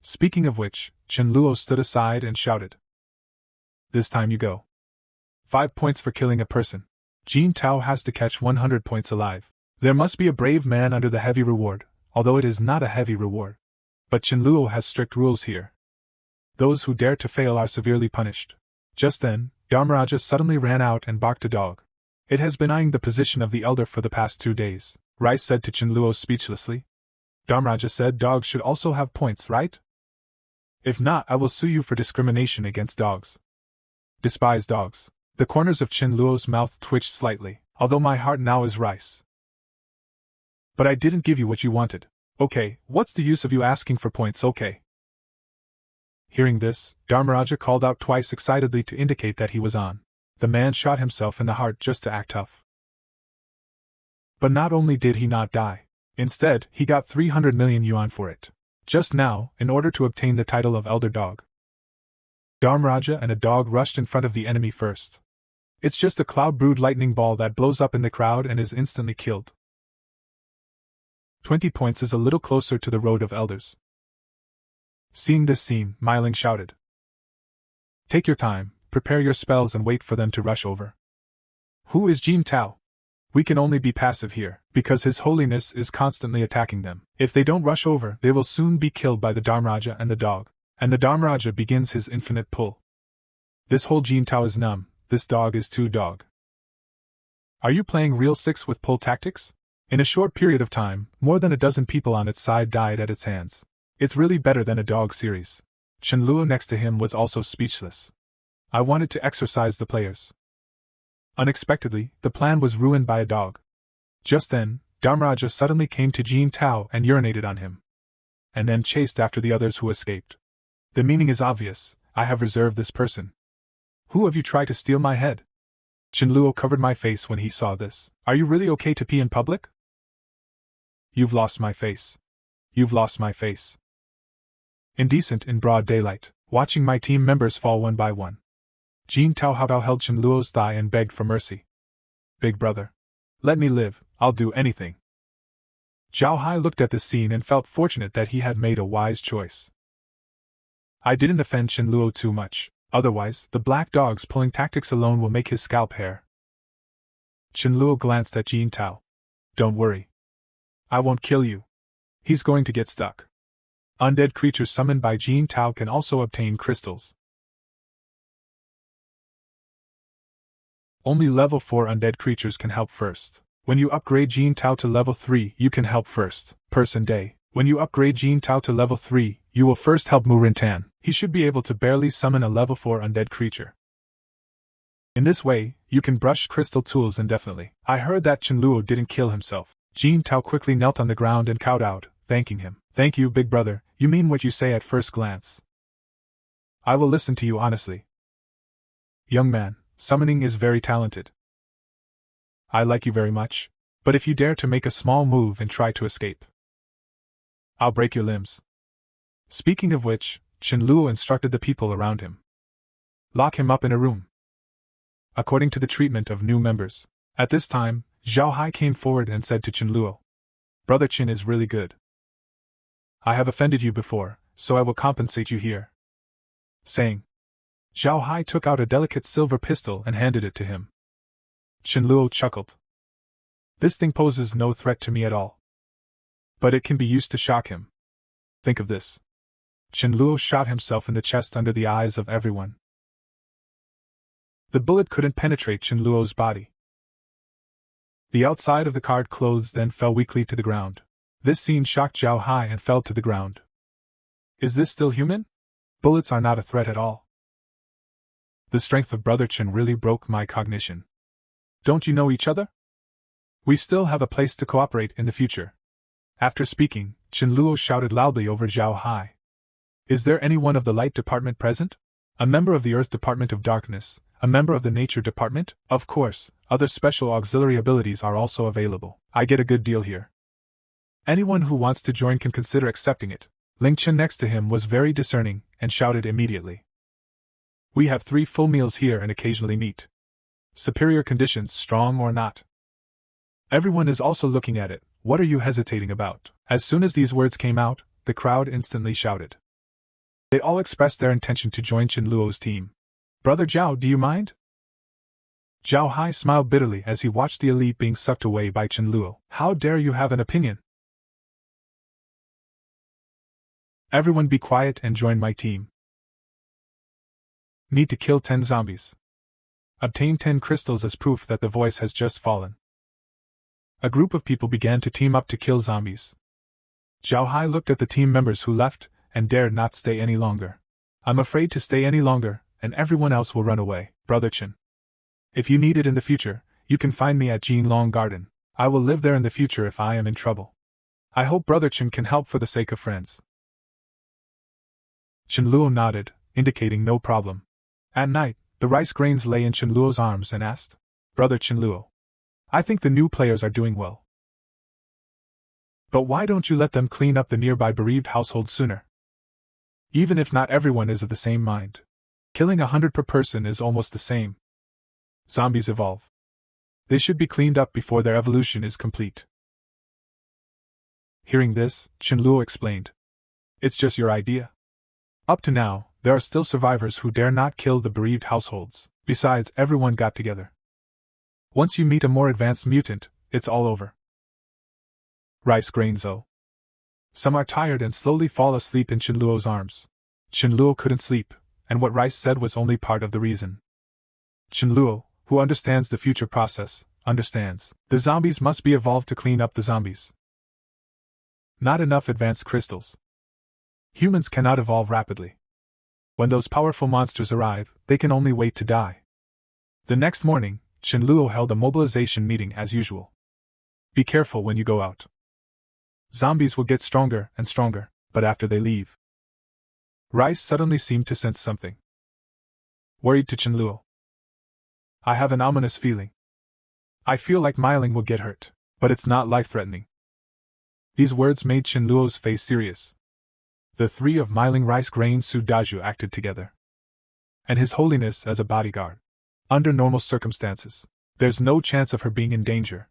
Speaking of which, Chen Luo stood aside and shouted. This time you go. 5 points for killing a person. Jin Tao has to catch 100 points alive. There must be a brave man under the heavy reward, although it is not a heavy reward. But Chen Luo has strict rules here. Those who dare to fail are severely punished. Just then, Dharmaraja suddenly ran out and barked a dog. It has been eyeing the position of the elder for the past 2 days, Rice said to Chen Luo speechlessly. Dharmaraja said dogs should also have points, right? If not, I will sue you for discrimination against dogs. Despise dogs. The corners of Chen Luo's mouth twitched slightly, although my heart now is rice. But I didn't give you what you wanted. Okay, what's the use of you asking for points, okay? Hearing this, Dharmaraja called out twice excitedly to indicate that he was on. The man shot himself in the heart just to act tough. But not only did he not die, instead, he got 300 million yuan for it. Just now, in order to obtain the title of Elder Dog. Dharmaraja and a dog rushed in front of the enemy first. It's just a cloud-brewed lightning ball that blows up in the crowd and is instantly killed. 20 points is a little closer to the road of elders. Seeing this scene, Myling shouted. Take your time, prepare your spells and wait for them to rush over. Who is Jin Tao? We can only be passive here, because His Holiness is constantly attacking them. If they don't rush over, they will soon be killed by the Dharmaraja and the dog. And the Dharmaraja begins his infinite pull. This whole Jin Tao is numb, this dog is too dog. Are you playing real 6 with pull tactics? In a short period of time, more than a dozen people on its side died at its hands. It's really better than a dog series. Chen Luo next to him was also speechless. I wanted to exorcise the players. Unexpectedly, the plan was ruined by a dog. Just then, Dharmaraja suddenly came to Jin Tao and urinated on him. And then chased after the others who escaped. The meaning is obvious, I have reserved this person. Who of you tried to steal my head? Chen Luo covered my face when he saw this. Are you really okay to pee in public? You've lost my face. You've lost my face. Indecent in broad daylight, watching my team members fall one by one. Jin Tao held Chen Luo's thigh and begged for mercy. Big brother. Let me live, I'll do anything. Zhao Hai looked at this scene and felt fortunate that he had made a wise choice. I didn't offend Chen Luo too much, otherwise, the black dog's pulling tactics alone will make his scalp hair. Chen Luo glanced at Jin Tao. Don't worry. I won't kill you. He's going to get stuck. Undead creatures summoned by Jin Tao can also obtain crystals. Only level 4 undead creatures can help first. When you upgrade Jin Tao to level 3, you can help first. Person Day. When you upgrade Jin Tao to level 3, you will first help Mu Rintan. He should be able to barely summon a level 4 undead creature. In this way, you can brush crystal tools indefinitely. I heard that Chen Luo didn't kill himself. Jin Tao quickly knelt on the ground and kowtowed, thanking him. Thank you, big brother, you mean what you say at first glance. I will listen to you honestly. Young man, summoning is very talented. I like you very much, but if you dare to make a small move and try to escape, I'll break your limbs. Speaking of which, Chen Luo instructed the people around him. Lock him up in a room. According to the treatment of new members. At this time, Zhao Hai came forward and said to Chen Luo, Brother Chen is really good. I have offended you before, so I will compensate you here. Saying, Zhao Hai took out a delicate silver pistol and handed it to him. Chen Luo chuckled. This thing poses no threat to me at all. but it can be used to shock him. Think of this. Chenluo shot himself in the chest under the eyes of everyone. The bullet couldn't penetrate Chenluo's body. The outside of the card closed then fell weakly to the ground. This scene shocked Zhao Hai and fell to the ground. Is this still human? Bullets are not a threat at all. The strength of Brother Chen really broke my cognition. Don't you know each other? We still have a place to cooperate in the future. After speaking, Chenluo shouted loudly over Zhao Hai. Is there anyone of the Light Department present? A member of the Earth Department of Darkness? A member of the Nature Department? Of course, other special auxiliary abilities are also available. I get a good deal here. Anyone who wants to join can consider accepting it. Ling Chen next to him was very discerning, and shouted immediately. We have 3 full meals here and occasionally meat. Superior conditions, strong or not. Everyone is also looking at it. What are you hesitating about? As soon as these words came out, the crowd instantly shouted. They all expressed their intention to join Chenluo's team. Brother Zhao, do you mind? Zhao Hai smiled bitterly as he watched the elite being sucked away by Chenluo. How dare you have an opinion? Everyone be quiet and join my team. Need to kill 10 zombies. Obtain 10 crystals as proof that the voice has just fallen. A group of people began to team up to kill zombies. Zhao Hai looked at the team members who left, and dared not stay any longer. I'm afraid to stay any longer, and everyone else will run away. Brother Chen. If you need it in the future, you can find me at Jinlong Garden. I will live there in the future if I am in trouble. I hope Brother Chen can help for the sake of friends. Chenluo nodded, indicating no problem. At night, the rice grains lay in Chenluo's arms and asked, Brother Chenluo, I think the new players are doing well. But why don't you let them clean up the nearby bereaved household sooner? Even if not everyone is of the same mind. Killing 100 per person is almost the same. Zombies evolve. They should be cleaned up before their evolution is complete. Hearing this, Chenluo explained. It's just your idea. Up to now, there are still survivors who dare not kill the bereaved households. Besides, everyone got together. Once you meet a more advanced mutant, it's all over. Rice grains though. Some are tired and slowly fall asleep in Chenluo's arms. Chenluo couldn't sleep, and what Rice said was only part of the reason. Chenluo, who understands the future process, understands. The zombies must be evolved to clean up the zombies. Not enough advanced crystals. Humans cannot evolve rapidly. When those powerful monsters arrive, they can only wait to die. The next morning, Chenluo held a mobilization meeting as usual. Be careful when you go out. Zombies will get stronger and stronger, but after they leave. Rice suddenly seemed to sense something. Worried to Chenluo. I have an ominous feeling. I feel like Myling will get hurt, but it's not life-threatening. These words made Chenluo's face serious. The 3 of Myling Rice Grain Sudaju acted together. And His Holiness as a bodyguard. Under normal circumstances, there's no chance of her being in danger.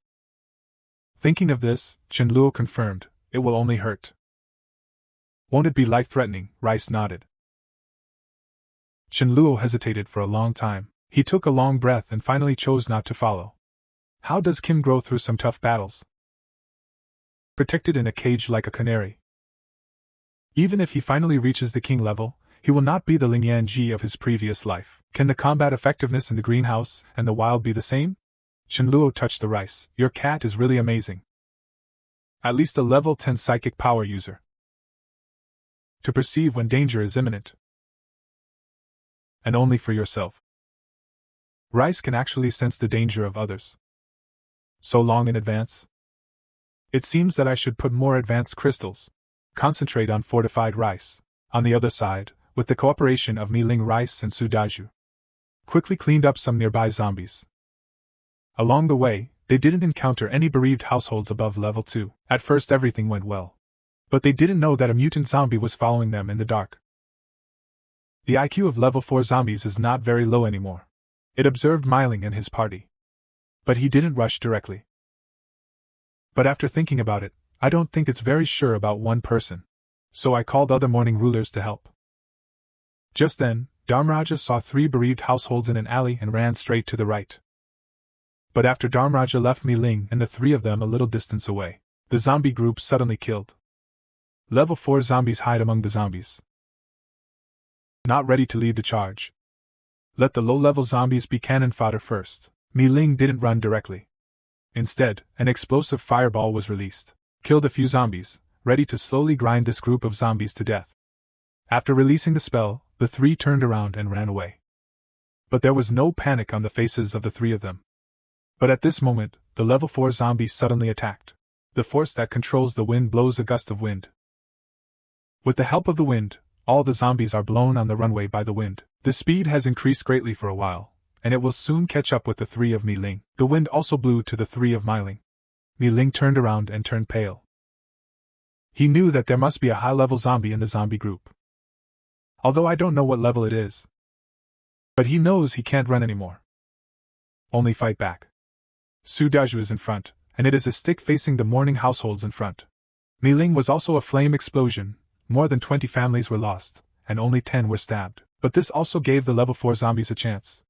Thinking of this, Chenluo confirmed, it will only hurt. Won't it be life-threatening? Rice nodded. Chenluo hesitated for a long time. He took a long breath and finally chose not to follow. How does Kim grow through some tough battles? Protected in a cage like a canary. Even if he finally reaches the king level, he will not be the Ling Yanji of his previous life. Can the combat effectiveness in the greenhouse and the wild be the same? Chenluo touched the rice. Your cat is really amazing. At least a level 10 psychic power user. To perceive when danger is imminent. And only for yourself. Rice can actually sense the danger of others. So long in advance? It seems that I should put more advanced crystals. Concentrate on fortified rice. On the other side, with the cooperation of Myling Rice and Sudaju. Quickly cleaned up some nearby zombies. Along the way, they didn't encounter any bereaved households above level 2. At first everything went well. But they didn't know that a mutant zombie was following them in the dark. The IQ of level 4 zombies is not very low anymore. It observed Myling and his party. But he didn't rush directly. But after thinking about it, I don't think it's very sure about one person. So I called other morning rulers to help. Just then, Dharmraja saw 3 bereaved households in an alley and ran straight to the right. But after Dharmraja left Myling and the 3 of them a little distance away, The zombie group suddenly killed. Level 4 zombies hide among the zombies. Not ready to lead the charge. Let the low-level zombies be cannon fodder first. Mi Ling didn't run directly. Instead, an explosive fireball was released. Killed a few zombies, ready to slowly grind this group of zombies to death. After releasing the spell, the three turned around and ran away. But there was no panic on the faces of the three of them. But at this moment, the level 4 zombies suddenly attacked. The force that controls the wind blows a gust of wind. With the help of the wind, all the zombies are blown on the runway by the wind. The speed has increased greatly for a while, and it will soon catch up with the three of Mi Ling. The wind also blew to the three of Mi Ling. Mi Ling turned around and turned pale. He knew that there must be a high-level zombie in the zombie group. Although I don't know what level it is. But he knows he can't run anymore. Only fight back. Su Daju is in front, and it is a stick facing the mourning households in front. Mi Ling was also a flame explosion. More than 20 families were lost, and only 10 were stabbed. But this also gave the level 4 zombies a chance.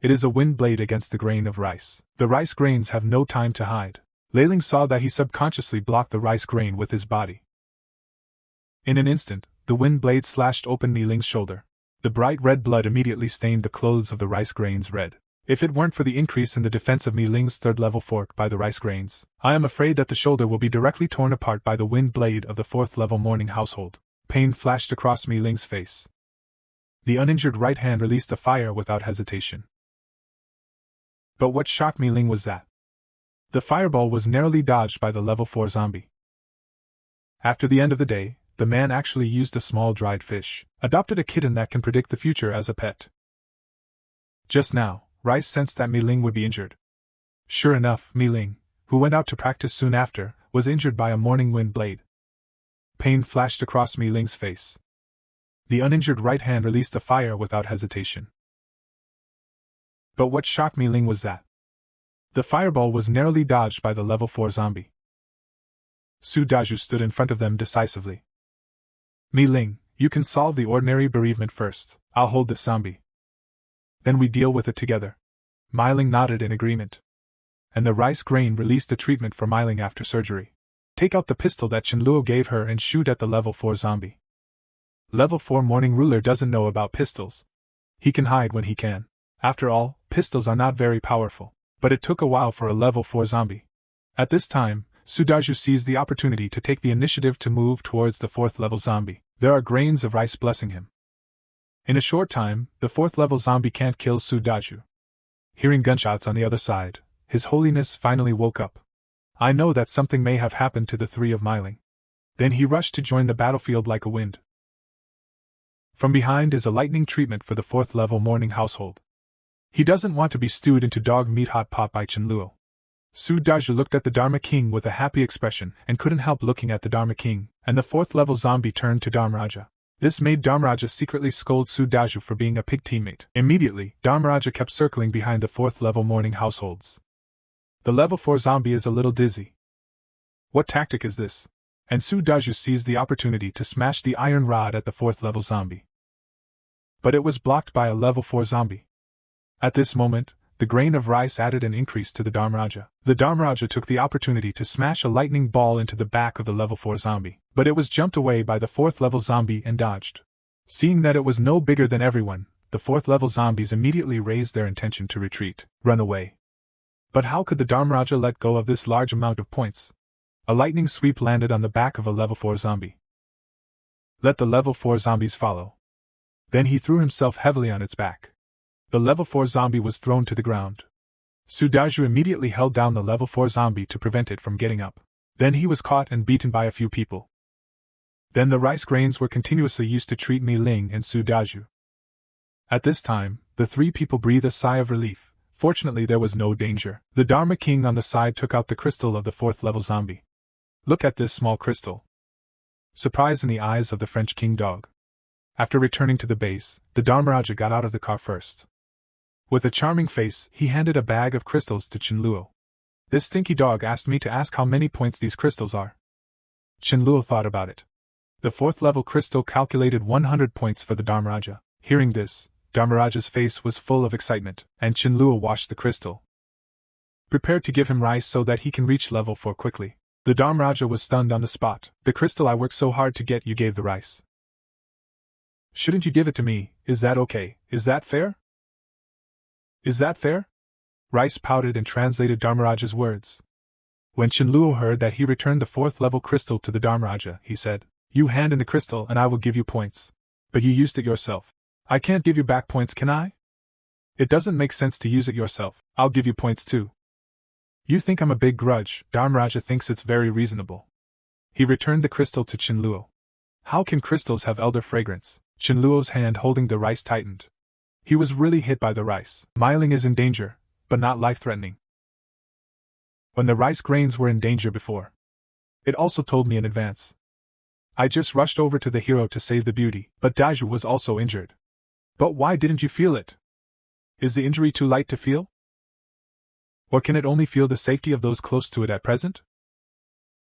It is a wind blade against the grain of rice. The rice grains have no time to hide. Leiling saw that he subconsciously blocked the rice grain with his body. In an instant, the wind blade slashed open Mi Ling's shoulder. The bright red blood immediately stained the clothes of the rice grains red. If it weren't for the increase in the defense of Mi Ling's third-level fork by the rice grains, I am afraid that the shoulder will be directly torn apart by the wind blade of the fourth-level mourning household. Pain flashed across Mi Ling's face. The uninjured right hand released a fire without hesitation. But what shocked Mi Ling was that the fireball was narrowly dodged by the level 4 zombie. After the end of the day, the man actually used a small dried fish, adopted a kitten that can predict the future as a pet. Just now, Rice sensed that Mi Ling would be injured. Sure enough, Mi Ling, who went out to practice soon after, was injured by a morning wind blade. Pain flashed across Mi Ling's face. The uninjured right hand released a fire without hesitation. But what shocked Mi Ling was that the fireball was narrowly dodged by the level 4 zombie. Su Daju stood in front of them decisively. Mi Ling, you can solve the ordinary bereavement first. I'll hold this zombie. Then we deal with it together. Mi Ling nodded in agreement. And the rice grain released the treatment for Mi Ling after surgery. Take out the pistol that Chen Luo gave her and shoot at the level 4 zombie. Level 4 Morning Ruler doesn't know about pistols. He can hide when he can. After all, pistols are not very powerful. But it took a while for a level 4 zombie. At this time, Su Daju seized the opportunity to take the initiative to move towards the 4th level zombie. There are grains of rice blessing him. In a short time, the 4th level zombie can't kill Su Daju. Hearing gunshots on the other side, His Holiness finally woke up. I know that something may have happened to the three of Mi Ling. Then he rushed to join the battlefield like a wind. From behind is a lightning treatment for the 4th level mourning household. He doesn't want to be stewed into dog meat hot pot by Chen Luo. Su Daju looked at the Dharma King with a happy expression and couldn't help looking at the Dharma King, and the 4th level zombie turned to Dharmaraja. This made Dharmaraja secretly scold Su Daju for being a pig teammate. Immediately, Dharmaraja kept circling behind the 4th level mourning households. The level 4 zombie is a little dizzy. What tactic is this? And Su Daju seized the opportunity to smash the iron rod at the 4th level zombie. But it was blocked by a level 4 zombie. At this moment, the grain of rice added an increase to the Dharmaraja. The Dharmaraja took the opportunity to smash a lightning ball into the back of the level 4 zombie, but it was jumped away by the 4th level zombie and dodged. Seeing that it was no bigger than everyone, the 4th level zombies immediately raised their intention to retreat, run away. But how could the Dharmaraja let go of this large amount of points? A lightning sweep landed on the back of a level 4 zombie. Let the level 4 zombies follow. Then he threw himself heavily on its back. The level 4 zombie was thrown to the ground. Su Daju immediately held down the level 4 zombie to prevent it from getting up. Then he was caught and beaten by a few people. Then the rice grains were continuously used to treat Mi Ling and Su Daju. At this time, the three people breathed a sigh of relief. Fortunately there was no danger. The Dharma King on the side took out the crystal of the 4th level zombie. Look at this small crystal. Surprise in the eyes of the French King Dog. After returning to the base, the Dharmaraja got out of the car first. With a charming face, he handed a bag of crystals to Chen Luo. This stinky dog asked me to ask how many points these crystals are. Chen Luo thought about it. The 4th level crystal calculated 100 points for the Dharmaraja. Hearing this, Dharmaraja's face was full of excitement, and Chen Luo washed the crystal. Prepared to give him rice so that he can reach level 4 quickly. The Dharmraja was stunned on the spot. The crystal I worked so hard to get you gave the rice. Shouldn't you give it to me? Is that okay? Is that fair? Is that fair? Rice pouted and translated Dharmraja's words. When Chinluo heard that, he returned the 4th level crystal to the Dharmraja. He said, "You hand in the crystal and I will give you points. But you used it yourself. I can't give you back points, can I? It doesn't make sense to use it yourself. I'll give you points too." "You think I'm a big grudge." Dharmraja thinks it's very reasonable. He returned the crystal to Chinluo. How can crystals have elder fragrance? Chinluo's hand holding the rice tightened. He was really hit by the rice. Myling is in danger, but not life-threatening. When the rice grains were in danger before, it also told me in advance. I just rushed over to the hero to save the beauty, but Daiju was also injured. But why didn't you feel it? Is the injury too light to feel? Or can it only feel the safety of those close to it at present?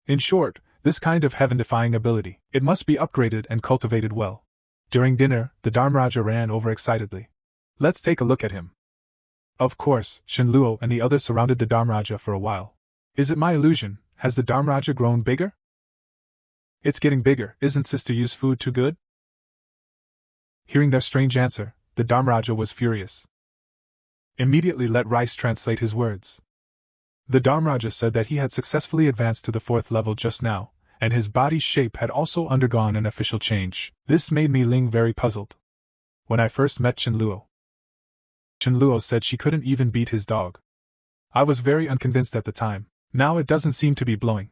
In short, this kind of heaven-defying ability, it must be upgraded and cultivated well. During dinner, the Dharmraja ran over excitedly. Let's take a look at him. Of course, Chinluo and the others surrounded the Dharmraja for a while. Is it my illusion? Has the Dharmraja grown bigger? It's getting bigger. Isn't Sister Yu's food too good? Hearing their strange answer, the Dharmraja was furious. Immediately let Rice translate his words. The Dharmraja said that he had successfully advanced to the 4th level just now, and his body's shape had also undergone an official change. This made Mi Ling very puzzled. When I first met Chinluo said she couldn't even beat his dog. I was very unconvinced at the time. Now it doesn't seem to be blowing.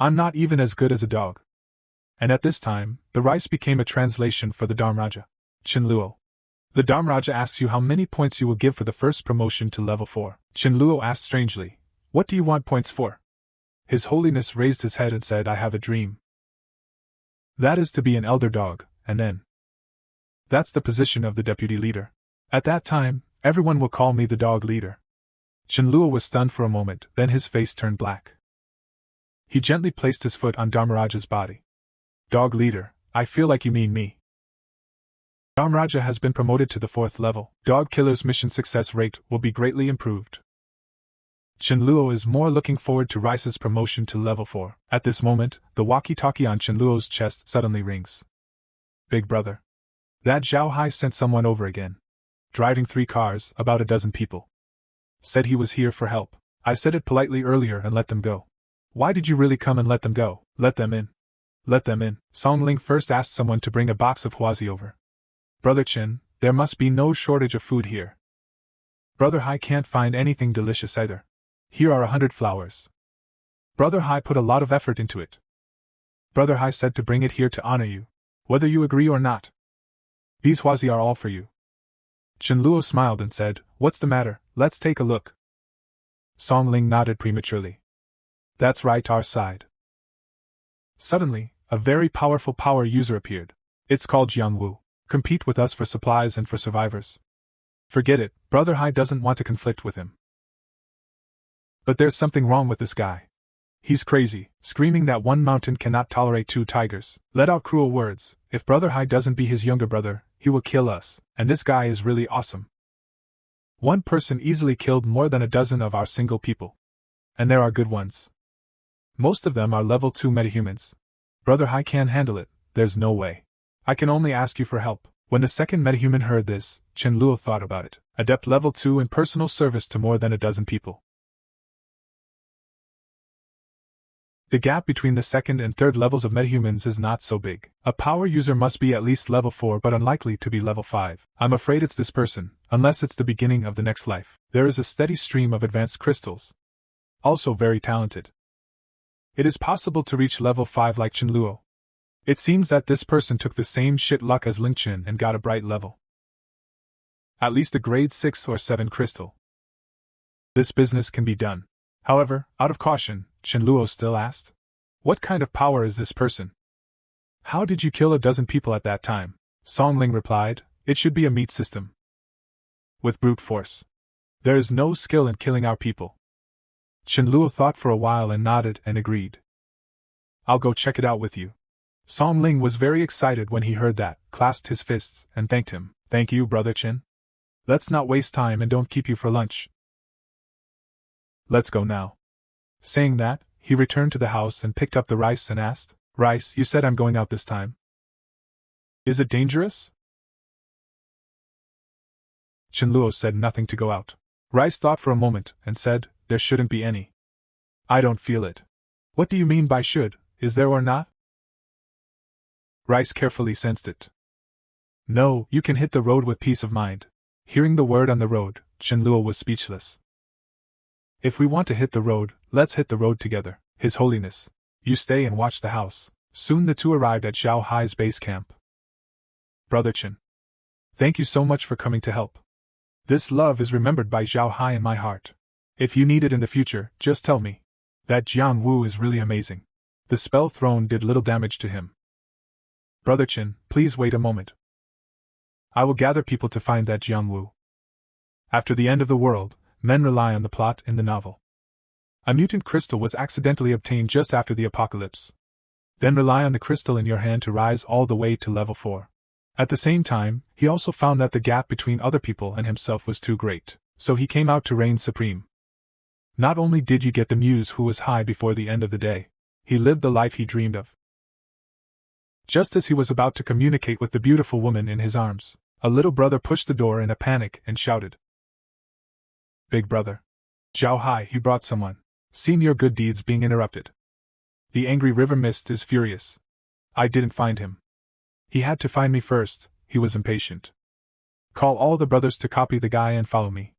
I'm not even as good as a dog. And at this time, the rice became a translation for the Dharmraja. Chinluo. The Dharmraja asks you how many points you will give for the first promotion to level 4. Chinluo asked strangely, "What do you want points for?" His Holiness raised his head and said, "I have a dream. That is to be an elder dog, and then. That's the position of the deputy leader. At that time, everyone will call me the dog leader." Chinluo was stunned for a moment, then his face turned black. He gently placed his foot on Dharmraja's body. "Dog leader, I feel like you mean me." Dharmraja has been promoted to the 4th level. Dog killer's mission success rate will be greatly improved. Chinluo is more looking forward to Rice's promotion to level 4. At this moment, the walkie-talkie on Chinluo's chest suddenly rings. "Big brother. That Zhao Hai sent someone over again. Driving 3 cars, about a dozen people. Said he was here for help. I said it politely earlier and let them go." "Why did you really come and let them go?" "Let them in. Let them in." Song Ling first asked someone to bring a box of huazi over. "Brother Chin, there must be no shortage of food here. Brother Hai can't find anything delicious either. Here are 100 flowers. Brother Hai put a lot of effort into it. Brother Hai said to bring it here to honor you, whether you agree or not. These huazi are all for you." Chinluo smiled and said, "What's the matter? Let's take a look." Song Ling nodded prematurely. "That's right, our side." Suddenly, a very powerful power user appeared. "It's called Jiangwu. Compete with us for supplies and for survivors." "Forget it, Brother Hai doesn't want to conflict with him." "But there's something wrong with this guy. He's crazy, screaming that one mountain cannot tolerate 2 tigers. Let out cruel words. If Brother Hai doesn't be his younger brother, he will kill us, and this guy is really awesome. One person easily killed more than a dozen of our single people. And there are good ones. Most of them are level 2 metahumans. Brother Hai can't handle it, there's no way. I can only ask you for help." When the second metahuman heard this, Chinluo thought about it. Adept level 2 in personal service to more than a dozen people. The gap between the 2nd and 3rd levels of metahumans is not so big. A power user must be at least level 4 but unlikely to be level 5. I'm afraid it's this person, unless it's the beginning of the next life. There is a steady stream of advanced crystals. Also very talented. It is possible to reach level 5 like Chinluo. It seems that this person took the same shit luck as Lingchen and got a bright level. At least a grade 6 or 7 crystal. This business can be done. However, out of caution, Chinluo still asked, "What kind of power is this person? How did you kill a dozen people at that time?" Song Ling replied, "It should be a meat system. With brute force. There is no skill in killing our people." Chinluo thought for a while and nodded and agreed. "I'll go check it out with you." Song Ling was very excited when he heard that, clasped his fists, and thanked him. "Thank you, Brother Chin. Let's not waste time and don't keep you for lunch. Let's go now." Saying that, he returned to the house and picked up the rice and asked, "Rice, you said I'm going out this time. Is it dangerous?" Chenluo said nothing to go out. Rice thought for a moment and said, "There shouldn't be any. I don't feel it." "What do you mean by should, is there or not?" Rice carefully sensed it. "No, you can hit the road with peace of mind." Hearing the word on the road, Chenluo was speechless. "If we want to hit the road, let's hit the road together, His Holiness. You stay and watch the house." Soon the two arrived at Zhao Hai's base camp. "Brother Chen, thank you so much for coming to help. This love is remembered by Zhao Hai in my heart. If you need it in the future, just tell me. That Jiang Wu is really amazing." The spell thrown did little damage to him. "Brother Chen, please wait a moment. I will gather people to find that Jiang Wu." After the end of the world, men rely on the plot in the novel. A mutant crystal was accidentally obtained just after the apocalypse. Then rely on the crystal in your hand to rise all the way to level 4. At the same time, he also found that the gap between other people and himself was too great, so he came out to reign supreme. Not only did you get the muse who was high before the end of the day, he lived the life he dreamed of. Just as he was about to communicate with the beautiful woman in his arms, a little brother pushed the door in a panic and shouted, "Big brother! Zhao Hai, he brought someone." Seeing your good deeds being interrupted. The angry river mist is furious. I didn't find him. He had to find me first, he was impatient. Call all the brothers to copy the guy and follow me.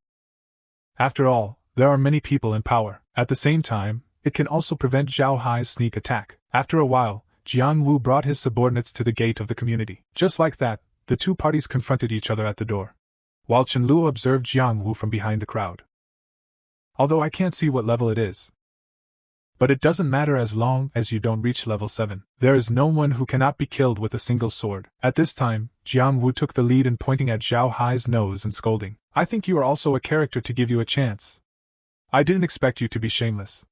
After all, there are many people in power. At the same time, it can also prevent Zhao Hai's sneak attack. After a while, Jiang Wu brought his subordinates to the gate of the community. Just like that, the two parties confronted each other at the door, while Chenluo observed Jiang Wu from behind the crowd. Although I can't see what level it is. But it doesn't matter as long as you don't reach level 7. There is no one who cannot be killed with a single sword. At this time, Jiang Wu took the lead in pointing at Zhao Hai's nose and scolding. "I think you are also a character to give you a chance. I didn't expect you to be shameless.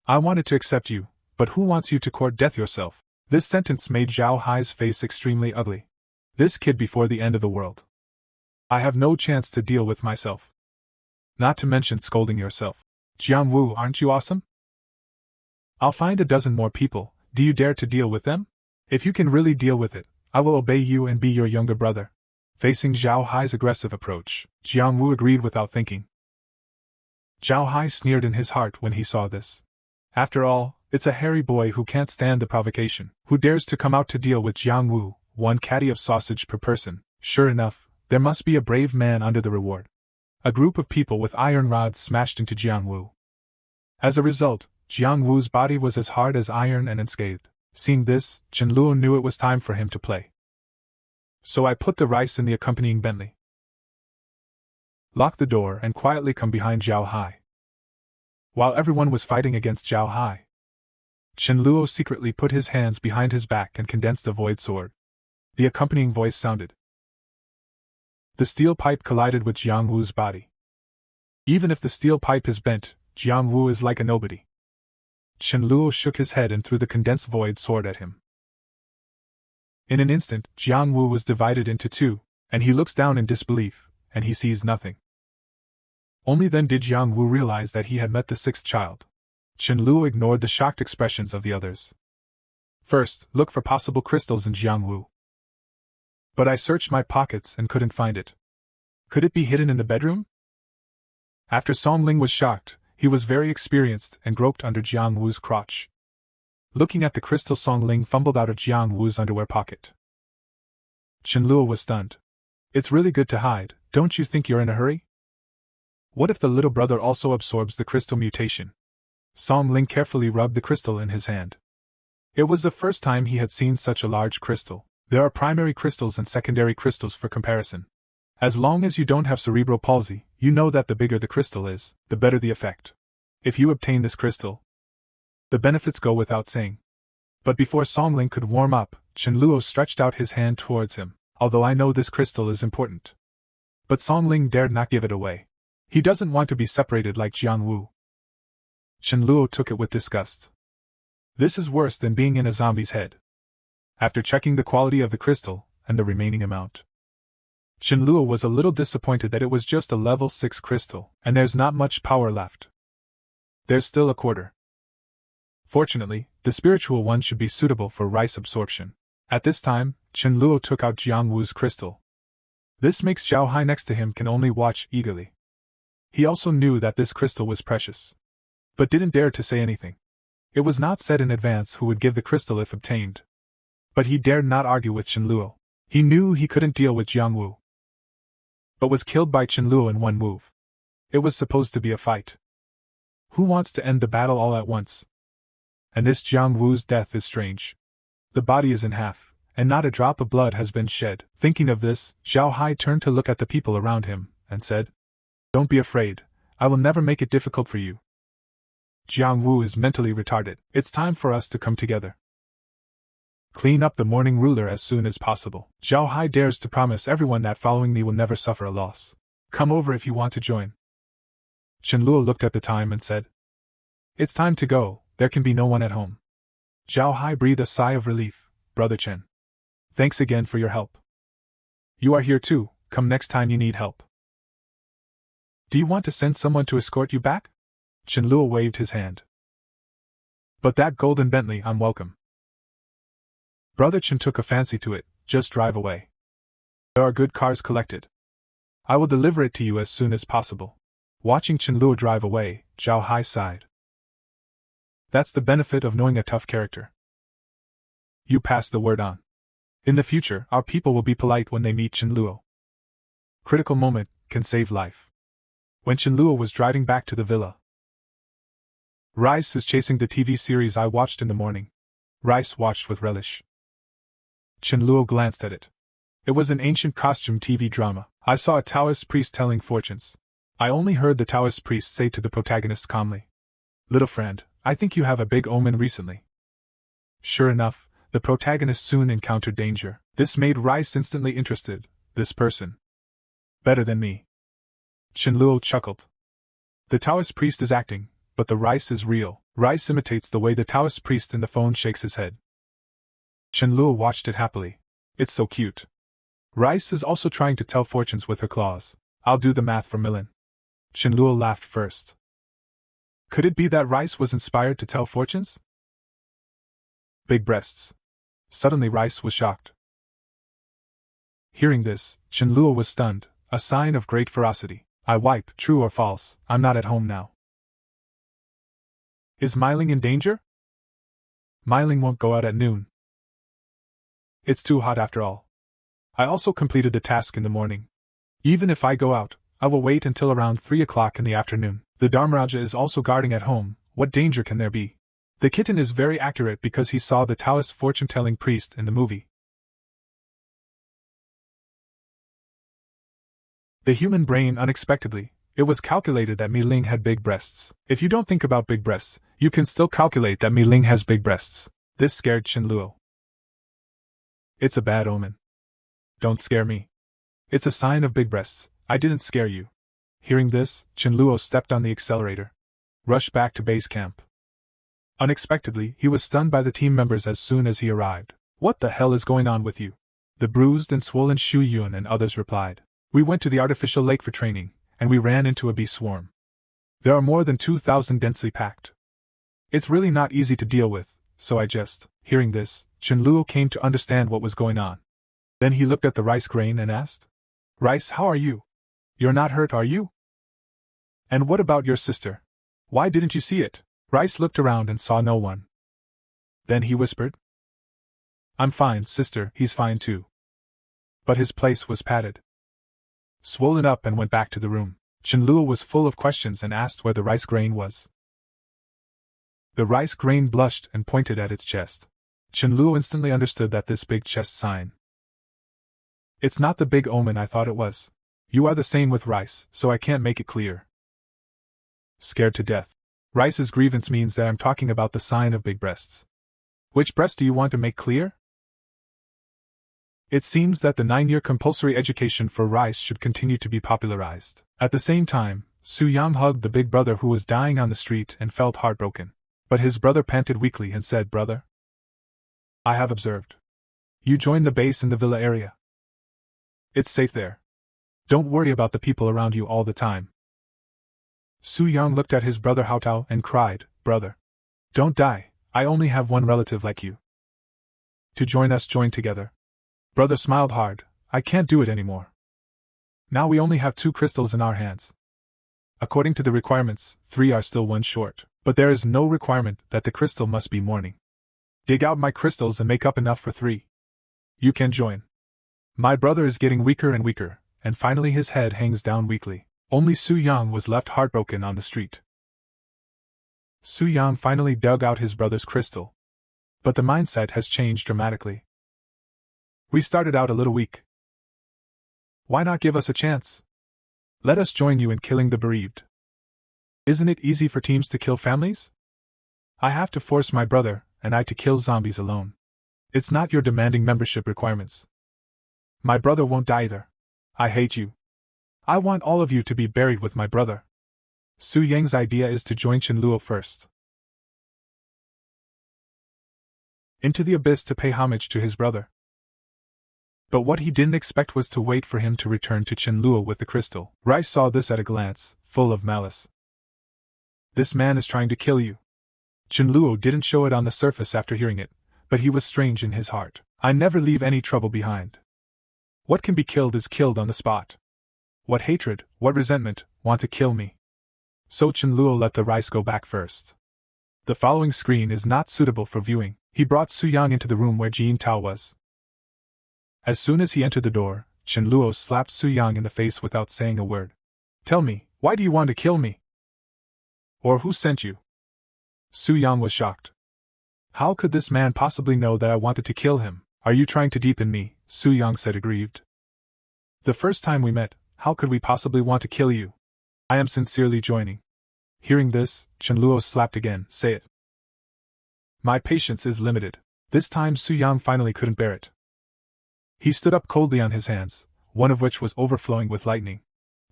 I wanted to accept you, but who wants you to court death yourself?" This sentence made Zhao Hai's face extremely ugly. This kid before the end of the world. I have no chance to deal with myself. Not to mention scolding yourself. Jiang Wu, aren't you awesome? I'll find a dozen more people. Do you dare to deal with them? If you can really deal with it, I will obey you and be your younger brother. Facing Zhao Hai's aggressive approach, Jiang Wu agreed without thinking. Zhao Hai sneered in his heart when he saw this. After all, it's a hairy boy who can't stand the provocation, who dares to come out to deal with Jiang Wu, 1 caddy of sausage per person. Sure enough, there must be a brave man under the reward. A group of people with iron rods smashed into Jiang Wu. As a result, Jiang Wu's body was as hard as iron and unscathed. Seeing this, Chenluo knew it was time for him to play. So I put the rice in the accompanying Bentley. Lock the door and quietly come behind Zhao Hai. While everyone was fighting against Zhao Hai, Chenluo secretly put his hands behind his back and condensed a void sword. The accompanying voice sounded. The steel pipe collided with Jiang Wu's body. Even if the steel pipe is bent, Jiang Wu is like a nobody. Chenluo shook his head and threw the condensed void sword at him. In an instant, Jiang Wu was divided into 2, and he looks down in disbelief, and he sees nothing. Only then did Jiang Wu realize that he had met the 6th child. Chenluo ignored the shocked expressions of the others. First, look for possible crystals in Jiang Wu. But I searched my pockets and couldn't find it. Could it be hidden in the bedroom? After Song Ling was shocked, he was very experienced and groped under Jiang Wu's crotch. Looking at the crystal, Song Ling fumbled out of Jiang Wu's underwear pocket. Chenluo was stunned. It's really good to hide, don't you think you're in a hurry? What if the little brother also absorbs the crystal mutation? Song Ling carefully rubbed the crystal in his hand. It was the first time he had seen such a large crystal. There are primary crystals and secondary crystals for comparison. As long as you don't have cerebral palsy, you know that the bigger the crystal is, the better the effect. If you obtain this crystal, the benefits go without saying. But before Song Ling could warm up, Chenluo stretched out his hand towards him. Although I know this crystal is important. But Song Ling dared not give it away. He doesn't want to be separated like Jiang Wu. Chenluo took it with disgust. This is worse than being in a zombie's head. After checking the quality of the crystal, and the remaining amount, Chenluo was a little disappointed that it was just a level 6 crystal, and there's not much power left. There's still a quarter. Fortunately, the spiritual one should be suitable for rice absorption. At this time, Chen Luo took out Jiang Wu's crystal. This makes Zhao Hai next to him can only watch eagerly. He also knew that this crystal was precious, but didn't dare to say anything. It was not said in advance who would give the crystal if obtained. But he dared not argue with Chen Luo. He knew he couldn't deal with Jiang Wu, but was killed by Chen Luo in one move. It was supposed to be a fight. Who wants to end the battle all at once? And this Jiang Wu's death is strange. The body is in half, and not a drop of blood has been shed. Thinking of this, Zhao Hai turned to look at the people around him, and said, "Don't be afraid, I will never make it difficult for you. Jiang Wu is mentally retarded. It's time for us to come together. Clean up the morning ruler as soon as possible. Zhao Hai dares to promise everyone that following me will never suffer a loss. Come over if you want to join." Chen Luo looked at the time and said, "It's time to go, there can be no one at home." Zhao Hai breathed a sigh of relief. "Brother Chen. Thanks again for your help. You are here too, come next time you need help. Do you want to send someone to escort you back?" Chen Luo waved his hand. "But that golden Bentley, I'm welcome. Brother Chen took a fancy to it, just drive away. There are good cars collected. I will deliver it to you as soon as possible." Watching Chen Luo drive away, Zhao Hai sighed. That's the benefit of knowing a tough character. You pass the word on. In the future, our people will be polite when they meet Chen Luo. Critical moment can save life. When Chen Luo was driving back to the villa, Rice is chasing the TV series I watched in the morning. Rice watched with relish. Chen Luo glanced at it. It was an ancient costume TV drama. I saw a Taoist priest telling fortunes. I only heard the Taoist priest say to the protagonist calmly, "Little friend, I think you have a big omen recently." Sure enough, the protagonist soon encountered danger. This made Rice instantly interested. This person. Better than me. Chen Luo chuckled. The Taoist priest is acting, but the Rice is real. Rice imitates the way the Taoist priest in the phone shakes his head. Chen Luo watched it happily. It's so cute. Rice is also trying to tell fortunes with her claws. I'll do the math for Millen. Chen Luo laughed first. Could it be that Rice was inspired to tell fortunes? Big breasts. Suddenly Rice was shocked. Hearing this, Chen Luo was stunned, a sign of great ferocity. I wipe, true or false, I'm not at home now. Is Meiling in danger? Meiling won't go out at noon. It's too hot after all. I also completed the task in the morning. Even if I go out, I will wait until around 3 o'clock in the afternoon. The Dharmaraja is also guarding at home, what danger can there be? The kitten is very accurate because he saw the Taoist fortune-telling priest in the movie. The human brain unexpectedly, it was calculated that Mi Ling had big breasts. If you don't think about big breasts, you can still calculate that Mi Ling has big breasts. This scared Chen Luo. It's a bad omen. Don't scare me. It's a sign of big breasts. I didn't scare you. Hearing this, Chen Luo stepped on the accelerator. Rushed back to base camp. Unexpectedly, he was stunned by the team members as soon as he arrived. What the hell is going on with you? The bruised and swollen Shu Yun and others replied. We went to the artificial lake for training, and we ran into a bee swarm. There are more than 2,000 densely packed. It's really not easy to deal with, so I just... Hearing this, Chen Luo came to understand what was going on. Then he looked at the rice grain and asked, Rice, how are you? You're not hurt, are you? And what about your sister? Why didn't you see it? Rice looked around and saw no one. Then he whispered, I'm fine, sister, he's fine too. But his place was padded. Swollen up and went back to the room. Chen Luo was full of questions and asked where the rice grain was. The rice grain blushed and pointed at its chest. Chen Luo instantly understood that this big chest sign. It's not the big omen I thought it was. You are the same with Rice, so I can't make it clear. Scared to death. Rice's grievance means that I'm talking about the sign of big breasts. Which breast do you want to make clear? It seems that the 9-year compulsory education for Rice should continue to be popularized. At the same time, Su Yang hugged the big brother who was dying on the street and felt heartbroken. But his brother panted weakly and said, Brother, I have observed. You joined the base in the villa area. It's safe there. Don't worry about the people around you all the time. Su Yang looked at his brother Hao Tao and cried, Brother, don't die, I only have one relative like you. To join us, join together. Brother smiled hard. I can't do it anymore. Now we only have 2 crystals in our hands. According to the requirements, 3 are still 1 short, but there is no requirement that the crystal must be morning. Dig out my crystals and make up enough for 3. You can join. My brother is getting weaker and weaker, and finally his head hangs down weakly. Only Su Yang was left heartbroken on the street. Su Yang finally dug out his brother's crystal. But the mindset has changed dramatically. We started out a little weak. Why not give us a chance? Let us join you in killing the bereaved. Isn't it easy for teams to kill families? I have to force my brother and I to kill zombies alone. It's not your demanding membership requirements. My brother won't die either. I hate you. I want all of you to be buried with my brother. Su Yang's idea is to join Qianluo first. Into the abyss to pay homage to his brother. But what he didn't expect was to wait for him to return to Qianluo with the crystal. Rice saw this at a glance, full of malice. This man is trying to kill you. Qianluo didn't show it on the surface after hearing it, but he was strange in his heart. I never leave any trouble behind. What can be killed is killed on the spot. What hatred, what resentment, want to kill me? So Qianluo let the rice go back first. The following screen is not suitable for viewing. He brought Su Yang into the room where Jin Tao was. As soon as he entered the door, Qianluo slapped Su Yang in the face without saying a word. Tell me, why do you want to kill me? Or who sent you? Su Yang was shocked. How could this man possibly know that I wanted to kill him? Are you trying to deepen me? Su Yang said aggrieved. The first time we met, how could we possibly want to kill you? I am sincerely joining. Hearing this, Qianluo slapped again. Say it. My patience is limited. This time Su Yang finally couldn't bear it. He stood up coldly on his hands, one of which was overflowing with lightning.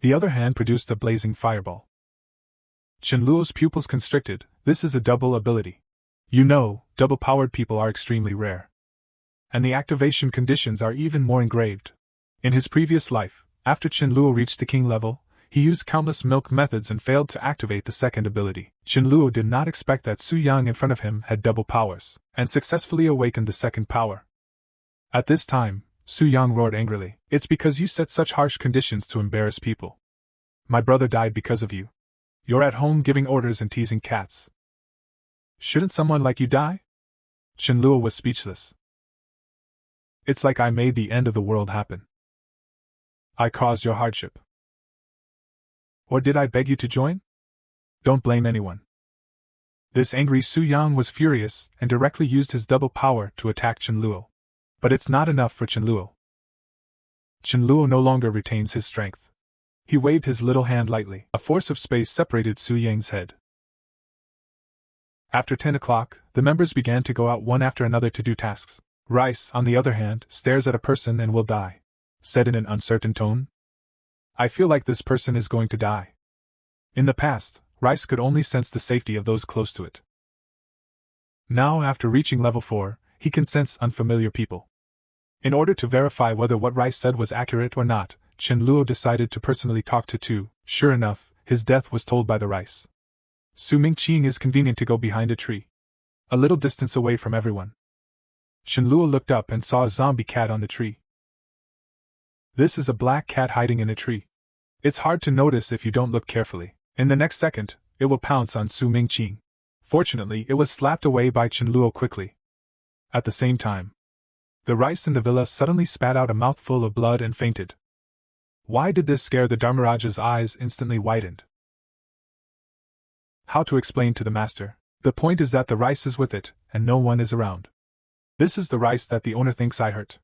The other hand produced a blazing fireball. Qianluo's pupils constricted. This is a double ability. You know, double-powered people are extremely rare. And the activation conditions are even more engraved. In his previous life, after Qianluo reached the king level, he used countless milk methods and failed to activate the second ability. Qianluo did not expect that Su Yang in front of him had double powers, and successfully awakened the second power. At this time, Su Yang roared angrily. It's because you set such harsh conditions to embarrass people. My brother died because of you. You're at home giving orders and teasing cats. Shouldn't someone like you die? Qianluo was speechless. It's like I made the end of the world happen. I caused your hardship. Or did I beg you to join? Don't blame anyone. This angry Su Yang was furious and directly used his double power to attack Qianluo. But it's not enough for Qianluo. Qianluo no longer retains his strength. He waved his little hand lightly. A force of space separated Su Yang's head. After 10 o'clock, the members began to go out one after another to do tasks. Rice, on the other hand, stares at a person and will die. Said in an uncertain tone. I feel like this person is going to die. In the past, Rice could only sense the safety of those close to it. Now, after reaching level 4, he can sense unfamiliar people. In order to verify whether what Rice said was accurate or not, Qianluo decided to personally talk to Tu. Sure enough, his death was told by the rice. Su Mingqing is convenient to go behind a tree, a little distance away from everyone. Qianluo looked up and saw a zombie cat on the tree. This is a black cat hiding in a tree. It's hard to notice if you don't look carefully. In the next second, it will pounce on Su Mingqing. Fortunately, it was slapped away by Qianluo quickly. At the same time, the rice in the villa suddenly spat out a mouthful of blood and fainted. Why did this scare the Dharmaraja's eyes instantly widened? How to explain to the master? The point is that the rice is with it, and no one is around. This is the rice that the owner thinks I hurt.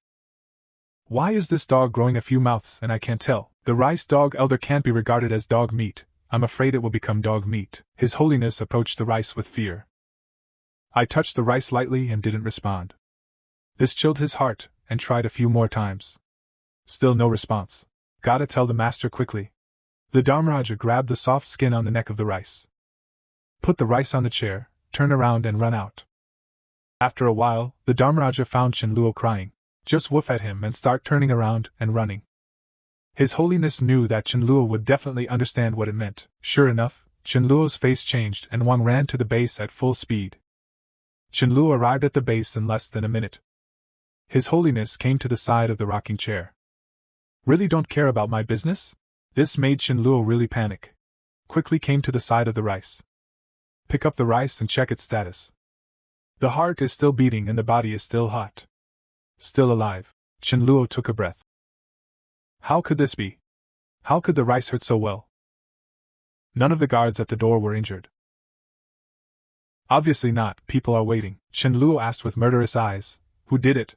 Why is this dog growing a few mouths and I can't tell? The rice dog elder can't be regarded as dog meat. I'm afraid it will become dog meat. His Holiness approached the rice with fear. I touched the rice lightly and didn't respond. This chilled his heart, and tried a few more times. Still no response. Gotta tell the master quickly. The Dharmaraja grabbed the soft skin on the neck of the rice. Put the rice on the chair, turn around and run out. After a while, the Dharmaraja found Qianluo crying. Just woof at him and start turning around and running. His Holiness knew that Qianluo would definitely understand what it meant. Sure enough, Qianluo's face changed and Wang ran to the base at full speed. Chenluo arrived at the base in less than a minute. His Holiness came to the side of the rocking chair. Really don't care about my business? This made Chenluo really panic. Quickly came to the side of the rice. Pick up the rice and check its status. The heart is still beating and the body is still hot. Still alive. Chenluo took a breath. How could this be? How could the rice hurt so well? None of the guards at the door were injured. Obviously not, people are waiting, Chenluo asked with murderous eyes. Who did it?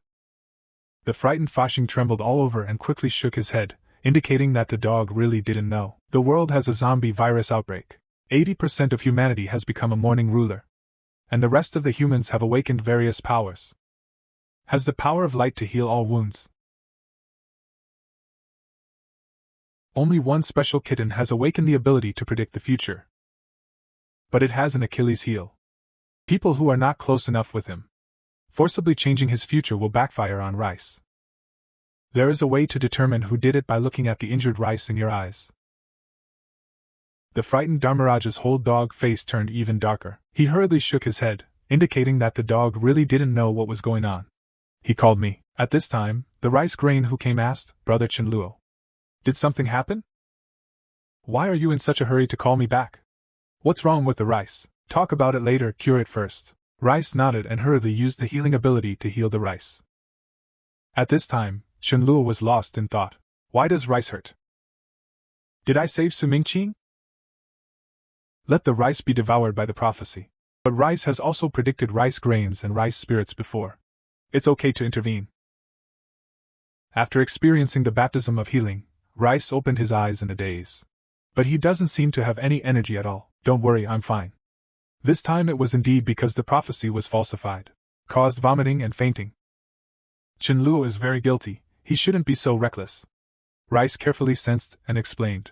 The frightened Fashing trembled all over and quickly shook his head, indicating that the dog really didn't know. The world has a zombie virus outbreak. 80% of humanity has become a morning ruler. And the rest of the humans have awakened various powers. Has the power of light to heal all wounds. Only one special kitten has awakened the ability to predict the future. But it has an Achilles heel. People who are not close enough with him. Forcibly changing his future will backfire on Rice. There is a way to determine who did it by looking at the injured Rice in your eyes. The frightened Dharmaraja's whole dog face turned even darker. He hurriedly shook his head, indicating that the dog really didn't know what was going on. He called me. At this time, the rice grain who came asked, Brother Chenluo. Did something happen? Why are you in such a hurry to call me back? What's wrong with the rice? Talk about it later, cure it first. Rice nodded and hurriedly used the healing ability to heal the rice. At this time, Chenluo was lost in thought. Why does rice hurt? Did I save Su Mingqing? Let the rice be devoured by the prophecy. But rice has also predicted rice grains and rice spirits before. It's okay to intervene. After experiencing the baptism of healing, Rice opened his eyes in a daze. But he doesn't seem to have any energy at all. Don't worry, I'm fine. This time it was indeed because the prophecy was falsified. Caused vomiting and fainting. Chenluo is very guilty, he shouldn't be so reckless. Rice carefully sensed and explained.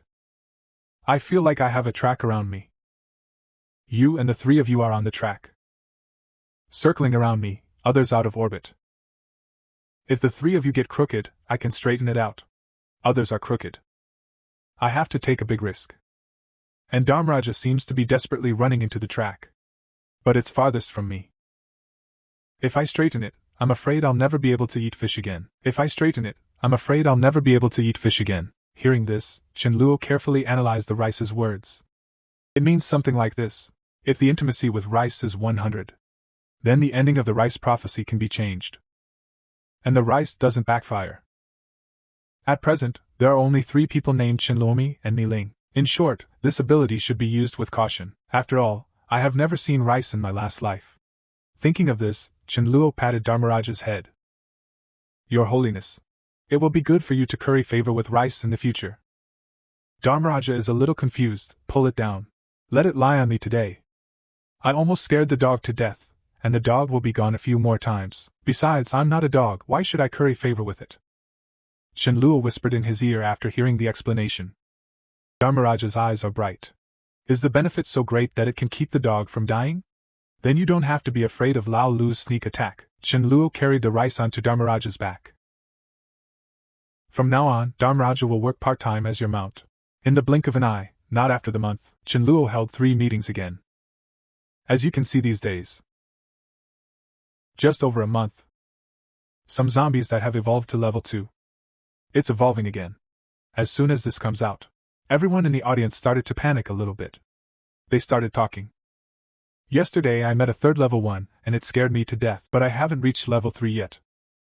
I feel like I have a track around me. You and the three of you are on the track. Circling around me, others out of orbit. If the three of you get crooked, I can straighten it out. Others are crooked. I have to take a big risk. And Dharmaraja seems to be desperately running into the track. But it's farthest from me. If I straighten it, I'm afraid I'll never be able to eat fish again. If I straighten it, I'm afraid I'll never be able to eat fish again. Hearing this, Chenluo carefully analyzed the rice's words. It means something like this. If the intimacy with rice is 100, then the ending of the rice prophecy can be changed. And the rice doesn't backfire. At present, there are only 3 people named Chenluomi and Niling. In short, this ability should be used with caution. After all, I have never seen rice in my last life. Thinking of this, Chenluo patted Dharmaraja's head. Your Holiness, it will be good for you to curry favor with rice in the future. Dharmaraja is a little confused, pull it down. Let it lie on me today. I almost scared the dog to death, and the dog will be gone a few more times. Besides, I'm not a dog, why should I curry favor with it? Chenluo whispered in his ear after hearing the explanation. Dharmaraja's eyes are bright. Is the benefit so great that it can keep the dog from dying? Then you don't have to be afraid of Lao Lu's sneak attack. Chenluo carried the rice onto Dharmaraja's back. From now on, Dharmaraja will work part-time as your mount. In the blink of an eye, not after the month, Chenluo held 3 meetings again. As you can see these days. Just over a month. Some zombies that have evolved to level 2. It's evolving again. As soon as this comes out, everyone in the audience started to panic a little bit. They started talking. Yesterday I met a 3rd level 1, and it scared me to death, but I haven't reached level 3 yet.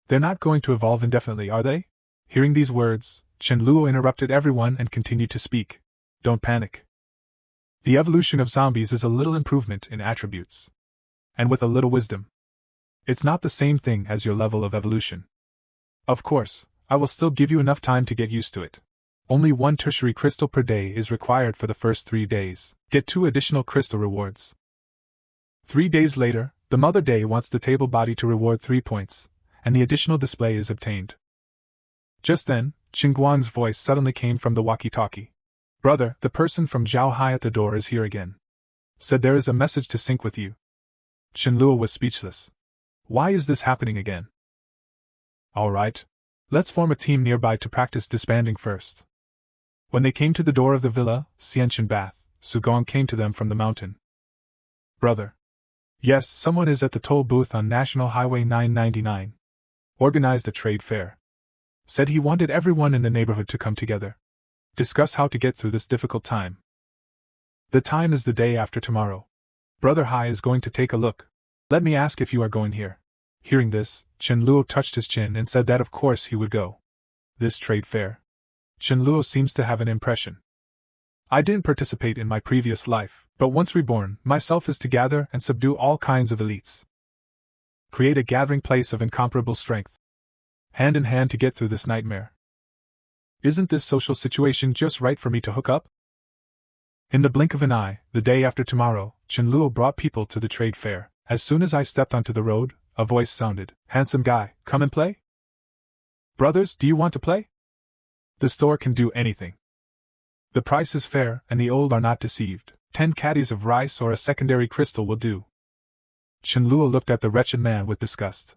They're not going to evolve indefinitely, are they? Hearing these words, Chenluo interrupted everyone and continued to speak. Don't panic. The evolution of zombies is a little improvement in attributes. And with a little wisdom. It's not the same thing as your level of evolution. Of course, I will still give you enough time to get used to it. Only 1 tertiary crystal per day is required for the first 3 days. Get 2 additional crystal rewards. 3 days later, the Mother Day wants the table body to reward 3 points, and the additional display is obtained. Just then, Qingguang's voice suddenly came from the walkie-talkie. Brother, the person from Zhaohai at the door is here again. Said there is a message to sync with you. Chenluo was speechless. Why is this happening again? Alright. Let's form a team nearby to practice disbanding first. When they came to the door of the villa, Xianchen Bath, Sugong came to them from the mountain. Brother. Yes, someone is at the toll booth on National Highway 999. Organized a trade fair. Said he wanted everyone in the neighborhood to come together. Discuss how to get through this difficult time. The time is the day after tomorrow. Brother Hai is going to take a look. Let me ask if you are going here. Hearing this, Chen Luo touched his chin and said that of course he would go. This trade fair. Chen Luo seems to have an impression. I didn't participate in my previous life, but once reborn, my self is to gather and subdue all kinds of elites. Create a gathering place of incomparable strength. Hand in hand to get through this nightmare. Isn't this social situation just right for me to hook up? In the blink of an eye, the day after tomorrow, Chen Luo brought people to the trade fair. As soon as I stepped onto the road, a voice sounded, "Handsome guy, come and play? Brothers, do you want to play? The store can do anything. The price is fair, and the old are not deceived. 10 caddies of rice or a secondary crystal will do." Chen Luo looked at the wretched man with disgust.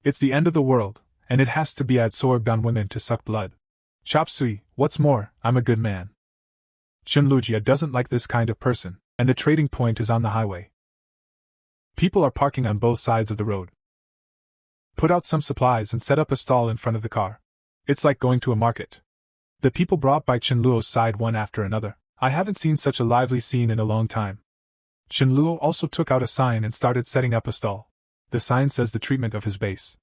It's the end of the world, and it has to be adsorbed on women to suck blood. Chop suey, what's more, I'm a good man. Chen Lujia doesn't like this kind of person, and the trading point is on the highway. People are parking on both sides of the road. Put out some supplies and set up a stall in front of the car. It's like going to a market. The people brought by Chen Luo's side one after another. I haven't seen such a lively scene in a long time. Chen Luo also took out a sign and started setting up a stall. The sign says the treatment of his base.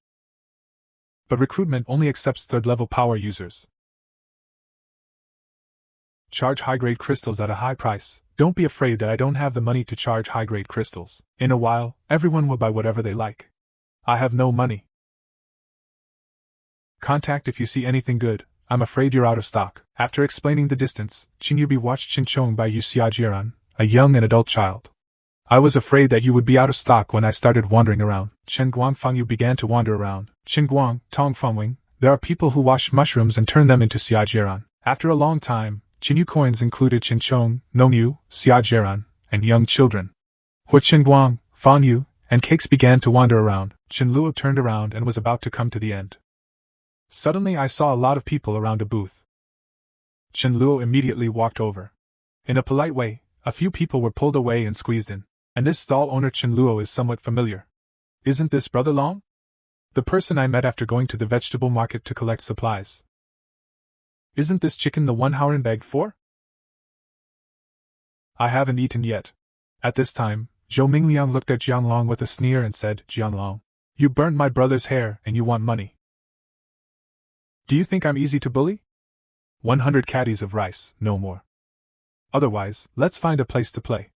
But recruitment only accepts third-level power users. Charge high-grade crystals at a high price. Don't be afraid that I don't have the money to charge high-grade crystals. In a while, everyone will buy whatever they like. I have no money. Contact if you see anything good. I'm afraid you're out of stock. After explaining the distance, Qin Yubi watched Qin Chong by Yu Xiajiran, a young and adult child. I was afraid that you would be out of stock when I started wandering around. Chen Guang Fangyu began to wander around. Qin Guang, Tong Fengwing, there are people who wash mushrooms and turn them into Xiajiran. After a long time, Qin Yu coins included Qin Chong, Nongyu, Xiajiran, and young children. Hu Qin Guang, Fangyu, and cakes began to wander around. Chen Luo turned around and was about to come to the end. Suddenly I saw a lot of people around a booth. Chen Luo immediately walked over. In a polite way, a few people were pulled away and squeezed in. And this stall owner Chen Luo is somewhat familiar. Isn't this Brother Long? The person I met after going to the vegetable market to collect supplies. Isn't this chicken the one Howren begged for? I haven't eaten yet. At this time, Zhou Mingliang looked at Jianglong with a sneer and said, Jianglong, you burnt my brother's hair and you want money. Do you think I'm easy to bully? 100 caddies of rice, no more. Otherwise, let's find a place to play.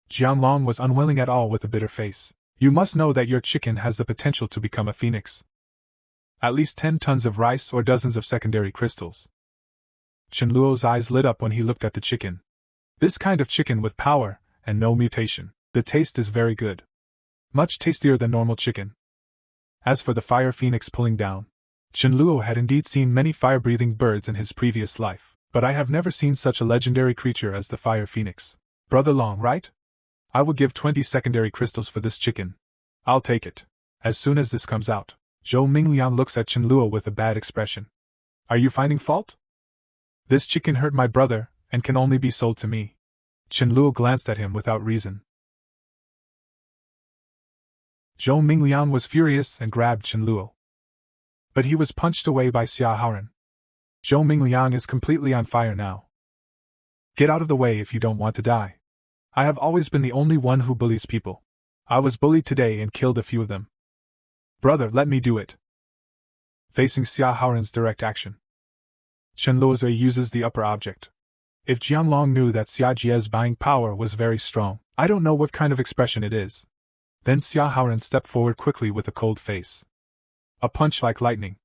Jianglong was unwilling at all with a bitter face. You must know that your chicken has the potential to become a phoenix. At least 10 tons of rice or dozens of secondary crystals. Chen Luo's eyes lit up when he looked at the chicken. This kind of chicken with power, and no mutation. The taste is very good. Much tastier than normal chicken. As for the fire phoenix pulling down, Chen Luo had indeed seen many fire-breathing birds in his previous life, but I have never seen such a legendary creature as the fire phoenix. Brother Long, right? I will give 20 secondary crystals for this chicken. I'll take it. As soon as this comes out, Zhou Mingliang looks at Chen Luo with a bad expression. Are you finding fault? This chicken hurt my brother, and can only be sold to me. Chen Luo glanced at him without reason. Zhou Mingliang was furious and grabbed Chen Luo. But he was punched away by Xia Haoren. Zhou Mingliang is completely on fire now. Get out of the way if you don't want to die. I have always been the only one who bullies people. I was bullied today and killed a few of them. Brother, let me do it. Facing Xia Haoren's direct action, Chen Luozui uses the upper object. If Jianglong knew that Xia Jie's buying power was very strong, I don't know what kind of expression it is. Then Xia Haoren stepped forward quickly with a cold face. A punch like lightning.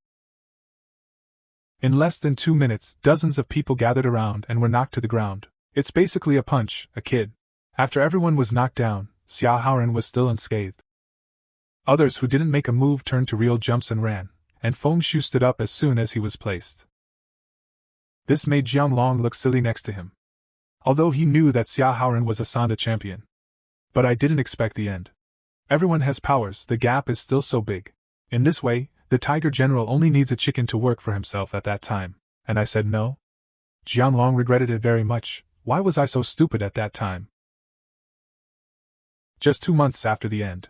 In less than 2 minutes, dozens of people gathered around and were knocked to the ground. It's basically a punch, a kid. After everyone was knocked down, Xia Haoren was still unscathed. Others who didn't make a move turned to real jumps and ran, and Feng Shu stood up as soon as he was placed. This made Jianglong look silly next to him. Although he knew that Xia Haoren was a Sanda champion. But I didn't expect the end. Everyone has powers, the gap is still so big. In this way, the Tiger General only needs a chicken to work for himself at that time. And I said no? Jianglong regretted it very much. Why was I so stupid at that time? just 2 months after the end.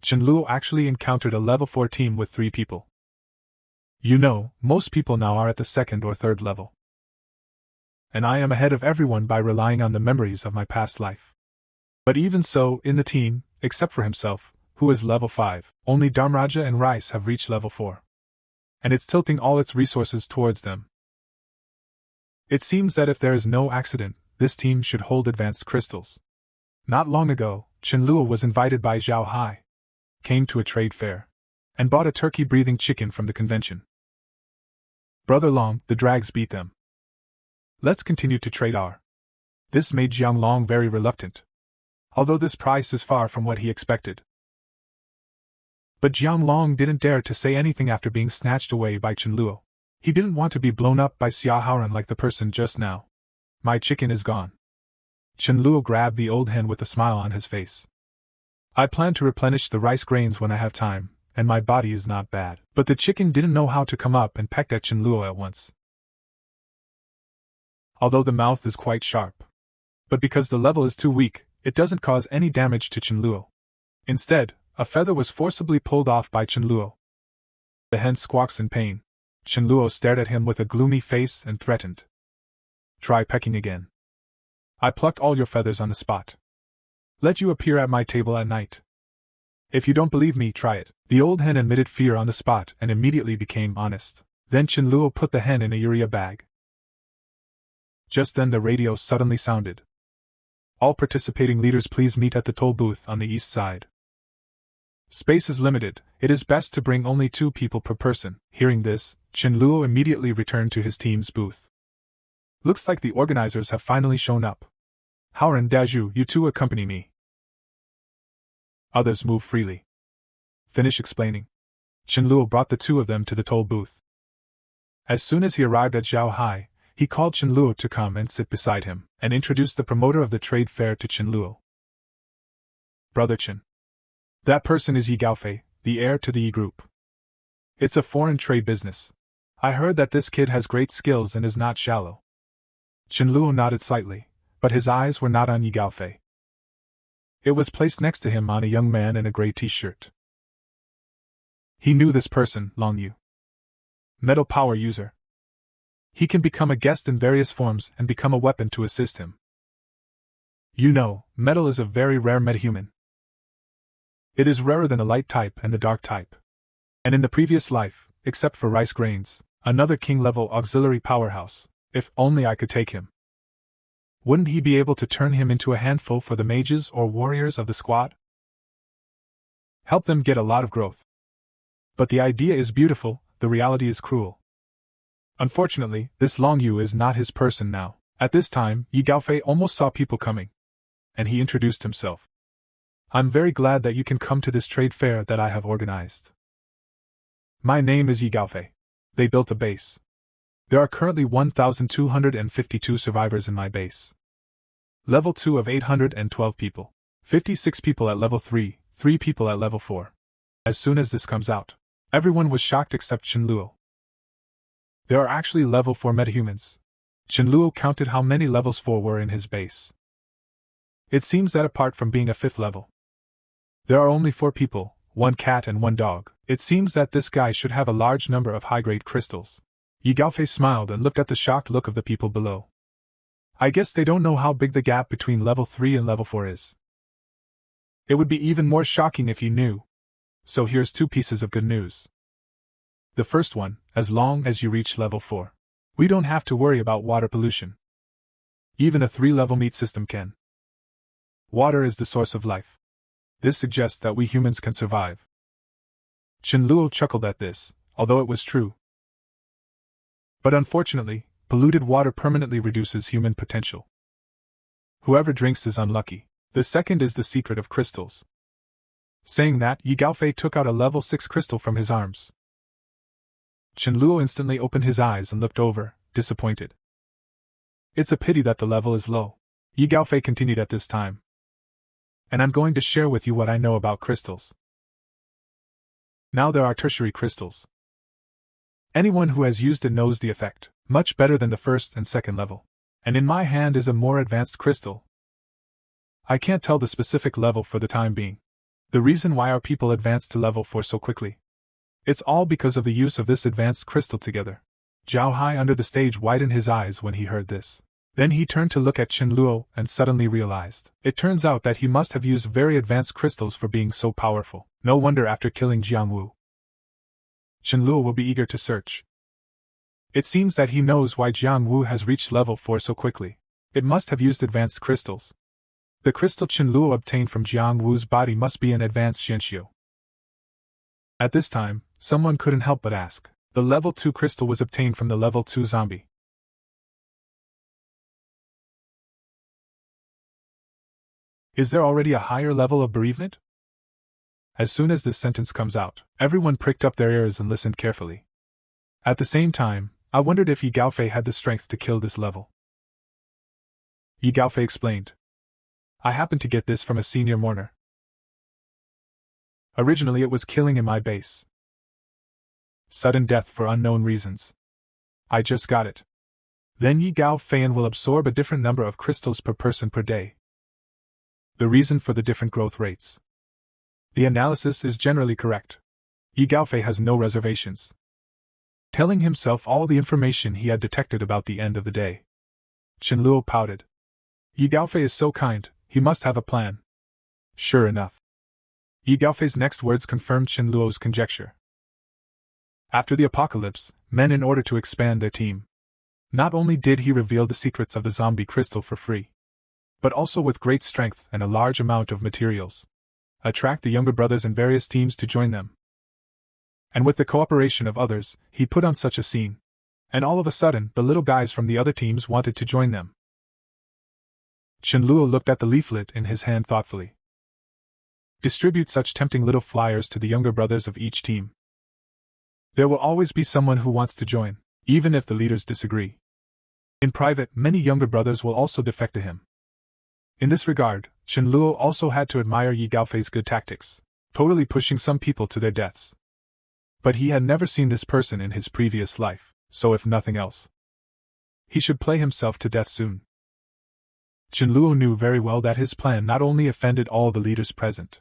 Chenluo actually encountered a level 4 team with 3 people. You know, most people now are at the 2nd or 3rd level. And I am ahead of everyone by relying on the memories of my past life. But even so, in the team, except for himself, who is level 5, only Dharmraja and Rice have reached level 4. And it's tilting all its resources towards them. It seems that if there is no accident, this team should hold advanced crystals. Not long ago, Chenluo was invited by Zhao Hai, came to a trade fair, and bought a turkey-breathing chicken from the convention. Brother Long, the drags beat them. Let's continue to trade our. This made Jiang Long very reluctant, although this price is far from what he expected. But Jiang Long didn't dare to say anything after being snatched away by Chenluo. He didn't want to be blown up by Xia Haoran like the person just now. My chicken is gone. Chenluo grabbed the old hen with a smile on his face. I plan to replenish the rice grains when I have time, and my body is not bad. But the chicken didn't know how to come up and pecked at Chenluo at once. Although the mouth is quite sharp. But because the level is too weak, it doesn't cause any damage to Chenluo. Instead, a feather was forcibly pulled off by Chenluo. The hen squawks in pain. Chenluo stared at him with a gloomy face and threatened. Try pecking again. I plucked all your feathers on the spot. Let you appear at my table at night. If you don't believe me, try it. The old hen admitted fear on the spot and immediately became honest. Then Chenluo put the hen in a urea bag. Just then the radio suddenly sounded. All participating leaders please meet at the toll booth on the east side. Space is limited, it is best to bring only 2 people per person. Hearing this, Chenluo immediately returned to his team's booth. Looks like the organizers have finally shown up. Haoran, Dazhu, you 2 accompany me. Others move freely. Finish explaining. Chenluo brought the 2 of them to the toll booth. As soon as he arrived at Zhao Hai, he called Chenluo to come and sit beside him, and introduced the promoter of the trade fair to Chenluo. Brother Chen. That person is Yi Gaofei, the heir to the Yi Group. It's a foreign trade business. I heard that this kid has great skills and is not shallow. Chenluo nodded slightly, but his eyes were not on Yi Gaofei. It was placed next to him on a young man in a gray t-shirt. He knew this person, Long Yu. Metal power user. He can become a guest in various forms and become a weapon to assist him. You know, metal is a very rare metahuman. It is rarer than the light type and the dark type. And in the previous life, except for rice grains, another king-level auxiliary powerhouse, if only I could take him. Wouldn't he be able to turn him into a handful for the mages or warriors of the squad? Help them get a lot of growth. But the idea is beautiful, the reality is cruel. Unfortunately, this Long Yu is not his person now. At this time, Yi Gaofei almost saw people coming. And he introduced himself. I'm very glad that you can come to this trade fair that I have organized. My name is Yi Gaofei. They built a base. There are currently 1,252 survivors in my base. Level 2 of 812 people. 56 people at level 3, 3 people at level 4. As soon as this comes out, everyone was shocked except Chenluo. There are actually level 4 metahumans. Chenluo counted how many levels 4 were in his base. It seems that apart from being a 5th level, there are only 4 people, 1 cat and 1 dog. It seems that this guy should have a large number of high-grade crystals. Yi Gaofei smiled and looked at the shocked look of the people below. I guess they don't know how big the gap between level 3 and level 4 is. It would be even more shocking if you knew. So here's 2 pieces of good news. The first one, as long as you reach level 4, we don't have to worry about water pollution. Even a 3-level meat system can. Water is the source of life. This suggests that we humans can survive. Chenluo chuckled at this, although it was true. But unfortunately, polluted water permanently reduces human potential. Whoever drinks is unlucky. The second is the secret of crystals. Saying that, Yi Gaofei took out a level 6 crystal from his arms. Chenluo instantly opened his eyes and looked over, disappointed. It's a pity that the level is low. Yi Gaofei continued at this time. And I'm going to share with you what I know about crystals. Now there are tertiary crystals. Anyone who has used it knows the effect, much better than the first and second level. And in my hand is a more advanced crystal. I can't tell the specific level for the time being. The reason why our people advanced to level 4 so quickly. It's all because of the use of this advanced crystal together. Zhao Hai under the stage widened his eyes when he heard this. Then he turned to look at Chen Luo and suddenly realized. It turns out that he must have used very advanced crystals for being so powerful. No wonder after killing Jiang Wu, Chen Luo will be eager to search. It seems that he knows why Jiang Wu has reached level 4 so quickly. It must have used advanced crystals. The crystal Chen Luo obtained from Jiang Wu's body must be an advanced Xianxiu. At this time, someone couldn't help but ask. The level 2 crystal was obtained from the level 2 zombie. Is there already a higher level of bereavement? As soon as this sentence comes out, everyone pricked up their ears and listened carefully. At the same time, I wondered if Yi Gaofei had the strength to kill this level. Yi Gaofei explained. I happened to get this from a senior mourner. Originally it was killing in my base. Sudden death for unknown reasons. I just got it. Then Yi Gaofei will absorb a different number of crystals per person per day. The reason for the different growth rates. The analysis is generally correct. Yi Gaofei has no reservations. Telling himself all the information he had detected about the end of the day. Chen Luo pouted. Yi Gaofei is so kind, he must have a plan. Sure enough. Yi Gaofei's next words confirmed Chen Luo's conjecture. After the apocalypse, men in order to expand their team. Not only did he reveal the secrets of the zombie crystal for free, but also with great strength and a large amount of materials. Attract the younger brothers in various teams to join them. And with the cooperation of others, he put on such a scene. And all of a sudden, the little guys from the other teams wanted to join them. Chen Luo looked at the leaflet in his hand thoughtfully. Distribute such tempting little flyers to the younger brothers of each team. There will always be someone who wants to join, even if the leaders disagree. In private, many younger brothers will also defect to him. In this regard, Chen Luo also had to admire Yi Gaofei's good tactics, totally pushing some people to their deaths. But he had never seen this person in his previous life, so if nothing else, he should play himself to death soon. Chen Luo knew very well that his plan not only offended all the leaders present.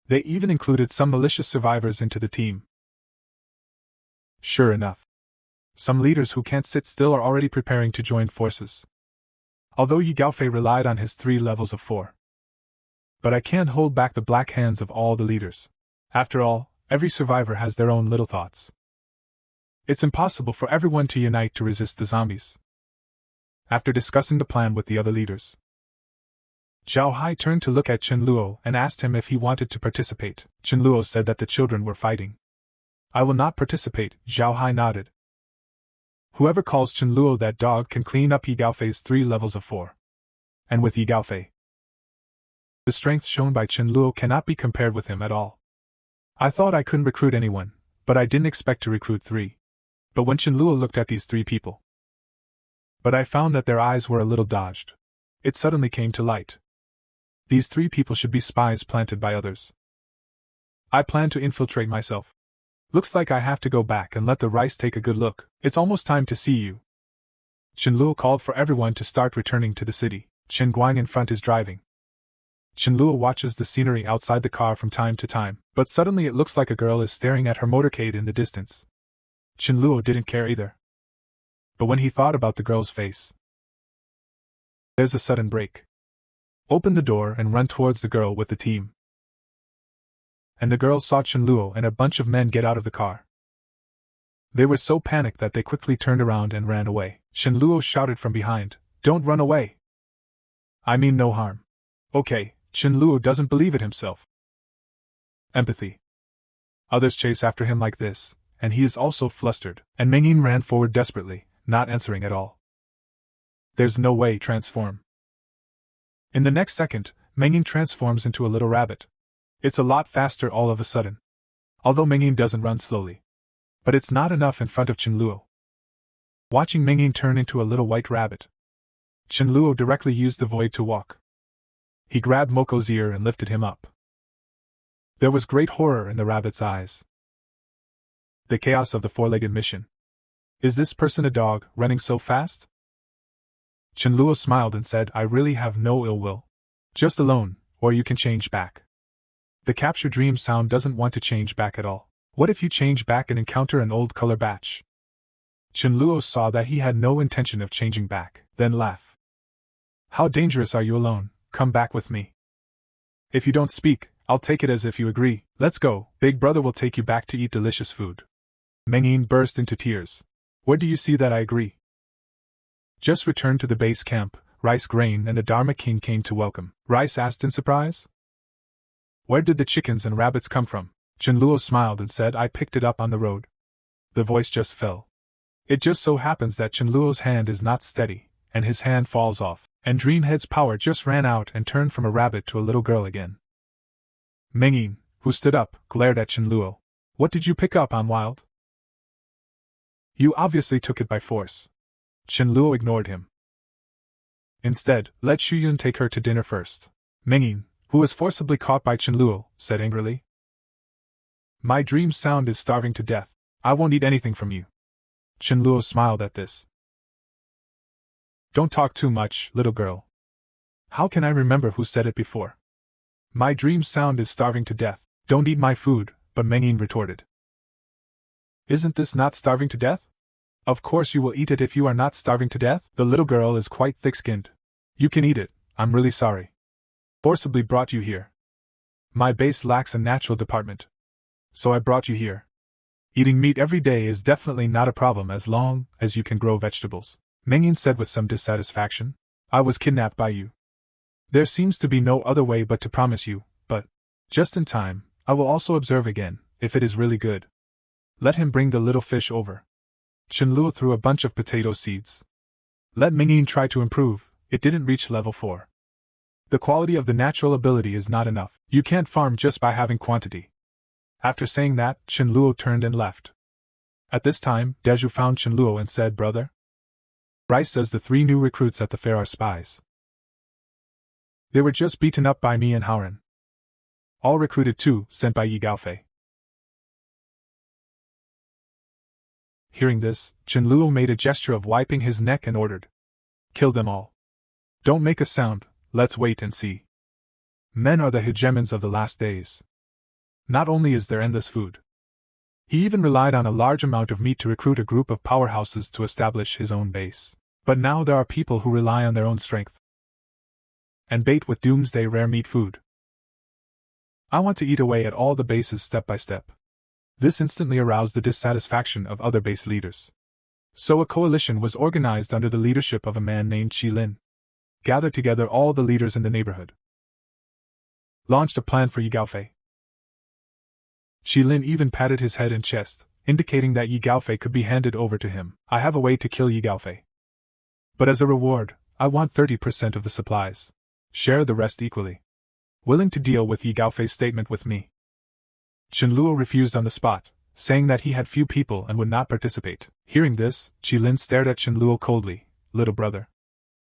They even included some malicious survivors into the team. Sure enough, some leaders who can't sit still are already preparing to join forces. Although Yi Gaofei relied on his 3 levels of 4. But I can't hold back the black hands of all the leaders. After all, every survivor has their own little thoughts. It's impossible for everyone to unite to resist the zombies. After discussing the plan with the other leaders, Zhao Hai turned to look at Chen Luo and asked him if he wanted to participate. Chen Luo said that the children were fighting. I will not participate, Zhao Hai nodded. Whoever calls Chen Luo that dog can clean up Yi Gaofei's 3 levels of 4. And with Yi Gaofei, the strength shown by Chen Luo cannot be compared with him at all. I thought I couldn't recruit anyone, but I didn't expect to recruit 3. But when Chen Luo looked at these 3 people, but I found that their eyes were a little dodged. It suddenly came to light. These 3 people should be spies planted by others. I plan to infiltrate myself. Looks like I have to go back and let the rice take a good look. It's almost time to see you. Chen Luo called for everyone to start returning to the city. Chen Guang in front is driving. Chen Luo watches the scenery outside the car from time to time, but suddenly it looks like a girl is staring at her motorcade in the distance. Chen Luo didn't care either. But when he thought about the girl's face, there's a sudden break. Open the door and run towards the girl with the team. And the girls saw Chen Luo and a bunch of men get out of the car. They were so panicked that they quickly turned around and ran away. Chen Luo shouted from behind, "Don't run away! I mean no harm." Okay, Chen Luo doesn't believe it himself. Empathy. Others chase after him like this, and he is also flustered, and Mengyin ran forward desperately, not answering at all. There's no way transform. In the next second, Mengyin transforms into a little rabbit. It's a lot faster all of a sudden. Although Mengyin doesn't run slowly. But it's not enough in front of Chen Luo. Watching Mengyin turn into a little white rabbit, Chen Luo directly used the void to walk. He grabbed Moko's ear and lifted him up. There was great horror in the rabbit's eyes. The chaos of the 4-legged mission. Is this person a dog, running so fast? Chen Luo smiled and said, I really have no ill will. Just alone, or you can change back. The capture dream sound doesn't want to change back at all. What if you change back and encounter an old color batch? Chenluo saw that he had no intention of changing back, then laugh. How dangerous are you alone? Come back with me. If you don't speak, I'll take it as if you agree. Let's go, big brother will take you back to eat delicious food. Mengyin burst into tears. Where do you see that I agree? Just returned to the base camp, Rice Grain and the Dharma King came to welcome. Rice asked in surprise. Where did the chickens and rabbits come from? Chenluo smiled and said, I picked it up on the road. The voice just fell. It just so happens that Chenluo's hand is not steady, and his hand falls off, and Dreamhead's power just ran out and turned from a rabbit to a little girl again. Mengyin, who stood up, glared at Chenluo. What did you pick up on Wild? You obviously took it by force. Chenluo ignored him. Instead, let Shuyun take her to dinner first. Mengyin, who was forcibly caught by Chenluo, said angrily. My dream sound is starving to death. I won't eat anything from you. Chenluo smiled at this. Don't talk too much, little girl. How can I remember who said it before? My dream sound is starving to death. Don't eat my food, but Mengyin retorted. Isn't this not starving to death? Of course you will eat it if you are not starving to death. The little girl is quite thick-skinned. You can eat it, I'm really sorry. Forcibly brought you here. My base lacks a natural department. So I brought you here. Eating meat every day is definitely not a problem as long as you can grow vegetables, Mengyin said with some dissatisfaction. I was kidnapped by you. There seems to be no other way but to promise you, but just in time, I will also observe again, if it is really good. Let him bring the little fish over. Chenluo threw a bunch of potato seeds. Let Mengyin try to improve, it didn't reach level 4. The quality of the natural ability is not enough. You can't farm just by having quantity. After saying that, Chenluo turned and left. At this time, Deju found Chenluo and said, Brother? Rice says the 3 new recruits at the fair are spies. They were just beaten up by me and Haoren. All recruited too, sent by Yi Gaofei. Hearing this, Chenluo made a gesture of wiping his neck and ordered. Kill them all. Don't make a sound, let's wait and see. Men are the hegemons of the last days. Not only is there endless food. He even relied on a large amount of meat to recruit a group of powerhouses to establish his own base. But now there are people who rely on their own strength. And bait with doomsday rare meat food. I want to eat away at all the bases step by step. This instantly aroused the dissatisfaction of other base leaders. So a coalition was organized under the leadership of a man named Qilin. Gathered together all the leaders in the neighborhood. Launched a plan for Yi Gaofei. Qilin even patted his head and chest, indicating that Yi Gaofei could be handed over to him. I have a way to kill Yi Gaofei. But as a reward, I want 30% of the supplies. Share the rest equally. Willing to deal with Yi Gaofei's statement with me. Chenluo refused on the spot, saying that he had few people and would not participate. Hearing this, Qilin stared at Chenluo coldly. Little brother.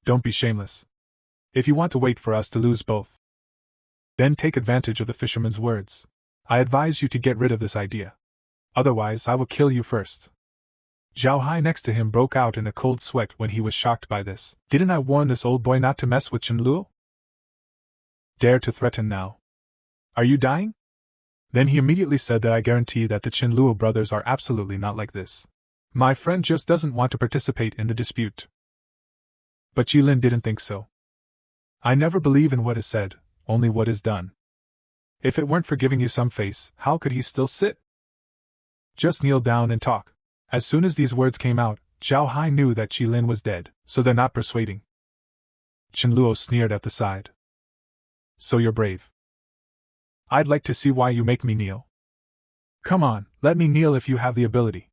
Don't be shameless. If you want to wait for us to lose both, then take advantage of the fisherman's words. I advise you to get rid of this idea. Otherwise I will kill you first. Zhao Hai next to him broke out in a cold sweat when he was shocked by this. Didn't I warn this old boy not to mess with Chenluo? Dare to threaten now. Are you dying? Then he immediately said that I guarantee that the Chenluo brothers are absolutely not like this. My friend just doesn't want to participate in the dispute. But Qilin didn't think so. I never believe in what is said, only what is done. If it weren't for giving you some face, how could he still sit? Just kneel down and talk. As soon as these words came out, Zhao Hai knew that Qilin was dead, so they're not persuading. Chenluo sneered at the side. So you're brave. I'd like to see why you make me kneel. Come on, let me kneel if you have the ability.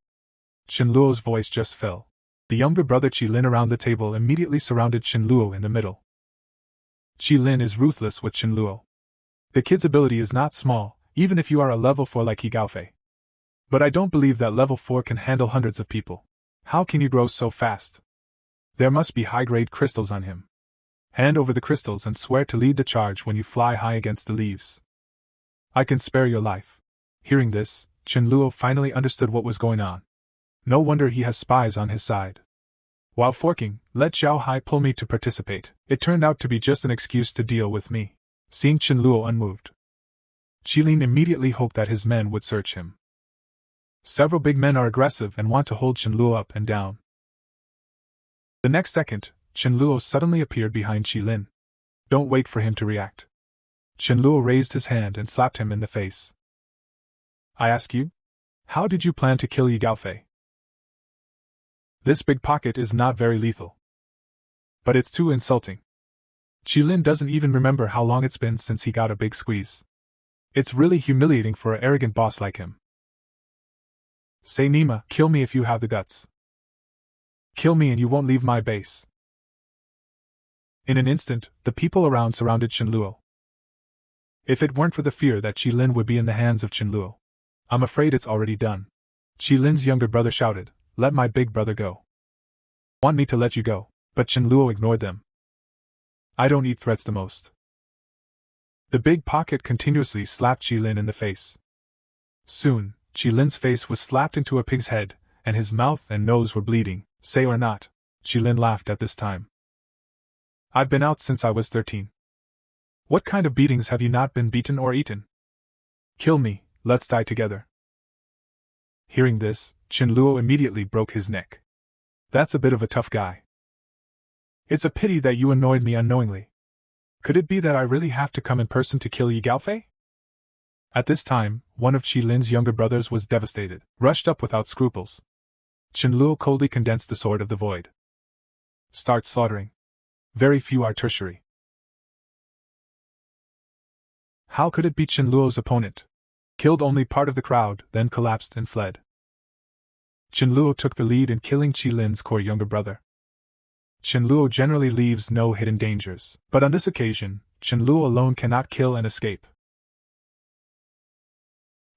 Chenluo's voice just fell. The younger brother Qilin around the table immediately surrounded Chenluo in the middle. Qilin is ruthless with Chenluo. The kid's ability is not small, even if you are a level 4 like Yi Gaofei. But I don't believe that level 4 can handle hundreds of people. How can you grow so fast? There must be high-grade crystals on him. Hand over the crystals and swear to lead the charge when you fly high against the leaves. I can spare your life. Hearing this, Chenluo finally understood what was going on. No wonder he has spies on his side. While forking, let Zhao Hai pull me to participate. It turned out to be just an excuse to deal with me. Seeing Chen Luo unmoved, Qilin immediately hoped that his men would search him. Several big men are aggressive and want to hold Chen Luo up and down. The next second, Chen Luo suddenly appeared behind Qilin. Don't wait for him to react. Chen Luo raised his hand and slapped him in the face. I ask you? How did you plan to kill Yi Gaofei? This big pocket is not very lethal. But it's too insulting. Qilin doesn't even remember how long it's been since he got a big squeeze. It's really humiliating for an arrogant boss like him. Say Nima, kill me if you have the guts. Kill me and you won't leave my base. In an instant, the people around surrounded Chen Luo. If it weren't for the fear that Qilin would be in the hands of Chen Luo, I'm afraid it's already done. Qilin's younger brother shouted, "Let my big brother go." Want me to let you go, but Chen Luo ignored them. I don't eat threats the most. The big pocket continuously slapped Qilin in the face. Soon, Qilin's face was slapped into a pig's head, and his mouth and nose were bleeding. Say or not, Qilin laughed at this time. I've been out since I was 13. What kind of beatings have you not been beaten or eaten? Kill me, let's die together. Hearing this, Chen Luo immediately broke his neck. That's a bit of a tough guy. It's a pity that you annoyed me unknowingly. Could it be that I really have to come in person to kill Yi Gaofei? At this time, one of Qilin's younger brothers was devastated, rushed up without scruples. Chen Luo coldly condensed the sword of the void. Start slaughtering. Very few are tertiary. How could it be Chen Luo's opponent? Killed only part of the crowd, then collapsed and fled. Chen Luo took the lead in killing Qilin's core younger brother. Chen Luo generally leaves no hidden dangers, but on this occasion, Chen Luo alone cannot kill and escape.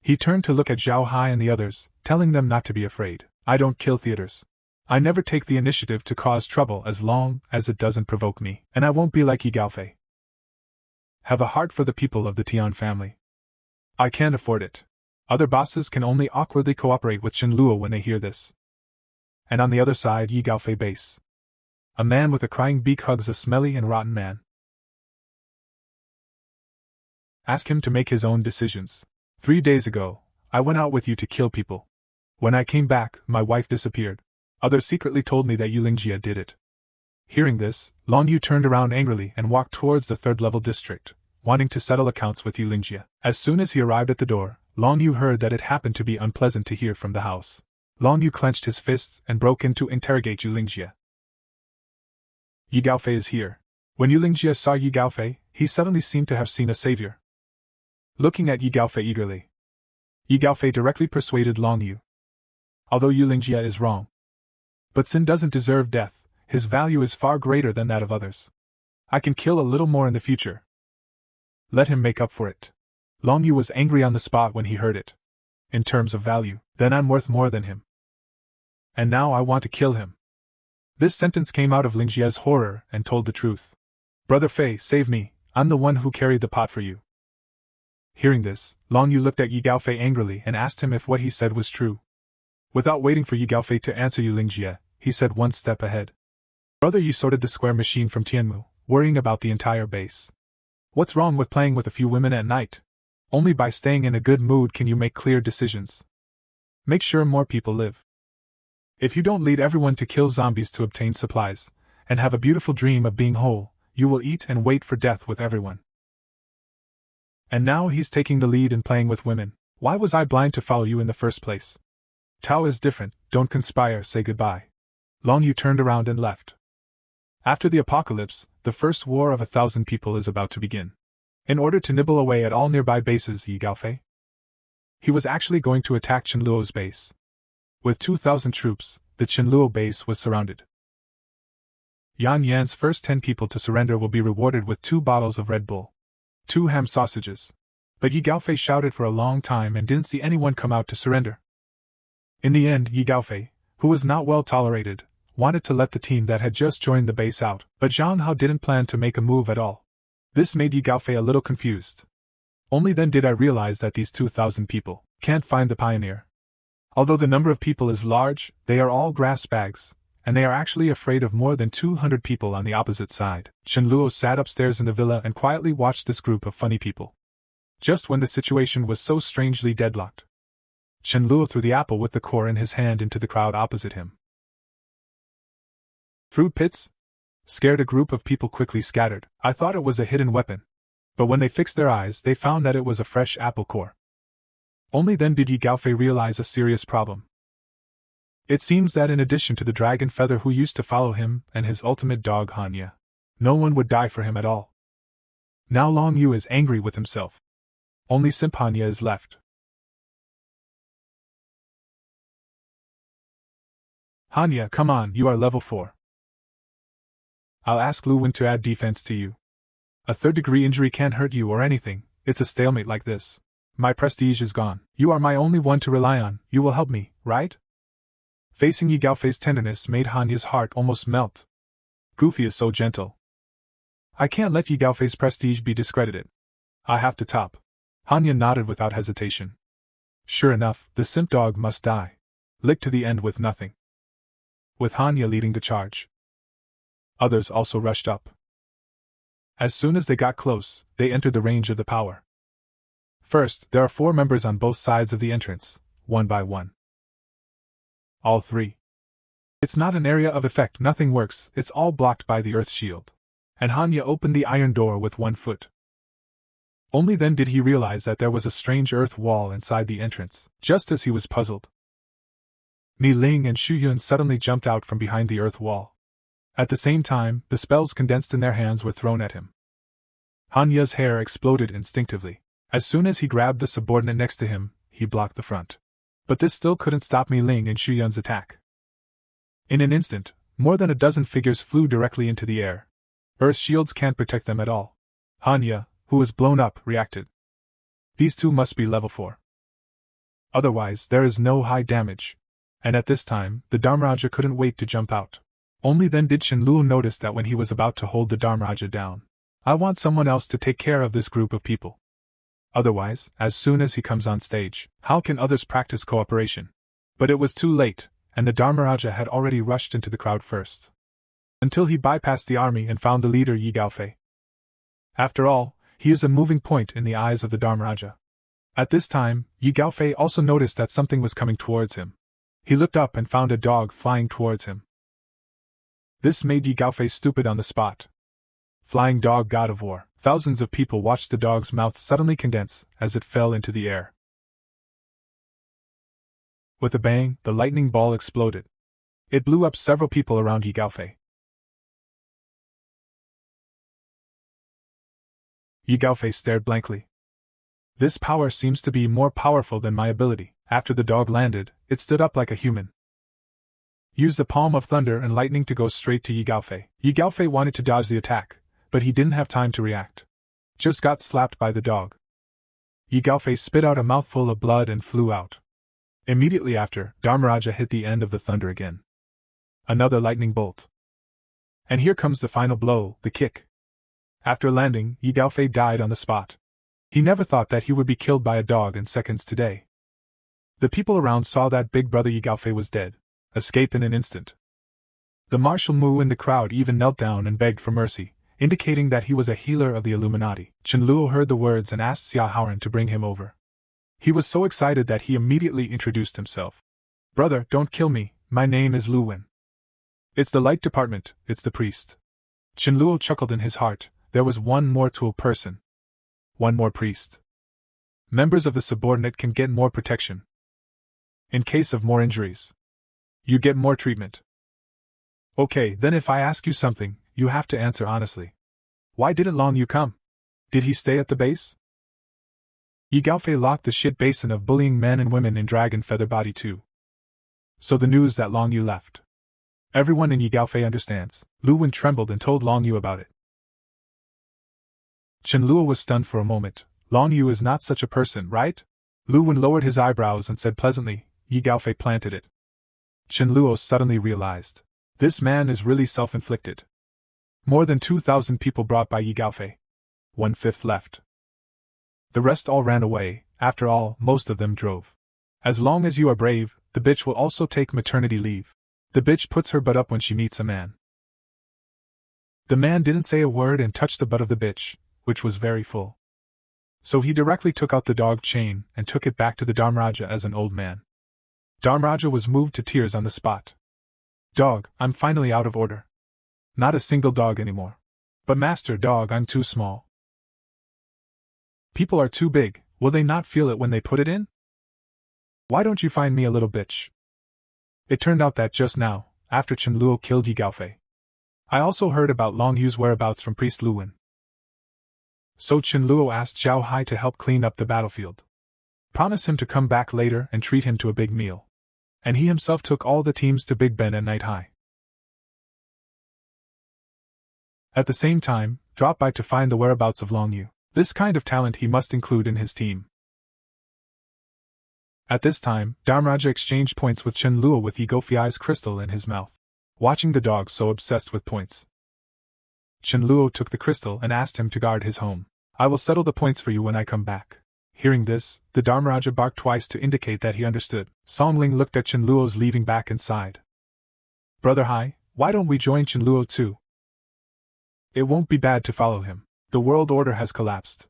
He turned to look at Zhao Hai and the others, telling them not to be afraid. I don't kill theaters. I never take the initiative to cause trouble as long as it doesn't provoke me, and I won't be like Yi Gaofei. Have a heart for the people of the Tian family. I can't afford it. Other bosses can only awkwardly cooperate with Chen Luo when they hear this. And on the other side, Yi Gaofei base. A man with a crying beak hugs a smelly and rotten man. Ask him to make his own decisions. 3 days ago, I went out with you to kill people. When I came back, my wife disappeared. Others secretly told me that Yulingjia did it. Hearing this, Long Yu turned around angrily and walked towards the third-level district, wanting to settle accounts with Yulingjia. As soon as he arrived at the door, Long Yu heard that it happened to be unpleasant to hear from the house. Long Yu clenched his fists and broke in to interrogate Yulingjia. Yi Gaofei is here. When Yulingjia saw Yi Gaofei, he suddenly seemed to have seen a savior. Looking at Yi Gaofei eagerly, Yi Gaofei directly persuaded Long Yu. Although Yulingjia is wrong, but Sin doesn't deserve death, his value is far greater than that of others. I can kill a little more in the future. Let him make up for it. Long Yu was angry on the spot when he heard it. In terms of value, then I'm worth more than him. And now I want to kill him. This sentence came out of Lingjia's horror and told the truth. Brother Fei, save me, I'm the one who carried the pot for you. Hearing this, Long Yu looked at Yi Gaofei angrily and asked him if what he said was true. Without waiting for Yi Gaofei to answer Yulingjia, he said one step ahead. Brother, you sorted the square machine from Tianmu, worrying about the entire base. What's wrong with playing with a few women at night? Only by staying in a good mood can you make clear decisions. Make sure more people live. If you don't lead everyone to kill zombies to obtain supplies, and have a beautiful dream of being whole, you will eat and wait for death with everyone. And now he's taking the lead in playing with women. Why was I blind to follow you in the first place? Tao is different, don't conspire, say goodbye. Long Yu turned around and left. After the apocalypse, the first war of 1,000 people is about to begin. In order to nibble away at all nearby bases, Yi Gaofei. He was actually going to attack Chen Luo's base. With 2,000 troops, the Chen Luo base was surrounded. Yan Yan's first 10 people to surrender will be rewarded with 2 bottles of Red Bull. 2 ham sausages. But Yi Gaofei shouted for a long time and didn't see anyone come out to surrender. In the end, Yi Gaofei, who was not well tolerated, wanted to let the team that had just joined the base out, but Zhang Hao didn't plan to make a move at all. This made Yi Gaofei a little confused. Only then did I realize that these 2,000 people can't find the pioneer. Although the number of people is large, they are all grass bags, and they are actually afraid of more than 200 people on the opposite side. Chen Luo sat upstairs in the villa and quietly watched this group of funny people. Just when the situation was so strangely deadlocked, Chen Luo threw the apple with the core in his hand into the crowd opposite him. Fruit pits? Scared, a group of people quickly scattered. I thought it was a hidden weapon. But when they fixed their eyes, they found that it was a fresh apple core. Only then did Yi Gaofei realize a serious problem. It seems that in addition to the dragon feather who used to follow him and his ultimate dog Hanya, no one would die for him at all. Now Long Yu is angry with himself. Only Simp Hanya is left. Hanya, come on, you are level 4. I'll ask Lu Wen to add defense to you. A third-degree injury can't hurt you or anything, it's a stalemate like this. My prestige is gone. You are my only one to rely on, you will help me, right? Facing Yi Gaofei's tenderness made Hanya's heart almost melt. Goofy is so gentle. I can't let Yi Gaofei's prestige be discredited. I have to top. Hanya nodded without hesitation. Sure enough, the simp dog must die. Licked to the end with nothing. With Hanya leading the charge. Others also rushed up. As soon as they got close, they entered the range of the power. First, there are 4 members on both sides of the entrance, one by one. All 3. It's not an area of effect, nothing works, it's all blocked by the earth shield. And Hanya opened the iron door with 1 foot. Only then did he realize that there was a strange earth wall inside the entrance. Just as he was puzzled, Mi Ling and Xu Yun suddenly jumped out from behind the earth wall. At the same time, the spells condensed in their hands were thrown at him. Hanya's hair exploded instinctively. As soon as he grabbed the subordinate next to him, he blocked the front. But this still couldn't stop Mi Ling and Xu Yun's attack. In an instant, more than a dozen figures flew directly into the air. Earth shields can't protect them at all. Hanya, who was blown up, reacted. These 2 must be level 4. Otherwise, there is no high damage. And at this time, the Dharmaraja couldn't wait to jump out. Only then did Chen Luo notice that when he was about to hold the Dharmaraja down, I want someone else to take care of this group of people. Otherwise, as soon as he comes on stage, how can others practice cooperation? But it was too late, and the Dharmaraja had already rushed into the crowd first. Until he bypassed the army and found the leader Yi Gaofei. After all, he is a moving point in the eyes of the Dharmaraja. At this time, Yi Gaofei also noticed that something was coming towards him. He looked up and found a dog flying towards him. This made Yi Gaofei stupid on the spot. Flying dog god of war. Thousands of people watched the dog's mouth suddenly condense as it fell into the air. With a bang, the lightning ball exploded. It blew up several people around Yi Gaofei. Yi Gaofei stared blankly. This power seems to be more powerful than my ability. After the dog landed, it stood up like a human. Used the palm of thunder and lightning to go straight to Yi Gaofei. Yi Gaofei wanted to dodge the attack, but he didn't have time to react. Just got slapped by the dog. Yi Gaofei spit out a mouthful of blood and flew out. Immediately after, Dharmaraja hit the end of the thunder again. Another lightning bolt. And here comes the final blow, the kick. After landing, Yi Gaofei died on the spot. He never thought that he would be killed by a dog in seconds today. The people around saw that big brother Yi Gaofei was dead. Escape in an instant. The Marshal Mu in the crowd even knelt down and begged for mercy, indicating that he was a healer of the Illuminati. Chen Luo heard the words and asked Xia Haoran to bring him over. He was so excited that he immediately introduced himself. Brother, don't kill me, my name is Lu Wen. It's the light department, it's the priest. Chen Luo chuckled in his heart, there was one more tool person. One more priest. Members of the subordinate can get more protection. In case of more injuries, you get more treatment. Okay, then if I ask you something, you have to answer honestly. Why didn't Long Yu come? Did he stay at the base? Yi Gaofei locked the shit basin of bullying men and women in Dragon Feather Body too. So the news that Long Yu left. Everyone in Yi Gaofei understands. Lu Wen trembled and told Long Yu about it. Chen Luo was stunned for a moment. Long Yu is not such a person, right? Lu Wen lowered his eyebrows and said pleasantly, Yi Gaofei planted it. Chen Luo suddenly realized. This man is really self-inflicted. More than 2,000 people brought by Yi Gaofei. 1/5 left. The rest all ran away, after all, most of them drove. As long as you are brave, the bitch will also take maternity leave. The bitch puts her butt up when she meets a man. The man didn't say a word and touched the butt of the bitch, which was very full. So he directly took out the dog chain and took it back to the Dharmaraja as an old man. Dharmaraja was moved to tears on the spot. Dog, I'm finally out of order. Not a single dog anymore. But master dog, I'm too small. People are too big, will they not feel it when they put it in? Why don't you find me a little bitch? It turned out that just now, after Chen Luo killed Yi Gaofei, I also heard about Long Yu's whereabouts from Priest Luwen. So Chen Luo asked Zhao Hai to help clean up the battlefield. Promise him to come back later and treat him to a big meal. And he himself took all the teams to Big Ben at night high. At the same time, drop by to find the whereabouts of Long Yu. This kind of talent he must include in his team. At this time, Dharmaraja exchanged points with Chen Luo with Yi Gaofei's crystal in his mouth, watching the dog so obsessed with points. Chen Luo took the crystal and asked him to guard his home. I will settle the points for you when I come back. Hearing this, the Dharmaraja barked twice to indicate that he understood. Songling looked at Chen Luo's leaving back and sighed. Brother Hai, why don't we join Chen Luo too? It won't be bad to follow him. The world order has collapsed.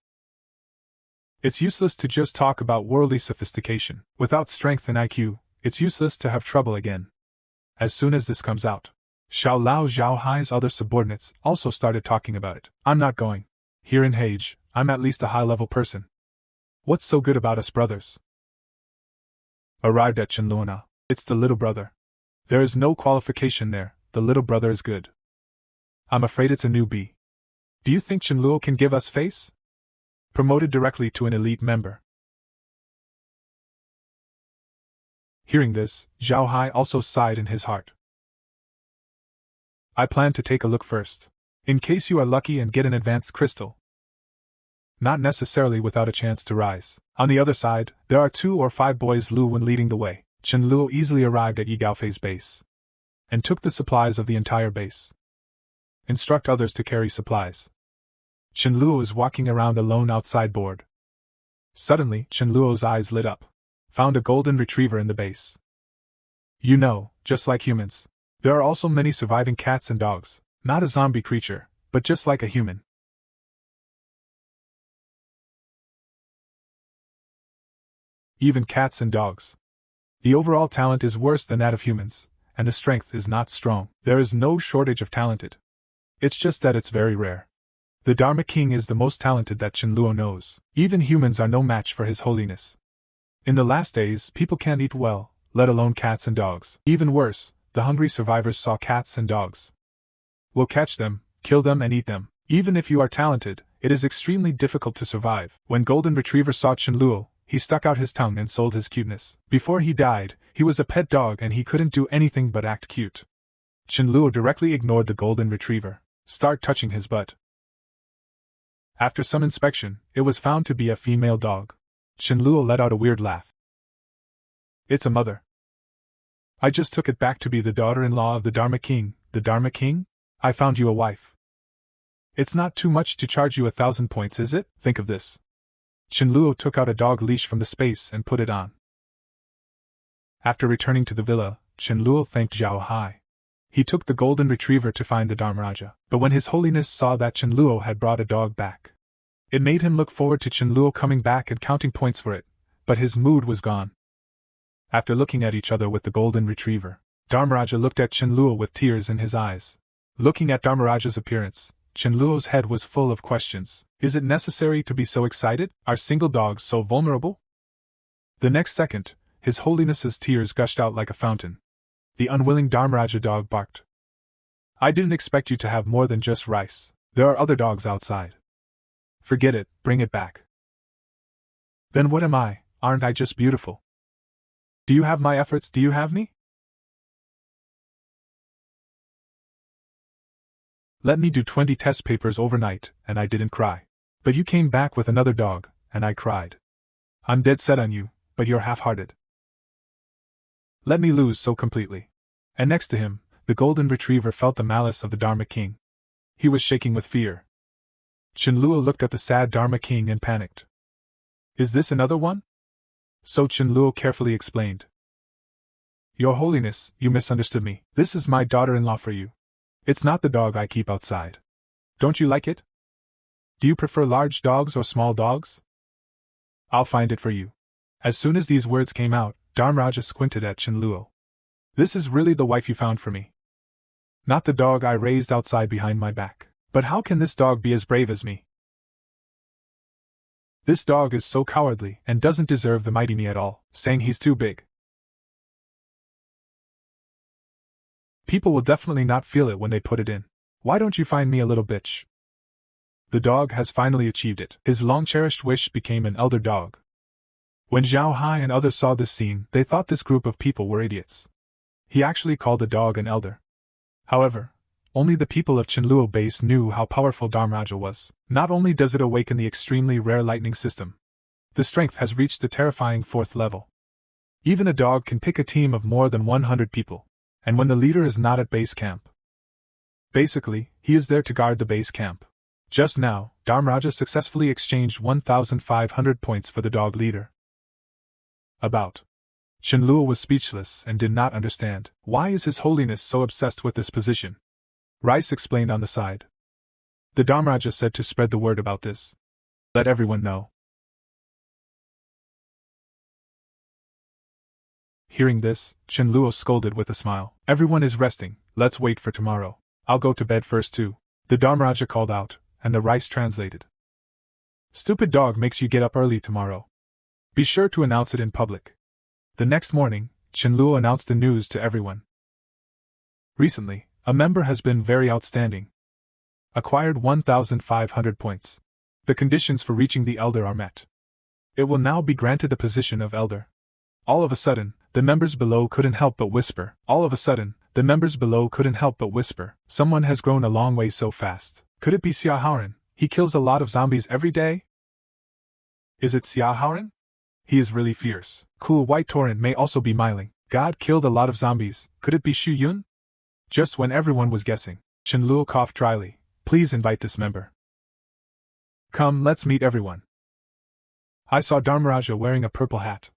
It's useless to just talk about worldly sophistication. Without strength and IQ, it's useless to have trouble again. As soon as this comes out, Xiao Lao Zhao Hai's other subordinates also started talking about it. I'm not going. Here in Hage, I'm at least a high-level person. What's so good about us brothers? Arrived at Chenluana. It's the little brother. There is no qualification there, the little brother is good. I'm afraid it's a newbie. Do you think Chen Luo can give us face? Promoted directly to an elite member. Hearing this, Zhao Hai also sighed in his heart. I plan to take a look first. In case you are lucky and get an advanced crystal. Not necessarily without a chance to rise. On the other side, there are 2 or 5 boys Luwen leading the way. Chen Luo easily arrived at Yi Gaofei's base. And took the supplies of the entire base. Instruct others to carry supplies. Chen Luo is walking around alone outside bored. Suddenly, Chen Luo's eyes lit up. Found a golden retriever in the base. You know, just like humans, there are also many surviving cats and dogs, not a zombie creature, but just like a human. Even cats and dogs. The overall talent is worse than that of humans, and the strength is not strong. There is no shortage of talented. It's just that it's very rare. The Dharma King is the most talented that Chen Luo knows. Even humans are no match for his holiness. In the last days, people can't eat well, let alone cats and dogs. Even worse, the hungry survivors saw cats and dogs. We'll catch them, kill them and eat them. Even if you are talented, it is extremely difficult to survive. When Golden Retriever saw Chen Luo, he stuck out his tongue and sold his cuteness. Before he died, he was a pet dog and he couldn't do anything but act cute. Chen Luo directly ignored the Golden Retriever. Start touching his butt. After some inspection, it was found to be a female dog. Chen Luo let out a weird laugh. It's a mother. I just took it back to be the daughter-in-law of the Dharma King. The Dharma King? I found you a wife. It's not too much to charge you 1,000 points, is it? Think of this. Chen Luo took out a dog leash from the space and put it on. After returning to the villa, Chen Luo thanked Zhao Hai. He took the Golden Retriever to find the Dharmaraja. But when His Holiness saw that Chen Luo had brought a dog back, it made him look forward to Chen Luo coming back and counting points for it, but his mood was gone. After looking at each other with the Golden Retriever, Dharmaraja looked at Chen Luo with tears in his eyes. Looking at Dharmaraja's appearance, Chen Luo's head was full of questions. Is it necessary to be so excited? Are single dogs so vulnerable? The next second, His Holiness's tears gushed out like a fountain. The unwilling Dharmaraja dog barked. I didn't expect you to have more than just rice. There are other dogs outside. Forget it, bring it back. Then what am I? Aren't I just beautiful? Do you have my efforts? Do you have me? Let me do 20 test papers overnight, and I didn't cry. But you came back with another dog, and I cried. I'm dead set on you, but you're half-hearted. Let me lose so completely. And next to him, the Golden Retriever felt the malice of the Dharma King. He was shaking with fear. Chen Luo looked at the sad Dharma King and panicked. Is this another one? So Chen Luo carefully explained. Your Holiness, you misunderstood me. This is my daughter-in-law for you. It's not the dog I keep outside. Don't you like it? Do you prefer large dogs or small dogs? I'll find it for you. As soon as these words came out, Dharmaraja squinted at Chenluo. This is really the wife you found for me. Not the dog I raised outside behind my back. But how can this dog be as brave as me? This dog is so cowardly and doesn't deserve the mighty me at all, saying he's too big. People will definitely not feel it when they put it in. Why don't you find me a little bitch? The dog has finally achieved it. His long-cherished wish became an elder dog. When Zhao Hai and others saw this scene, they thought this group of people were idiots. He actually called the dog an elder. However, only the people of Chenluo base knew how powerful Dharmaraja was. Not only does it awaken the extremely rare lightning system, the strength has reached the terrifying 4th level. Even a dog can pick a team of more than 100 people, and when the leader is not at base camp. Basically, he is there to guard the base camp. Just now, Dharmaraja successfully exchanged 1,500 points for the dog leader. Chenluo was speechless and did not understand. Why is His Holiness so obsessed with this position? Rice explained on the side. The Dharmaraja said to spread the word about this. Let everyone know. Hearing this, Chenluo scolded with a smile. Everyone is resting, let's wait for tomorrow. I'll go to bed first too. The Dharmaraja called out, and the Rice translated. Stupid dog makes you get up early tomorrow. Be sure to announce it in public. The next morning, Chenluo announced the news to everyone. Recently, a member has been very outstanding. Acquired 1,500 points. The conditions for reaching the Elder are met. It will now be granted the position of Elder. All of a sudden, the members below couldn't help but whisper. Someone has grown a long way so fast. Could it be Xia Haoran? He kills a lot of zombies every day? Is it Xia Haoran? He is really fierce. Cool White Torrent may also be Myling. God killed a lot of zombies. Could it be Xu Yun? Just when everyone was guessing, Chenluo coughed dryly. Please invite this member. Come, let's meet everyone. I saw Dharmaraja wearing a purple hat.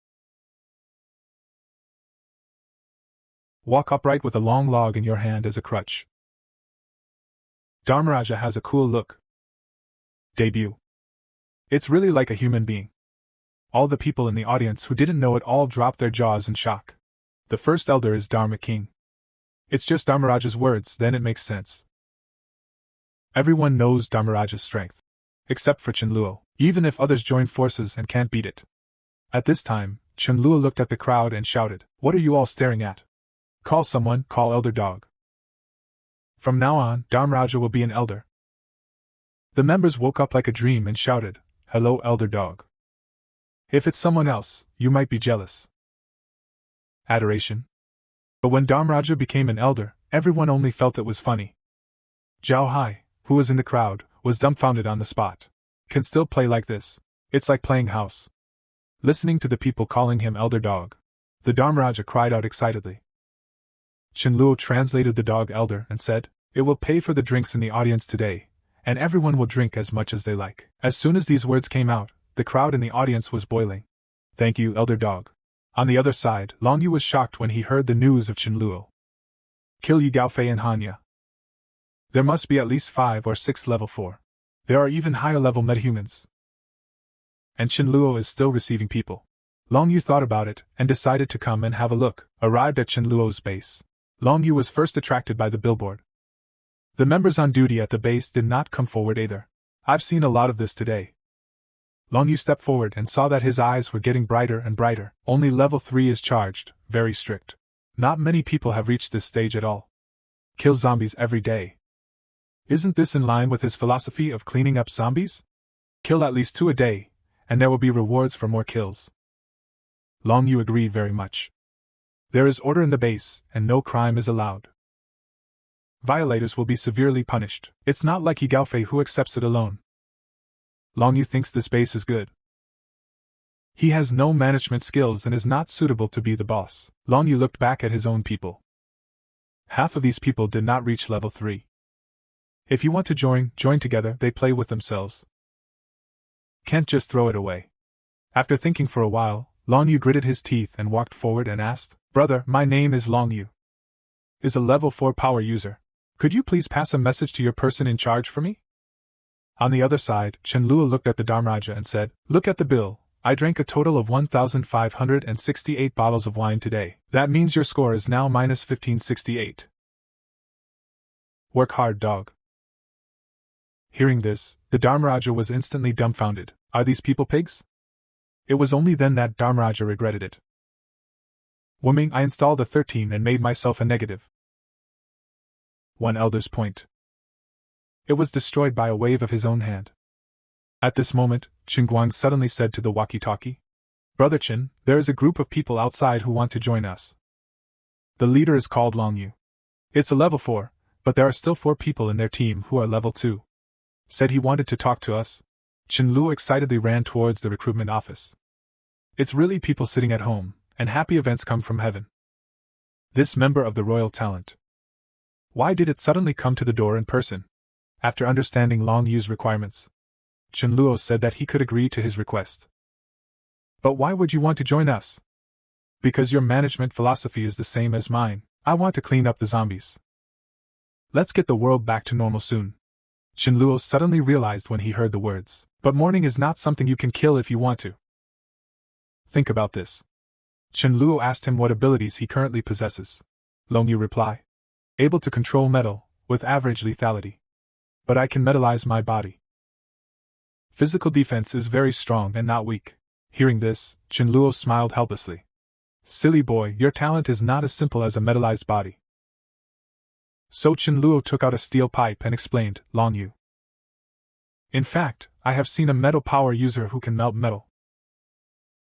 Walk upright with a long log in your hand as a crutch. Dharmaraja has a cool look. Debut. It's really like a human being. All the people in the audience who didn't know it all dropped their jaws in shock. The first elder is Dharma King. It's just Dharmaraja's words, then it makes sense. Everyone knows Dharmaraja's strength. Except for Chenluo, even if others join forces and can't beat it. At this time, Chenluo looked at the crowd and shouted, What are you all staring at? Call someone, call Elder Dog. From now on, Dharmaraja will be an elder. The members woke up like a dream and shouted, Hello Elder Dog. If it's someone else, you might be jealous. Adoration. But when Dharmaraja became an elder, everyone only felt it was funny. Zhao Hai, who was in the crowd, was dumbfounded on the spot. Can still play like this. It's like playing house. Listening to the people calling him Elder Dog, the Dharmaraja cried out excitedly. Chenluo translated the dog elder and said, It will pay for the drinks in the audience today, and everyone will drink as much as they like. As soon as these words came out, the crowd in the audience was boiling. Thank you, Elder Dog. On the other side, Long Yu was shocked when he heard the news of Chenluo. Kill Yi Gaofei and Hanya. There must be at least 5 or 6 level 4. There are even higher level metahumans. And Chenluo is still receiving people. Long Yu thought about it and decided to come and have a look. Arrived at Chenluo's base, Long Yu was first attracted by the billboard. The members on duty at the base did not come forward either. I've seen a lot of this today. Long Yu stepped forward and saw that his eyes were getting brighter and brighter. Only level 3 is charged, very strict. Not many people have reached this stage at all. Kill zombies every day. Isn't this in line with his philosophy of cleaning up zombies? Kill at least 2 a day, and there will be rewards for more kills. Long Yu agreed very much. There is order in the base, and no crime is allowed. Violators will be severely punished. It's not like Yi Gaofei who accepts it alone. Long Yu thinks this base is good. He has no management skills and is not suitable to be the boss. Long Yu looked back at his own people. Half of these people did not reach level 3. If you want to join together, they play with themselves. Can't just throw it away. After thinking for a while, Long Yu gritted his teeth and walked forward and asked, Brother, my name is Long Yu. Is a level 4 power user. Could you please pass a message to your person in charge for me? On the other side, Chenluo looked at the Dharmaraja and said, Look at the bill. I drank a total of 1,568 bottles of wine today. That means your score is now minus 1568. Work hard, dog. Hearing this, the Dharmaraja was instantly dumbfounded. Are these people pigs? It was only then that Dharmaraja regretted it. Wooming, I installed a 13 and made myself a negative. One elder's point. It was destroyed by a wave of his own hand. At this moment, Qingguang suddenly said to the walkie-talkie, Brother Qin, there is a group of people outside who want to join us. The leader is called Long Yu. It's a level 4, but there are still 4 people in their team who are level 2. Said he wanted to talk to us. Chenluo excitedly ran towards the recruitment office. It's really people sitting at home, and happy events come from heaven. This member of the royal talent. Why did it suddenly come to the door in person? After understanding Long Yu's requirements, Chenluo said that he could agree to his request. But why would you want to join us? Because your management philosophy is the same as mine. I want to clean up the zombies. Let's get the world back to normal soon. Chenluo suddenly realized when he heard the words. But mourning is not something you can kill if you want to. Think about this. Chenluo asked him what abilities he currently possesses. Long Yu replied. Able to control metal, with average lethality. But I can metalize my body. Physical defense is very strong and not weak. Hearing this, Chenluo smiled helplessly. Silly boy, your talent is not as simple as a metalized body. So Chenluo took out a steel pipe and explained, Long Yu. In fact, I have seen a metal power user who can melt metal,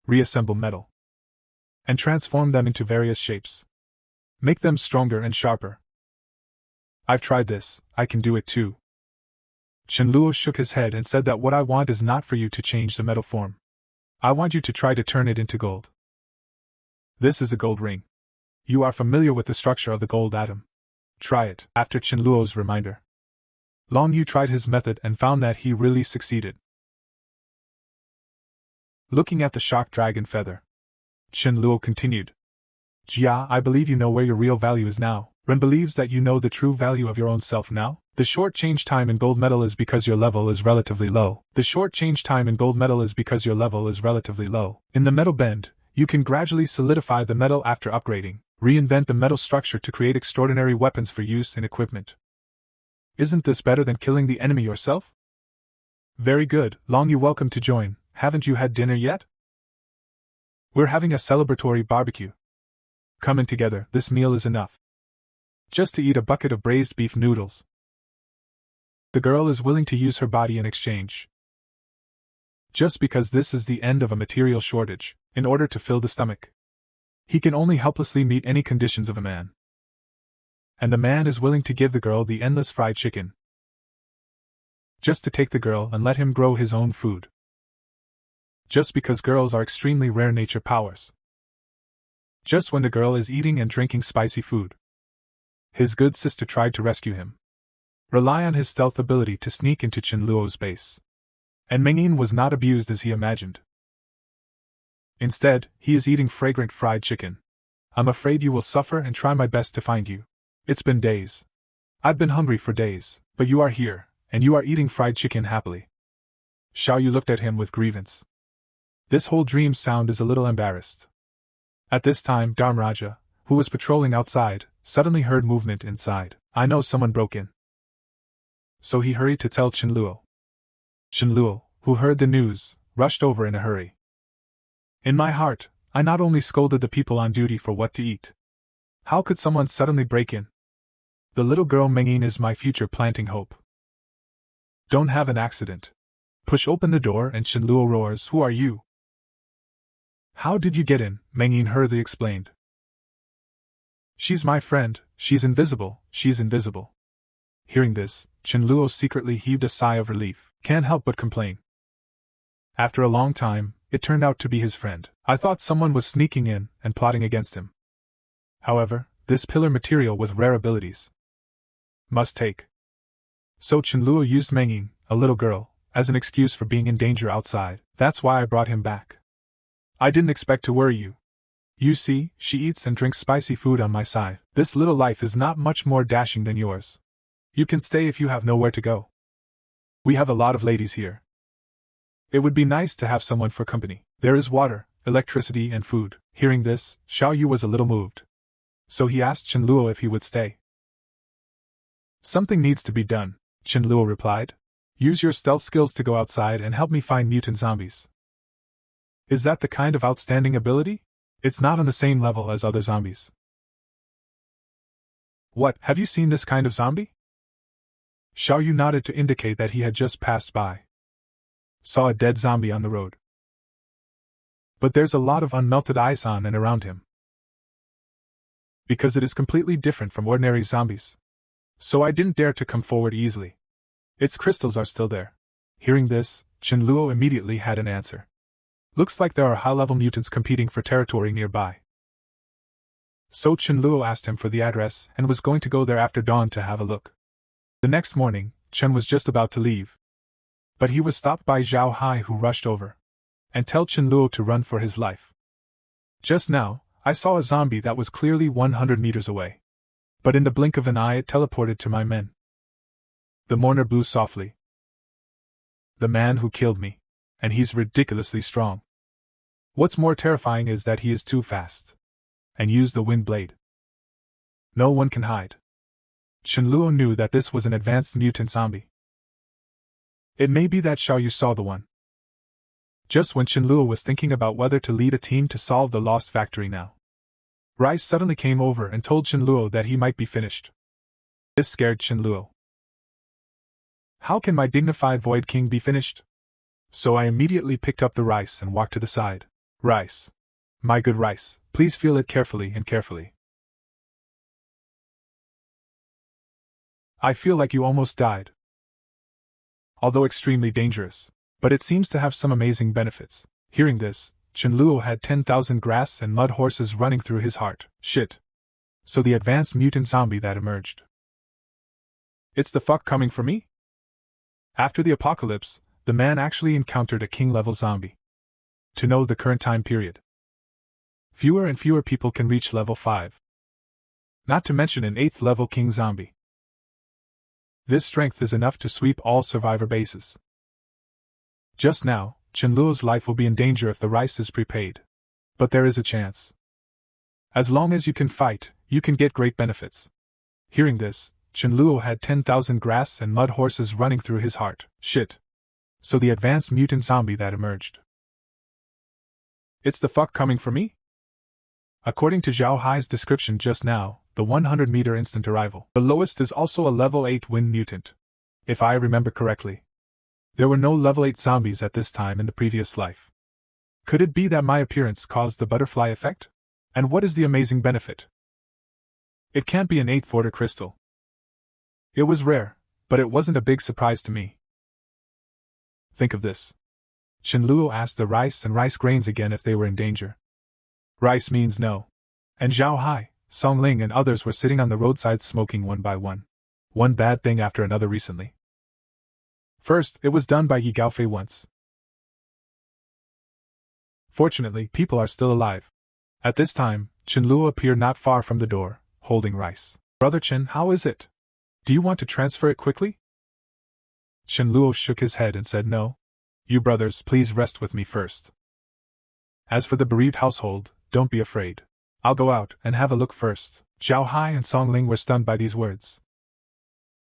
reassemble metal, and transform them into various shapes. Make them stronger and sharper. I've tried this, I can do it too. Chenluo shook his head and said that what I want is not for you to change the metal form. I want you to try to turn it into gold. This is a gold ring. You are familiar with the structure of the gold atom. Try it. After Chenluo's reminder, Long Yu tried his method and found that he really succeeded. Looking at the shock dragon feather, Chenluo continued. Jia, I believe you know where your real value is now. Ren believes that you know the true value of your own self now. The short change time in gold metal is because your level is relatively low. The short change time in gold metal is because your level is relatively low. In the metal bend, you can gradually solidify the metal after upgrading, reinvent the metal structure to create extraordinary weapons for use in equipment. Isn't this better than killing the enemy yourself? Very good, Long Yu, welcome to join. Haven't you had dinner yet? We're having a celebratory barbecue. Come in together, this meal is enough. Just to eat a bucket of braised beef noodles. The girl is willing to use her body in exchange. Just because this is the end of a material shortage, in order to fill the stomach. He can only helplessly meet any conditions of a man. And the man is willing to give the girl the endless fried chicken. Just to take the girl and let him grow his own food. Just because girls are extremely rare nature powers. Just when the girl is eating and drinking spicy food. His good sister tried to rescue him. Rely on his stealth ability to sneak into Chenluo's base. And Mengyin was not abused as he imagined. Instead, he is eating fragrant fried chicken. I'm afraid you will suffer and try my best to find you. It's been days. I've been hungry for days, but you are here, and you are eating fried chicken happily. Xiaoyu looked at him with grievance. This whole dream sound is a little embarrassed. At this time, Dharmaraja, who was patrolling outside, suddenly heard movement inside. I know someone broke in. So he hurried to tell Chenluo. Chenluo, who heard the news, rushed over in a hurry. In my heart, I not only scolded the people on duty for what to eat. How could someone suddenly break in? The little girl Mengyin is my future planting hope. Don't have an accident. Push open the door and Chenluo roars, Who are you? How did you get in? Mengyin hurriedly explained. She's my friend, she's invisible, she's invisible. Hearing this, Chenluo secretly heaved a sigh of relief. Can't help but complain. After a long time, it turned out to be his friend. I thought someone was sneaking in and plotting against him. However, this pillar material with rare abilities. Must take. So Chenluo used Mengyin, a little girl, as an excuse for being in danger outside. That's why I brought him back. I didn't expect to worry you. You see, she eats and drinks spicy food on my side. This little life is not much more dashing than yours. You can stay if you have nowhere to go. We have a lot of ladies here. It would be nice to have someone for company. There is water, electricity, and food. Hearing this, Xiao Yu was a little moved. So he asked Chen Luo if he would stay. Something needs to be done, Chen Luo replied. Use your stealth skills to go outside and help me find mutant zombies. Is that the kind of outstanding ability? It's not on the same level as other zombies. What, have you seen this kind of zombie? Xiao Yu nodded to indicate that he had just passed by. Saw a dead zombie on the road. But there's a lot of unmelted ice on and around him. Because it is completely different from ordinary zombies. So I didn't dare to come forward easily. Its crystals are still there. Hearing this, Chen Luo immediately had an answer. Looks like there are high-level mutants competing for territory nearby. So Chen Luo asked him for the address and was going to go there after dawn to have a look. The next morning, Chen was just about to leave. But he was stopped by Zhao Hai, who rushed over and told Chen Luo to run for his life. Just now, I saw a zombie that was clearly 100 meters away. But in the blink of an eye it teleported to my men. The mourner blew softly. The man who killed me. And he's ridiculously strong. What's more terrifying is that he is too fast. And used the wind blade. No one can hide. Chen Luo knew that this was an advanced mutant zombie. It may be that Xiao Yu saw the one. Just when Chen Luo was thinking about whether to lead a team to solve the lost factory now, Rice suddenly came over and told Chen Luo that he might be finished. This scared Chen Luo. How can my dignified Void King be finished? So I immediately picked up the rice and walked to the side. Rice. My good rice, please feel it carefully and carefully. I feel like you almost died. Although extremely dangerous, but it seems to have some amazing benefits. Hearing this, Chen Luo had 10,000 grass and mud horses running through his heart. Shit. So the advanced mutant zombie that emerged. It's the fuck coming for me? After the apocalypse, the man actually encountered a king-level zombie. To know the current time period, fewer and fewer people can reach level 5. Not to mention an 8th level king zombie. This strength is enough to sweep all survivor bases. Just now, Chen Luo's life will be in danger if the rice is prepaid. But there is a chance. As long as you can fight, you can get great benefits. Hearing this, Chen Luo had 10,000 grass and mud horses running through his heart. Shit. So the advanced mutant zombie that emerged. It's the fuck coming for me? According to Zhao Hai's description just now, the 100-meter instant arrival. The lowest is also a level 8 wind mutant. If I remember correctly. There were no level 8 zombies at this time in the previous life. Could it be that my appearance caused the butterfly effect? And what is the amazing benefit? It can't be an 8th order crystal. It was rare, but it wasn't a big surprise to me. Think of this. Chen Luo asked the rice and rice grains again if they were in danger. Rice means no. And Zhao Hai, Song Ling and others were sitting on the roadside smoking one by one. One bad thing after another recently. First, it was done by Yi Gaofei once. Fortunately, people are still alive. At this time, Chen Luo appeared not far from the door, holding rice. Brother Chen, how is it? Do you want to transfer it quickly? Chen Luo shook his head and said no. You brothers, please rest with me first. As for the bereaved household, don't be afraid. I'll go out and have a look first. Zhao Hai and Song Ling were stunned by these words.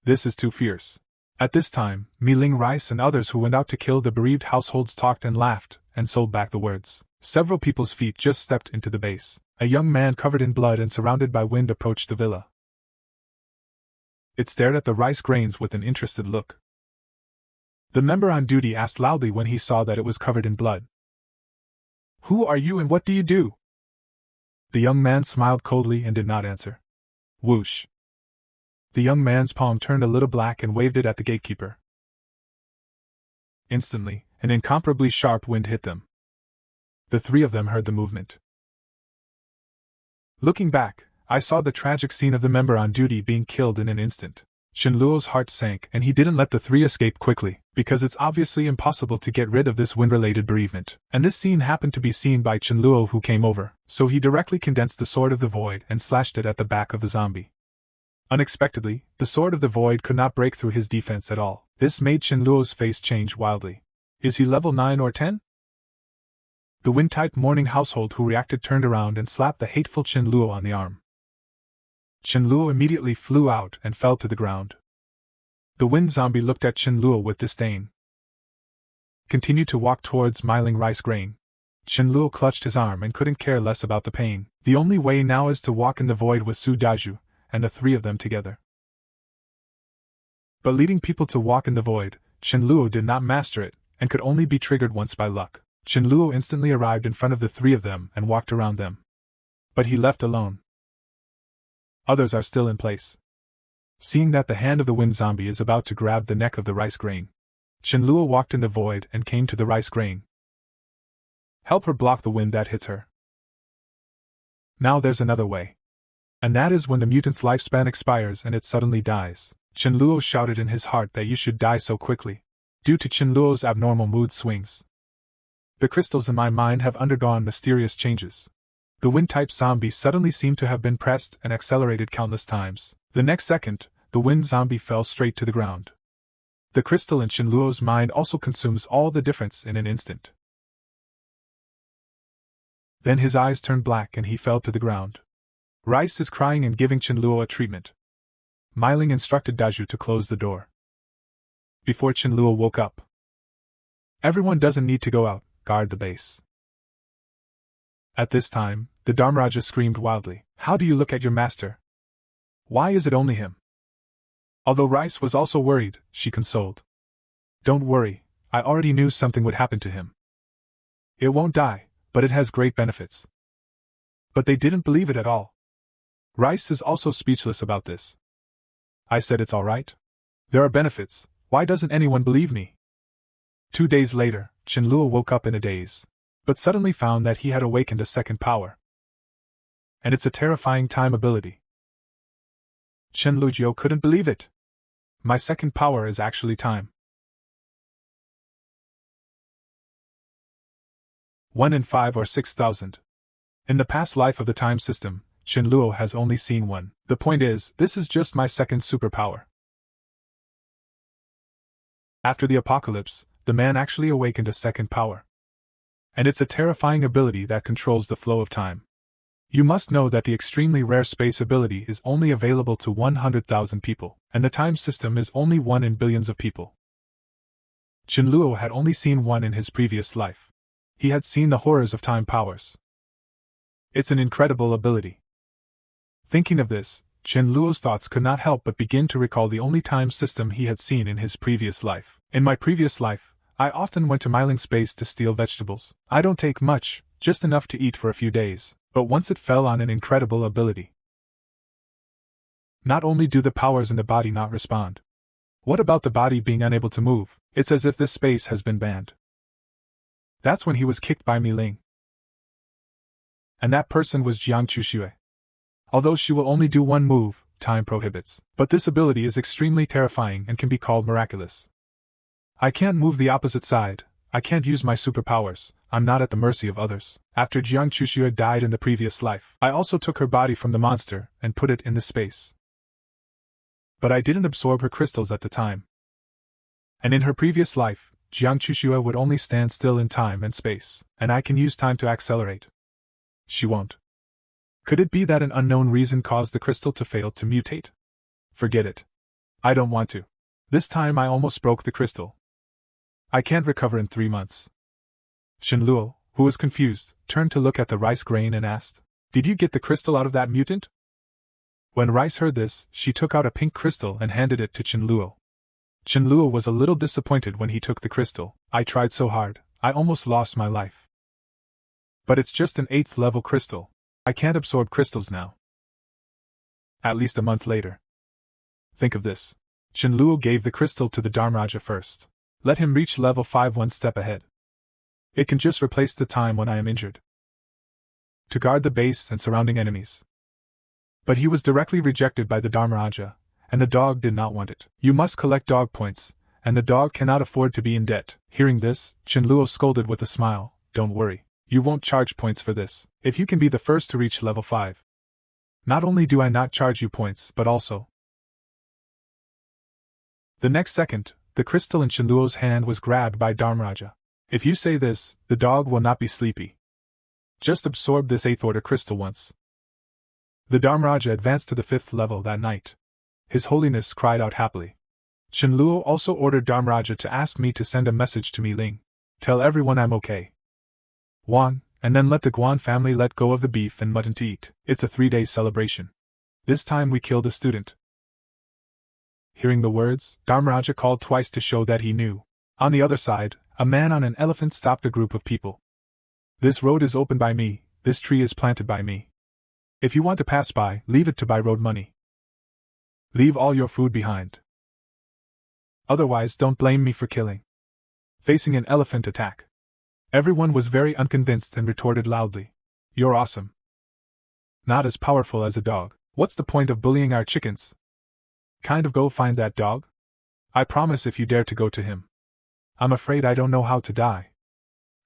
This is too fierce. At this time, Mi Ling Rice and others who went out to kill the bereaved households talked and laughed, and sold back the words. Several people's feet just stepped into the base. A young man covered in blood and surrounded by wind approached the villa. It stared at the rice grains with an interested look. The member on duty asked loudly when he saw that it was covered in blood. Who are you and what do you do? The young man smiled coldly and did not answer. Whoosh. The young man's palm turned a little black and waved it at the gatekeeper. Instantly, an incomparably sharp wind hit them. The three of them heard the movement. Looking back, I saw the tragic scene of the member on duty being killed in an instant. Shinluo's heart sank and he didn't let the three escape quickly, because it's obviously impossible to get rid of this wind-related bereavement. And this scene happened to be seen by Shinluo, who came over, so he directly condensed the Sword of the Void and slashed it at the back of the zombie. Unexpectedly, the Sword of the Void could not break through his defense at all. This made Shinluo's face change wildly. Is he level 9 or 10? The wind-type morning household who reacted turned around and slapped the hateful Shinluo on the arm. Shinluo immediately flew out and fell to the ground. The wind zombie looked at Shinluo with disdain. Continued to walk towards Myling Rice Grain. Shinluo clutched his arm and couldn't care less about the pain. The only way now is to walk in the void with Su Daju, and the three of them together. But leading people to walk in the void, Shinluo did not master it, and could only be triggered once by luck. Shinluo instantly arrived in front of the three of them and walked around them. But he left alone. Others are still in place. Seeing that the hand of the wind zombie is about to grab the neck of the rice grain, Shinluo walked in the void and came to the rice grain. Help her block the wind that hits her. Now there's another way. And that is when the mutant's lifespan expires and it suddenly dies. Shinluo shouted in his heart that you should die so quickly. Due to Shinluo's abnormal mood swings, the crystals in my mind have undergone mysterious changes. The wind-type zombie suddenly seemed to have been pressed and accelerated countless times. The next second, the wind zombie fell straight to the ground. The crystal in Shinluo's mind also consumes all the difference in an instant. Then his eyes turned black and he fell to the ground. Rice is crying and giving Shinluo a treatment. Myling instructed Daju to close the door. Before Shinluo woke up. Everyone doesn't need to go out, guard the base. At this time, the Dharmaraja screamed wildly, "How do you look at your master? Why is it only him?" Although Rice was also worried, she consoled. "Don't worry, I already knew something would happen to him. It won't die, but it has great benefits." But they didn't believe it at all. Rice is also speechless about this. I said it's alright. There are benefits, why doesn't anyone believe me? 2 days later, Shinluo woke up in a daze, but suddenly found that he had awakened a second power. And it's a terrifying time ability. Shenlujio couldn't believe it. My second power is actually time. 1 in 5 or 6,000. In the past life of the time system, Shinluo has only seen one. The point is, this is just my second superpower. After the apocalypse, the man actually awakened a second power. And it's a terrifying ability that controls the flow of time. You must know that the extremely rare space ability is only available to 100,000 people, and the time system is only 1 in billions of people. Shinluo had only seen one in his previous life. He had seen the horrors of time powers. It's an incredible ability. Thinking of this, Shinluo's thoughts could not help but begin to recall the only time system he had seen in his previous life. In my previous life, I often went to Myling's base to steal vegetables. I don't take much, just enough to eat for a few days, but once it fell on an incredible ability. Not only do the powers in the body not respond. What about the body being unable to move? It's as if this space has been banned. That's when he was kicked by Myling. And that person was Jiang Chuxue. Although she will only do one move, time prohibits. But this ability is extremely terrifying and can be called miraculous. I can't move the opposite side, I can't use my superpowers, I'm not at the mercy of others. After Jiang Chuxue died in the previous life, I also took her body from the monster and put it in this space. But I didn't absorb her crystals at the time. And in her previous life, Jiang Chuxue would only stand still in time and space, and I can use time to accelerate. She won't. Could it be that an unknown reason caused the crystal to fail to mutate? Forget it. I don't want to. This time I almost broke the crystal. I can't recover in 3 months. Shinluo, who was confused, turned to look at the rice grain and asked, "Did you get the crystal out of that mutant?" When Rice heard this, she took out a pink crystal and handed it to Shinluo. Shinluo was a little disappointed when he took the crystal. I tried so hard, I almost lost my life. But it's just an 8th level crystal. I can't absorb crystals now. At least a month later. Think of this. Shinluo gave the crystal to the Dharmaraja first. Let him reach level 5 one step ahead. It can just replace the time when I am injured. To guard the base and surrounding enemies. But he was directly rejected by the Dharmaraja, and the dog did not want it. You must collect dog points, and the dog cannot afford to be in debt. Hearing this, Chenluo scolded with a smile, "Don't worry. You won't charge points for this, if you can be the first to reach level 5. Not only do I not charge you points, but also..." The next second, the crystal in Chenluo's hand was grabbed by Dharmaraja. "If you say this, the dog will not be sleepy. Just absorb this 8th order crystal once." The Dharmaraja advanced to the 5th level that night. His Holiness cried out happily. Chenluo also ordered Dharmaraja to ask me to send a message to Mi Ling. "Tell everyone I'm okay. 1. And then let the Guan family let go of the beef and mutton to eat. It's a 3-day celebration. This time we killed a student." Hearing the words, Dharmaraja called twice to show that he knew. On the other side, a man on an elephant stopped a group of people. "This road is opened by me, this tree is planted by me. If you want to pass by, leave it to buy road money. Leave all your food behind. Otherwise don't blame me for killing." Facing an elephant attack, everyone was very unconvinced and retorted loudly, "You're awesome. Not as powerful as a dog. What's the point of bullying our chickens? Kind of go find that dog? I promise if you dare to go to him. I'm afraid I don't know how to die."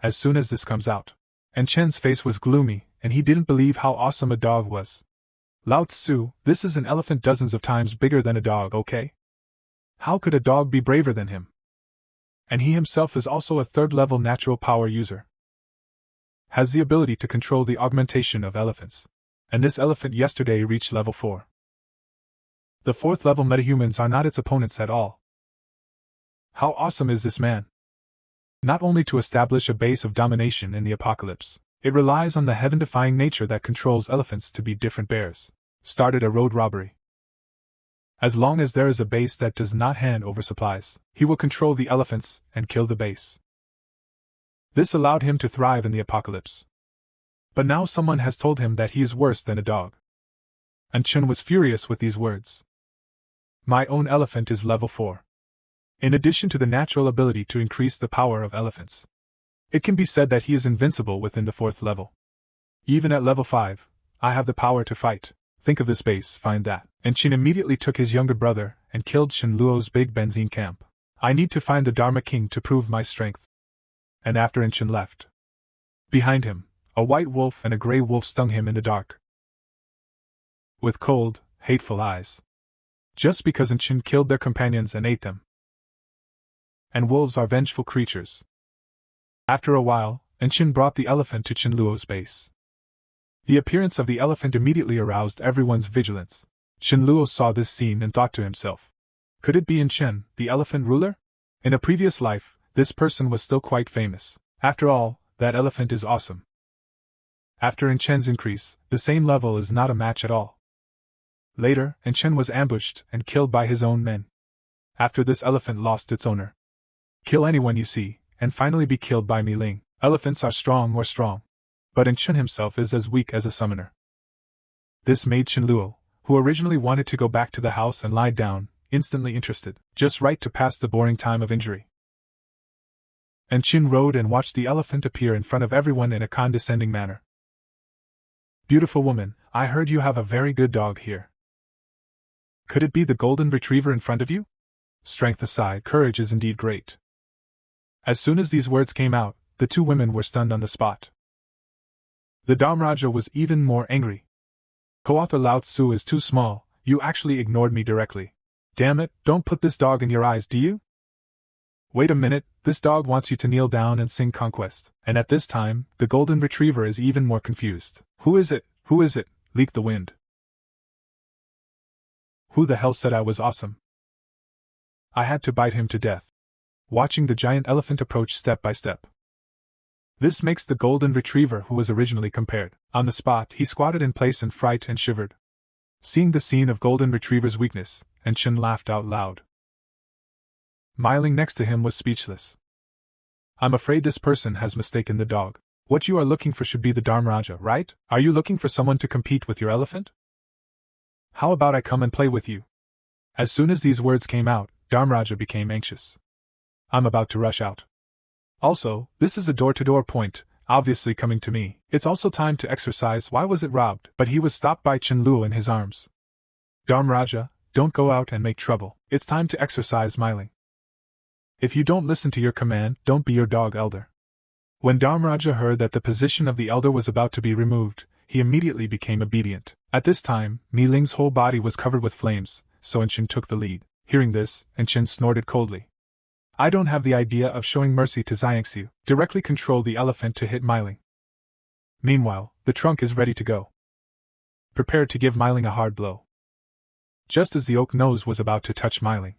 As soon as this comes out, and Chen's face was gloomy, and he didn't believe how awesome a dog was. "Lao Tzu, this is an elephant dozens of times bigger than a dog, okay? How could a dog be braver than him? And he himself is also a 3rd-level natural power user. Has the ability to control the augmentation of elephants. And this elephant yesterday reached level 4. The 4th-level metahumans are not its opponents at all. How awesome is this man? Not only to establish a base of domination in the apocalypse, it relies on the heaven-defying nature that controls elephants to be different bears. Started a road robbery. As long as there is a base that does not hand over supplies, he will control the elephants and kill the base. This allowed him to thrive in the apocalypse. But now someone has told him that he is worse than a dog. And Chen was furious with these words. My own elephant is level 4. In addition to the natural ability to increase the power of elephants, it can be said that he is invincible within the 4th level. Even at level 5, I have the power to fight. Think of this base, find that. And Qin immediately took his younger brother and killed Shen Luo's big benzene camp. I need to find the Dharma King to prove my strength. And after Inchin left, behind him, a white wolf and a gray wolf stung him in the dark, with cold, hateful eyes. Just because Inchin killed their companions and ate them. And wolves are vengeful creatures. After a while, Inchin brought the elephant to Chenluo's base. The appearance of the elephant immediately aroused everyone's vigilance. Chenluo saw this scene and thought to himself, could it be Inchin, the elephant ruler? In a previous life, this person was still quite famous. After all, that elephant is awesome. After Inchin's increase, the same level is not a match at all. Later, Inchin was ambushed and killed by his own men. After this elephant lost its owner. Kill anyone you see, and finally be killed by Mi Ling. Elephants are strong, but Inchin himself is as weak as a summoner. This made Chenluo, who originally wanted to go back to the house and lie down, instantly interested, just right to pass the boring time of injury. And Qin rode and watched the elephant appear in front of everyone in a condescending manner. Beautiful woman, I heard you have a very good dog here. Could it be the golden retriever in front of you? Strength aside, courage is indeed great. As soon as these words came out, the two women were stunned on the spot. The Dharmaraja was even more angry. Co-author Lao Tzu is too small, you actually ignored me directly. Damn it, don't put this dog in your eyes, do you? Wait a minute, this dog wants you to kneel down and sing conquest. And at this time, the golden retriever is even more confused. Who is it? Who is it? Leaked the wind. Who the hell said I was awesome? I had to bite him to death. Watching the giant elephant approach step by step. This makes the golden retriever who was originally compared. On the spot, he squatted in place in fright and shivered. Seeing the scene of golden retriever's weakness, and Chen laughed out loud. Miling next to him was speechless. I'm afraid this person has mistaken the dog. What you are looking for should be the Dharmaraja, right? Are you looking for someone to compete with your elephant? How about I come and play with you? As soon as these words came out, Dharmaraja became anxious. I'm about to rush out. Also, this is a door-to-door point, obviously coming to me. It's also time to exercise. Why was it robbed? But he was stopped by Chenluo in his arms. Dharmaraja, don't go out and make trouble. It's time to exercise smiling. If you don't listen to your command, don't be your dog elder. When Dharmaraja heard that the position of the elder was about to be removed, he immediately became obedient. At this time, Mi Ling's whole body was covered with flames, so Enchen took the lead. Hearing this, Enchen snorted coldly. I don't have the idea of showing mercy to Xiangxiu. Directly control the elephant to hit Myling. Meanwhile, the trunk is ready to go. Prepared to give Myling a hard blow. Just as the oak nose was about to touch Myling,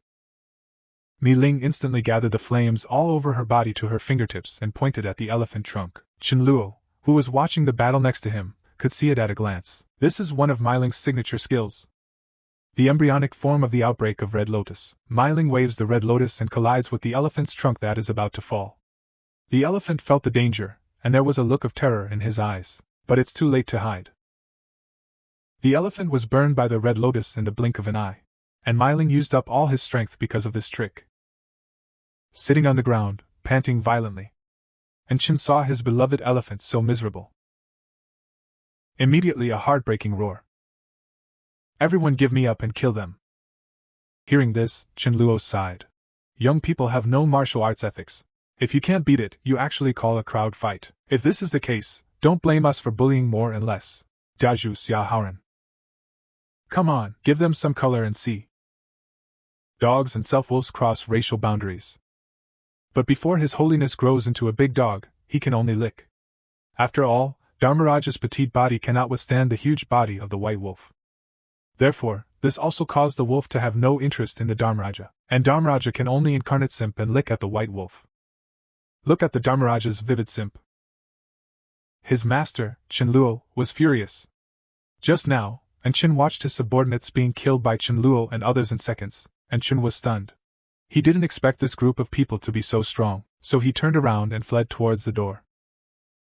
Mi Ling instantly gathered the flames all over her body to her fingertips and pointed at the elephant trunk. Chen Luo, who was watching the battle next to him, could see it at a glance. This is one of Myling's signature skills. The embryonic form of the outbreak of Red Lotus. Myling waves the Red Lotus and collides with the elephant's trunk that is about to fall. The elephant felt the danger, and there was a look of terror in his eyes, but it's too late to hide. The elephant was burned by the Red Lotus in the blink of an eye, and Myling used up all his strength because of this trick. Sitting on the ground, panting violently, Enchen saw his beloved elephant so miserable. Immediately a heartbreaking roar. Everyone give me up and kill them. Hearing this, Chen Luo sighed. Young people have no martial arts ethics. If you can't beat it, you actually call a crowd fight. If this is the case, don't blame us for bullying more and less. Daju Xia Haoren. Come on, give them some color and see. Dogs and self-wolves cross racial boundaries. But before His Holiness grows into a big dog, he can only lick. After all, Dharmaraja's petite body cannot withstand the huge body of the white wolf. Therefore, this also caused the wolf to have no interest in the Dharmaraja, and Dharmaraja can only incarnate simp and lick at the white wolf. Look at the Dharmaraja's vivid simp. His master, Chen Luo, was furious. Just now, Enchen watched his subordinates being killed by Chen Luo and others in seconds, and Chen was stunned. He didn't expect this group of people to be so strong, so he turned around and fled towards the door.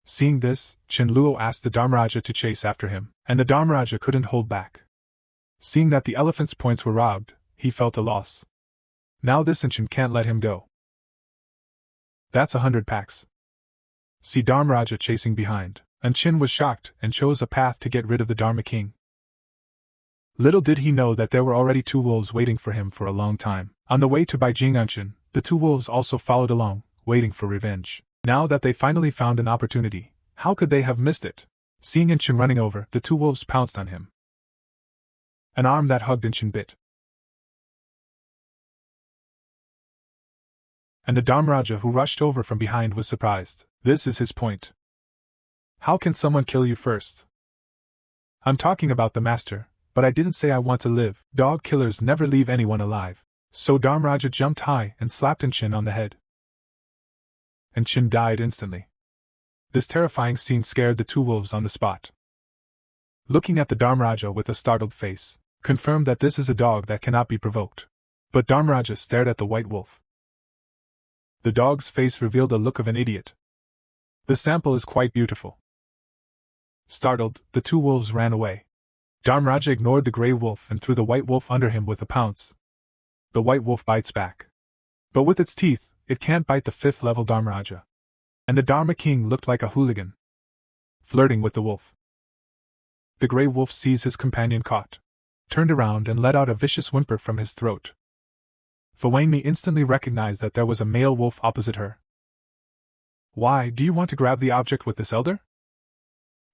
Seeing this, Chen Luo asked the Dharmaraja to chase after him, and the Dharmaraja couldn't hold back. Seeing that the elephant's points were robbed, he felt a loss. Now this Enchen can't let him go. That's 100 packs. See Dharmaraja chasing behind. Enchen was shocked and chose a path to get rid of the Dharma King. Little did he know that there were already 2 wolves waiting for him for a long time. On the way to Beijing Enchen, the 2 wolves also followed along, waiting for revenge. Now that they finally found an opportunity, how could they have missed it? Seeing Enchen running over, the 2 wolves pounced on him. An arm that hugged Enchen bit. And the Dharmaraja who rushed over from behind was surprised. This is his point. How can someone kill you first? I'm talking about the master, but I didn't say I want to live. Dog killers never leave anyone alive. So Dharmaraja jumped high and slapped Enchen on the head. Enchen died instantly. This terrifying scene scared the 2 wolves on the spot. Looking at the Dharmaraja with a startled face, confirmed that this is a dog that cannot be provoked. But Dharmaraja stared at the white wolf. The dog's face revealed a look of an idiot. The sample is quite beautiful. Startled, the 2 wolves ran away. Dharmaraja ignored the grey wolf and threw the white wolf under him with a pounce. The white wolf bites back. But with its teeth, it can't bite the 5th level Dharmaraja. And the Dharma King looked like a hooligan, flirting with the wolf. The grey wolf sees his companion caught, turned around and let out a vicious whimper from his throat. Fuwanmi instantly recognized that there was a male wolf opposite her. Why do you want to grab the object with this elder?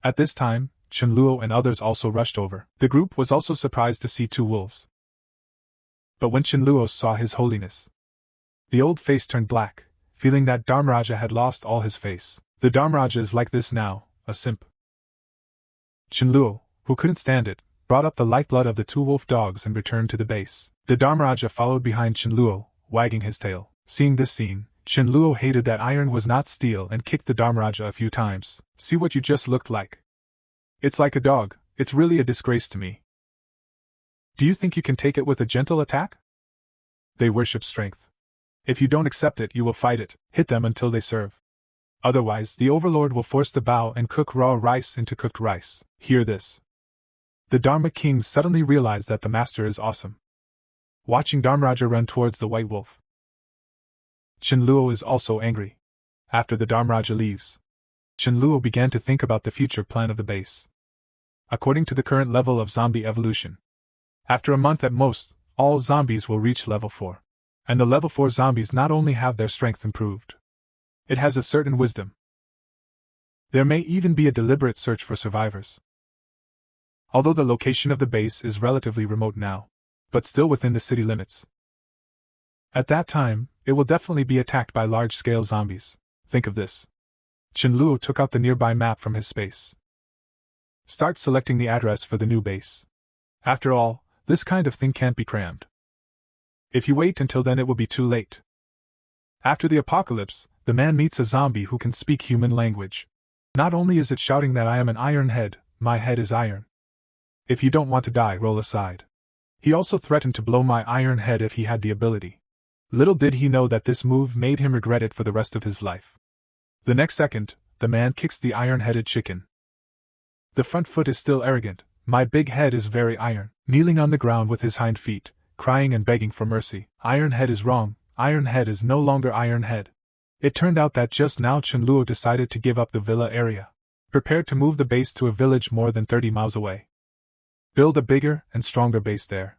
At this time, Chen Luo and others also rushed over. The group was also surprised to see 2 wolves. But when Chen Luo saw His Holiness, the old face turned black, feeling that Dharmaraja had lost all his face. The Dharmaraja is like this now, a simp. Chen Luo, who couldn't stand it, brought up the lifeblood of the 2 wolf dogs and returned to the base. The Dharmaraja followed behind Chen Luo, wagging his tail. Seeing this scene, Chen Luo hated that iron was not steel and kicked the Dharmaraja a few times. See what you just looked like. It's like a dog. It's really a disgrace to me. Do you think you can take it with a gentle attack? They worship strength. If you don't accept it, you will fight it, hit them until they serve. Otherwise, the overlord will force the bow and cook raw rice into cooked rice. Hear this. The Dharma King suddenly realized that the master is awesome. Watching Dharmaraja run towards the white wolf, Chen Luo is also angry. After the Dharmaraja leaves, Chen Luo began to think about the future plan of the base. According to the current level of zombie evolution, after a month at most, all zombies will reach level 4. And the level 4 zombies not only have their strength improved, it has a certain wisdom. There may even be a deliberate search for survivors. Although the location of the base is relatively remote now, but still within the city limits. At that time, it will definitely be attacked by large-scale zombies. Think of this. Chenluo took out the nearby map from his space. Start selecting the address for the new base. After all, this kind of thing can't be crammed. If you wait until then, it will be too late. After the apocalypse, the man meets a zombie who can speak human language. Not only is it shouting that I am an iron head, my head is iron. If you don't want to die, roll aside. He also threatened to blow my iron head if he had the ability. Little did he know that this move made him regret it for the rest of his life. The next second, the man kicks the iron-headed chicken. The front foot is still arrogant. My big head is very iron, kneeling on the ground with his hind feet, crying and begging for mercy. Iron head is wrong. Iron head is no longer iron head. It turned out that just now Chenluo decided to give up the villa area, prepared to move the base to a village more than 30 miles away. Build a bigger and stronger base there.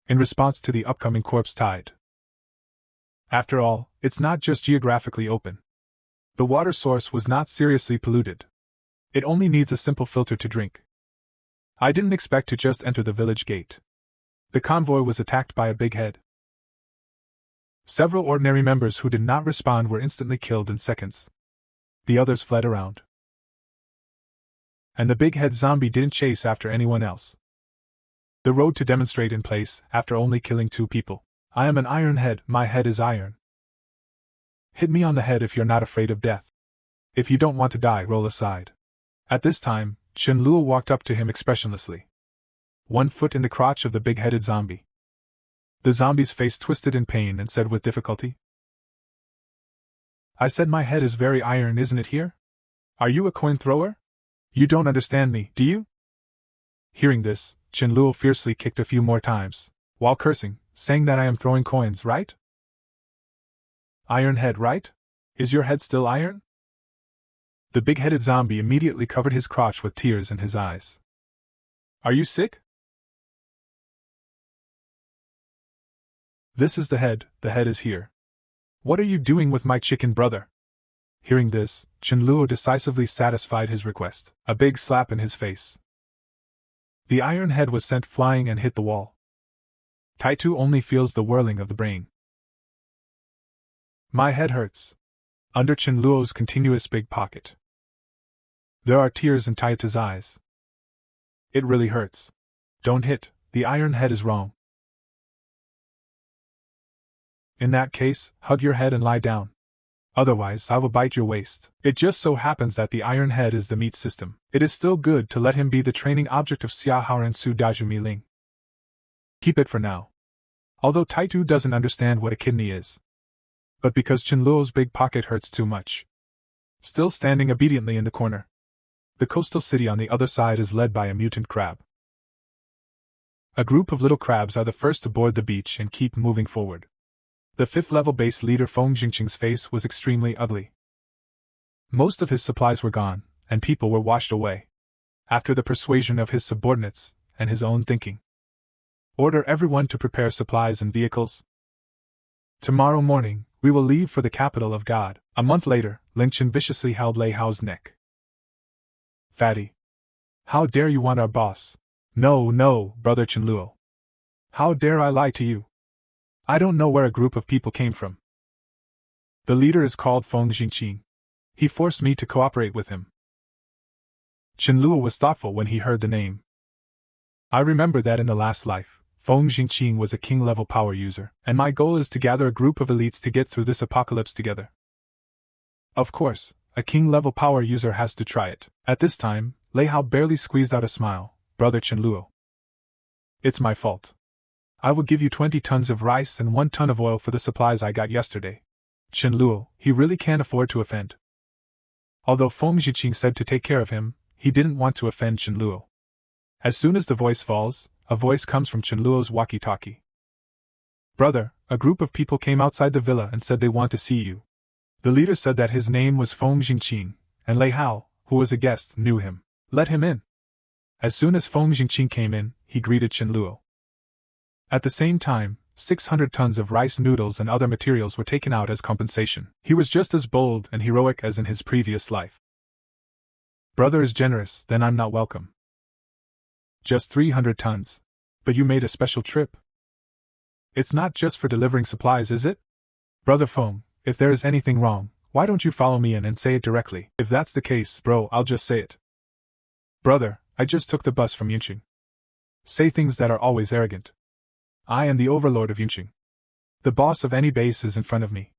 In response to the upcoming corpse tide. After all, it's not just geographically open. The water source was not seriously polluted. It only needs a simple filter to drink. I didn't expect to just enter the village gate. The convoy was attacked by a big head. Several ordinary members who did not respond were instantly killed in seconds. The others fled around. And the big head zombie didn't chase after anyone else. The road to demonstrate in place after only killing 2 people. I am an iron head, my head is iron. Hit me on the head if you're not afraid of death. If you don't want to die, roll aside. At this time, Chenluo walked up to him expressionlessly. 1 foot in the crotch of the big-headed zombie. The zombie's face twisted in pain and said with difficulty, I said my head is very iron, isn't it here? Are you a coin thrower? You don't understand me, do you? Hearing this, Chenluo fiercely kicked a few more times, while cursing, saying that I am throwing coins, right? Iron head, right? Is your head still iron? The big-headed zombie immediately covered his crotch with tears in his eyes. Are you sick? This is the head is here. What are you doing with my chicken brother? Hearing this, Chenluo decisively satisfied his request, a big slap in his face. The iron head was sent flying and hit the wall. Taitu only feels the whirling of the brain. My head hurts. Under Chenluo's continuous big pocket. There are tears in Taitu's eyes. It really hurts. Don't hit, the iron head is wrong. In that case, hug your head and lie down. Otherwise, I will bite your waist. It just so happens that the iron head is the meat system. It is still good to let him be the training object of Xiahao and Su Dajumi Ling. Keep it for now. Although Taitu doesn't understand what a kidney is. But because Chenluo's big pocket hurts too much. Still standing obediently in the corner. The coastal city on the other side is led by a mutant crab. A group of little crabs are the first to board the beach and keep moving forward. The 5th-level base leader Feng Jingqing's face was extremely ugly. Most of his supplies were gone, and people were washed away. After the persuasion of his subordinates, and his own thinking. Order everyone to prepare supplies and vehicles. Tomorrow morning, we will leave for the capital of God. A month later, Ling Chen viciously held Lei Hao's neck. Fatty. How dare you want our boss? No, brother Chenluo. How dare I lie to you? I don't know where a group of people came from. The leader is called Feng Jingqing. He forced me to cooperate with him. Chenluo was thoughtful when he heard the name. I remember that in the last life, Feng Jingqing was a king-level power user, and my goal is to gather a group of elites to get through this apocalypse together. Of course, a king-level power user has to try it. At this time, Lei Hao barely squeezed out a smile. Brother Chenluo. It's my fault. I will give you 20 tons of rice and 1 ton of oil for the supplies I got yesterday. Chenluo, he really can't afford to offend. Although Feng Jingqing said to take care of him, he didn't want to offend Chenluo. As soon as the voice falls, a voice comes from Chenluo's walkie-talkie. Brother, a group of people came outside the villa and said they want to see you. The leader said that his name was Feng Jingqing, and Lei Hao, who was a guest, knew him. Let him in. As soon as Feng Jingqing came in, he greeted Chenluo. At the same time, 600 tons of rice noodles and other materials were taken out as compensation. He was just as bold and heroic as in his previous life. Brother is generous, then I'm not welcome. Just 300 tons. But you made a special trip. It's not just for delivering supplies, is it? Brother Feng, if there is anything wrong, why don't you follow me in and say it directly? If that's the case, bro, I'll just say it. Brother, I just took the bus from Yunqing. Say things that are always arrogant. I am the overlord of Yunqing. The boss of any base is in front of me.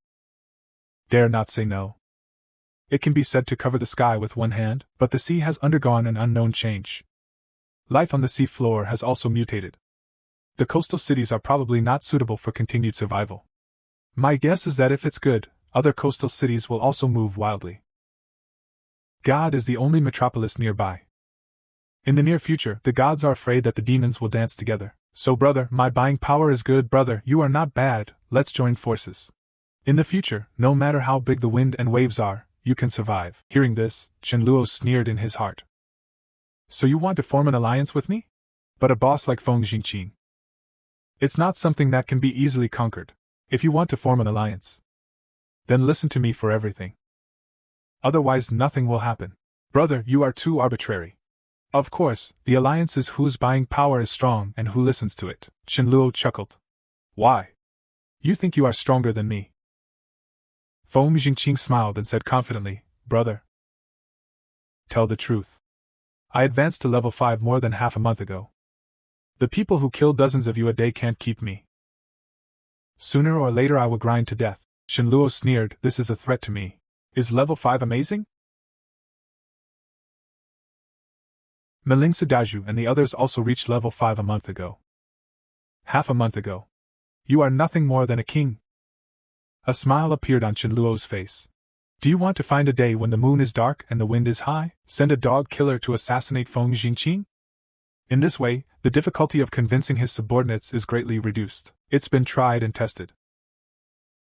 Dare not say no. It can be said to cover the sky with one hand, but the sea has undergone an unknown change. Life on the sea floor has also mutated. The coastal cities are probably not suitable for continued survival. My guess is that if it's good, other coastal cities will also move wildly. God is the only metropolis nearby. In the near future, the gods are afraid that the demons will dance together. So brother, my buying power is good. Brother, you are not bad, let's join forces. In the future, no matter how big the wind and waves are, you can survive. Hearing this, Chen Luo sneered in his heart. So you want to form an alliance with me? But a boss like Feng Jingqing. It's not something that can be easily conquered. If you want to form an alliance, then listen to me for everything. Otherwise nothing will happen. Brother, you are too arbitrary. Of course, the alliance is whose buying power is strong and who listens to it. Chen Luo chuckled. Why? You think you are stronger than me? Feng Jingqing smiled and said confidently, Brother, tell the truth. I advanced to level 5 more than half a month ago. The people who kill dozens of you a day can't keep me. Sooner or later I will grind to death. Chen Luo sneered, this is a threat to me. Is level 5 amazing? Meling Sudaju and the others also reached level 5 a month ago. Half a month ago. You are nothing more than a king. A smile appeared on Chen Luo's face. Do you want to find a day when the moon is dark and the wind is high? Send a dog killer to assassinate Feng Jingqing? In this way, the difficulty of convincing his subordinates is greatly reduced. It's been tried and tested.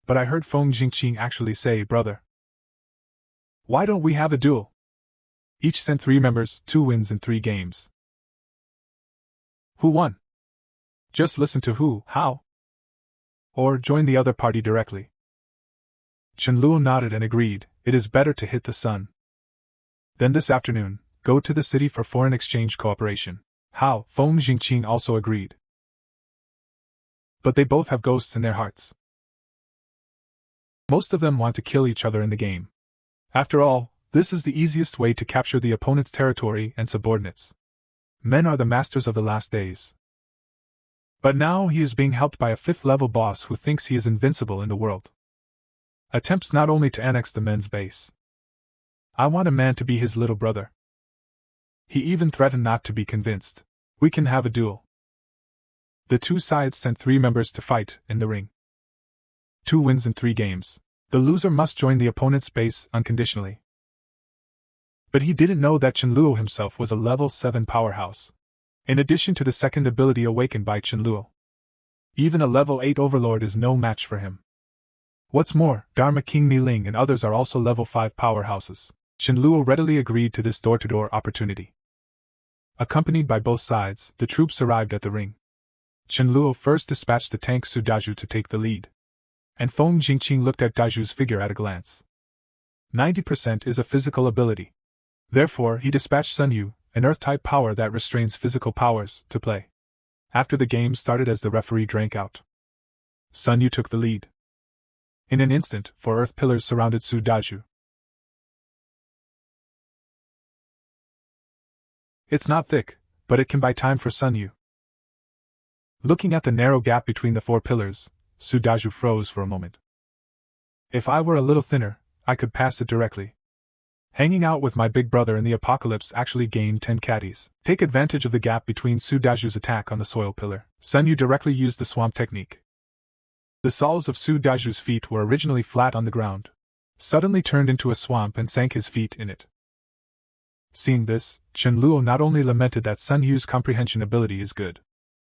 But I heard Feng Jingqing actually say, Brother, why don't we have a duel? Each sent 3 members, 2 wins in 3 games. Who won? Just listen to who, how? Or join the other party directly. Chen Luo nodded and agreed, it is better to hit the sun. Then this afternoon, go to the city for foreign exchange cooperation. How? Feng Jingqing also agreed. But they both have ghosts in their hearts. Most of them want to kill each other in the game. After all, this is the easiest way to capture the opponent's territory and subordinates. Men are the masters of the last days. But now he is being helped by a 5th-level boss who thinks he is invincible in the world. Attempts not only to annex the men's base. I want a man to be his little brother. He even threatened not to be convinced. We can have a duel. The 2 sides sent 3 members to fight in the ring. 2 wins in 3 games. The loser must join the opponent's base unconditionally. But he didn't know that Chen Luo himself was a level 7 powerhouse. In addition to the second ability awakened by Chen Luo, even a level 8 overlord is no match for him. What's more, Dharma King Mi-Ling and others are also level 5 powerhouses. Chen Luo readily agreed to this door-to-door opportunity. Accompanied by both sides, the troops arrived at the ring. Chen Luo first dispatched the tank Su Daju to take the lead. And Feng Jingqing looked at Daju's figure at a glance. 90% is a physical ability. Therefore, he dispatched Sun Yu, an Earth-type power that restrains physical powers, to play. After the game started as the referee drank out, Sun Yu took the lead. In an instant, 4 Earth pillars surrounded Su Daju. It's not thick, but it can buy time for Sun Yu. Looking at the narrow gap between the 4 pillars, Su Daju froze for a moment. If I were a little thinner, I could pass it directly. Hanging out with my big brother in the apocalypse actually gained 10 caddies. Take advantage of the gap between Su Daju's attack on the soil pillar. Sun Yu directly used the swamp technique. The soles of Su Daju's feet were originally flat on the ground, suddenly turned into a swamp and sank his feet in it. Seeing this, Chen Luo not only lamented that Sun Yu's comprehension ability is good.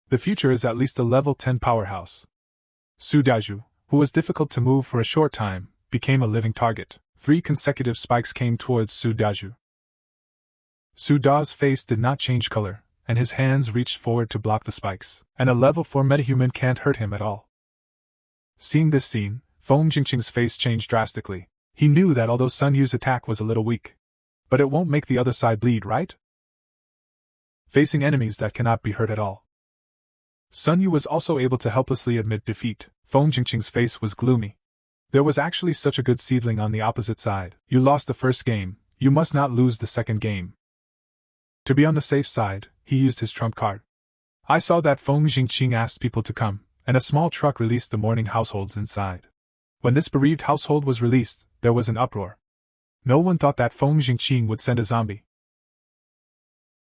The future is at least a level 10 powerhouse. Su Daju, who was difficult to move for a short time, became a living target. 3 consecutive spikes came towards Su Daju. Su Da's face did not change color, and his hands reached forward to block the spikes. And a level 4 metahuman can't hurt him at all. Seeing this scene, Feng Jingqing's face changed drastically. He knew that although Sun Yu's attack was a little weak, but it won't make the other side bleed, right? Facing enemies that cannot be hurt at all. Sun Yu was also able to helplessly admit defeat. Feng Jingqing's face was gloomy. There was actually such a good seedling on the opposite side. You lost the first game, you must not lose the second game. To be on the safe side, he used his trump card. I saw that Feng Jingqing asked people to come, and a small truck released the mourning households inside. When this bereaved household was released, there was an uproar. No one thought that Feng Jingqing would send a zombie.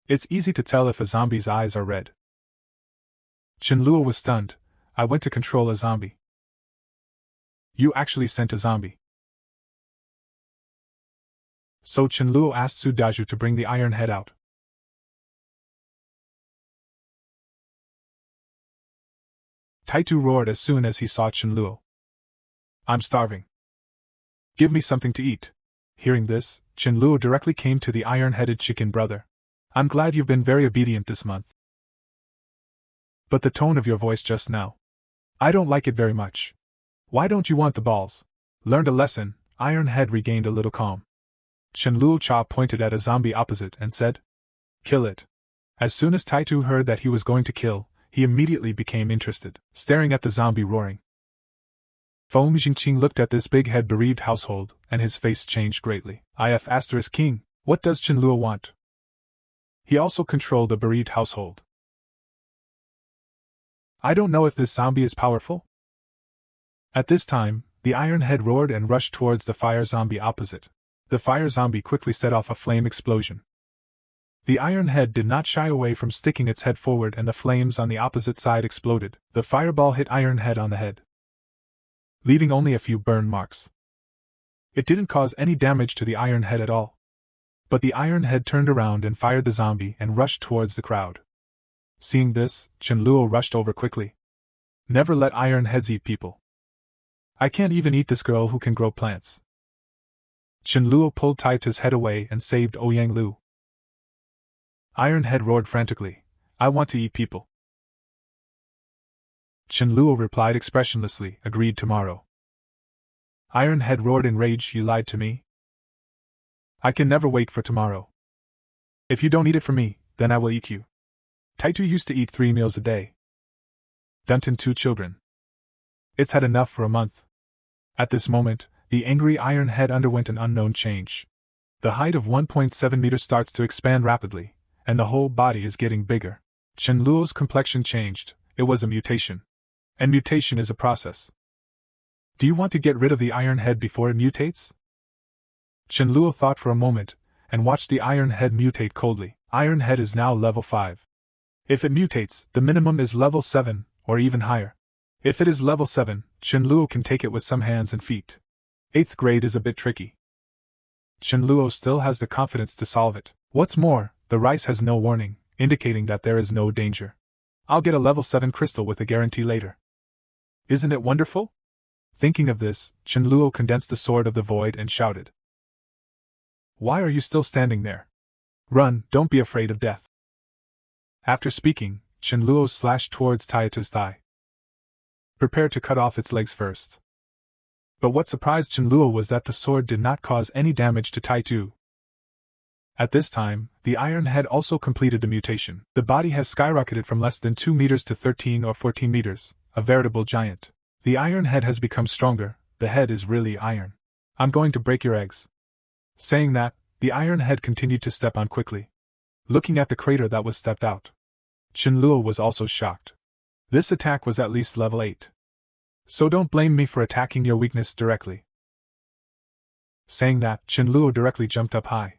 It's easy to tell if a zombie's eyes are red. Qianluo was stunned. I went to control a zombie. You actually sent a zombie. So Qianluo asked Su Daju to bring the Iron Head out. Taitu roared as soon as he saw Qianluo. I'm starving. Give me something to eat. Hearing this, Qianluo directly came to the iron-headed chicken brother. I'm glad you've been very obedient this month. But the tone of your voice just now. I don't like it very much. Why don't you want the balls? Learned a lesson, Ironhead regained a little calm. Qianluo Cha pointed at a zombie opposite and said, Kill it. As soon as Taitu heard that he was going to kill, he immediately became interested, staring at the zombie roaring. Feng Jingqing looked at this big-head bereaved household, and his face changed greatly. If King, what does Qianluo want? He also controlled a bereaved household. I don't know if this zombie is powerful. At this time, the Iron Head roared and rushed towards the fire zombie opposite. The fire zombie quickly set off a flame explosion. The Iron Head did not shy away from sticking its head forward, and the flames on the opposite side exploded. The fireball hit Iron Head on the head, leaving only a few burn marks. It didn't cause any damage to the Iron Head at all. But the Iron Head turned around and fired the zombie and rushed towards the crowd. Seeing this, Qianluo rushed over quickly. Never let Iron Heads eat people. I can't even eat this girl who can grow plants. Qianluo pulled Taita's head away and saved Ouyang Lu. Iron Head roared frantically, I want to eat people. Qianluo replied expressionlessly, agreed tomorrow. Iron Head roared in rage, you lied to me. I can never wait for tomorrow. If you don't eat it for me, then I will eat you. Taitu used to eat 3 meals a day. Dunton 2 children. It's had enough for a month. At this moment, the angry Iron Head underwent an unknown change. The height of 1.7 meters starts to expand rapidly, and the whole body is getting bigger. Qianluo's complexion changed. It was a mutation. And mutation is a process. Do you want to get rid of the Iron Head before it mutates? Qianluo thought for a moment, and watched the Iron Head mutate coldly. Iron Head is now level 5. If it mutates, the minimum is level 7, or even higher. If it is level 7, Qianluo can take it with some hands and feet. 8th grade is a bit tricky. Qianluo still has the confidence to solve it. What's more, the rice has no warning, indicating that there is no danger. I'll get a level 7 crystal with a guarantee later. Isn't it wonderful? Thinking of this, Qianluo condensed the sword of the void and shouted. Why are you still standing there? Run, don't be afraid of death. After speaking, Qianluo slashed towards Taita's thigh. Prepare to cut off its legs first. But what surprised Qianluo was that the sword did not cause any damage to Taitu. At this time, the Iron Head also completed the mutation. The body has skyrocketed from less than 2 meters to 13 or 14 meters, a veritable giant. The Iron Head has become stronger, the head is really iron. I'm going to break your eggs. Saying that, the Iron Head continued to step on quickly. Looking at the crater that was stepped out, Qianluo was also shocked. This attack was at least level 8. So don't blame me for attacking your weakness directly. Saying that, Qianluo directly jumped up high.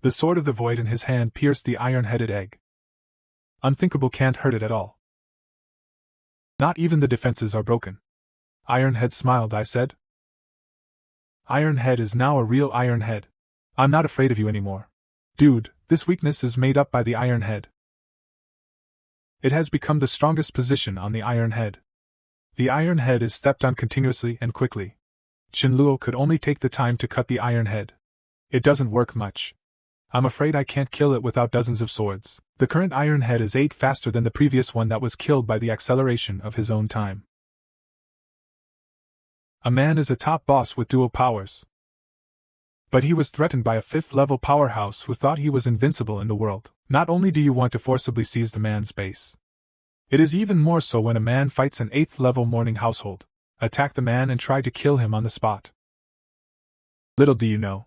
The sword of the void in his hand pierced the iron-headed egg. Unthinkable can't hurt it at all. Not even the defenses are broken. Ironhead smiled, I said. Ironhead is now a real Ironhead. I'm not afraid of you anymore. Dude, this weakness is made up by the Ironhead. It has become the strongest position on the Ironhead. The Ironhead is stepped on continuously and quickly. Qianluo could only take the time to cut the Ironhead. It doesn't work much. I'm afraid I can't kill it without dozens of swords. The current Iron Head is 8 faster than the previous one that was killed by the acceleration of his own time. A man is a top boss with dual powers. But he was threatened by a 5th-level powerhouse who thought he was invincible in the world. Not only do you want to forcibly seize the man's base, it is even more so when a man fights an 8th-level morning household. Attack the man and try to kill him on the spot. Little do you know,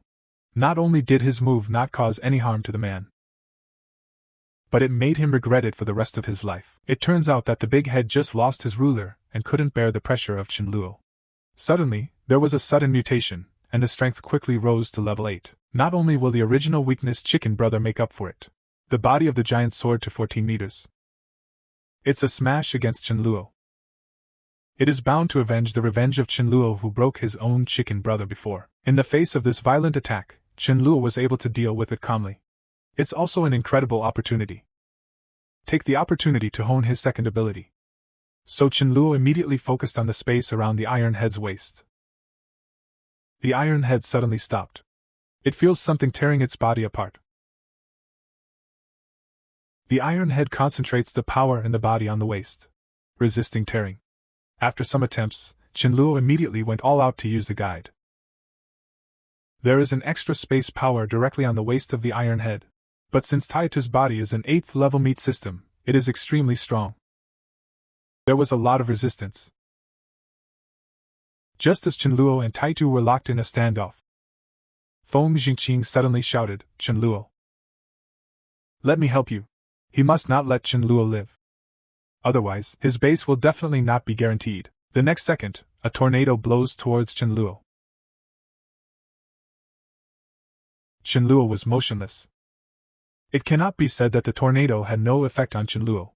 not only did his move not cause any harm to the man, but it made him regret it for the rest of his life. It turns out that the big head just lost his ruler and couldn't bear the pressure of Chenluo. Suddenly, there was a sudden mutation, and his strength quickly rose to level 8. Not only will the original weakness Chicken Brother make up for it, the body of the giant soared to 14 meters. It's a smash against Chenluo. It is bound to avenge the revenge of Chenluo who broke his own chicken brother before. In the face of this violent attack, Chenluo was able to deal with it calmly. It's also an incredible opportunity. Take the opportunity to hone his second ability. So Chenluo immediately focused on the space around the Iron Head's waist. The Iron Head suddenly stopped. It feels something tearing its body apart. The Iron Head concentrates the power in the body on the waist, resisting tearing. After some attempts, Chenluo immediately went all out to use the guide. There is an extra space power directly on the waist of the Iron Head, but since Taitu's body is an 8th-level meat system, it is extremely strong. There was a lot of resistance. Just as Chenluo and Taitu were locked in a standoff, Feng Jingqing suddenly shouted, "Chenluo! Let me help you." He must not let Chenluo live. Otherwise, his base will definitely not be guaranteed. The next second, a tornado blows towards Chenluo. Chenluo was motionless. It cannot be said that the tornado had no effect on Chenluo.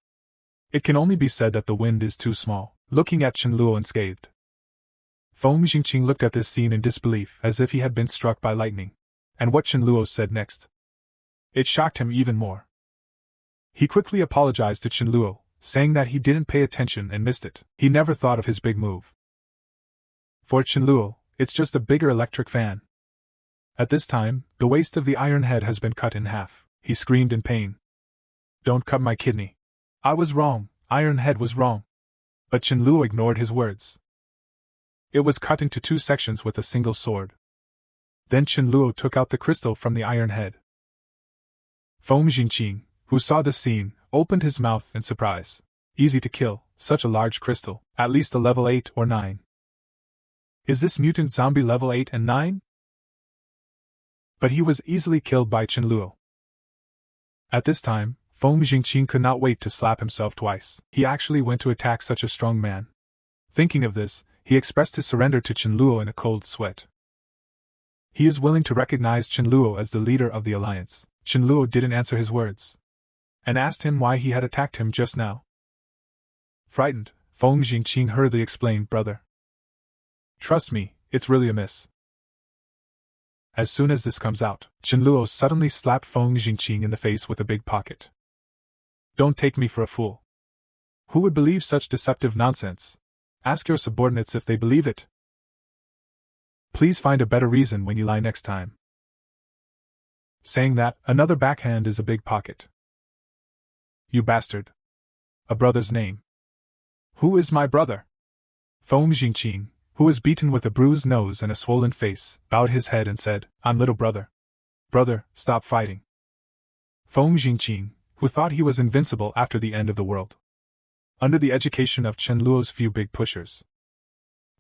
It can only be said that the wind is too small. Looking at Chenluo unscathed, Feng Jingqing looked at this scene in disbelief as if he had been struck by lightning. And what Chenluo said next, it shocked him even more. He quickly apologized to Chenluo, saying that he didn't pay attention and missed it. He never thought of his big move. For Chenluo, it's just a bigger electric fan. At this time, the waist of the Iron Head has been cut in half. He screamed in pain. "Don't cut my kidney. I was wrong, Iron Head was wrong." But Chenluo ignored his words. It was cut into 2 sections with a single sword. Then Chenluo took out the crystal from the Iron Head. Feng Jingqing, who saw this scene, opened his mouth in surprise. Easy to kill, such a large crystal, at least a level 8 or 9. Is this mutant zombie level 8 and 9? But he was easily killed by Chenluo. At this time, Feng Jingqing could not wait to slap himself twice. He actually went to attack such a strong man. Thinking of this, he expressed his surrender to Chenluo in a cold sweat. He is willing to recognize Chenluo as the leader of the alliance. Chenluo didn't answer his words, and asked him why he had attacked him just now. Frightened, Feng Jingqing hurriedly explained, "Brother, trust me, it's really amiss." As soon as this comes out, Chenluo suddenly slapped Feng Jingqing in the face with a big pocket. "Don't take me for a fool. Who would believe such deceptive nonsense? Ask your subordinates if they believe it. Please find a better reason when you lie next time." Saying that, another backhand is a big pocket. "You bastard. A brother's name." "Who is my brother?" Feng Jingqing, who was beaten with a bruised nose and a swollen face, bowed his head and said, "I'm little brother." "Brother, stop fighting." Feng Jingqing, who thought he was invincible after the end of the world, under the education of Chenluo's few big pushers,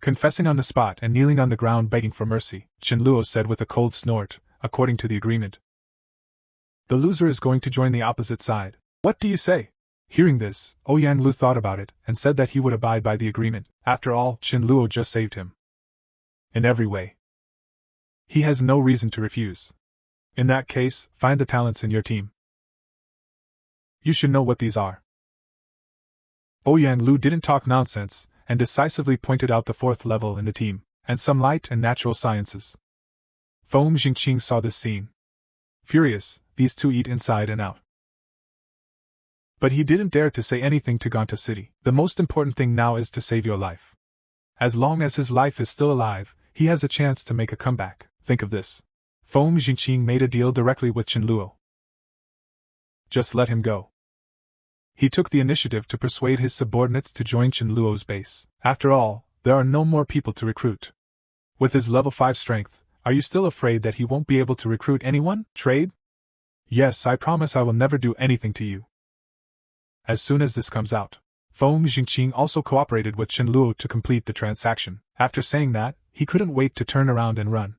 confessing on the spot and kneeling on the ground begging for mercy, Chenluo said with a cold snort, "According to the agreement, the loser is going to join the opposite side." "What do you say?" Hearing this, Ouyang Lu thought about it and said that he would abide by the agreement. After all, Chenluo just saved him in every way. He has no reason to refuse. In that case, find the talents in your team. You should know what these are. Ouyang Lu didn't talk nonsense, and decisively pointed out the 4th level in the team, and some light and natural sciences. Feng Jingqing saw this scene. Furious, these two eat inside and out. But he didn't dare to say anything to Ganta City. The most important thing now is to save your life. As long as his life is still alive, he has a chance to make a comeback. Think of this. Feng Jingqing made a deal directly with Chen Luo. Just let him go. He took the initiative to persuade his subordinates to join Chen Luo's base. After all, there are no more people to recruit. With his level 5 strength, are you still afraid that he won't be able to recruit anyone? Trade? Yes, I promise I will never do anything to you. As soon as this comes out, Feng Jingqing also cooperated with Chen Luo to complete the transaction. After saying that, he couldn't wait to turn around and run.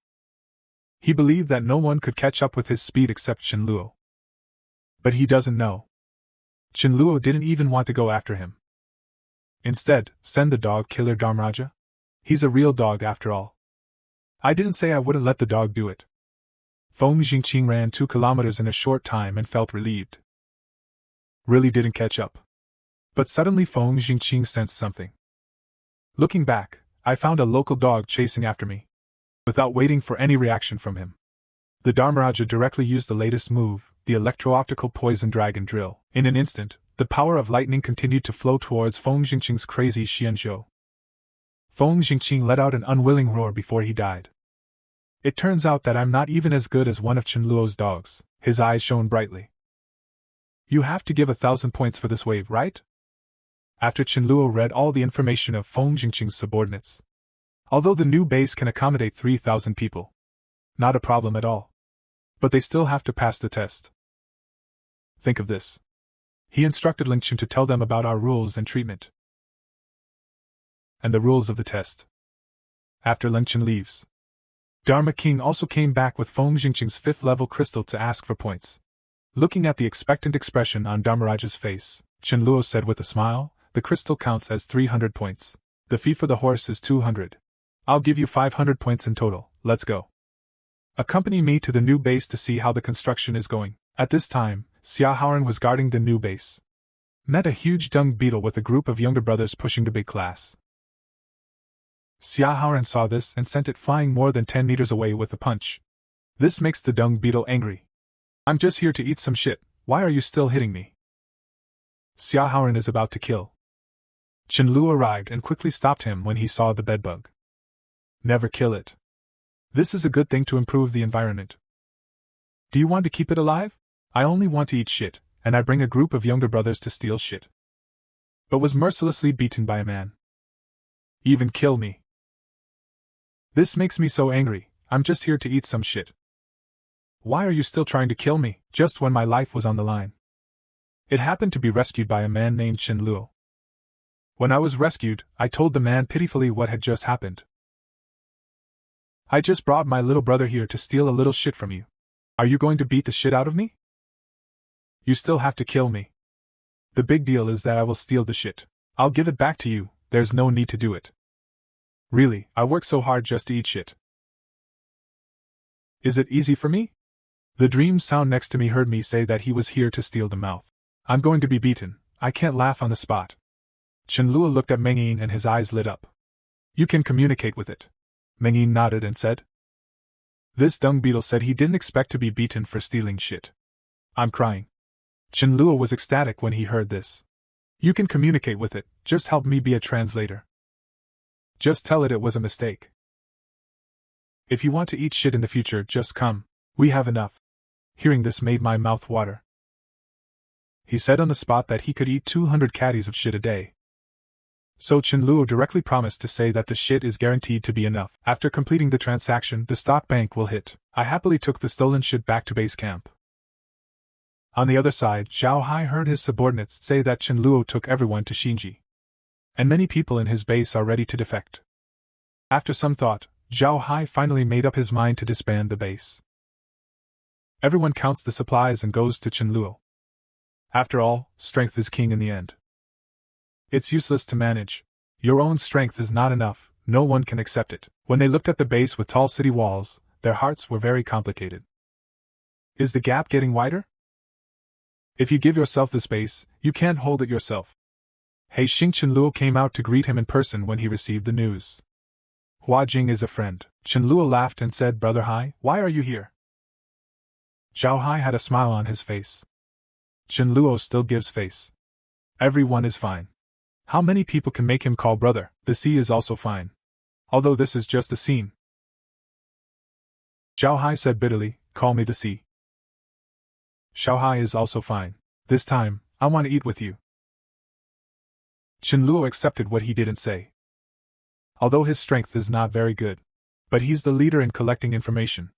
He believed that no one could catch up with his speed except Chen Luo. But he doesn't know. Chen Luo didn't even want to go after him. Instead, send the dog killer Dharmaraja? He's a real dog after all. I didn't say I wouldn't let the dog do it. Feng Jingqing ran 2 kilometers in a short time and felt relieved. Really didn't catch up. But suddenly Feng Jingqing sensed something. Looking back, I found a local dog chasing after me. Without waiting for any reaction from him, the Dharmaraja directly used the latest move, the electro-optical poison dragon drill. In an instant, the power of lightning continued to flow towards Feng Jingqing's crazy Xianzhou. Feng Jingqing let out an unwilling roar before he died. It turns out that I'm not even as good as one of Chen Luo's dogs. His eyes shone brightly. You have to give 1,000 points for this wave, right? After Chen Luo read all the information of Feng Jingqing's subordinates. Although the new base can accommodate 3,000 people. Not a problem at all. But they still have to pass the test. Think of this. He instructed Ling Chun to tell them about our rules and treatment. And the rules of the test. After Ling Chun leaves, Dharma King also came back with Feng Jingqing's 5th level crystal to ask for points. Looking at the expectant expression on Dharmaraja's face, Chen Luo said with a smile, the crystal counts as 300 points. The fee for the horse is 200. I'll give you 500 points in total, let's go. Accompany me to the new base to see how the construction is going. At this time, Xia Haoran was guarding the new base. Met a huge dung beetle with a group of younger brothers pushing the big class. Xia Haoran saw this and sent it flying more than 10 meters away with a punch. This makes the dung beetle angry. I'm just here to eat some shit, why are you still hitting me? Xia Haoran is about to kill. Chen Luo arrived and quickly stopped him when he saw the bedbug. Never kill it. This is a good thing to improve the environment. Do you want to keep it alive? I only want to eat shit, and I bring a group of younger brothers to steal shit. But was mercilessly beaten by a man. Even kill me. This makes me so angry, I'm just here to eat some shit. Why are you still trying to kill me, just when my life was on the line? It happened to be rescued by a man named Chen Luo. When I was rescued, I told the man pitifully what had just happened. I just brought my little brother here to steal a little shit from you. Are you going to beat the shit out of me? You still have to kill me. The big deal is that I will steal the shit. I'll give it back to you, there's no need to do it. Really, I work so hard just to eat shit. Is it easy for me? The dream sound next to me heard me say that he was here to steal the mouth. I'm going to be beaten, I can't laugh on the spot. Chen Luo looked at Meng Yin and his eyes lit up. You can communicate with it. Meng Yin nodded and said. This dung beetle said he didn't expect to be beaten for stealing shit. I'm crying. Chen Luo was ecstatic when he heard this. You can communicate with it, just help me be a translator. Just tell it was a mistake. If you want to eat shit in the future, just come. We have enough. Hearing this made my mouth water. He said on the spot that he could eat 200 caddies of shit a day. So Chen Luo directly promised to say that the shit is guaranteed to be enough. After completing the transaction, the stock bank will hit. I happily took the stolen shit back to base camp. On the other side, Zhao Hai heard his subordinates say that Chen Luo took everyone to Xinji. And many people in his base are ready to defect. After some thought, Zhao Hai finally made up his mind to disband the base. Everyone counts the supplies and goes to Chen Luo. After all, strength is king in the end. It's useless to manage. Your own strength is not enough, no one can accept it. When they looked at the base with tall city walls, their hearts were very complicated. Is the gap getting wider? If you give yourself the space, you can't hold it yourself. He Xing Chen Luo came out to greet him in person when he received the news. Hua Jing is a friend. Chen Luo laughed and said, Brother Hai, why are you here? Zhao Hai had a smile on his face. Chen Luo still gives face. Everyone is fine. How many people can make him call brother? The sea is also fine. Although this is just a scene. Zhao Hai said bitterly, call me the sea. Xiao Hai is also fine. This time, I want to eat with you. Chen Luo accepted what he didn't say. Although his strength is not very good. But he's the leader in collecting information.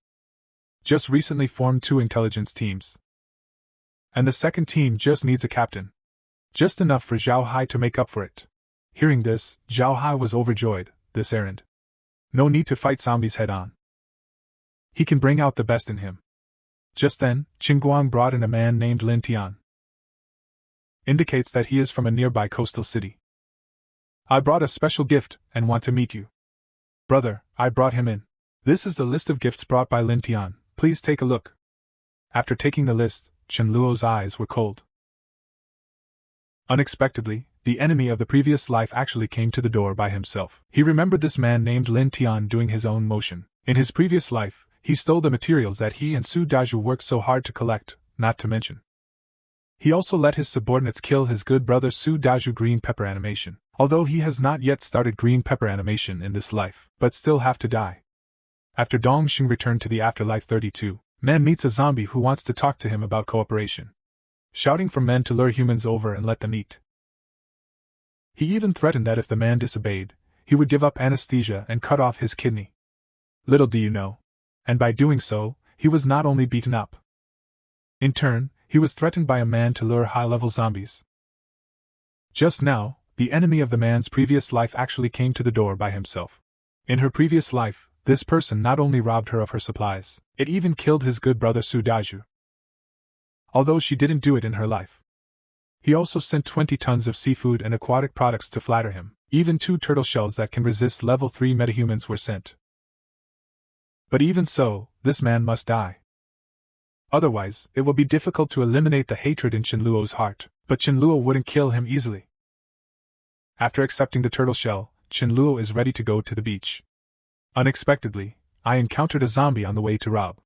Just recently formed 2 intelligence teams. And the second team just needs a captain. Just enough for Zhao Hai to make up for it. Hearing this, Zhao Hai was overjoyed. This errand. No need to fight zombies head-on. He can bring out the best in him. Just then, Qin Guang brought in a man named Lin Tian. Indicates that he is from a nearby coastal city. I brought a special gift, and want to meet you. Brother, I brought him in. This is the list of gifts brought by Lin Tian, please take a look. After taking the list, Chen Luo's eyes were cold. Unexpectedly, the enemy of the previous life actually came to the door by himself. He remembered this man named Lin Tian doing his own motion. In his previous life, he stole the materials that he and Su Daju worked so hard to collect, not to mention. He also let his subordinates kill his good brother Su Daju green pepper animation, although he has not yet started green pepper animation in this life, but still have to die. After Dong Xing returned to the afterlife 32, man meets a zombie who wants to talk to him about cooperation. Shouting for men to lure humans over and let them eat. He even threatened that if the man disobeyed, he would give up anesthesia and cut off his kidney. Little do you know. And by doing so, he was not only beaten up. In turn, he was threatened by a man to lure high-level zombies. Just now, the enemy of the man's previous life actually came to the door by himself. In her previous life, this person not only robbed her of her supplies, it even killed his good brother Su Daju. Although she didn't do it in her life. He also sent 20 tons of seafood and aquatic products to flatter him. Even 2 turtle shells that can resist level 3 metahumans were sent. But even so, this man must die. Otherwise, it will be difficult to eliminate the hatred in Chen Luo's heart, but Chen Luo wouldn't kill him easily. After accepting the turtle shell, Chen Luo is ready to go to the beach. Unexpectedly, I encountered a zombie on the way to rob.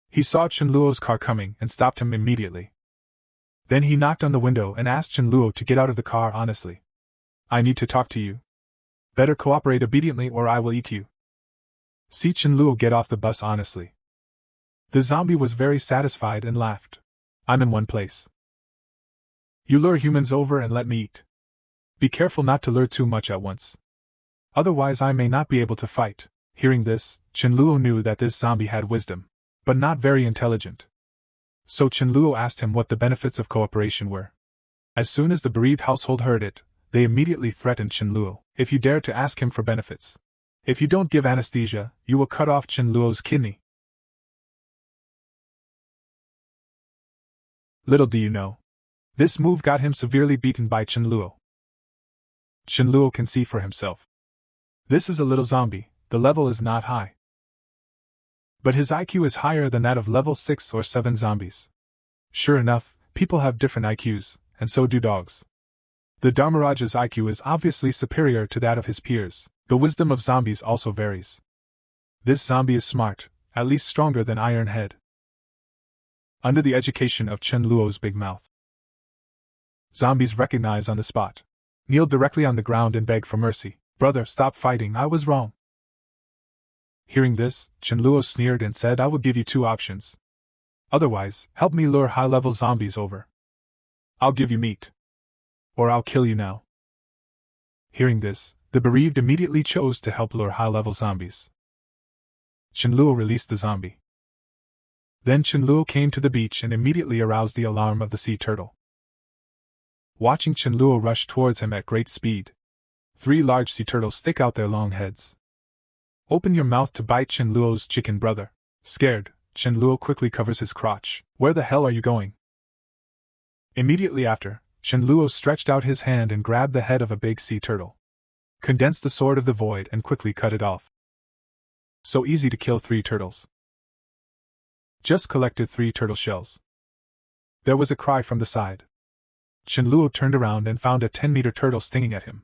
He saw Chen Luo's car coming and stopped him immediately. Then he knocked on the window and asked Chen Luo to get out of the car honestly. I need to talk to you. Better cooperate obediently or I will eat you. See Chen Luo get off the bus honestly. The zombie was very satisfied and laughed. I'm in one place. You lure humans over and let me eat. Be careful not to lure too much at once. Otherwise I may not be able to fight. Hearing this, Chen Luo knew that this zombie had wisdom, but not very intelligent. So Chen Luo asked him what the benefits of cooperation were. As soon as the bereaved household heard it, they immediately threatened Chen Luo. If you dare to ask him for benefits. If you don't give anesthesia, you will cut off Chen Luo's kidney. Little do you know. This move got him severely beaten by Chen Luo. Chen Luo can see for himself. This is a little zombie, the level is not high. But his IQ is higher than that of level 6 or 7 zombies. Sure enough, people have different IQs, and so do dogs. The Dharmaraja's IQ is obviously superior to that of his peers. The wisdom of zombies also varies. This zombie is smart, at least stronger than Iron Head. Under the education of Chen Luo's big mouth. Zombies recognize on the spot. Kneel directly on the ground and beg for mercy. Brother, stop fighting, I was wrong. Hearing this, Chen Luo sneered and said I will give you 2 options. Otherwise, help me lure high-level zombies over. I'll give you meat. Or I'll kill you now. Hearing this, the bereaved immediately chose to help lure high-level zombies. Chen Luo released the zombie. Then Chen Luo came to the beach and immediately aroused the alarm of the sea turtle. Watching Chen Luo rush towards him at great speed, 3 large sea turtles stick out their long heads. Open your mouth to bite Chen Luo's chicken brother. Scared, Chen Luo quickly covers his crotch. Where the hell are you going? Immediately after, Chen Luo stretched out his hand and grabbed the head of a big sea turtle. Condensed the sword of the void and quickly cut it off. So easy to kill 3 turtles. Just collected 3 turtle shells. There was a cry from the side. Chen Luo turned around and found a 10-meter turtle stinging at him.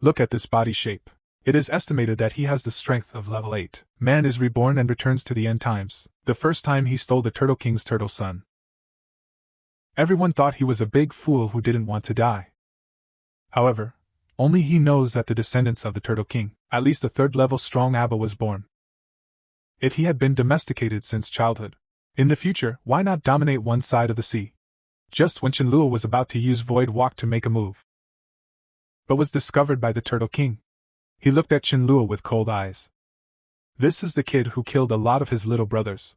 Look at this body shape. It is estimated that he has the strength of level 8. Man is reborn and returns to the end times, the first time he stole the Turtle King's turtle son. Everyone thought he was a big fool who didn't want to die. However, Only he knows that the descendants of the Turtle King, at least a third-level strong Abba, was born. If he had been domesticated since childhood, in the future, why not dominate one side of the sea? Just when Chenluo was about to use Void Walk to make a move, but was discovered by the Turtle King. He looked at Chenluo with cold eyes. This is the kid who killed a lot of his little brothers.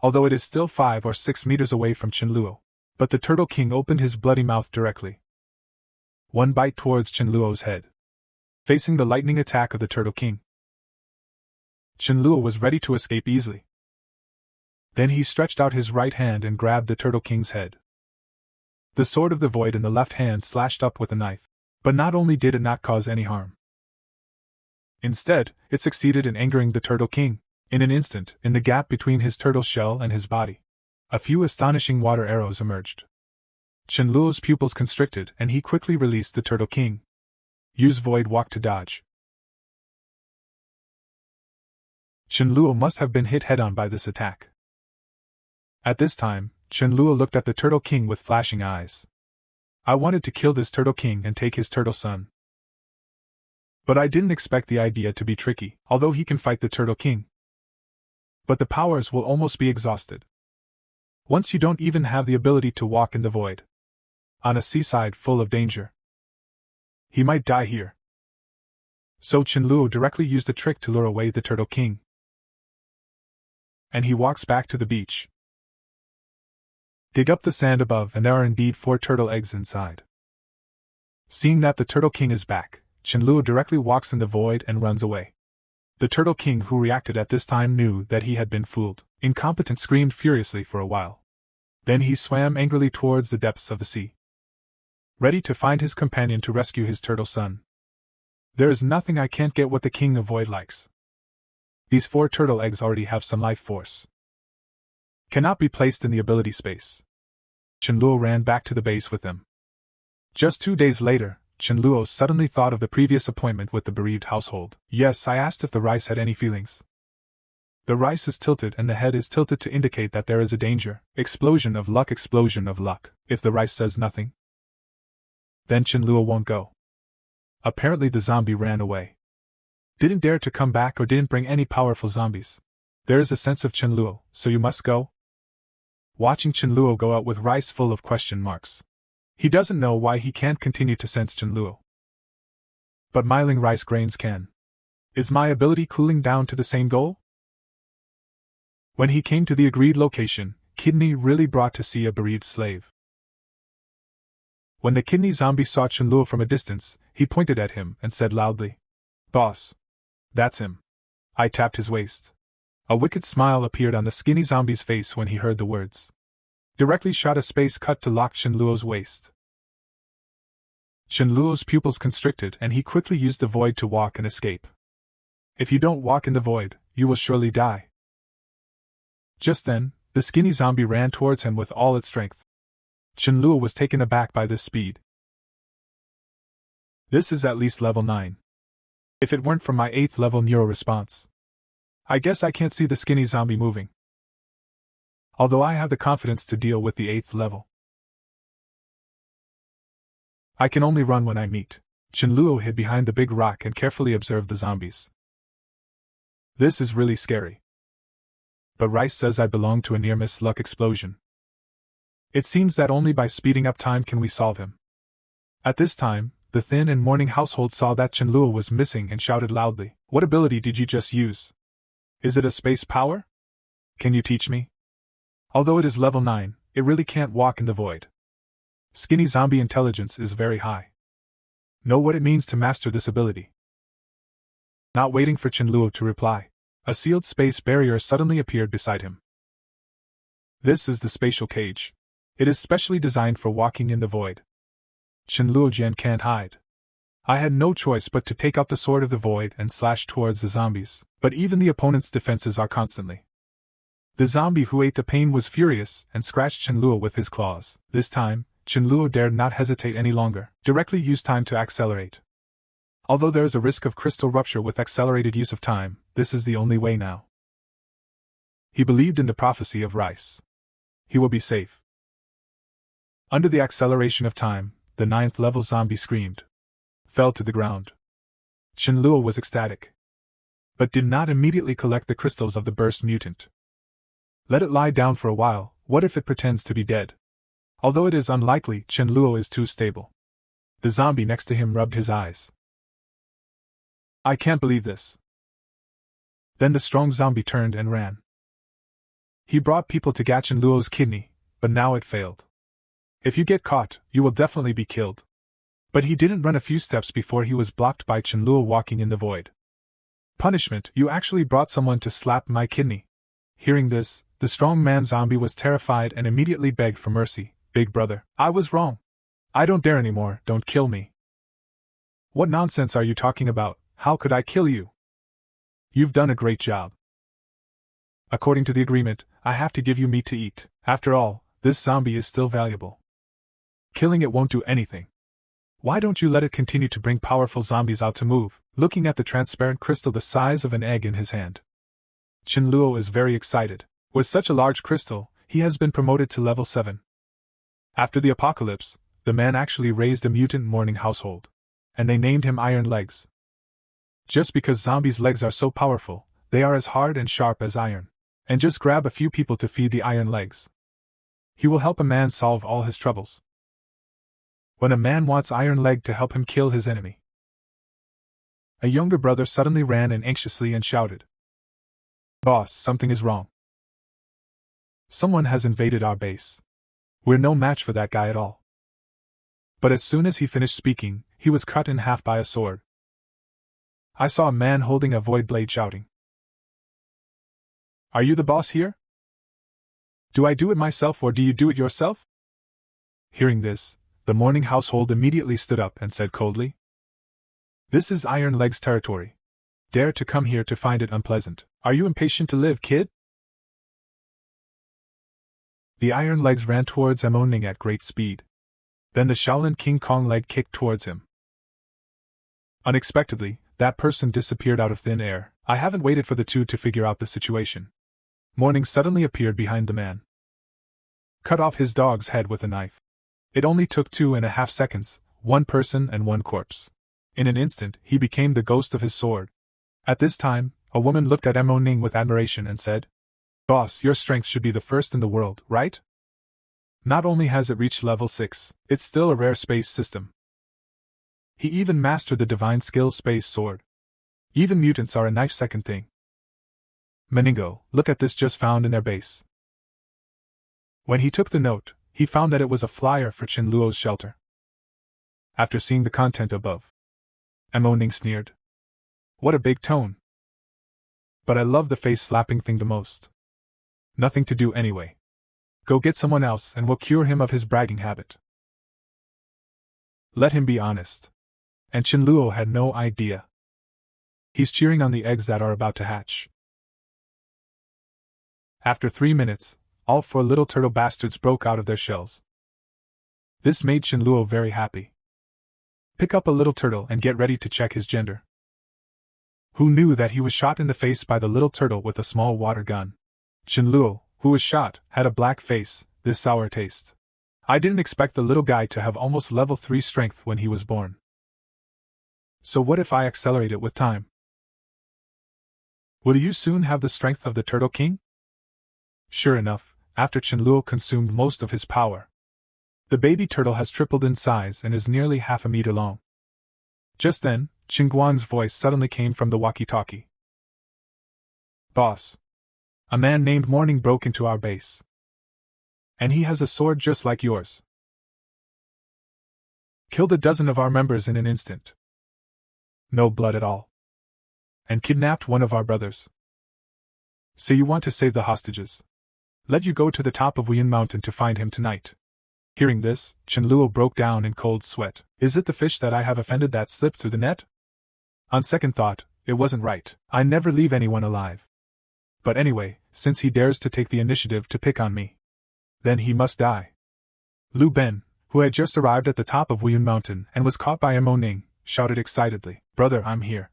Although it is still 5 or 6 meters away from Chenluo, but the Turtle King opened his bloody mouth directly. One bite towards Chenluo's head, facing the lightning attack of the Turtle King. Chenluo was ready to escape easily. Then he stretched out his right hand and grabbed the Turtle King's head. The sword of the void in the left hand slashed up with a knife, but not only did it not cause any harm. Instead, it succeeded in angering the Turtle King. In an instant, in the gap between his turtle shell and his body, a few astonishing water arrows emerged. Chenluo's pupils constricted and he quickly released the Turtle King. Use Void Walk to dodge. Chenluo must have been hit head-on by this attack. At this time, Chenluo looked at the Turtle King with flashing eyes. I wanted to kill this Turtle King and take his turtle son. But I didn't expect the idea to be tricky, although he can fight the Turtle King. But the powers will almost be exhausted. Once you don't even have the ability to walk in the void. On a seaside full of danger. He might die here. So Chenluo directly used a trick to lure away the Turtle King. And he walks back to the beach. Dig up the sand above and there are indeed 4 turtle eggs inside. Seeing that the Turtle King is back, Chenluo directly walks in the void and runs away. The Turtle King, who reacted at this time, knew that he had been fooled. Incompetent screamed furiously for a while. Then he swam angrily towards the depths of the sea, ready to find his companion to rescue his turtle son. There is nothing I can't get what the King of Void likes. These 4 turtle eggs already have some life force. Cannot be placed in the ability space. Chenluo ran back to the base with them. Just 2 days later, Chenluo suddenly thought of the previous appointment with the bereaved household. Yes, I asked if the rice had any feelings. The rice is tilted and the head is tilted to indicate that there is a danger. Explosion of luck, explosion of luck. If the rice says nothing, then Chenluo won't go. Apparently the zombie ran away. Didn't dare to come back or didn't bring any powerful zombies. There is a sense of Chenluo, so you must go? Watching Chenluo go out with rice full of question marks. He doesn't know why he can't continue to sense Chenluo. But miling rice grains can. Is my ability cooling down to the same goal? When he came to the agreed location, Kidney really brought to see a bereaved slave. When the kidney zombie saw Chenluo from a distance, he pointed at him and said loudly, "Boss. That's him." I tapped his waist. A wicked smile appeared on the skinny zombie's face when he heard the words. Directly shot a space cut to lock Chenluo's waist. Chenluo's pupils constricted and he quickly used the void to walk and escape. If you don't walk in the void, you will surely die. Just then, the skinny zombie ran towards him with all its strength. Chenluo was taken aback by this speed. This is at least level 9. If it weren't for my 8th level neuro response, I guess I can't see the skinny zombie moving. Although I have the confidence to deal with the 8th level. I can only run when I meet. Chenluo hid behind the big rock and carefully observed the zombies. This is really scary. But Rice says I belong to a near-miss luck explosion. It seems that only by speeding up time can we solve him. At this time, the thin and mourning household saw that Chenluo was missing and shouted loudly, "What ability did you just use? Is it a space power? Can you teach me?" Although it is level 9, it really can't walk in the void. Skinny zombie intelligence is very high. Know what it means to master this ability. Not waiting for Chenluo to reply, a sealed space barrier suddenly appeared beside him. This is the spatial cage. It is specially designed for walking in the void. Chenluo Jian can't hide. I had no choice but to take up the sword of the void and slash towards the zombies, but even the opponent's defenses are constantly. The zombie who ate the pain was furious and scratched Chenluo with his claws. This time, Chenluo dared not hesitate any longer, directly used time to accelerate. Although there is a risk of crystal rupture with accelerated use of time, this is the only way now. He believed in the prophecy of Rice. He will be safe. Under the acceleration of time, the 9th level zombie screamed. fell to the ground. Chenluo was ecstatic, but did not immediately collect the crystals of the burst mutant. Let it lie down for a while. What if it pretends to be dead? Although it is unlikely, Chenluo is too stable. The zombie next to him rubbed his eyes. I can't believe this. Then the strong zombie turned and ran. He brought people to get Chenluo's kidney, but now it failed. If you get caught, you will definitely be killed. But he didn't run a few steps before he was blocked by Chenluo walking in the void. Punishment, you actually brought someone to slap my kidney. Hearing this, the strong man zombie was terrified and immediately begged for mercy. Big brother, I was wrong. I don't dare anymore, don't kill me. What nonsense are you talking about? How could I kill you? You've done a great job. According to the agreement, I have to give you meat to eat. After all, this zombie is still valuable. Killing it won't do anything. Why don't you let it continue to bring powerful zombies out to move? Looking at the transparent crystal the size of an egg in his hand, Chenluo is very excited. With such a large crystal, he has been promoted to level 7. After the apocalypse, the man actually raised a mutant mourning household, and they named him Iron Legs. Just because zombies' legs are so powerful, they are as hard and sharp as iron. And just grab a few people to feed the Iron Legs. He will help a man solve all his troubles. When a man wants Iron Leg to help him kill his enemy. A younger brother suddenly ran in anxiously and shouted, Boss, something is wrong. Someone has invaded our base. We're no match for that guy at all. But as soon as he finished speaking, he was cut in half by a sword. I saw a man holding a void blade shouting, Are you the boss here? Do I do it myself or do you do it yourself? Hearing this, the mourning household immediately stood up and said coldly, This is Iron Leg's territory. Dare to come here to find it unpleasant. Are you impatient to live, kid? The Iron Legs ran towards Emoning at great speed. Then the Shaolin King Kong leg kicked towards him. Unexpectedly, that person disappeared out of thin air. I haven't waited for the two to figure out the situation. Morning suddenly appeared behind the man. Cut off his dog's head with a knife. It only took 2.5 seconds, one person and one corpse. In an instant, he became the ghost of his sword. At this time, a woman looked at Mo Ning with admiration and said, Boss, your strength should be the first in the world, right? Not only has it reached level 6, it's still a rare space system. He even mastered the divine skill space sword. Even mutants are a knife second thing. Meningo, look at this just found in their base. When he took the note, he found that it was a flyer for Chenluo's shelter. After seeing the content above, Mo Ning sneered. What a big tone. But I love the face-slapping thing the most. Nothing to do anyway. Go get someone else and we'll cure him of his bragging habit. Let him be honest. And Chenluo had no idea. He's cheering on the eggs that are about to hatch. After 3 minutes, all 4 little turtle bastards broke out of their shells. This made Chenluo very happy. Pick up a little turtle and get ready to check his gender. Who knew that he was shot in the face by the little turtle with a small water gun? Chenluo, who was shot, had a black face, this sour taste. I didn't expect the little guy to have almost level 3 strength when he was born. So what if I accelerate it with time? Will you soon have the strength of the Turtle King? Sure enough, after Chenluo consumed most of his power, the baby turtle has tripled in size and is nearly half a meter long. Just then, Qingguang's voice suddenly came from the walkie-talkie. Boss. A man named Morning broke into our base. And he has a sword just like yours. Killed a dozen of our members in an instant. No blood at all. And kidnapped one of our brothers. So you want to save the hostages? Let you go to the top of Wuyan Mountain to find him tonight. Hearing this, Chenluo broke down in cold sweat. Is it the fish that I have offended that slipped through the net? On second thought, it wasn't right. I never leave anyone alive. But anyway, since he dares to take the initiative to pick on me, then he must die. Lu Ben, who had just arrived at the top of Wuyan Mountain and was caught by Mo Ning, shouted excitedly, Brother, I'm here.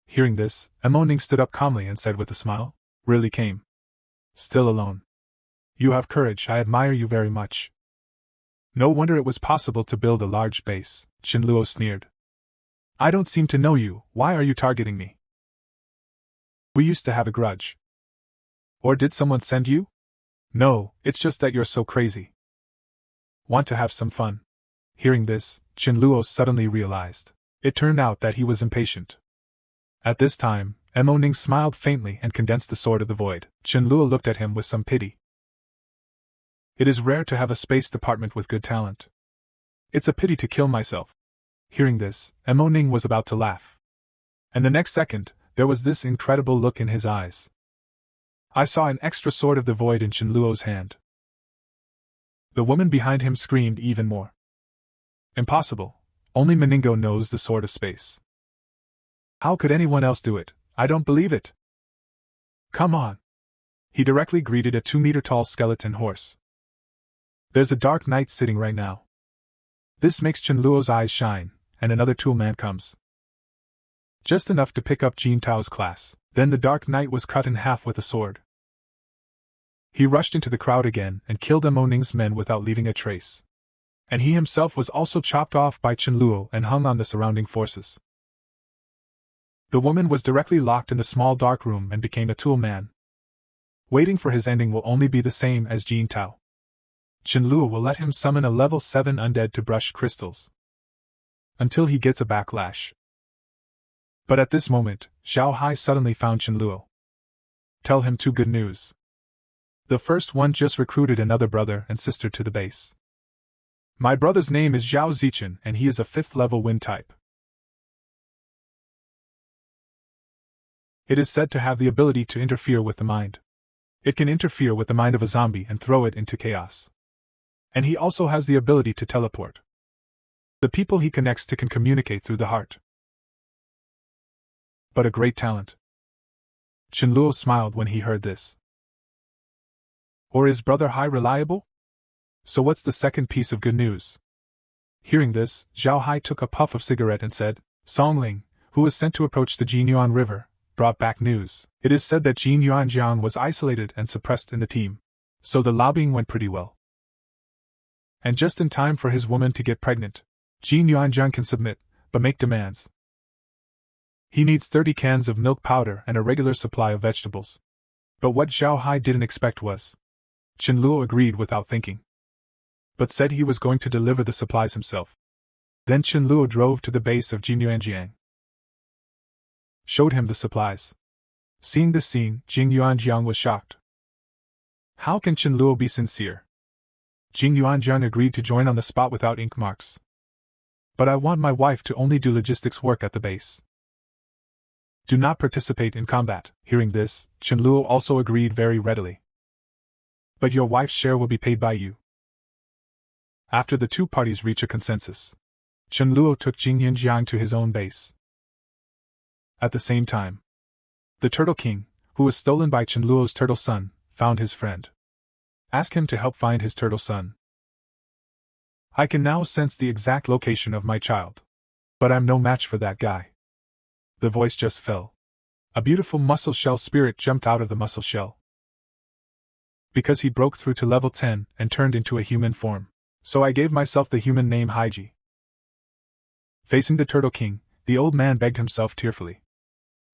Hearing this, Mo Ning stood up calmly and said with a smile, Really came. Still alone. You have courage, I admire you very much. No wonder it was possible to build a large base, Chinluo sneered. I don't seem to know you, why are you targeting me? We used to have a grudge. Or did someone send you? No, it's just that you're so crazy. Want to have some fun? Hearing this, Chinluo suddenly realized. It turned out that he was impatient. At this time, Mo Ning smiled faintly and condensed the sword of the void. Chinluo looked at him with some pity. It is rare to have a space department with good talent. It's a pity to kill myself. Hearing this, Mo Ning was about to laugh. And the next second, there was this incredible look in his eyes. I saw an extra sword of the void in Chinluo's hand. The woman behind him screamed even more. Impossible. Only Meningo knows the sword of space. How could anyone else do it? I don't believe it. Come on. He directly greeted a 2-meter-tall skeleton horse. There's a dark knight sitting right now. This makes Chinluo's eyes shine, and another tool man comes. Just enough to pick up Jin Tao's class. Then the dark knight was cut in half with a sword. He rushed into the crowd again and killed Mo Ning's men without leaving a trace. And he himself was also chopped off by Chinluo and hung on the surrounding forces. The woman was directly locked in the small dark room and became a tool man. Waiting for his ending will only be the same as Jin Tao. Chinluo will let him summon a level 7 undead to brush crystals. Until he gets a backlash. But at this moment, Xiao Hai suddenly found Chinluo. Tell him 2 good news. The first one just recruited another brother and sister to the base. My brother's name is Zhao Zichen and he is a 5th level wind type. It is said to have the ability to interfere with the mind. It can interfere with the mind of a zombie and throw it into chaos. And he also has the ability to teleport. The people he connects to can communicate through the heart. But a great talent. Chinluo smiled when he heard this. Or is Brother Hai reliable? So what's the second piece of good news? Hearing this, Zhao Hai took a puff of cigarette and said, Songling, who was sent to approach the Jinyuan River, brought back news. It is said that Jin Yuanjiang was isolated and suppressed in the team. So the lobbying went pretty well. And just in time for his woman to get pregnant, Jin Yuanjiang can submit, but make demands. He needs 30 cans of milk powder and a regular supply of vegetables. But what Zhao Hai didn't expect was. Chinluo agreed without thinking. But said he was going to deliver the supplies himself. Then Chinluo drove to the base of Jin Yuanjiang. Showed him the supplies. Seeing this scene, Jin Yuanjiang was shocked. How can Chinluo be sincere? Jin Yuanjiang agreed to join on the spot without ink marks. But I want my wife to only do logistics work at the base. Do not participate in combat. Hearing this, Chinluo also agreed very readily. But your wife's share will be paid by you. After the 2 parties reach a consensus, Chinluo took Jin Yinjiang to his own base. At the same time, the Turtle King, who was stolen by Chinluo's turtle son, found his friend. Ask him to help find his turtle son. I can now sense the exact location of my child. But I'm no match for that guy. The voice just fell. A beautiful mussel shell spirit jumped out of the mussel shell. Because he broke through to level 10 and turned into a human form. So I gave myself the human name Haiji. Facing the Turtle King, the old man begged himself tearfully.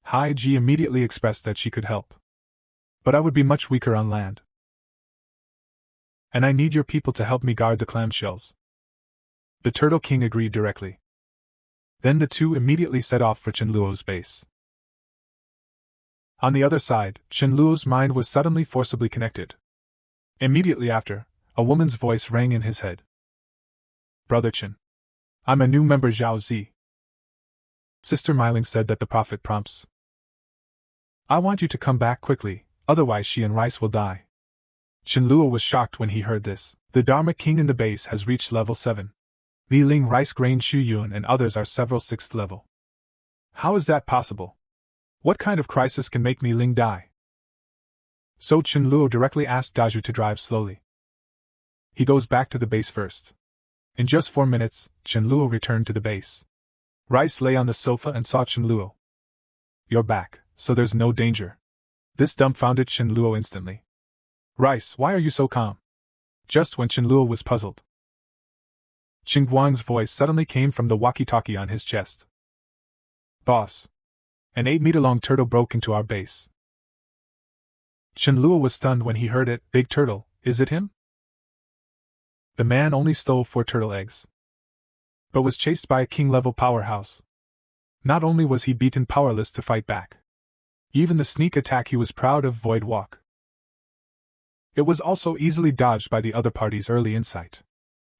Haiji immediately expressed that she could help. But I would be much weaker on land. And I need your people to help me guard the clamshells. The Turtle King agreed directly. Then the 2 immediately set off for Chinluo's base. On the other side, Chinluo's mind was suddenly forcibly connected. Immediately after, a woman's voice rang in his head. Brother Chin. I'm a new member Zhao Zi. Sister Myling said that the prophet prompts. I want you to come back quickly, otherwise she and Rice will die. Chinluo was shocked when he heard this. The Dharma King in the base has reached level 7. Li Ling, Rice, Grain, Xu Yun and others are several 6th level. How is that possible? What kind of crisis can make Mi Ling die? So Chinluo directly asked Daju to drive slowly. He goes back to the base first. In just 4 minutes, Chinluo returned to the base. Rice lay on the sofa and saw Chinluo. You're back, so there's no danger. This dumbfounded Chinluo instantly. Rice, why are you so calm? Just when Chinluo was puzzled. Xingguang's voice suddenly came from the walkie-talkie on his chest. Boss. An 8-meter-long turtle broke into our base. Qianluo was stunned when he heard it. Big turtle, is it him? The man only stole 4 turtle eggs, but was chased by a king-level powerhouse. Not only was he beaten powerless to fight back, even the sneak attack he was proud of, Void Walk. It was also easily dodged by the other party's early insight.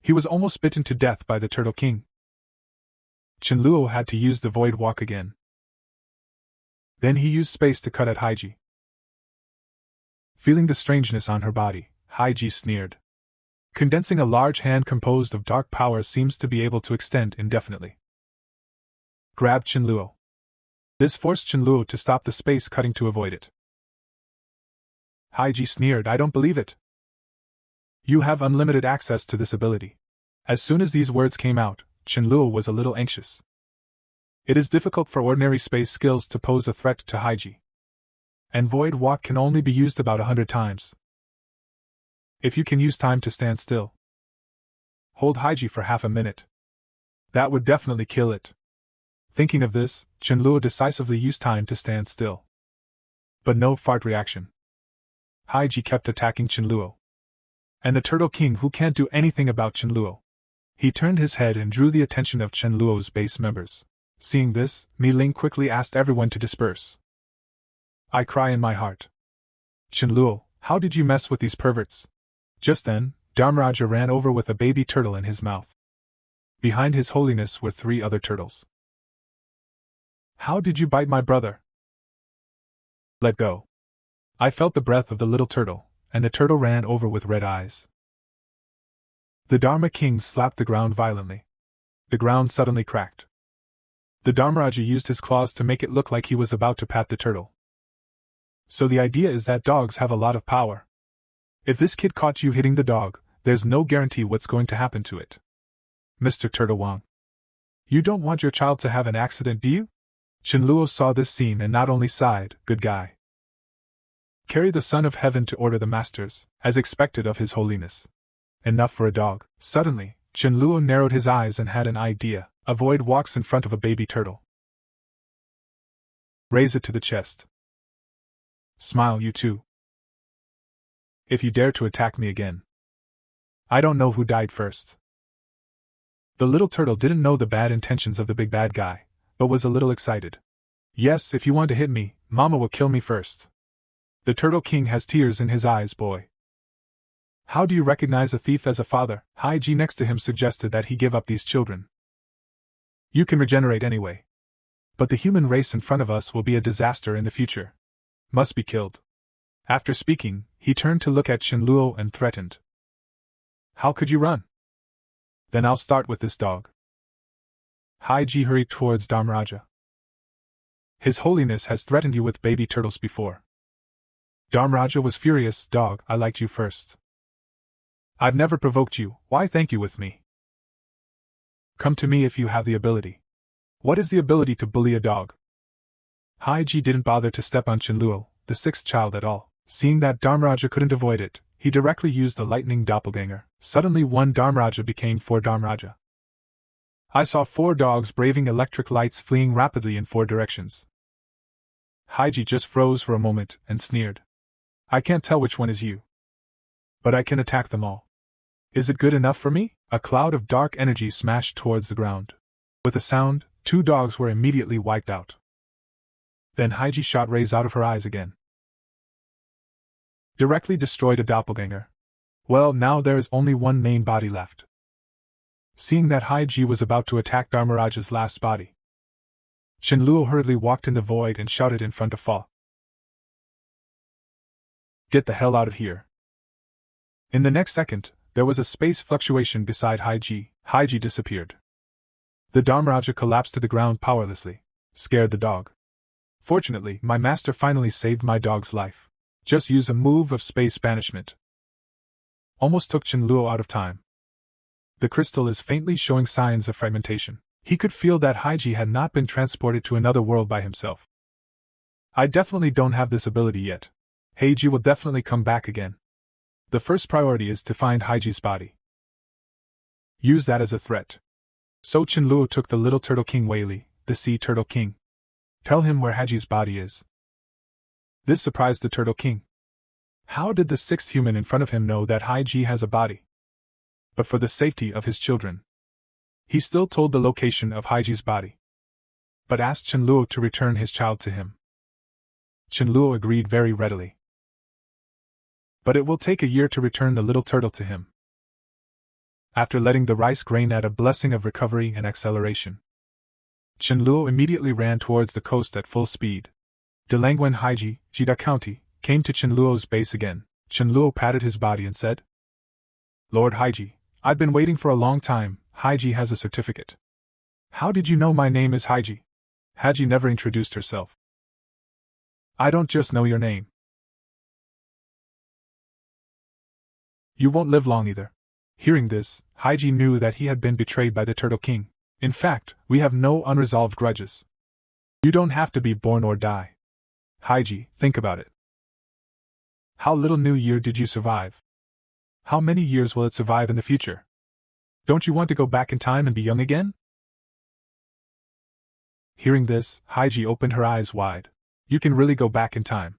He was almost bitten to death by the Turtle King. Qianluo had to use the Void Walk again. Then he used space to cut at Haiji. Feeling the strangeness on her body, Haiji sneered. Condensing a large hand composed of dark power seems to be able to extend indefinitely. Grabbed Qianluo. This forced Qianluo to stop the space cutting to avoid it. Haiji sneered, I don't believe it. You have unlimited access to this ability. As soon as these words came out, Qianluo was a little anxious. It is difficult for ordinary space skills to pose a threat to Haiji. And Void Walk can only be used about 100 times. If you can use time to stand still, hold Haiji for half a minute. That would definitely kill it. Thinking of this, Qianluo decisively used time to stand still. But no fart reaction. Haiji kept attacking Qianluo. And the Turtle King, who can't do anything about Qianluo. He turned his head and drew the attention of Qianluo's base members. Seeing this, Mi Ling quickly asked everyone to disperse. I cry in my heart. Qianluo, how did you mess with these perverts? Just then, Dharmaraja ran over with a baby turtle in his mouth. Behind His Holiness were 3 other turtles. How did you bite my brother? Let go. I felt the breath of the little turtle, and the turtle ran over with red eyes. The Dharma King slapped the ground violently. The ground suddenly cracked. The Dharmaraja used his claws to make it look like he was about to pat the turtle. So the idea is that dogs have a lot of power. If this kid caught you hitting the dog, there's no guarantee what's going to happen to it. Mr. Turtle Wang. You don't want your child to have an accident, do you? Qianluo saw this scene and not only sighed, good guy. Carry the Son of Heaven to order the masters, as expected of His Holiness. Enough for a dog. Suddenly, Qianluo narrowed his eyes and had an idea. A Void walks in front of a baby turtle. Raise it to the chest. Smile, you too. If you dare to attack me again. I don't know who died first. The little turtle didn't know the bad intentions of the big bad guy, but was a little excited. Yes, if you want to hit me, Mama will kill me first. The Turtle King has tears in his eyes, boy. How do you recognize a thief as a father? Haiji next to him suggested that he give up these children. You can regenerate anyway. But the human race in front of us will be a disaster in the future. Must be killed. After speaking, he turned to look at Qianluo and threatened. How could you run? Then I'll start with this dog. Haiji hurried towards Dharmaraja. His Holiness has threatened you with baby turtles before. Dharmaraja was furious. Dog, I liked you first. I've never provoked you, why thank you with me? Come to me if you have the ability. What is the ability to bully a dog? Haiji didn't bother to step on Qianluo, the 6th child, at all. Seeing that Dharmaraja couldn't avoid it, he directly used the lightning doppelganger. Suddenly 1 Dharmaraja became 4 Dharmaraja. I saw 4 dogs braving electric lights fleeing rapidly in 4 directions. Haiji just froze for a moment and sneered. I can't tell which one is you. But I can attack them all. Is it good enough for me? A cloud of dark energy smashed towards the ground. With a sound, 2 dogs were immediately wiped out. Then Haiji shot rays out of her eyes again. Directly destroyed a doppelganger. Well, now there is only 1 main body left. Seeing that Haiji was about to attack Dharmaraja's last body, Qianluo hurriedly walked in the void and shouted in front of Fa. Get the hell out of here. In the next second, there was a space fluctuation beside Haiji. Haiji disappeared. The Dharmaraja collapsed to the ground powerlessly, scared the dog. Fortunately, my master finally saved my dog's life. Just use a move of space banishment. Almost took Qianluo out of time. The crystal is faintly showing signs of fragmentation. He could feel that Haiji had not been transported to another world by himself. I definitely don't have this ability yet. Haiji will definitely come back again. The first priority is to find Haiji's body. Use that as a threat. So Chenluo took the little turtle king Wei, the sea turtle king. Tell him where Haji's body is. This surprised the turtle king. How did the sixth human in front of him know that Haji has a body? But for the safety of his children, he still told the location of Haji's body, but asked Chenluo to return his child to him. Chenluo agreed very readily. But it will take a year to return the little turtle to him. After letting the rice grain add a blessing of recovery and acceleration, Chenluo immediately ran towards the coast at full speed. Delangwen Haiji, Jida County, came to Chenluo's base again. Chenluo patted his body and said, Lord Haiji, I've been waiting for a long time. Haiji has a certificate. How did you know my name is Haiji? Haji never introduced herself. I don't just know your name. You won't live long either. Hearing this, Haiji knew that he had been betrayed by the Turtle King. In fact, we have no unresolved grudges. You don't have to be born or die. Haiji, think about it. How little new year did you survive? How many years will it survive in the future? Don't you want to go back in time and be young again? Hearing this, Haiji opened her eyes wide. You can really go back in time.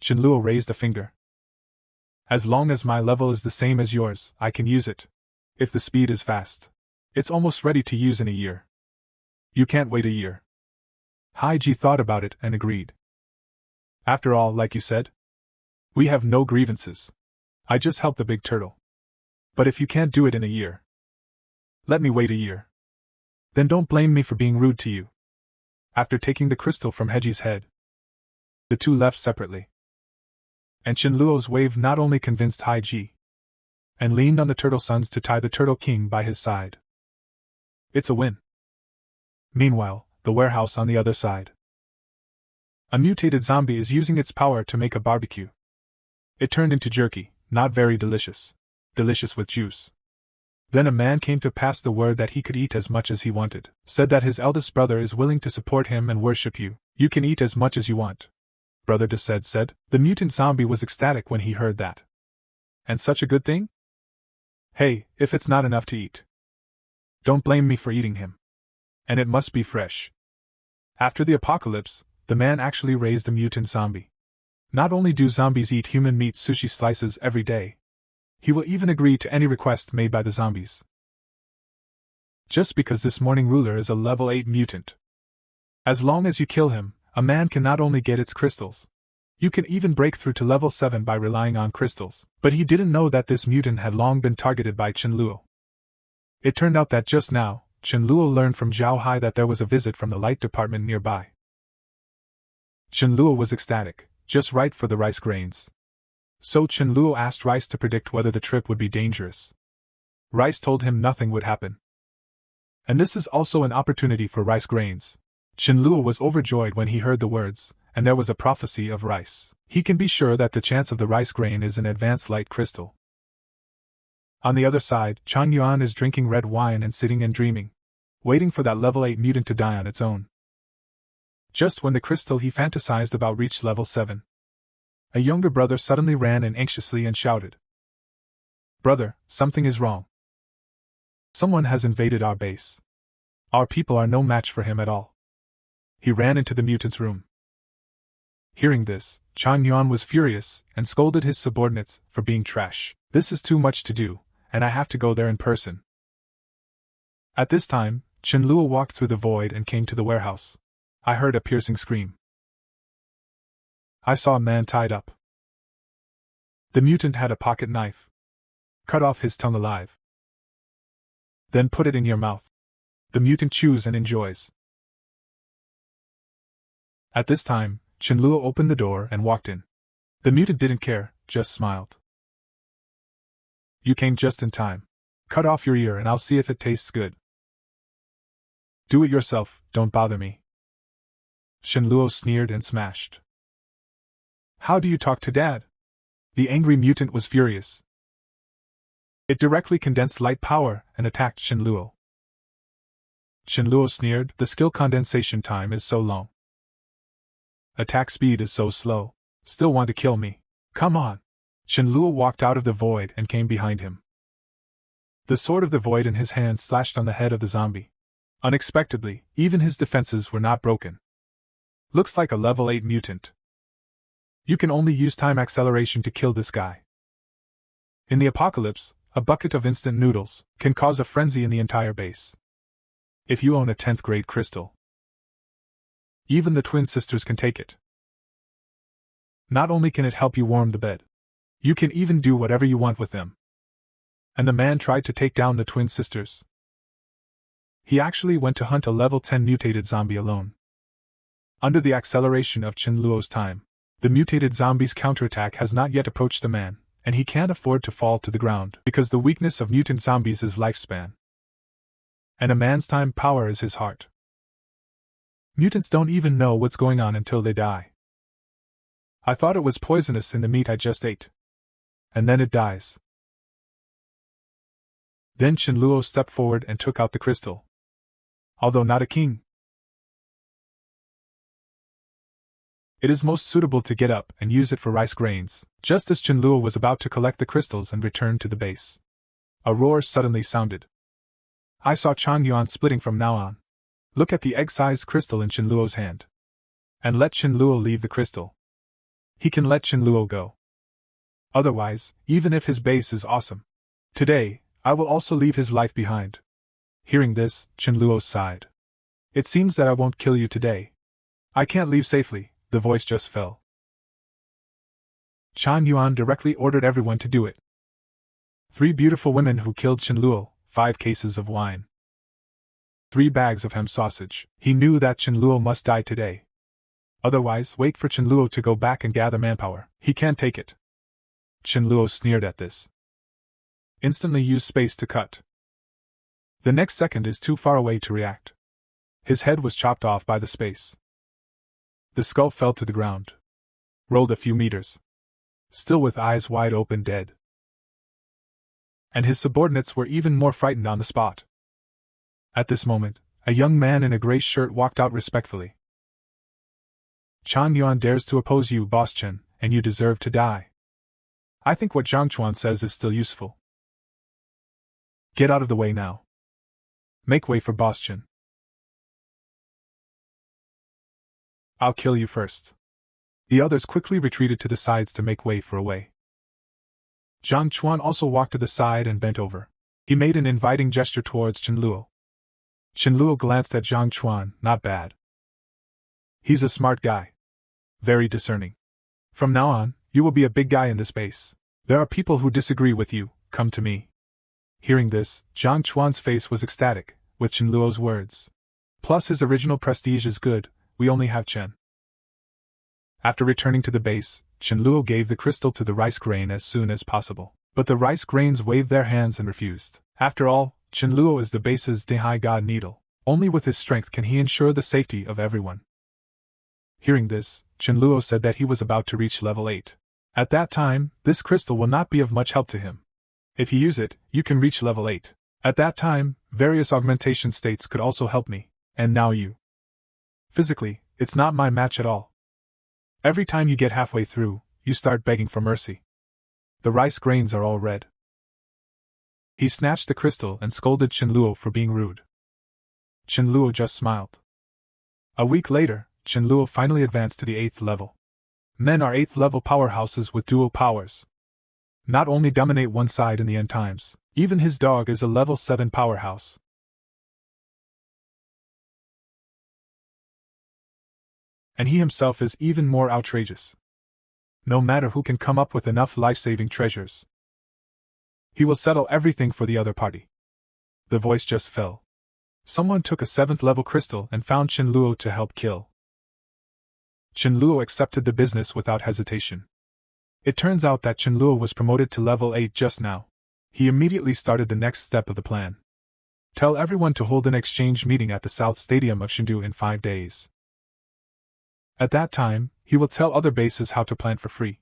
Chenluo raised a finger. As long as my level is the same as yours, I can use it. If the speed is fast, it's almost ready to use in a year. You can't wait a year. Haiji thought about it and agreed. After all, like you said, we have no grievances. I just helped the big turtle. But if you can't do it in a year, let me wait a year. Then don't blame me for being rude to you. After taking the crystal from Haji's head, the two left separately. And Chenluo's wave not only convinced Haiji, and leaned on the turtle sons to tie the turtle king by his side. It's a win. Meanwhile, the warehouse on the other side. A mutated zombie is using its power to make a barbecue. It turned into jerky, not very delicious. Delicious with juice. Then a man came to pass the word that he could eat as much as he wanted. Said that his eldest brother is willing to support him and worship you. You can eat as much as you want. Brother Desed said. The mutant zombie was ecstatic when he heard that. And such a good thing? Hey, if it's not enough to eat, don't blame me for eating him. And it must be fresh. After the apocalypse, the man actually raised a mutant zombie. Not only do zombies eat human meat sushi slices every day, he will even agree to any request made by the zombies. Just because this morning ruler is a level 8 mutant. As long as you kill him, a man can not only get its crystals, you can even break through to level 7 by relying on crystals. But he didn't know that this mutant had long been targeted by Chenluo. It turned out that just now, Chenluo learned from Zhao Hai that there was a visit from the light department nearby. Chenluo was ecstatic, just right for the rice grains. So Chenluo asked Rice to predict whether the trip would be dangerous. Rice told him nothing would happen. And this is also an opportunity for rice grains. Chenluo was overjoyed when he heard the words, and there was a prophecy of rice. He can be sure that the chance of the rice grain is an advanced light crystal. On the other side, Chang Yuan is drinking red wine and sitting and dreaming, waiting for that level 8 mutant to die on its own. Just when the crystal he fantasized about reached level 7, a younger brother suddenly ran in anxiously and shouted, Brother, something is wrong. Someone has invaded our base. Our people are no match for him at all. He ran into the mutant's room. Hearing this, Chang Yuan was furious and scolded his subordinates for being trash. This is too much to do, and I have to go there in person. At this time, Chenluo walked through the void and came to the warehouse. I heard a piercing scream. I saw a man tied up. The mutant had a pocket knife. Cut off his tongue alive. Then put it in your mouth. The mutant chews and enjoys. At this time, Chenluo opened the door and walked in. The mutant didn't care, just smiled. You came just in time. Cut off your ear and I'll see if it tastes good. Do it yourself, don't bother me. Chenluo sneered and smashed. How do you talk to Dad? The angry mutant was furious. It directly condensed light power and attacked Chenluo. Chenluo sneered, the skill condensation time is so long. Attack speed is so slow. Still want to kill me? Come on. Chenluo walked out of the void and came behind him. The sword of the void in his hand slashed on the head of the zombie. Unexpectedly, even his defenses were not broken. Looks like a level 8 mutant. You can only use time acceleration to kill this guy. In the apocalypse, a bucket of instant noodles can cause a frenzy in the entire base. If you own a 10th grade crystal, even the twin sisters can take it. Not only can it help you warm the bed, you can even do whatever you want with them. And the man tried to take down the twin sisters. He actually went to hunt a level 10 mutated zombie alone. Under the acceleration of Chen Luo's time, the mutated zombie's counterattack has not yet approached the man, and he can't afford to fall to the ground because the weakness of mutant zombies is lifespan. And a man's time power is his heart. Mutants don't even know what's going on until they die. I thought it was poisonous in the meat I just ate. And then it dies. Then Chen Luo stepped forward and took out the crystal. Although not a king, it is most suitable to get up and use it for rice grains. Just as Chen Luo was about to collect the crystals and return to the base, a roar suddenly sounded. I saw Chang Yuan splitting from now on. Look at the egg-sized crystal in Chen Luo's hand. And let Chen Luo leave the crystal. He can let Chen Luo go. Otherwise, even if his base is awesome, today, I will also leave his life behind. Hearing this, Chen Luo sighed. It seems that I won't kill you today. I can't leave safely, the voice just fell. Chang Yuan directly ordered everyone to do it. 3 beautiful women who killed Chen Luo, 5 cases of wine, 3 bags of ham sausage. He knew that Chen Luo must die today. Otherwise, wait for Chen Luo to go back and gather manpower. He can't take it. Chen Luo sneered at this. Instantly use space to cut. The next second is too far away to react. His head was chopped off by the space. The skull fell to the ground. Rolled a few meters. Still with eyes wide open, dead. And his subordinates were even more frightened on the spot. At this moment, a young man in a gray shirt walked out respectfully. Chang Yuan dares to oppose you, Boss Chen, and you deserve to die. I think what Zhang Chuan says is still useful. Get out of the way now. Make way for Boss Chen. I'll kill you first. The others quickly retreated to the sides to make way for a way. Zhang Chuan also walked to the side and bent over. He made an inviting gesture towards Chen Luo. Chen Luo glanced at Zhang Chuan. Not bad. He's a smart guy. Very discerning. From now on, you will be a big guy in this base. There are people who disagree with you. Come to me. Hearing this, Zhang Chuan's face was ecstatic, with Chen Luo's words. Plus his original prestige is good, we only have Chen. After returning to the base, Chen Luo gave the crystal to the rice grain as soon as possible. But the rice grains waved their hands and refused. After all, Chen Luo is the base's Dehai God Needle. Only with his strength can he ensure the safety of everyone. Hearing this, Chen Luo said that he was about to reach level 8. At that time, this crystal will not be of much help to him. If you use it, you can reach level 8. At that time, various augmentation states could also help me, and now you. Physically, it's not my match at all. Every time you get halfway through, you start begging for mercy. The rice grains are all red. He snatched the crystal and scolded Chen Luo for being rude. Chen Luo just smiled. A week later, Chen Luo finally advanced to the 8th level. Men are 8th level powerhouses with dual powers. Not only dominate one side in the end times, even his dog is a level 7 powerhouse. And he himself is even more outrageous. No matter who can come up with enough life-saving treasures, he will settle everything for the other party. The voice just fell. Someone took a 7th level crystal and found Chen Luo to help kill. Chen Luo accepted the business without hesitation. It turns out that Chen Luo was promoted to level 8 just now. He immediately started the next step of the plan. Tell everyone to hold an exchange meeting at the South Stadium of Chengdu in 5 days. At that time, he will tell other bases how to plant for free.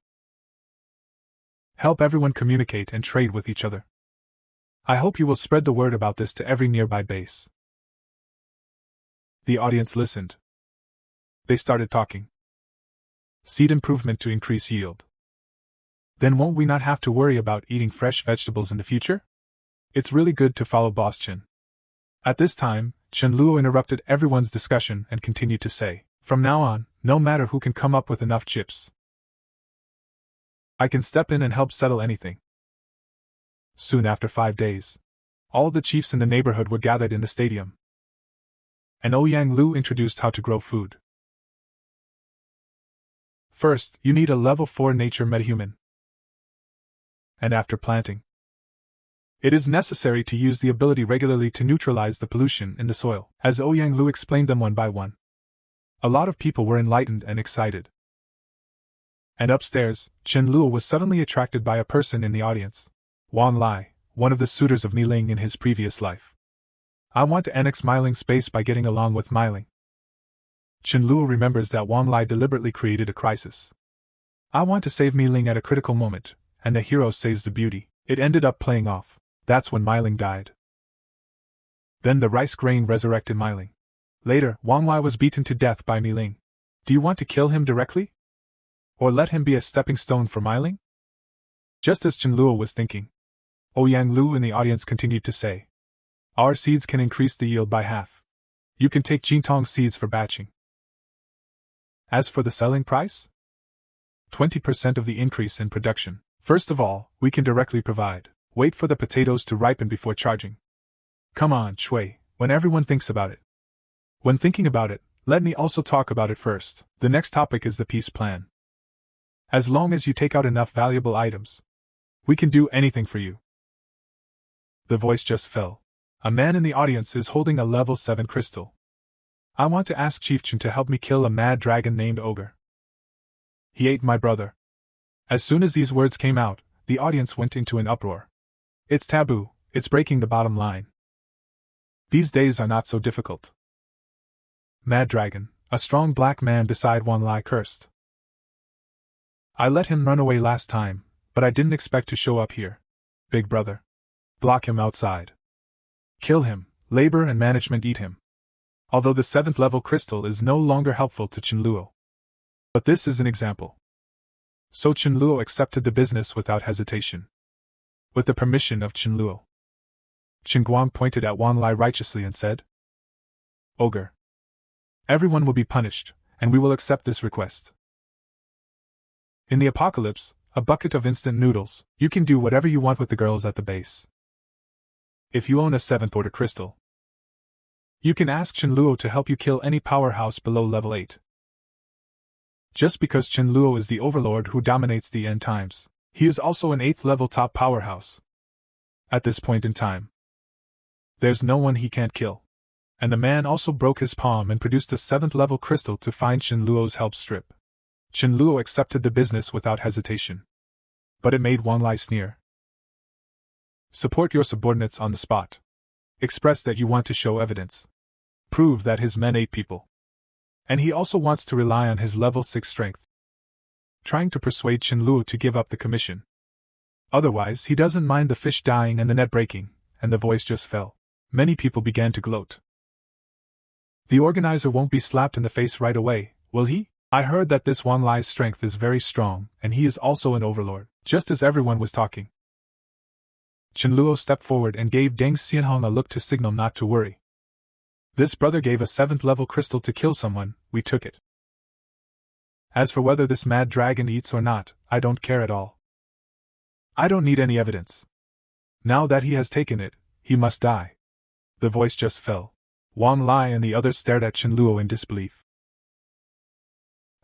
Help everyone communicate and trade with each other. I hope you will spread the word about this to every nearby base. The audience listened. They started talking. Seed improvement to increase yield. Then won't we not have to worry about eating fresh vegetables in the future? It's really good to follow Boss Chen. At this time, Chen Luo interrupted everyone's discussion and continued to say, from now on, no matter who can come up with enough chips, I can step in and help settle anything. Soon after 5 days, all the chiefs in the neighborhood were gathered in the stadium, and Ouyang Lu introduced how to grow food. First, you need a level 4 nature metahuman. And after planting, it is necessary to use the ability regularly to neutralize the pollution in the soil, as Ouyang Lu explained them one by one. A lot of people were enlightened and excited. And upstairs, Chen Luo was suddenly attracted by a person in the audience. Wang Lai, one of the suitors of Mi Ling in his previous life. I want to annex Mi Ling's space by getting along with Mi Ling. Chen Luo remembers that Wang Lai deliberately created a crisis. I want to save Mi Ling at a critical moment, and the hero saves the beauty. It ended up playing off. That's when Mi Ling died. Then the rice grain resurrected Mi Ling. Later, Wang Lai was beaten to death by Mi Ling. Do you want to kill him directly? Or let him be a stepping stone for Mi Ling? Just as Chen Luo was thinking, Ouyang Lu in the audience continued to say, our seeds can increase the yield by half. You can take Jintong seeds for batching. As for the selling price? 20% of the increase in production. First of all, we can directly provide. Wait for the potatoes to ripen before charging. Come on, Shui, when everyone thinks about it. When thinking about it, let me also talk about it first. The next topic is the peace plan. As long as you take out enough valuable items, we can do anything for you. The voice just fell. A man in the audience is holding a level 7 crystal. I want to ask Chief Chen to help me kill a mad dragon named Ogre. He ate my brother. As soon as these words came out, the audience went into an uproar. It's taboo, it's breaking the bottom line. These days are not so difficult. Mad Dragon, a strong black man beside Wang Lai cursed. I let him run away last time, but I didn't expect to show up here. Big brother. Block him outside. Kill him, labor and management eat him. Although the 7th level crystal is no longer helpful to Chen Luo. But this is an example. So Chen Luo accepted the business without hesitation. With the permission of Chen Luo, Chen Guang pointed at Wang Lai righteously and said, Ogre. Everyone will be punished, and we will accept this request. In the apocalypse, a bucket of instant noodles, you can do whatever you want with the girls at the base. If you own a 7th order crystal, you can ask Chen Luo to help you kill any powerhouse below level 8. Just because Chen Luo is the overlord who dominates the end times, he is also an 8th level top powerhouse. At this point in time, there's no one he can't kill. And the man also broke his palm and produced a 7th level crystal to find Chen Luo's help strip. Chen Luo accepted the business without hesitation. But it made Wang Lai sneer. Support your subordinates on the spot. Express that you want to show evidence. Prove that his men ate people. And he also wants to rely on his level 6 strength. Trying to persuade Chen Luo to give up the commission. Otherwise, he doesn't mind the fish dying and the net breaking, and the voice just fell. Many people began to gloat. The organizer won't be slapped in the face right away, will he? I heard that this Wang Lai's strength is very strong, and he is also an overlord. Just as everyone was talking, Chen Luo stepped forward and gave Deng Xianhong a look to signal not to worry. This brother gave a 7th level crystal to kill someone, we took it. As for whether this mad dragon eats or not, I don't care at all. I don't need any evidence. Now that he has taken it, he must die. The voice just fell. Wang Lai and the others stared at Chen Luo in disbelief.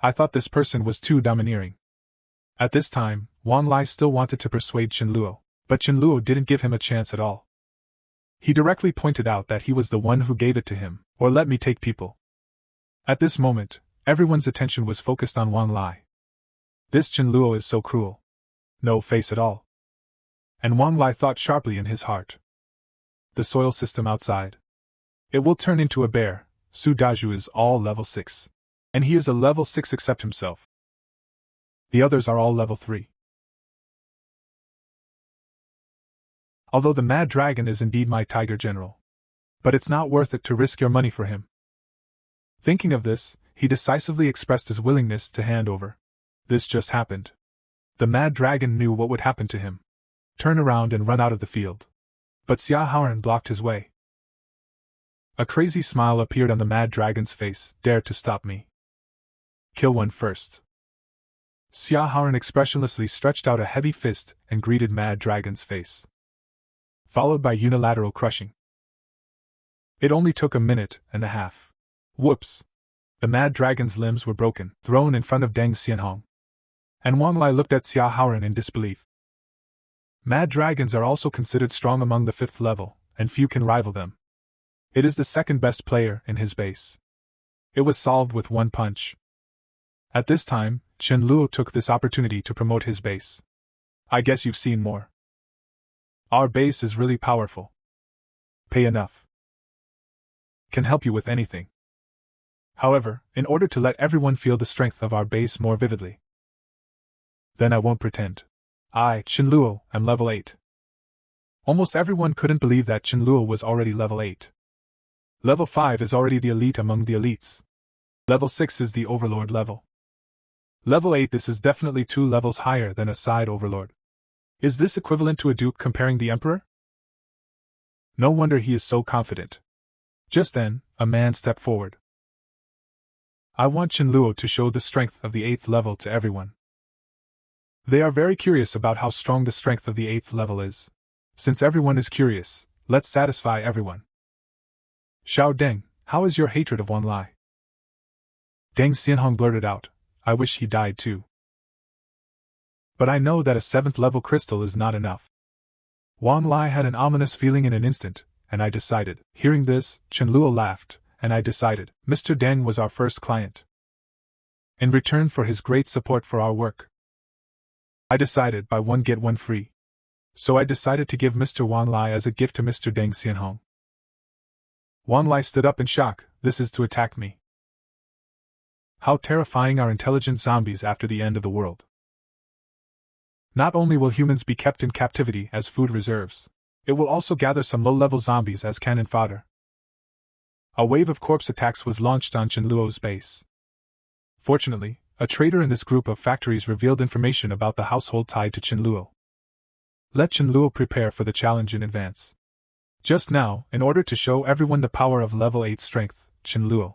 I thought this person was too domineering. At this time, Wang Lai still wanted to persuade Chen Luo, but Chen Luo didn't give him a chance at all. He directly pointed out that he was the one who gave it to him, or let me take people. At this moment, everyone's attention was focused on Wang Lai. This Chen Luo is so cruel. No face at all. And Wang Lai thought sharply in his heart. The soil system outside. It will turn into a bear. Su Daju is all level 6. And he is a level 6 except himself. The others are all level 3. Although the mad dragon is indeed my tiger general. But it's not worth it to risk your money for him. Thinking of this, he decisively expressed his willingness to hand over. This just happened. The mad dragon knew what would happen to him. Turn around and run out of the field. But Xia Haoran blocked his way. A crazy smile appeared on the mad dragon's face. Dare to stop me? Kill one first. Xia Haoran expressionlessly stretched out a heavy fist and greeted Mad Dragon's face, followed by unilateral crushing. It only took a minute and a half. Whoops! The Mad Dragon's limbs were broken, thrown in front of Deng Xianhong. And Wang Lai looked at Xia Haoran in disbelief. Mad Dragons are also considered strong among the 5th level, and few can rival them. It is the second best player in his base. It was solved with one punch. At this time, Chen Luo took this opportunity to promote his base. I guess you've seen more. Our base is really powerful. Pay enough. Can help you with anything. However, in order to let everyone feel the strength of our base more vividly, then I won't pretend. I, Chen Luo, am level 8. Almost everyone couldn't believe that Chen Luo was already level 8. Level 5 is already the elite among the elites. Level 6 is the overlord level. Level 8, this is definitely 2 levels higher than a side overlord. Is this equivalent to a duke comparing the emperor? No wonder he is so confident. Just then, a man stepped forward. I want Chen Luo to show the strength of the 8th level to everyone. They are very curious about how strong the strength of the 8th level is. Since everyone is curious, let's satisfy everyone. Xiao Deng, how is your hatred of Wang Lai? Deng Xianhong blurted out, I wish he died too. But I know that a 7th level crystal is not enough. Wang Lai had an ominous feeling in an instant, and I decided. Hearing this, Chen Luo laughed, and I decided, Mr. Deng was our first client. In return for his great support for our work, I decided buy one get one free. So I decided to give Mr. Wang Lai as a gift to Mr. Deng Xianhong. Wang Lai stood up in shock. This is to attack me. How terrifying are intelligent zombies after the end of the world. Not only will humans be kept in captivity as food reserves, it will also gather some low-level zombies as cannon fodder. A wave of corpse attacks was launched on Chen Luo's base. Fortunately, a trader in this group of factories revealed information about the household tied to Chen Luo. Let Chen Luo prepare for the challenge in advance. Just now, in order to show everyone the power of level 8 strength, Chen Luo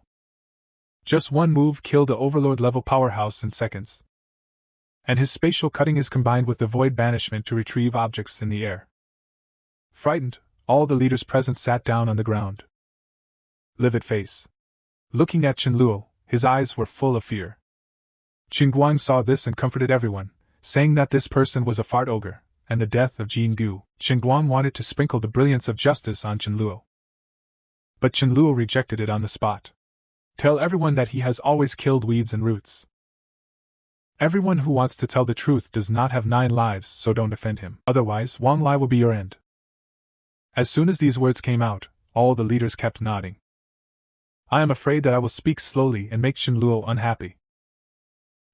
just one move killed the overlord level powerhouse in seconds. And his spatial cutting is combined with the void banishment to retrieve objects in the air. Frightened, all the leaders present sat down on the ground. Livid face. Looking at Chen Luo, his eyes were full of fear. Qin Guang saw this and comforted everyone, saying that this person was a fart ogre, and the death of Jin Gu. Qin Guang wanted to sprinkle the brilliance of justice on Chen Luo. But Chen Luo rejected it on the spot. Tell everyone that he has always killed weeds and roots. Everyone who wants to tell the truth does not have 9 lives, so don't offend him. Otherwise, Wang Lai will be your end. As soon as these words came out, all the leaders kept nodding. I am afraid that I will speak slowly and make Chen Luo unhappy.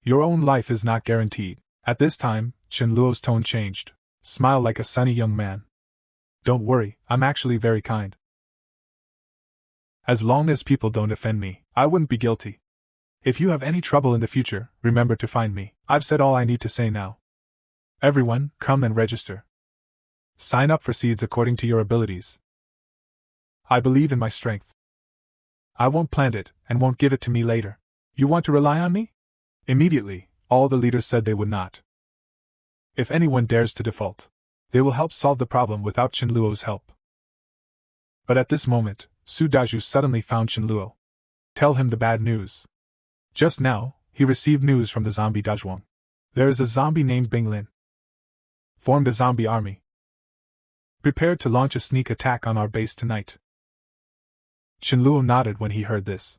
Your own life is not guaranteed. At this time, Chen Luo's tone changed. Smile like a sunny young man. Don't worry, I'm actually very kind. As long as people don't offend me, I wouldn't be guilty. If you have any trouble in the future, remember to find me. I've said all I need to say now. Everyone, come and register. Sign up for seeds according to your abilities. I believe in my strength. I won't plant it, and won't give it to me later. You want to rely on me? Immediately, all the leaders said they would not. If anyone dares to default, they will help solve the problem without Chen Luo's help. But at this moment, Su Daju suddenly found Chen Luo. Tell him the bad news. Just now, he received news from the zombie Dazhuang. There is a zombie named Bing Lin. Formed a zombie army. Prepared to launch a sneak attack on our base tonight. Chen Luo nodded when he heard this.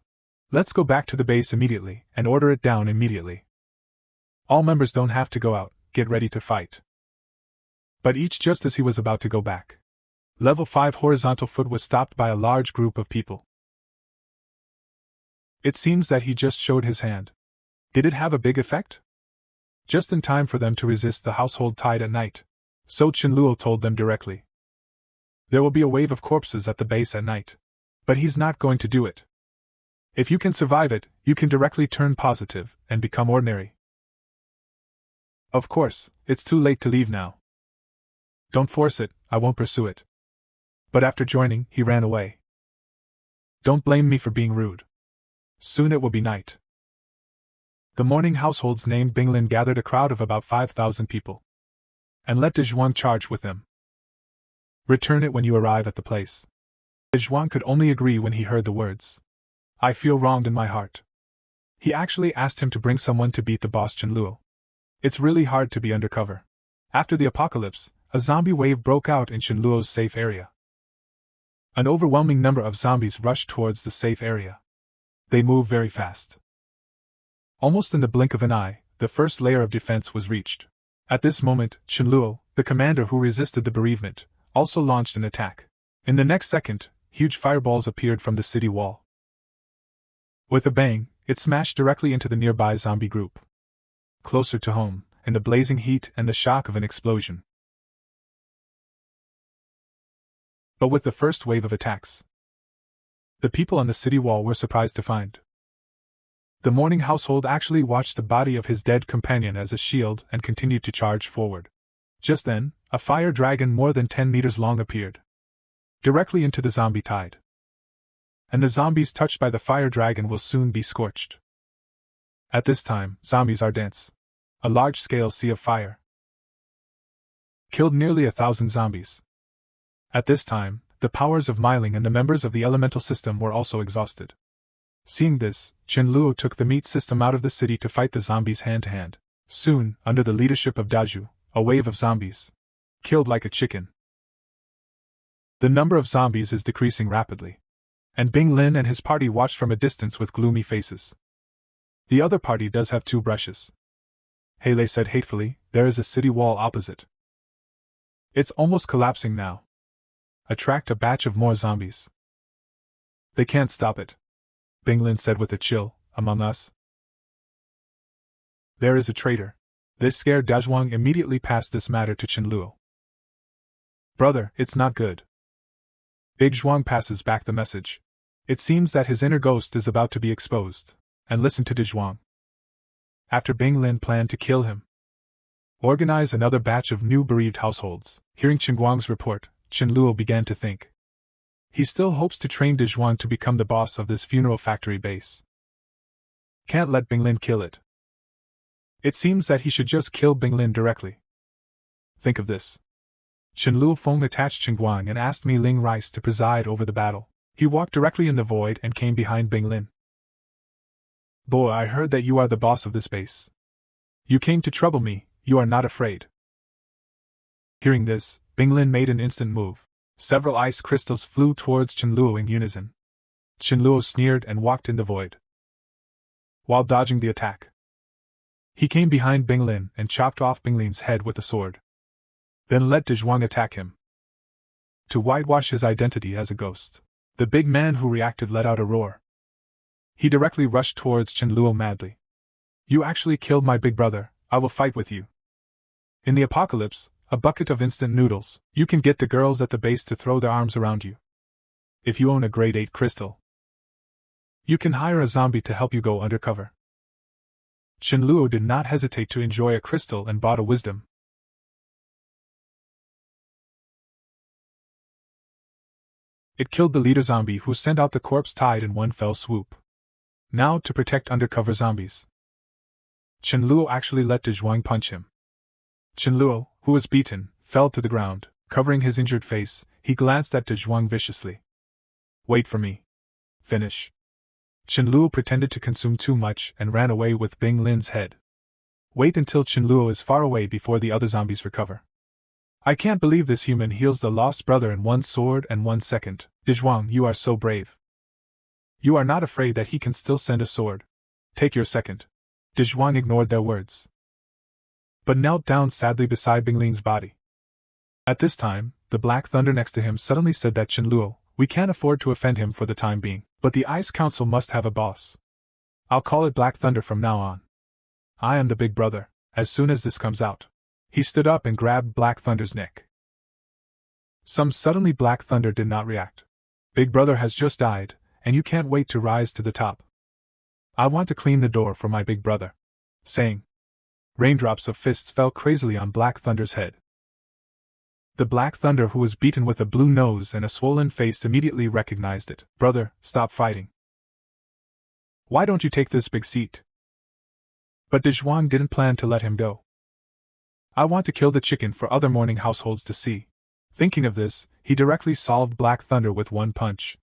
Let's go back to the base immediately, and order it down immediately. All members don't have to go out, get ready to fight. But each just as he was about to go back. Level 5 horizontal foot was stopped by a large group of people. It seems that he just showed his hand. Did it have a big effect? Just in time for them to resist the household tide at night. So Chen Luo told them directly. There will be a wave of corpses at the base at night. But he's not going to do it. If you can survive it, you can directly turn positive and become ordinary. Of course, it's too late to leave now. Don't force it, I won't pursue it. But after joining, he ran away. Don't blame me for being rude. Soon it will be night. The morning households named Binglin gathered a crowd of about 5,000 people. And let De Zhuang charge with them. Return it when you arrive at the place. De Zhuang could only agree when he heard the words. I feel wronged in my heart. He actually asked him to bring someone to beat the boss Chen Luo. It's really hard to be undercover. After the apocalypse, a zombie wave broke out in Chen Luo's safe area. An overwhelming number of zombies rushed towards the safe area. They moved very fast. Almost in the blink of an eye, the first layer of defense was reached. At this moment, Chen Luo, the commander who resisted the bereavement, also launched an attack. In the next second, huge fireballs appeared from the city wall. With a bang, it smashed directly into the nearby zombie group. Closer to home, in the blazing heat and the shock of an explosion. But with the first wave of attacks, the people on the city wall were surprised to find the morning household actually watched the body of his dead companion as a shield and continued to charge forward. Just then, a fire dragon more than 10 meters long appeared, directly into the zombie tide. And the zombies touched by the fire dragon will soon be scorched. At this time, zombies are dense. A large-scale sea of fire killed nearly 1,000 zombies. At this time, the powers of Myling and the members of the elemental system were also exhausted. Seeing this, Chen Luo took the meat system out of the city to fight the zombies hand-to-hand. Soon, under the leadership of Daju, a wave of zombies killed like a chicken. The number of zombies is decreasing rapidly. And Bing Lin and his party watched from a distance with gloomy faces. The other party does have 2 brushes. Haley said hatefully, there is a city wall opposite. It's almost collapsing now. Attract a batch of more zombies. They can't stop it. Bing Lin said with a chill, among us. There is a traitor. This scared Da Zhuang immediately passed this matter to Chen Luo. Brother, it's not good. Big Zhuang passes back the message. It seems that his inner ghost is about to be exposed. And listen to De Zhuang. After Bing Lin planned to kill him, organize another batch of new bereaved households. Hearing Chen Guang's report, Chen Luo began to think. He still hopes to train De Zhuang to become the boss of this funeral factory base. Can't let Bing Lin kill it. It seems that he should just kill Bing Lin directly. Think of this. Chen Luo Feng attached Chen Guang and asked Mi Ling Rice to preside over the battle. He walked directly in the void and came behind Bing Lin. Boy, I heard that you are the boss of this base. You came to trouble me, you are not afraid. Hearing this, Bing Lin made an instant move. Several ice crystals flew towards Chen Luo in unison. Chen Luo sneered and walked in the void, while dodging the attack. He came behind Bing Lin and chopped off Bing Lin's head with a sword. Then let De Zhuang attack him, to whitewash his identity as a ghost. The big man who reacted let out a roar. He directly rushed towards Chen Luo madly. You actually killed my big brother, I will fight with you. In the apocalypse, a bucket of instant noodles, you can get the girls at the base to throw their arms around you. If you own a grade 8 crystal, you can hire a zombie to help you go undercover. Chen Luo did not hesitate to enjoy a crystal and bought a wisdom. It killed the leader zombie who sent out the corpse tide in one fell swoop. Now to protect undercover zombies, Chen Luo actually let De Zhuang punch him. Chen Luo, who was beaten, fell to the ground. Covering his injured face, he glanced at De Zhuang viciously. Wait for me. Finish. Chen Luo pretended to consume too much and ran away with Bing Lin's head. Wait until Chen Luo is far away before the other zombies recover. I can't believe this human heals the lost brother in 1 sword and 1 second. De Zhuang, you are so brave. You are not afraid that he can still send a sword. Take your second. De Zhuang ignored their words, but knelt down sadly beside Bing Lin's body. At this time, the Black Thunder next to him suddenly said that Chen Luo, we can't afford to offend him for the time being, but the Ice Council must have a boss. I'll call it Black Thunder from now on. I am the big brother. As soon as this comes out, he stood up and grabbed Black Thunder's neck. Suddenly Black Thunder did not react. Big brother has just died, and you can't wait to rise to the top. I want to clean the door for my big brother. Saying, raindrops of fists fell crazily on Black Thunder's head. The Black Thunder, who was beaten with a blue nose and a swollen face, immediately recognized it. "Brother, stop fighting. Why don't you take this big seat?" But Dezhuang didn't plan to let him go. "I want to kill the chicken for other morning households to see." Thinking of this, he directly solved Black Thunder with one punch.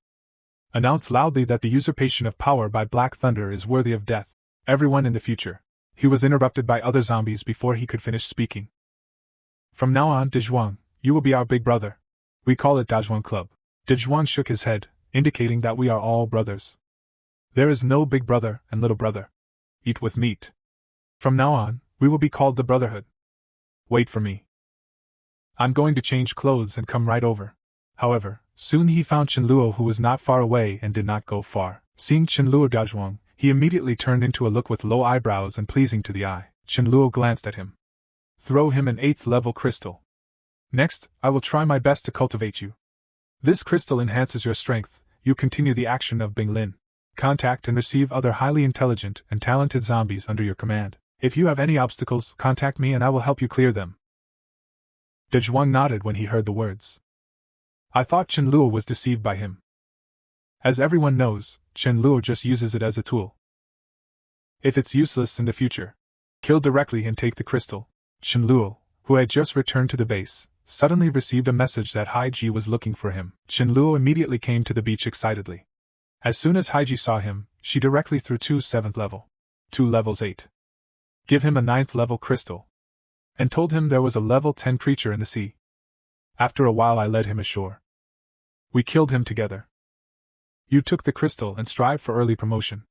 Announced loudly that the usurpation of power by Black Thunder is worthy of death. Everyone in the future. He was interrupted by other zombies before he could finish speaking. "From now on, Dezhuang, you will be our big brother. We call it Dezhuang Club." Dezhuang shook his head, indicating that we are all brothers. "There is no big brother and little brother. Eat with meat. From now on, we will be called the Brotherhood. Wait for me. I'm going to change clothes and come right over." However, soon he found Chenluo, who was not far away and did not go far. Seeing Chenluo Dezhuang, he immediately turned into a look with low eyebrows and pleasing to the eye. Chenluo glanced at him. "Throw him an 8th level crystal. Next, I will try my best to cultivate you. This crystal enhances your strength. You continue the action of Bing Lin. Contact and receive other highly intelligent and talented zombies under your command. If you have any obstacles, contact me and I will help you clear them." Dezhuang nodded when he heard the words. I thought Chenluo was deceived by him. As everyone knows, Chenluo just uses it as a tool. If it's useless in the future, kill directly and take the crystal. Chenluo, who had just returned to the base, suddenly received a message that Haiji was looking for him. Chenluo immediately came to the beach excitedly. As soon as Haiji saw him, she directly threw 2 7th level, 2 levels 8. Give him a 9th level crystal. And told him there was a level 10 creature in the sea. After a while I led him ashore. We killed him together. You took the crystal and strive for early promotion.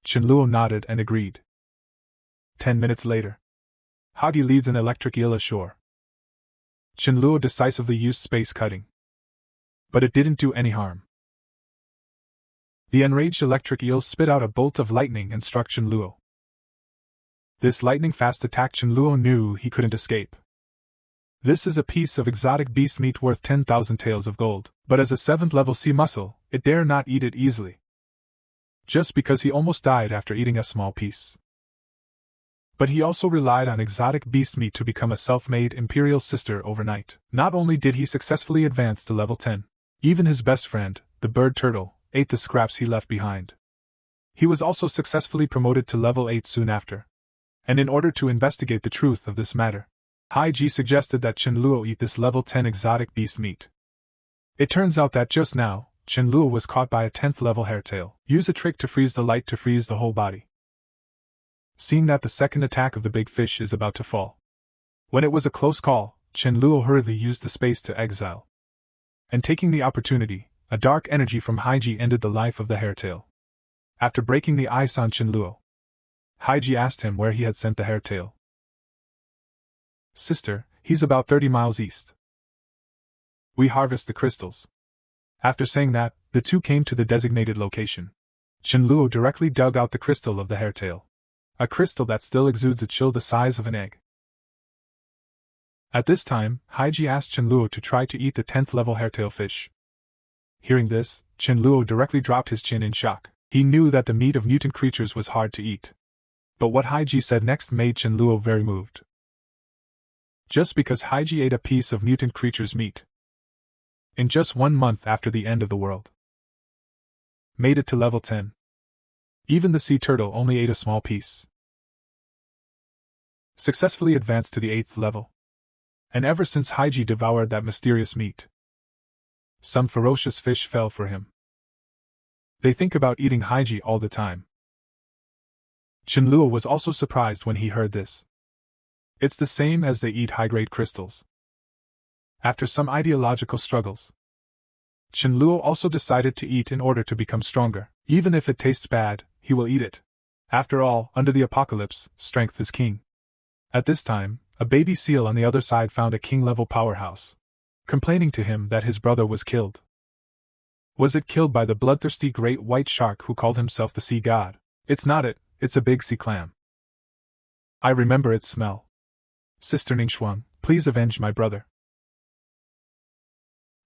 Chenluo nodded and agreed. 10 minutes later. Hagi leads an electric eel ashore. Chenluo decisively used space cutting. But it didn't do any harm. The enraged electric eel spit out a bolt of lightning and struck Chenluo. This lightning-fast attack Chenluo knew he couldn't escape. This is a piece of exotic beast meat worth 10,000 taels of gold, but as a 7th level sea mussel, it dare not eat it easily. Just because he almost died after eating a small piece. But he also relied on exotic beast meat to become a self-made imperial sister overnight. Not only did he successfully advance to level 10, even his best friend, the bird turtle, ate the scraps he left behind. He was also successfully promoted to level 8 soon after. And in order to investigate the truth of this matter, Haiji suggested that Chenluo eat this level 10 exotic beast meat. It turns out that just now, Chenluo was caught by a 10th level hairtail. Use a trick to freeze the light to freeze the whole body. Seeing that the second attack of the big fish is about to fall. When it was a close call, Chenluo hurriedly used the space to exile. And taking the opportunity, a dark energy from Haiji ended the life of the hairtail. After breaking the ice on Chenluo, Haiji asked him where he had sent the hairtail. Sister, he's about 30 miles east. We harvest the crystals. After saying that, the two came to the designated location. Chenluo directly dug out the crystal of the hairtail. A crystal that still exudes a chill the size of an egg. At this time, Haiji asked Chenluo to try to eat the 10th level hairtail fish. Hearing this, Chenluo directly dropped his chin in shock. He knew that the meat of mutant creatures was hard to eat. But what Haiji said next made Chenluo very moved. Just because Haiji ate a piece of mutant creature's meat. In just 1 month after the end of the world. Made it to level 10. Even the sea turtle only ate a small piece. Successfully advanced to the 8th level. And ever since Haiji devoured that mysterious meat, some ferocious fish fell for him. They think about eating Haiji all the time. Chenluo was also surprised when he heard this. It's the same as they eat high-grade crystals. After some ideological struggles, Chenluo also decided to eat in order to become stronger. Even if it tastes bad, he will eat it. After all, under the apocalypse, strength is king. At this time, a baby seal on the other side found a king-level powerhouse, complaining to him that his brother was killed. Was it killed by the bloodthirsty great white shark who called himself the sea god? It's not it, it's a big sea clam. I remember its smell. Sister Ningxuang, please avenge my brother.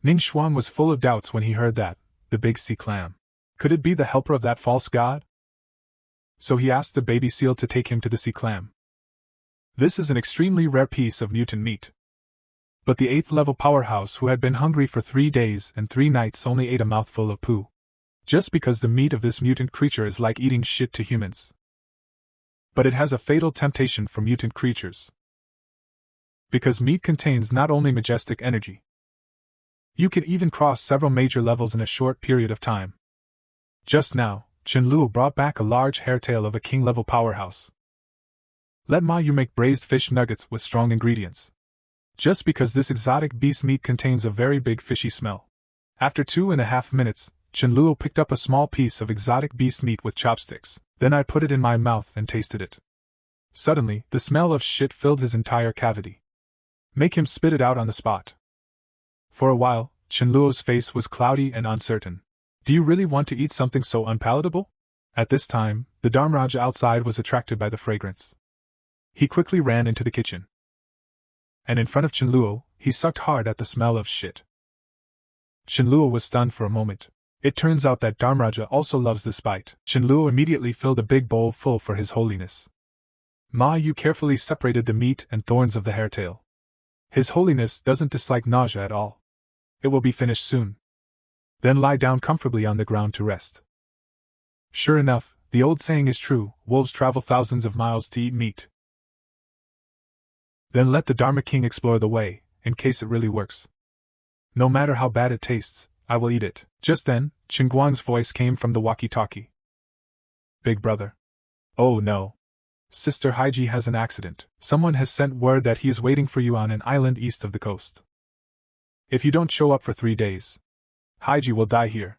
Ningxuang was full of doubts when he heard that, the big sea clam. Could it be the helper of that false god? So he asked the baby seal to take him to the sea clam. This is an extremely rare piece of mutant meat. But the 8th level powerhouse who had been hungry for 3 days and 3 nights only ate a mouthful of poo. Just because the meat of this mutant creature is like eating shit to humans. But it has a fatal temptation for mutant creatures. Because meat contains not only majestic energy. You can even cross several major levels in a short period of time. Just now, Chenluo brought back a large hairtail of a king-level powerhouse. Let Ma Yu make braised fish nuggets with strong ingredients. Just because this exotic beast meat contains a very big fishy smell. After 2.5 minutes, Chenluo picked up a small piece of exotic beast meat with chopsticks. Then I put it in my mouth and tasted it. Suddenly, the smell of shit filled his entire cavity. Make him spit it out on the spot. For a while, Chenluo's face was cloudy and uncertain. Do you really want to eat something so unpalatable? At this time, the Dharmaraja outside was attracted by the fragrance. He quickly ran into the kitchen. And in front of Chenluo, he sucked hard at the smell of shit. Chenluo was stunned for a moment. It turns out that Dharmaraja also loves this bite. Chenluo immediately filled a big bowl full for His Holiness. Ma Yu carefully separated the meat and thorns of the hairtail. His Holiness doesn't dislike nausea at all. It will be finished soon. Then lie down comfortably on the ground to rest. Sure enough, the old saying is true, wolves travel thousands of miles to eat meat. Then let the Dharma King explore the way, in case it really works. No matter how bad it tastes, I will eat it. Just then, Qingguang's voice came from the walkie-talkie. Big brother. Oh no. Sister Haiji has an accident. Someone has sent word that he is waiting for you on an island east of the coast. If you don't show up for 3 days, Haiji will die here.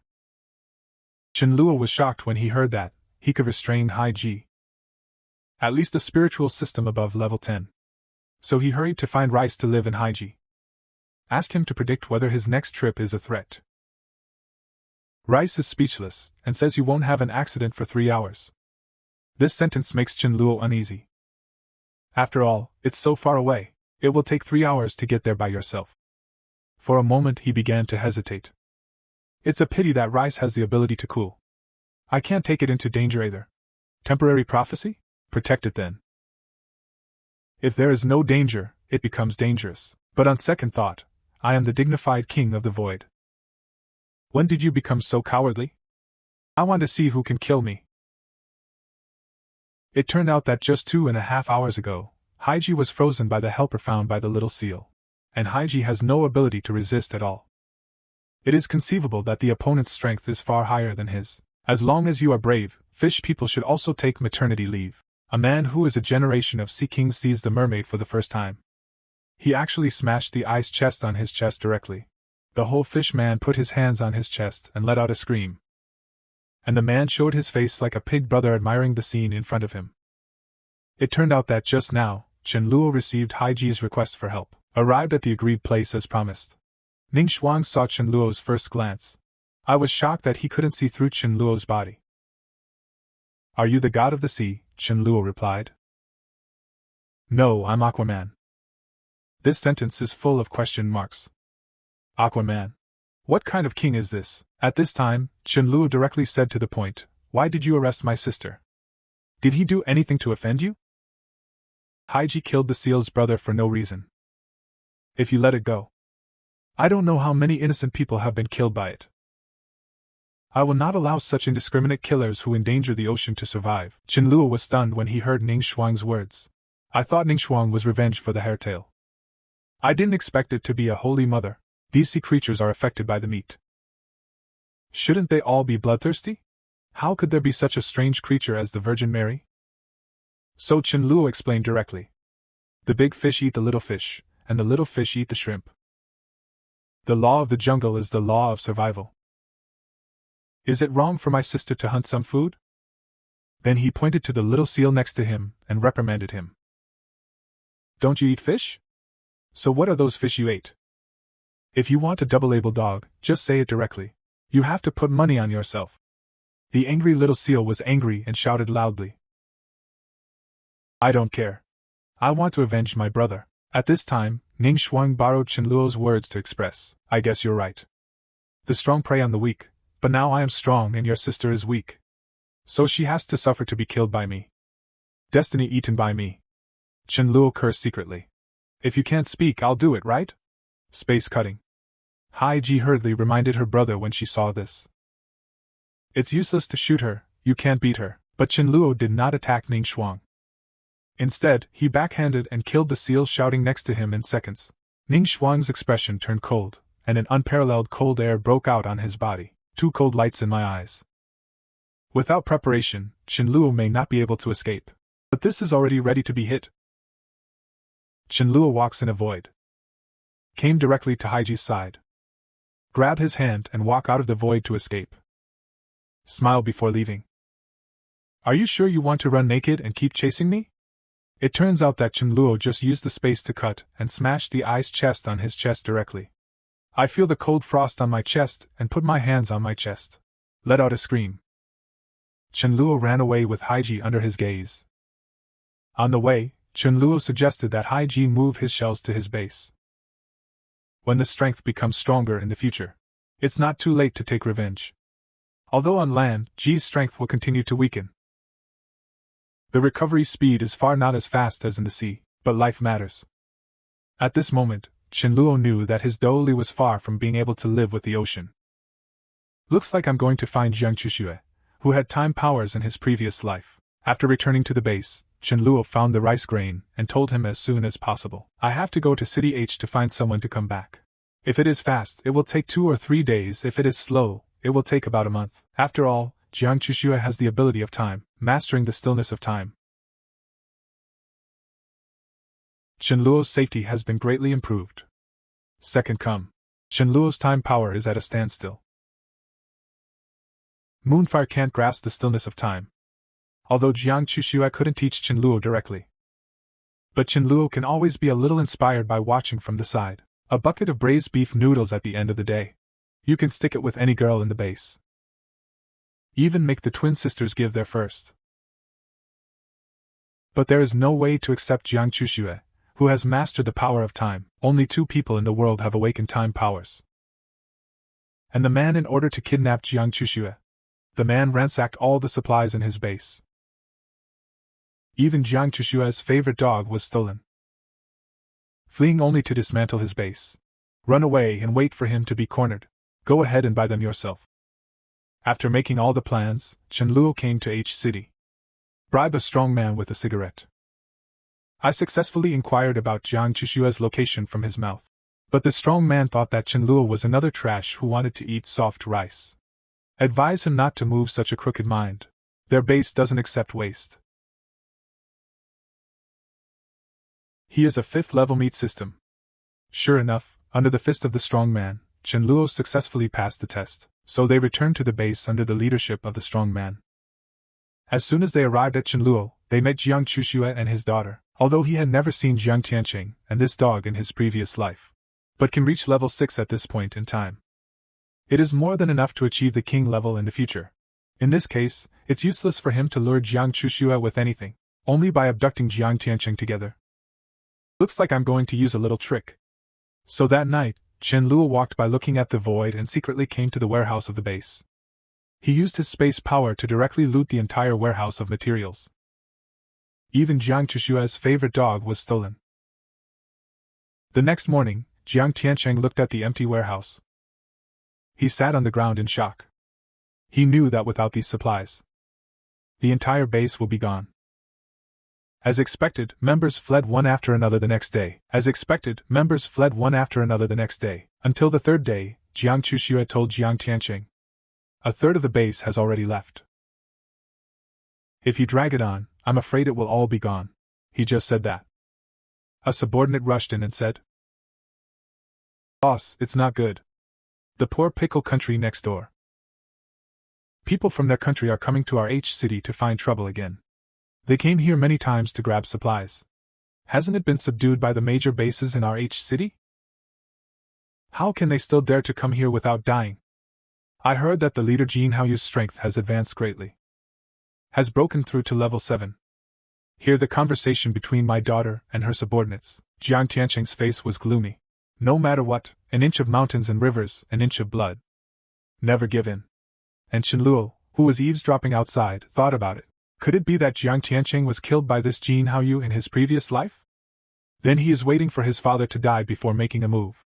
Chenluo was shocked when he heard that. He could restrain Haiji. At least a spiritual system above level 10. So he hurried to find Rice to live in Haiji. Ask him to predict whether his next trip is a threat. Rice is speechless, and says you won't have an accident for 3 hours. This sentence makes Chenluo uneasy. After all, it's so far away, it will take 3 hours to get there by yourself. For a moment he began to hesitate. It's a pity that Rice has the ability to cool. I can't take it into danger either. Temporary prophecy? Protect it then. If there is no danger, it becomes dangerous. But on second thought, I am the dignified king of the void. When did you become so cowardly? I want to see who can kill me. It turned out that just 2.5 hours ago, Haiji was frozen by the helper found by the little seal. And Haiji has no ability to resist at all. It is conceivable that the opponent's strength is far higher than his. As long as you are brave, fish people should also take maternity leave. A man who is a generation of sea kings sees the mermaid for the first time. He actually smashed the ice chest on his chest directly. The whole fish man put his hands on his chest and let out a scream. And the man showed his face like a pig brother admiring the scene in front of him. It turned out that just now, Chenluo received Haiji's request for help. Arrived at the agreed place as promised. Ning Shuang saw Chenluo's first glance. I was shocked that he couldn't see through Chenluo's body. Are you the god of the sea? Chenluo replied. No, I'm Aquaman. This sentence is full of question marks. Aquaman. What kind of king is this? At this time, Chenluo directly said to the point, why did you arrest my sister? Did he do anything to offend you? Haiji killed the seal's brother for no reason. If you let it go. I don't know how many innocent people have been killed by it. I will not allow such indiscriminate killers who endanger the ocean to survive. Chenluo was stunned when he heard Ning Shuang's words. I thought Ning Shuang was revenge for the hairtail. I didn't expect it to be a holy mother. These sea creatures are affected by the meat. Shouldn't they all be bloodthirsty? How could there be such a strange creature as the Virgin Mary? So Chenluo explained directly. The big fish eat the little fish, and the little fish eat the shrimp. The law of the jungle is the law of survival. Is it wrong for my sister to hunt some food? Then he pointed to the little seal next to him and reprimanded him. Don't you eat fish? So what are those fish you ate? If you want a double-label dog, just say it directly. You have to put money on yourself. The angry little seal was angry and shouted loudly. I don't care. I want to avenge my brother. At this time, Ning Shuang borrowed Chenluo's words to express, I guess you're right. The strong prey on the weak, but now I am strong and your sister is weak. So she has to suffer to be killed by me. Destiny eaten by me. Chenluo cursed secretly. If you can't speak, I'll do it, right? Space cutting. Hai Ji hurriedly reminded her brother when she saw this. It's useless to shoot her, you can't beat her. But Chen Luo did not attack Ning Shuang. Instead, he backhanded and killed the seal shouting next to him in seconds. Ning Shuang's expression turned cold, and an unparalleled cold air broke out on his body. Two cold lights in my eyes. Without preparation, Chen Luo may not be able to escape. But this is already ready to be hit. Chen Luo walks in a void. Came directly to Haiji's side. Grab his hand and walk out of the void to escape. Smile before leaving. Are you sure you want to run naked and keep chasing me? It turns out that Chen Luo just used the space to cut and smash the ice chest on his chest directly. I feel the cold frost on my chest and put my hands on my chest. Let out a scream. Chen Luo ran away with Haiji under his gaze. On the way, Chen Luo suggested that Haiji move his shells to his base. When the strength becomes stronger in the future, it's not too late to take revenge. Although on land, Ji's strength will continue to weaken. The recovery speed is far not as fast as in the sea, but life matters. At this moment, Chen Luo knew that his Douli was far from being able to live with the ocean. Looks like I'm going to find Jiang Chuxue, who had time powers in his previous life. After returning to the base, Chen Luo found the rice grain and told him as soon as possible. I have to go to City H to find someone to come back. If it is fast, it will take 2 or 3 days. If it is slow, it will take about a month. After all, Jiang Chuxue has the ability of time, mastering the stillness of time. Chen Luo's safety has been greatly improved. Second come. Chen Luo's time power is at a standstill. Moonfire can't grasp the stillness of time. Although Jiang Chuxue couldn't teach Chen Luo directly. But Chen Luo can always be a little inspired by watching from the side. A bucket of braised beef noodles at the end of the day. You can stick it with any girl in the base. Even make the twin sisters give their first. But there is no way to accept Jiang Chuxue, who has mastered the power of time. Only 2 people in the world have awakened time powers. And the man in order to kidnap Jiang Chuxue. The man ransacked all the supplies in his base. Even Jiang Chushua's favorite dog was stolen. Fleeing only to dismantle his base. Run away and wait for him to be cornered. Go ahead and buy them yourself. After making all the plans, Chen Luo came to H City. Bribe a strong man with a cigarette. I successfully inquired about Jiang Chushua's location from his mouth. But the strong man thought that Chen Luo was another trash who wanted to eat soft rice. Advise him not to move such a crooked mind. Their base doesn't accept waste. He is a 5th level meat system. Sure enough, under the fist of the strong man, Chen Luo successfully passed the test, so they returned to the base under the leadership of the strong man. As soon as they arrived at Chen Luo, they met Jiang Chuxue and his daughter, although he had never seen Jiang Tianqing and this dog in his previous life, but can reach level 6 at this point in time. It is more than enough to achieve the king level in the future. In this case, it's useless for him to lure Jiang Chuxue with anything, only by abducting Jiang Tianqing together. Looks like I'm going to use a little trick. So that night, Chen Luo walked by looking at the void and secretly came to the warehouse of the base. He used his space power to directly loot the entire warehouse of materials. Even Jiang Chushua's favorite dog was stolen. The next morning, Jiang Tianqing looked at the empty warehouse. He sat on the ground in shock. He knew that without these supplies, the entire base will be gone. As expected, members fled one after another the next day. Until the 3rd day, Jiang Chuxue told Jiang Tianqing. A third of the base has already left. If you drag it on, I'm afraid it will all be gone. He just said that. A subordinate rushed in and said, Boss, it's not good. The poor pickle country next door. People from their country are coming to our H city to find trouble again. They came here many times to grab supplies. Hasn't it been subdued by the major bases in our H city? How can they still dare to come here without dying? I heard that the leader Jin Haoyu's strength has advanced greatly. Has broken through to level 7. Hear the conversation between my daughter and her subordinates. Jiang Tianqing's face was gloomy. No matter what, an inch of mountains and rivers, an inch of blood. Never give in. And Chen Luo, who was eavesdropping outside, thought about it. Could it be that Jiang Tianqing was killed by this Jin Haoyu in his previous life? Then he is waiting for his father to die before making a move.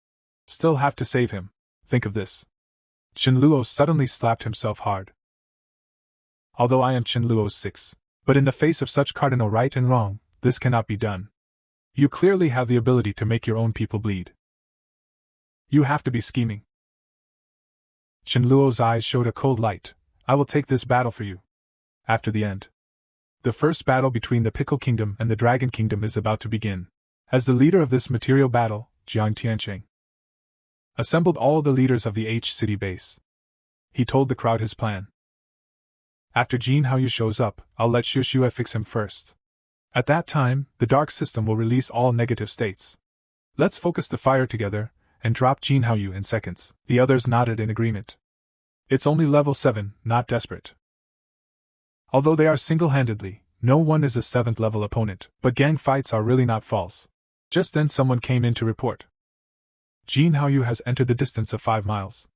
Still have to save him. Think of this. Chenluo suddenly slapped himself hard. Although I am Chenluo's 6. But in the face of such cardinal right and wrong, this cannot be done. You clearly have the ability to make your own people bleed. You have to be scheming. Chenluo's eyes showed a cold light. I will take this battle for you. After the end. The first battle between the Pickle Kingdom and the Dragon Kingdom is about to begin. As the leader of this material battle, Jiang Tiancheng assembled all the leaders of the H city base. He told the crowd his plan. After Jin Haoyu shows up, I'll let Xiuxue fix him first. At that time, the dark system will release all negative states. Let's focus the fire together, and drop Jin Haoyu in seconds. The others nodded in agreement. It's only level 7, not desperate. Although they are single-handedly, no one is a 7th level opponent, but gang fights are really not false. Just then someone came in to report. Jin Haoyu has entered the distance of 5 miles.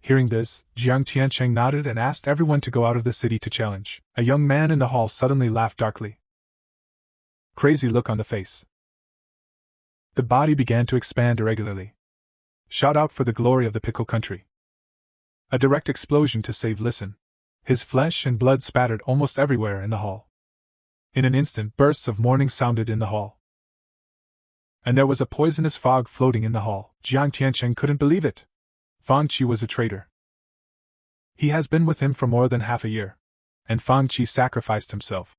Hearing this, Jiang Tiancheng nodded and asked everyone to go out of the city to challenge. A young man in the hall suddenly laughed darkly. Crazy look on the face. The body began to expand irregularly. Shout out for the glory of the Pickle country. A direct explosion to save listen. His flesh and blood spattered almost everywhere in the hall. In an instant, bursts of mourning sounded in the hall. And there was a poisonous fog floating in the hall. Jiang Tiancheng couldn't believe it. Fang Qi was a traitor. He has been with him for more than half a year. And Fang Qi sacrificed himself.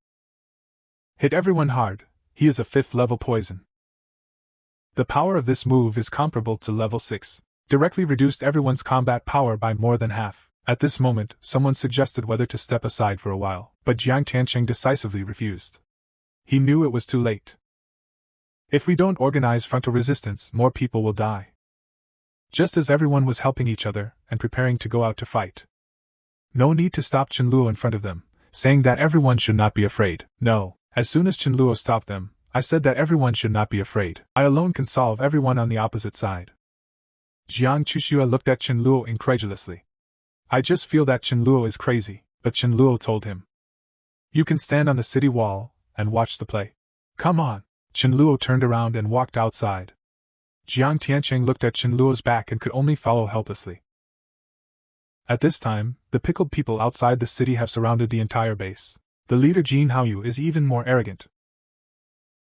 Hit everyone hard, he is a 5th level poison. The power of this move is comparable to level 6. Directly reduced everyone's combat power by more than half. At this moment, someone suggested whether to step aside for a while, but Jiang Tiancheng decisively refused. He knew it was too late. If we don't organize frontal resistance, more people will die. Just as everyone was helping each other and preparing to go out to fight. No need to stop Chenluo in front of them, saying that everyone should not be afraid. No, as soon as Chenluo stopped them, I said that everyone should not be afraid. I alone can solve everyone on the opposite side. Jiang Qiuxue looked at Chenluo incredulously. I just feel that Chenluo is crazy, but Chenluo told him. You can stand on the city wall and watch the play. Come on. Chenluo turned around and walked outside. Jiang Tiancheng looked at Chenluo's back and could only follow helplessly. At this time, the pickled people outside the city have surrounded the entire base. The leader Jin Haoyu is even more arrogant.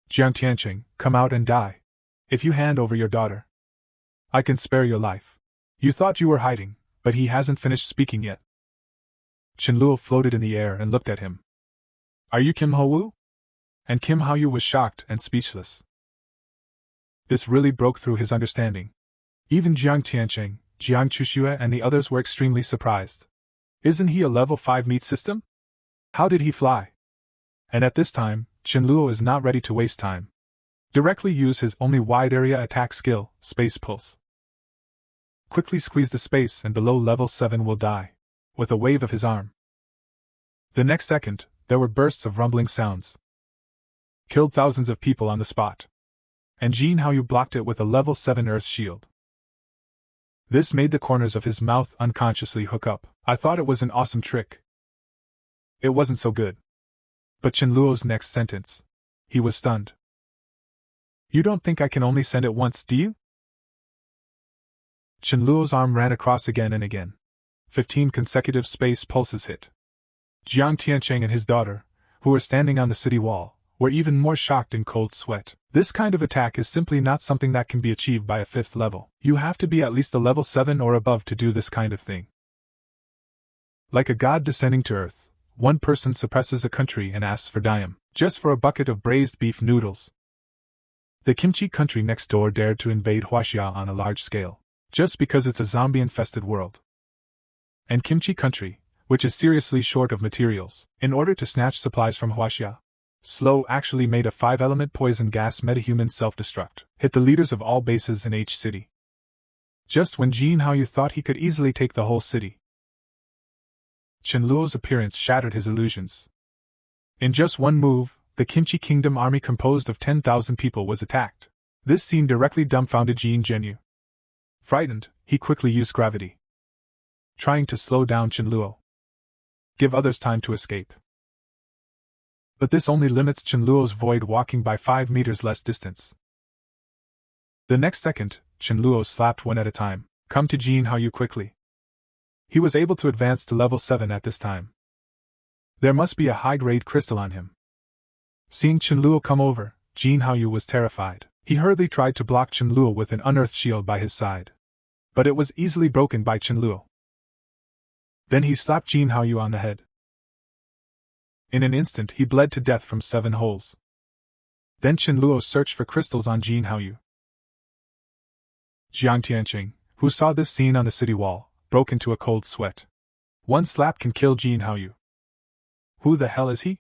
Jiang Tiancheng, come out and die. If you hand over your daughter, I can spare your life. You thought you were hiding, but he hasn't finished speaking yet. Chenluo floated in the air and looked at him. Are you Kim Ho-woo? And Kim Haoyu was shocked and speechless. This really broke through his understanding. Even Jiang Tiancheng, Jiang Qiuxue and the others were extremely surprised. Isn't he a level 5 meat system? How did he fly? And at this time, Chenluo is not ready to waste time. Directly use his only wide area attack skill, Space Pulse. Quickly squeeze the space and below level 7 will die. With a wave of his arm. The next second, there were bursts of rumbling sounds. Killed thousands of people on the spot. And Jin Haoyu blocked it with a level 7 earth shield. This made the corners of his mouth unconsciously hook up. I thought it was an awesome trick. It wasn't so good. But Chenluo's next sentence. He was stunned. You don't think I can only send it once, do you? Chenluo's arm ran across again and again. 15 consecutive space pulses hit. Jiang Tiancheng and his daughter, who were standing on the city wall, were even more shocked in cold sweat. This kind of attack is simply not something that can be achieved by a 5th level. You have to be at least a level 7 or above to do this kind of thing. Like a god descending to earth, one person suppresses a country and asks for dime, just for a bucket of braised beef noodles. The kimchi country next door dared to invade Huaxia on a large scale, just because it's a zombie-infested world. And kimchi country, which is seriously short of materials, in order to snatch supplies from Huaxia, Slow actually made a 5-element poison gas metahuman self-destruct, hit the leaders of all bases in H city. Just when Jin Haoyu thought he could easily take the whole city. Chenluo's appearance shattered his illusions. In just one move, the Kimchi Kingdom army composed of 10,000 people was attacked. This scene directly dumbfounded Jin Zhenyu. Frightened, he quickly used gravity, trying to slow down Chenluo. Give others time to escape. But this only limits Chenluo's void walking by 5 meters less distance. The next second, Chen Luo slapped one at a time. Come to Jin Haoyu quickly. He was able to advance to level 7 at this time. There must be a high-grade crystal on him. Seeing Chen Luo come over, Jin Haoyu was terrified. He hurriedly tried to block Chen Luo with an unearthed shield by his side. But it was easily broken by Chen Luo. Then he slapped Jin Haoyu on the head. In an instant he bled to death from 7 holes. Then Chen Luo searched for crystals on Jin Haoyu. Jiang Tianqing, who saw this scene on the city wall, broke into a cold sweat. One slap can kill Jin Haoyu. Who the hell is he?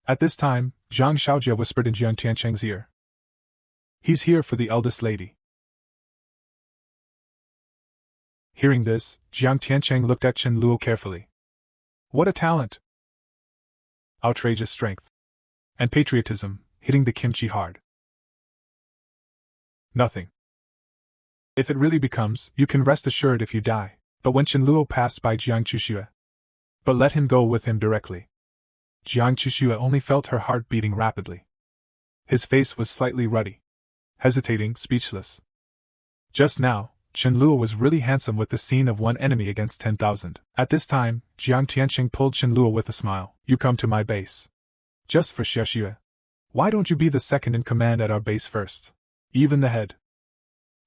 At this time, Zhang Xiaojie whispered in Jiang Tianqing's ear. He's here for the eldest lady. Hearing this, Jiang Tianqing looked at Chen Luo carefully. What a talent! Outrageous strength. And patriotism, hitting the kimchi hard. Nothing. If it really becomes, you can rest assured if you die. But when Chen Luo passed by Jiang Chuxue. But let him go with him directly. Jiang Chuxue only felt her heart beating rapidly. His face was slightly ruddy. Hesitating, speechless. Just now, Chen Luo was really handsome with the scene of one enemy against 10,000. At this time, Jiang Tianqing pulled Chen Luo with a smile. You come to my base. Just for Xiexue. Why don't you be the second in command at our base first? Even the head.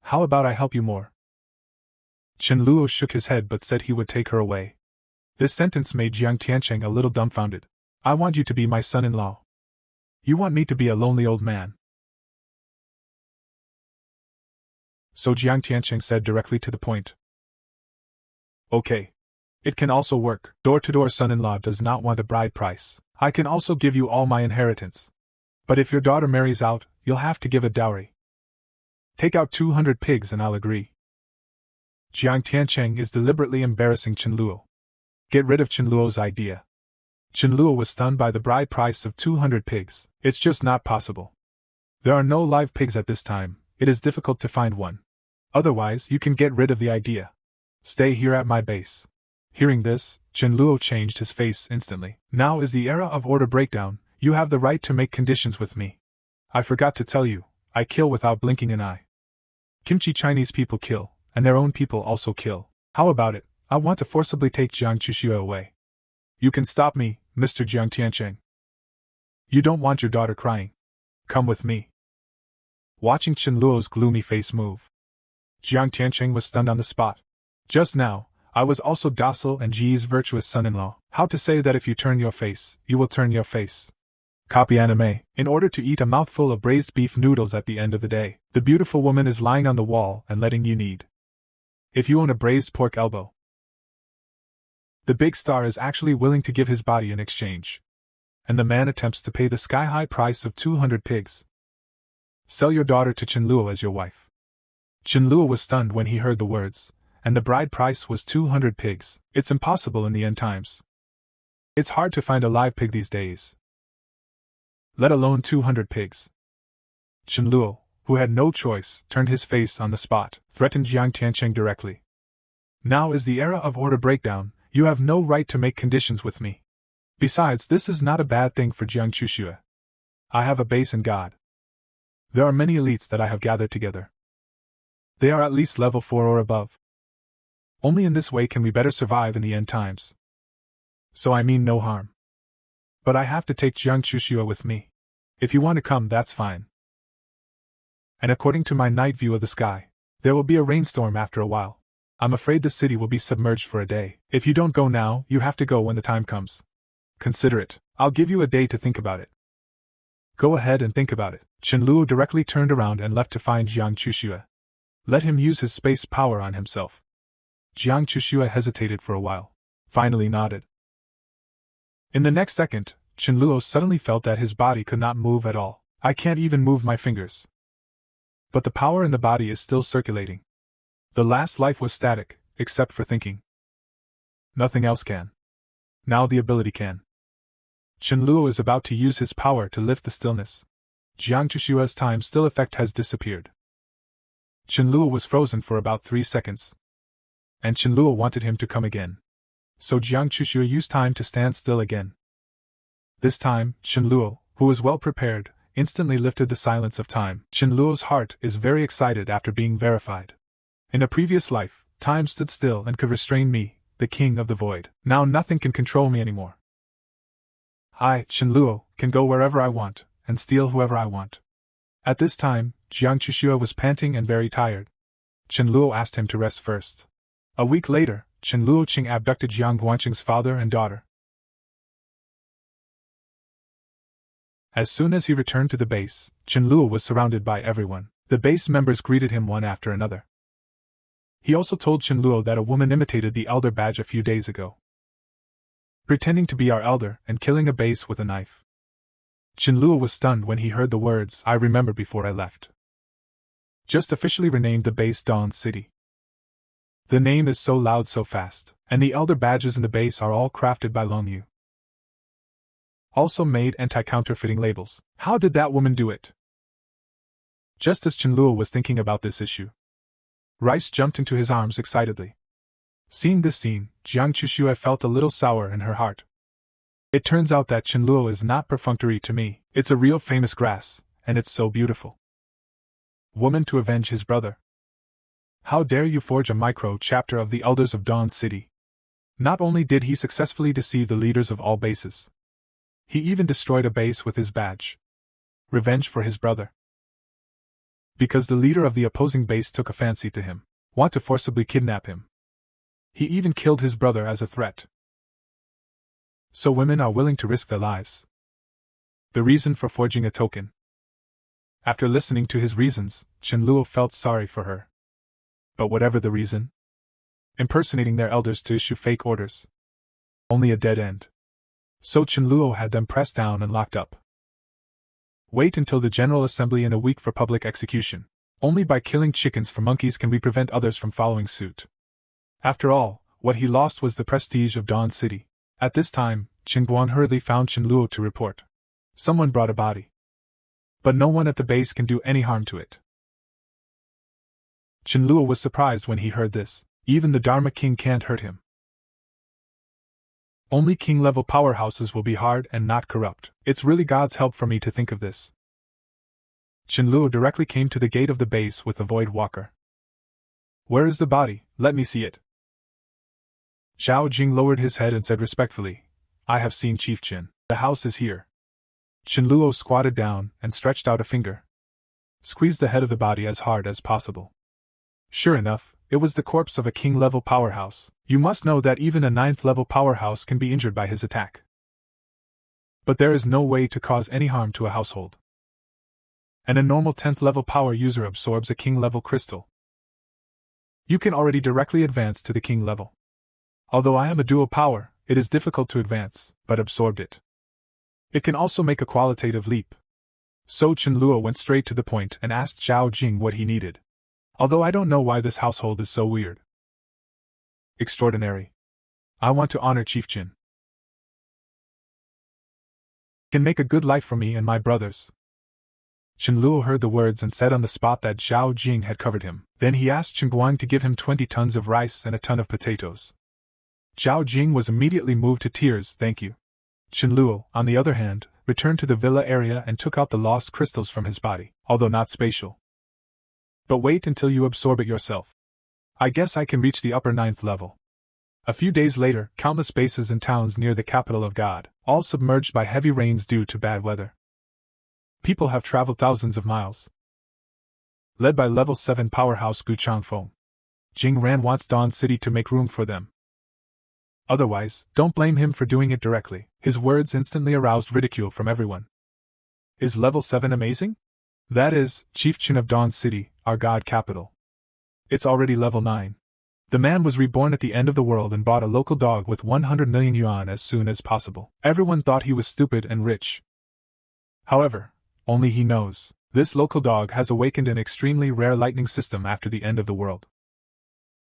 How about I help you more? Chen Luo shook his head but said he would take her away. This sentence made Jiang Tianqing a little dumbfounded. I want you to be my son-in-law. You want me to be a lonely old man. So Jiang Tianqing said directly to the point. Okay. It can also work. Door-to-door son-in-law does not want a bride price. I can also give you all my inheritance. But if your daughter marries out, you'll have to give a dowry. Take out 200 pigs and I'll agree. Jiang Tianqing is deliberately embarrassing Chen Luo. Get rid of Chen Luo's idea. Chen Luo was stunned by the bride price of 200 pigs. It's just not possible. There are no live pigs at this time. It is difficult to find one. Otherwise, you can get rid of the idea. Stay here at my base. Hearing this, Chen Luo changed his face instantly. Now is the era of order breakdown. You have the right to make conditions with me. I forgot to tell you, I kill without blinking an eye. Kimchi Chinese people kill, and their own people also kill. How about it? I want to forcibly take Jiang Chuxue away. You can stop me, Mr. Jiang Tianqing. You don't want your daughter crying. Come with me. Watching Chen Luo's gloomy face move, Jiang Tianqing was stunned on the spot. Just now, I was also docile and Ji's virtuous son-in-law. How to say that if you turn your face, you will turn your face. Copy anime. In order to eat a mouthful of braised beef noodles at the end of the day, the beautiful woman is lying on the wall and letting you knead. If you own a braised pork elbow, the big star is actually willing to give his body in exchange. And the man attempts to pay the sky-high price of 200 pigs. Sell your daughter to Chen Luo as your wife. Chen Luo was stunned when he heard the words, and the bride price was 200 pigs. It's impossible in the end times. It's hard to find a live pig these days. Let alone 200 pigs. Chen Luo, who had no choice, turned his face on the spot, threatened Jiang Tianqing directly. Now is the era of order breakdown. You have no right to make conditions with me. Besides, this is not a bad thing for Jiang Chuxue. I have a base in God. There are many elites that I have gathered together. They are at least level 4 or above. Only in this way can we better survive in the end times. So I mean no harm. But I have to take Jiang Chuxue with me. If you want to come, that's fine. And according to my night view of the sky, there will be a rainstorm after a while. I'm afraid the city will be submerged for a day. If you don't go now, you have to go when the time comes. Consider it. I'll give you a day to think about it. Go ahead and think about it. Chen Luo directly turned around and left to find Jiang Chuxue. Let him use his space power on himself. Jiang Chuxue hesitated for a while, finally nodded. In the next second, Chen Luo suddenly felt that his body could not move at all. I can't even move my fingers. But the power in the body is still circulating. The last life was static, except for thinking. Nothing else can. Now the ability can. Chen Luo is about to use his power to lift the stillness. Jiang Chushua's time still effect has disappeared. Chen Luo was frozen for about 3 seconds. And Chen Luo wanted him to come again. So Jiang Chuxue used time to stand still again. This time, Chen Luo, who was well prepared, instantly lifted the silence of time. Chenluo's heart is very excited after being verified. In a previous life, time stood still and could restrain me, the king of the void. Now nothing can control me anymore. I, Chenluo, can go wherever I want, and steal whoever I want. At this time, Jiang Chuxue was panting and very tired. Chenluo asked him to rest first. A week later, Chenluo Qing abducted Jiang Guanqing's father and daughter. As soon as he returned to the base, Chenluo was surrounded by everyone. The base members greeted him one after another. He also told Chenluo that a woman imitated the elder badge a few days ago, pretending to be our elder and killing a base with a knife. Chenluo was stunned when he heard the words, "I remember before I left." Just officially renamed the base Dawn City. The name is so loud so fast, and the elder badges in the base are all crafted by Long Yu. Also made anti-counterfeiting labels. How did that woman do it? Just as Chenluo was thinking about this issue, Rice jumped into his arms excitedly. Seeing this scene, Jiang Chuxue felt a little sour in her heart. It turns out that Chenluo is not perfunctory to me, it's a real famous grass, and it's so beautiful. Woman to avenge his brother. How dare you forge a micro-chapter of the Elders of Dawn City? Not only did he successfully deceive the leaders of all bases, he even destroyed a base with his badge. Revenge for his brother. Because the leader of the opposing base took a fancy to him, want to forcibly kidnap him. He even killed his brother as a threat. So women are willing to risk their lives. The reason for forging a token. After listening to his reasons, Chenluo felt sorry for her. But whatever the reason, impersonating their elders to issue fake orders. Only a dead end. So Chenluo had them pressed down and locked up. Wait until the General Assembly in a week for public execution. Only by killing chickens for monkeys can we prevent others from following suit. After all, what he lost was the prestige of Dawn City. At this time, Qingguan hurriedly found Chenluo to report. Someone brought a body. But no one at the base can do any harm to it. Chenluo was surprised when he heard this. Even the Dharma King can't hurt him. Only king-level powerhouses will be hard and not corrupt. It's really God's help for me to think of this. Chenluo directly came to the gate of the base with the Void Walker. Where is the body? Let me see it. Zhao Jing lowered his head and said respectfully, I have seen Chief Qin. The house is here. Chenluo squatted down and stretched out a finger. Squeezed the head of the body as hard as possible. Sure enough, it was the corpse of a king-level powerhouse. You must know that even a 9th-level powerhouse can be injured by his attack. But there is no way to cause any harm to a household. And a normal 10th-level power user absorbs a king-level crystal. You can already directly advance to the king level. Although I am a dual power, it is difficult to advance, but absorbed it. It can also make a qualitative leap. So Chenluo went straight to the point and asked Zhao Jing what he needed. Although I don't know why this household is so weird. Extraordinary. I want to honor Chief Qin. Can make a good life for me and my brothers. Chenluo heard the words and said on the spot that Zhao Jing had covered him. Then he asked Qingguang to give him 20 tons of rice and a ton of potatoes. Zhao Jing was immediately moved to tears. Thank you. Chenluo, on the other hand, returned to the villa area and took out the lost crystals from his body, although not spatial. But wait until you absorb it yourself. I guess I can reach the upper 9th level. A few days later, countless bases and towns near the capital of God, all submerged by heavy rains due to bad weather. People have traveled thousands of miles. Led by level 7 powerhouse Gu Changfeng, Jing Ran wants Dawn City to make room for them. Otherwise, don't blame him for doing it directly. His words instantly aroused ridicule from everyone. Is level 7 amazing? That is, Chief Qin of Dawn City, our god capital. It's already level 9. The man was reborn at the end of the world and bought a local dog with 100 million yuan as soon as possible. Everyone thought he was stupid and rich. However, only he knows, this local dog has awakened an extremely rare lightning system after the end of the world.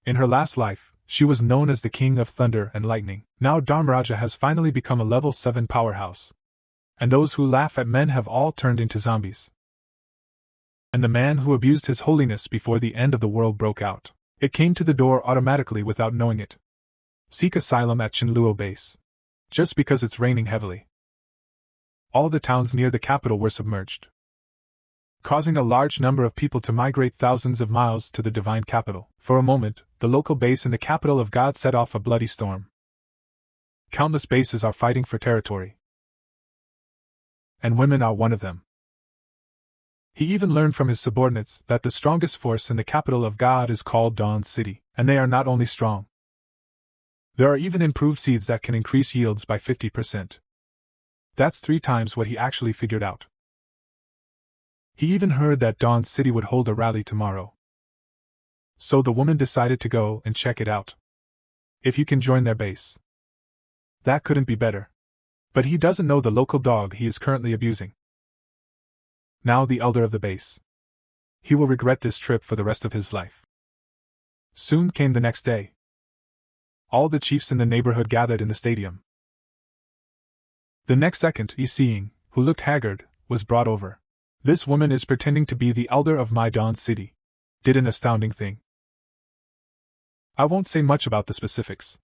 In her last life, she was known as the King of Thunder and Lightning. Now Dharmaraja has finally become a level 7 powerhouse. And those who laugh at men have all turned into zombies. And the man who abused his holiness before the end of the world broke out. It came to the door automatically without knowing it. Seek asylum at Chenluo base. Just because it's raining heavily. All the towns near the capital were submerged. causing a large number of people to migrate thousands of miles to the divine capital. For a moment, the local base in the capital of God set off a bloody storm. Countless bases are fighting for territory, and women are one of them. He even learned from his subordinates that the strongest force in the capital of God is called Dawn City, and they are not only strong. There are even improved seeds that can increase yields by 50%. That's 3 times what he actually figured out. He even heard that Dawn City would hold a rally tomorrow. So the woman decided to go and check it out. If you can join their base. That couldn't be better. But he doesn't know the local dog he is currently abusing. Now the elder of the base. He will regret this trip for the rest of his life. Soon came the next day. All the chiefs in the neighborhood gathered in the stadium. The next second, Yi, who looked haggard, was brought over. This woman is pretending to be the elder of my Dawn City. Did an astounding thing. I won't say much about the specifics.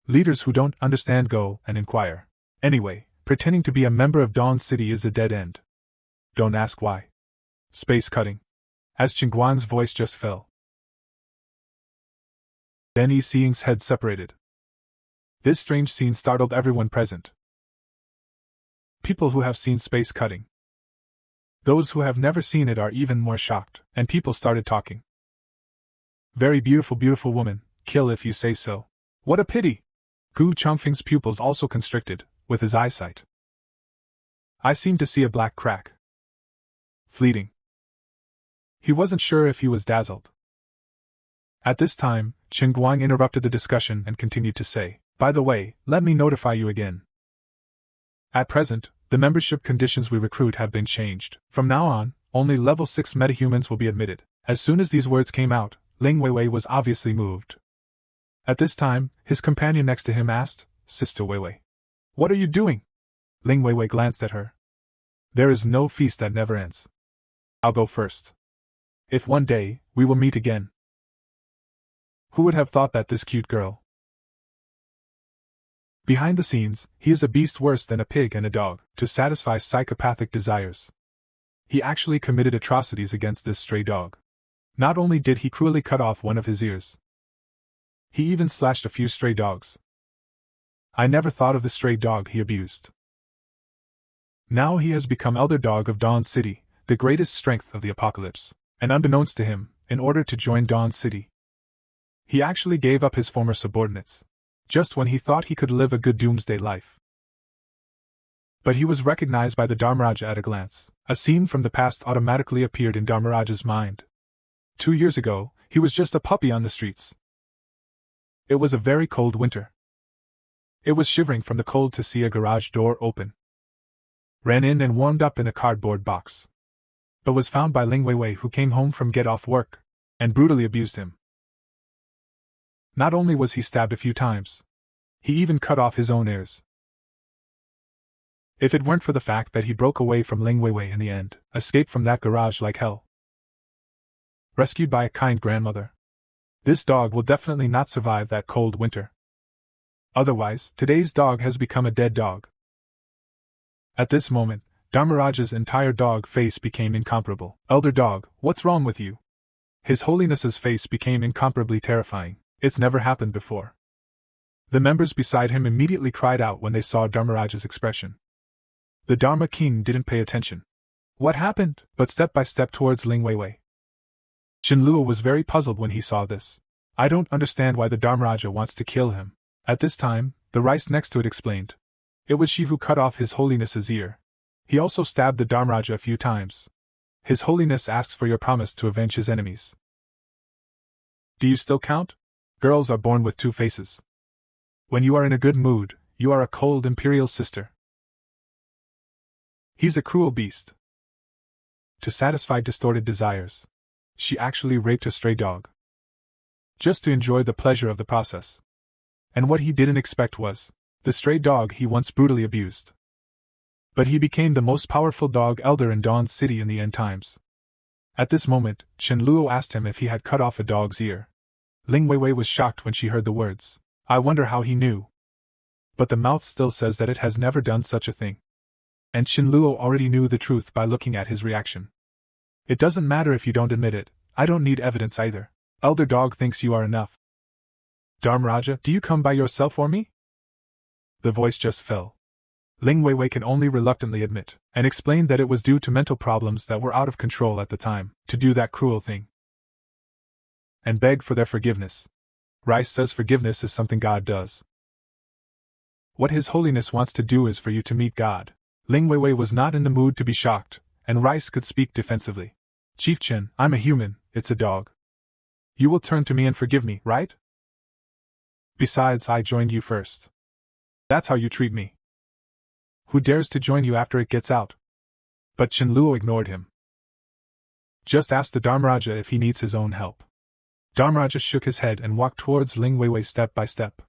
Leaders who don't understand go and inquire. Anyway, pretending to be a member of Dawn City is a dead end. Don't ask why. Space cutting. As Qingguan's voice just fell. Then Yi head separated. This strange scene startled everyone present. People who have seen space cutting. Those who have never seen it are even more shocked, and people started talking. Very beautiful, beautiful woman, kill if you say so. What a pity! Gu Chongfeng's pupils also constricted, with his eyesight. I seemed to see a black crack. Fleeting. He wasn't sure if he was dazzled. At this time, Qingguang interrupted the discussion and continued to say, by the way, let me notify you again. At present, the membership conditions we recruit have been changed. From now on, only level 6 metahumans will be admitted. As soon as these words came out, Ling Weiwei was obviously moved. At this time, his companion next to him asked, Sister Weiwei, what are you doing? Ling Weiwei glanced at her. There is no feast that never ends. I'll go first. If one day, we will meet again. Who would have thought that this cute girl? Behind the scenes, he is a beast worse than a pig and a dog, to satisfy psychopathic desires. He actually committed atrocities against this stray dog. Not only did he cruelly cut off one of his ears, he even slashed a few stray dogs. I never thought of the stray dog he abused. Now he has become elder dog of Dawn City, the greatest strength of the apocalypse, and unbeknownst to him, in order to join Dawn City, he actually gave up his former subordinates. Just when he thought he could live a good doomsday life. But he was recognized by the Dharmaraja at a glance. A scene from the past automatically appeared in Dharmaraja's mind. 2 years ago, he was just a puppy on the streets. It was a very cold winter. It was shivering from the cold to see a garage door open. Ran in and warmed up in a cardboard box. But was found by Ling Weiwei, who came home from get off work, and brutally abused him. Not only was he stabbed a few times, he even cut off his own ears. If it weren't for the fact that he broke away from Ling Weiwei in the end, escaped from that garage like hell, rescued by a kind grandmother, this dog will definitely not survive that cold winter. Otherwise, today's dog has become a dead dog. At this moment, Dharmaraja's entire dog face became incomparable. Elder dog, what's wrong with you? His Holiness's face became incomparably terrifying. It's never happened before. The members beside him immediately cried out when they saw Dharmaraja's expression. The Dharma King didn't pay attention. What happened? But step by step towards Ling Weiwei. Shenluo was very puzzled when he saw this. I don't understand why the Dharmaraja wants to kill him. At this time, the rice next to it explained. It was she who cut off His Holiness's ear. He also stabbed the Dharmaraja a few times. His Holiness asks for your promise to avenge his enemies. Do you still count? Girls are born with 2 faces. When you are in a good mood, you are a cold imperial sister. He's a cruel beast. To satisfy distorted desires, she actually raped a stray dog. Just to enjoy the pleasure of the process. And what he didn't expect was the stray dog he once brutally abused. But he became the most powerful dog elder in Dawn City in the end times. At this moment, Shenluo asked him if he had cut off a dog's ear. Ling Weiwei was shocked when she heard the words. I wonder how he knew. But the mouth still says that it has never done such a thing. And Shenluo already knew the truth by looking at his reaction. It doesn't matter if you don't admit it, I don't need evidence either. Elder Dog thinks you are enough. Dharmaraja, do you come by yourself or me? The voice just fell. Ling Weiwei can only reluctantly admit, and explained that it was due to mental problems that were out of control at the time, to do that cruel thing. And beg for their forgiveness. Rice says forgiveness is something God does. What His Holiness wants to do is for you to meet God. Ling Weiwei was not in the mood to be shocked, and Rice could speak defensively. Chief Chen, I'm a human, it's a dog. You will turn to me and forgive me, right? Besides, I joined you first. That's how you treat me. Who dares to join you after it gets out? But Chen Luo ignored him. Just ask the Dharmaraja if he needs his own help. Dharmaraja shook his head and walked towards Ling Weiwei step by step.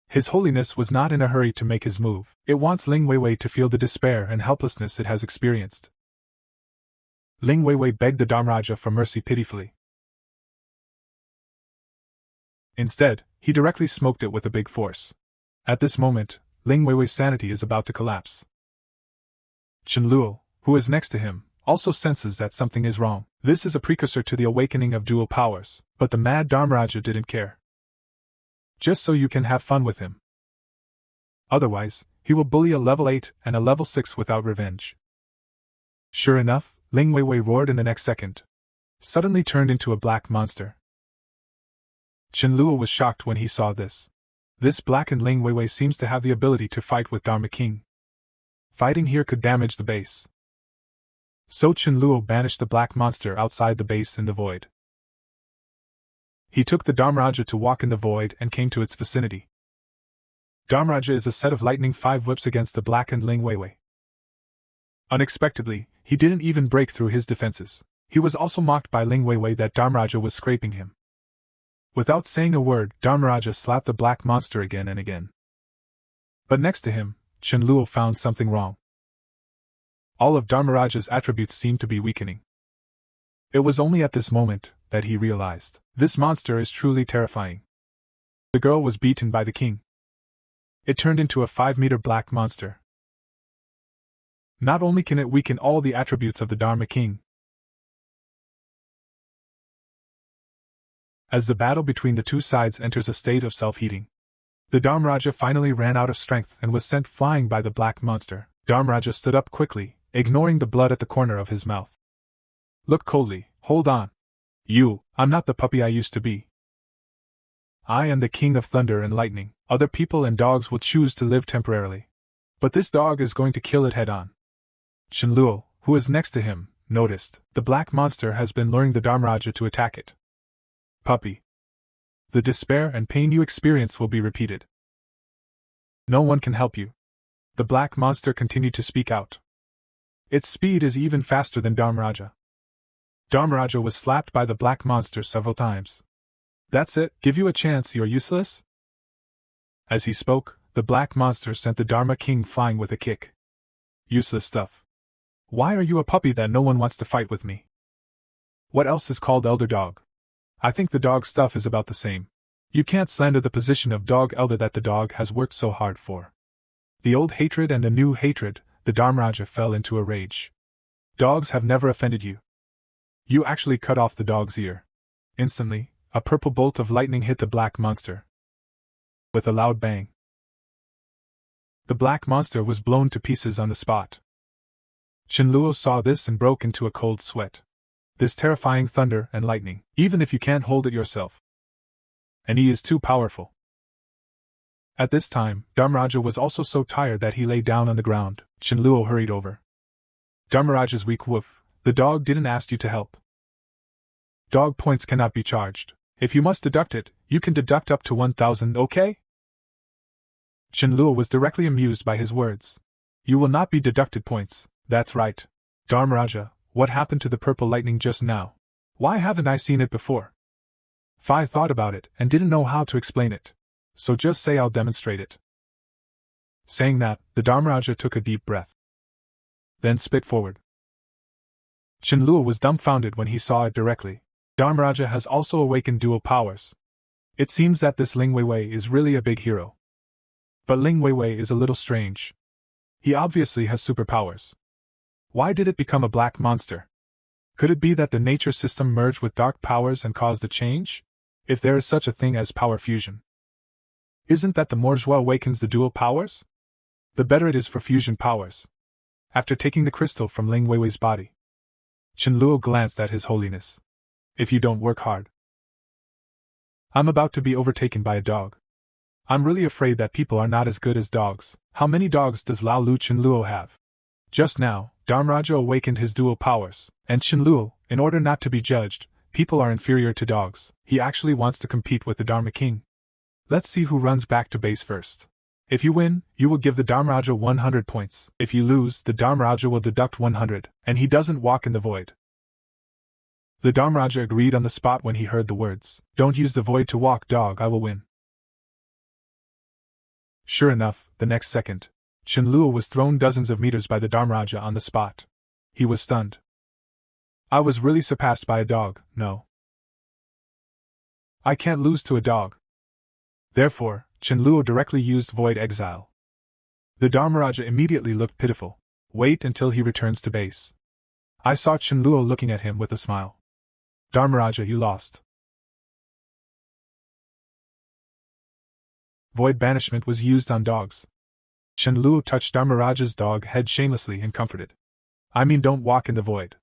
His Holiness was not in a hurry to make his move. It wants Ling Weiwei to feel the despair and helplessness it has experienced. Ling Weiwei begged the Dharmaraja for mercy pitifully. Instead, he directly smoked it with a big force. At this moment, Ling Weiwei's sanity is about to collapse. Chen Luo, who is next to him, also senses that something is wrong. This is a precursor to the awakening of dual powers, but the mad Dharmaraja didn't care. Just so you can have fun with him. Otherwise, he will bully a level 8 and a level 6 without revenge. Sure enough, Ling Weiwei roared in the next second. Suddenly turned into a black monster. Chen Luo was shocked when he saw this. This blackened Ling Weiwei seems to have the ability to fight with Dharma King. Fighting here could damage the base. So Chen Luo banished the black monster outside the base in the void. He took the Dharmaraja to walk in the void and came to its vicinity. Dharmaraja is a set of lightning 5 whips against the blackened Ling Weiwei. Unexpectedly, he didn't even break through his defenses. He was also mocked by Ling Weiwei that Dharmaraja was scraping him. Without saying a word, Dharmaraja slapped the black monster again and again. But next to him, Chen Luo found something wrong. All of Dharmaraja's attributes seemed to be weakening. It was only at this moment that he realized, this monster is truly terrifying. The girl was beaten by the king. It turned into a 5-meter black monster. Not only can it weaken all the attributes of the Dharma King, as the battle between the two sides enters a state of self-heating, the Dharmaraja finally ran out of strength and was sent flying by the black monster. Dharmaraja stood up quickly, ignoring the blood at the corner of his mouth. Look coldly, hold on. I'm not the puppy I used to be. I am the king of thunder and lightning. Other people and dogs will choose to live temporarily. But this dog is going to kill it head-on. Chen Luo, who is next to him, noticed, the black monster has been luring the Dharmaraja to attack it. Puppy. The despair and pain you experience will be repeated. No one can help you. The black monster continued to speak out. Its speed is even faster than Dharmaraja. Dharmaraja was slapped by the black monster several times. That's it, give you a chance, you're useless? As he spoke, the black monster sent the Dharma King flying with a kick. Useless stuff. Why are you a puppy that no one wants to fight with me? What else is called elder dog? I think the dog stuff is about the same. You can't slander the position of dog elder that the dog has worked so hard for. The old hatred and the new hatred, the Dharmaraja fell into a rage. Dogs have never offended you. You actually cut off the dog's ear. Instantly, a purple bolt of lightning hit the black monster. With a loud bang, the black monster was blown to pieces on the spot. Chen Luo saw this and broke into a cold sweat. This terrifying thunder and lightning, even if you can't hold it yourself. And he is too powerful. At this time, Dharmaraja was also so tired that he lay down on the ground. Chen Luo hurried over. Dharmaraja's weak woof, the dog didn't ask you to help. Dog points cannot be charged. If you must deduct it, you can deduct up to 1,000, okay? Chen Luo was directly amused by his words. You will not be deducted points, that's right. Dharmaraja, what happened to the purple lightning just now? Why haven't I seen it before? Phi thought about it and didn't know how to explain it. So just say I'll demonstrate it. Saying that, the Dharmaraja took a deep breath. Then spit forward. Chen Luo was dumbfounded when he saw it directly. Dharmaraja has also awakened dual powers. It seems that this Ling Weiwei is really a big hero. But Ling Weiwei is a little strange. He obviously has superpowers. Why did it become a black monster? Could it be that the nature system merged with dark powers and caused a change? If there is such a thing as power fusion. Isn't that the more Manhwa awakens the dual powers? The better it is for fusion powers. After taking the crystal from Ling Weiwei's body, Qianluo glanced at His Holiness. If you don't work hard, I'm about to be overtaken by a dog. I'm really afraid that people are not as good as dogs. How many dogs does Lao Lu Qianluo have? Just now, Dharmraja awakened his dual powers, and Qianluo, in order not to be judged, people are inferior to dogs. He actually wants to compete with the Dharma King. Let's see who runs back to base first. If you win, you will give the Dharmraja 100 points. If you lose, the Dharmraja will deduct 100, and he doesn't walk in the void. The Dharmraja agreed on the spot when he heard the words, "Don't use the void to walk, dog, I will win." Sure enough, the next second, Qianluo was thrown dozens of meters by the Dharmraja on the spot. He was stunned. I was really surpassed by a dog, no. I can't lose to a dog. Therefore, Qianluo directly used Void Exile. The Dharmaraja immediately looked pitiful. Wait until he returns to base. I saw Qianluo looking at him with a smile. Dharmaraja, you lost. Void Banishment was used on dogs. Qianluo touched Dharmaraja's dog head shamelessly and comforted. I mean, don't walk in the void.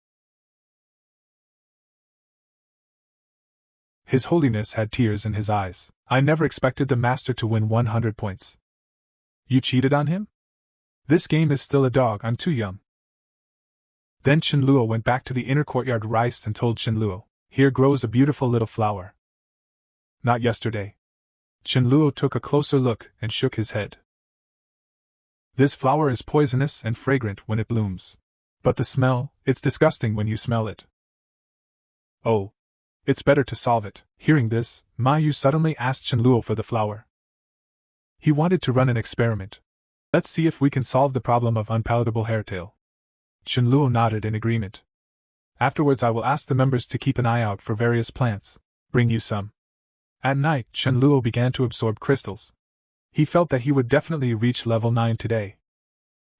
His Holiness had tears in his eyes. I never expected the master to win 100 points. You cheated on him? This game is still a dog, I'm too young. Then Qianluo went back to the inner courtyard rice and told Qianluo, here grows a beautiful little flower. Not yesterday. Qianluo took a closer look and shook his head. This flower is poisonous and fragrant when it blooms. But the smell, it's disgusting when you smell it. Oh. It's better to solve it. Hearing this, Ma Yu suddenly asked Qianluo for the flower. He wanted to run an experiment. Let's see if we can solve the problem of unpalatable hairtail. Qianluo nodded in agreement. Afterwards I will ask the members to keep an eye out for various plants. Bring you some. At night, Qianluo began to absorb crystals. He felt that he would definitely reach level 9 today.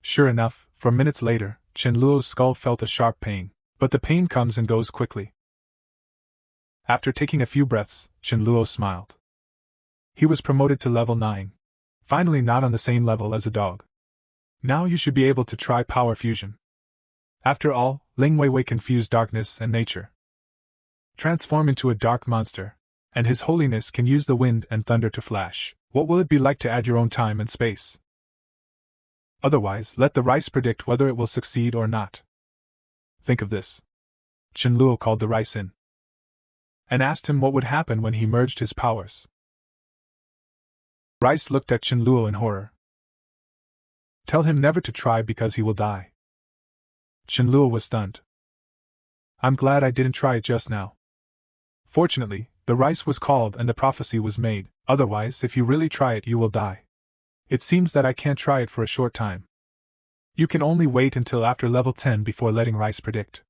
Sure enough, 4 minutes later, Qianluo's skull felt a sharp pain, but the pain comes and goes quickly. After taking a few breaths, Qianluo smiled. He was promoted to level 9. Finally not on the same level as a dog. Now you should be able to try power fusion. After all, Ling Weiwei can fuse darkness and nature. Transform into a dark monster, and His Holiness can use the wind and thunder to flash. What will it be like to add your own time and space? Otherwise, let the rice predict whether it will succeed or not. Think of this. Qianluo called the rice in and asked him what would happen when he merged his powers. Rice looked at Qianluo in horror. Tell him never to try because he will die. Qianluo was stunned. I'm glad I didn't try it just now. Fortunately, the rice was called and the prophecy was made, otherwise if you really try it you will die. It seems that I can't try it for a short time. You can only wait until after level 10 before letting rice predict.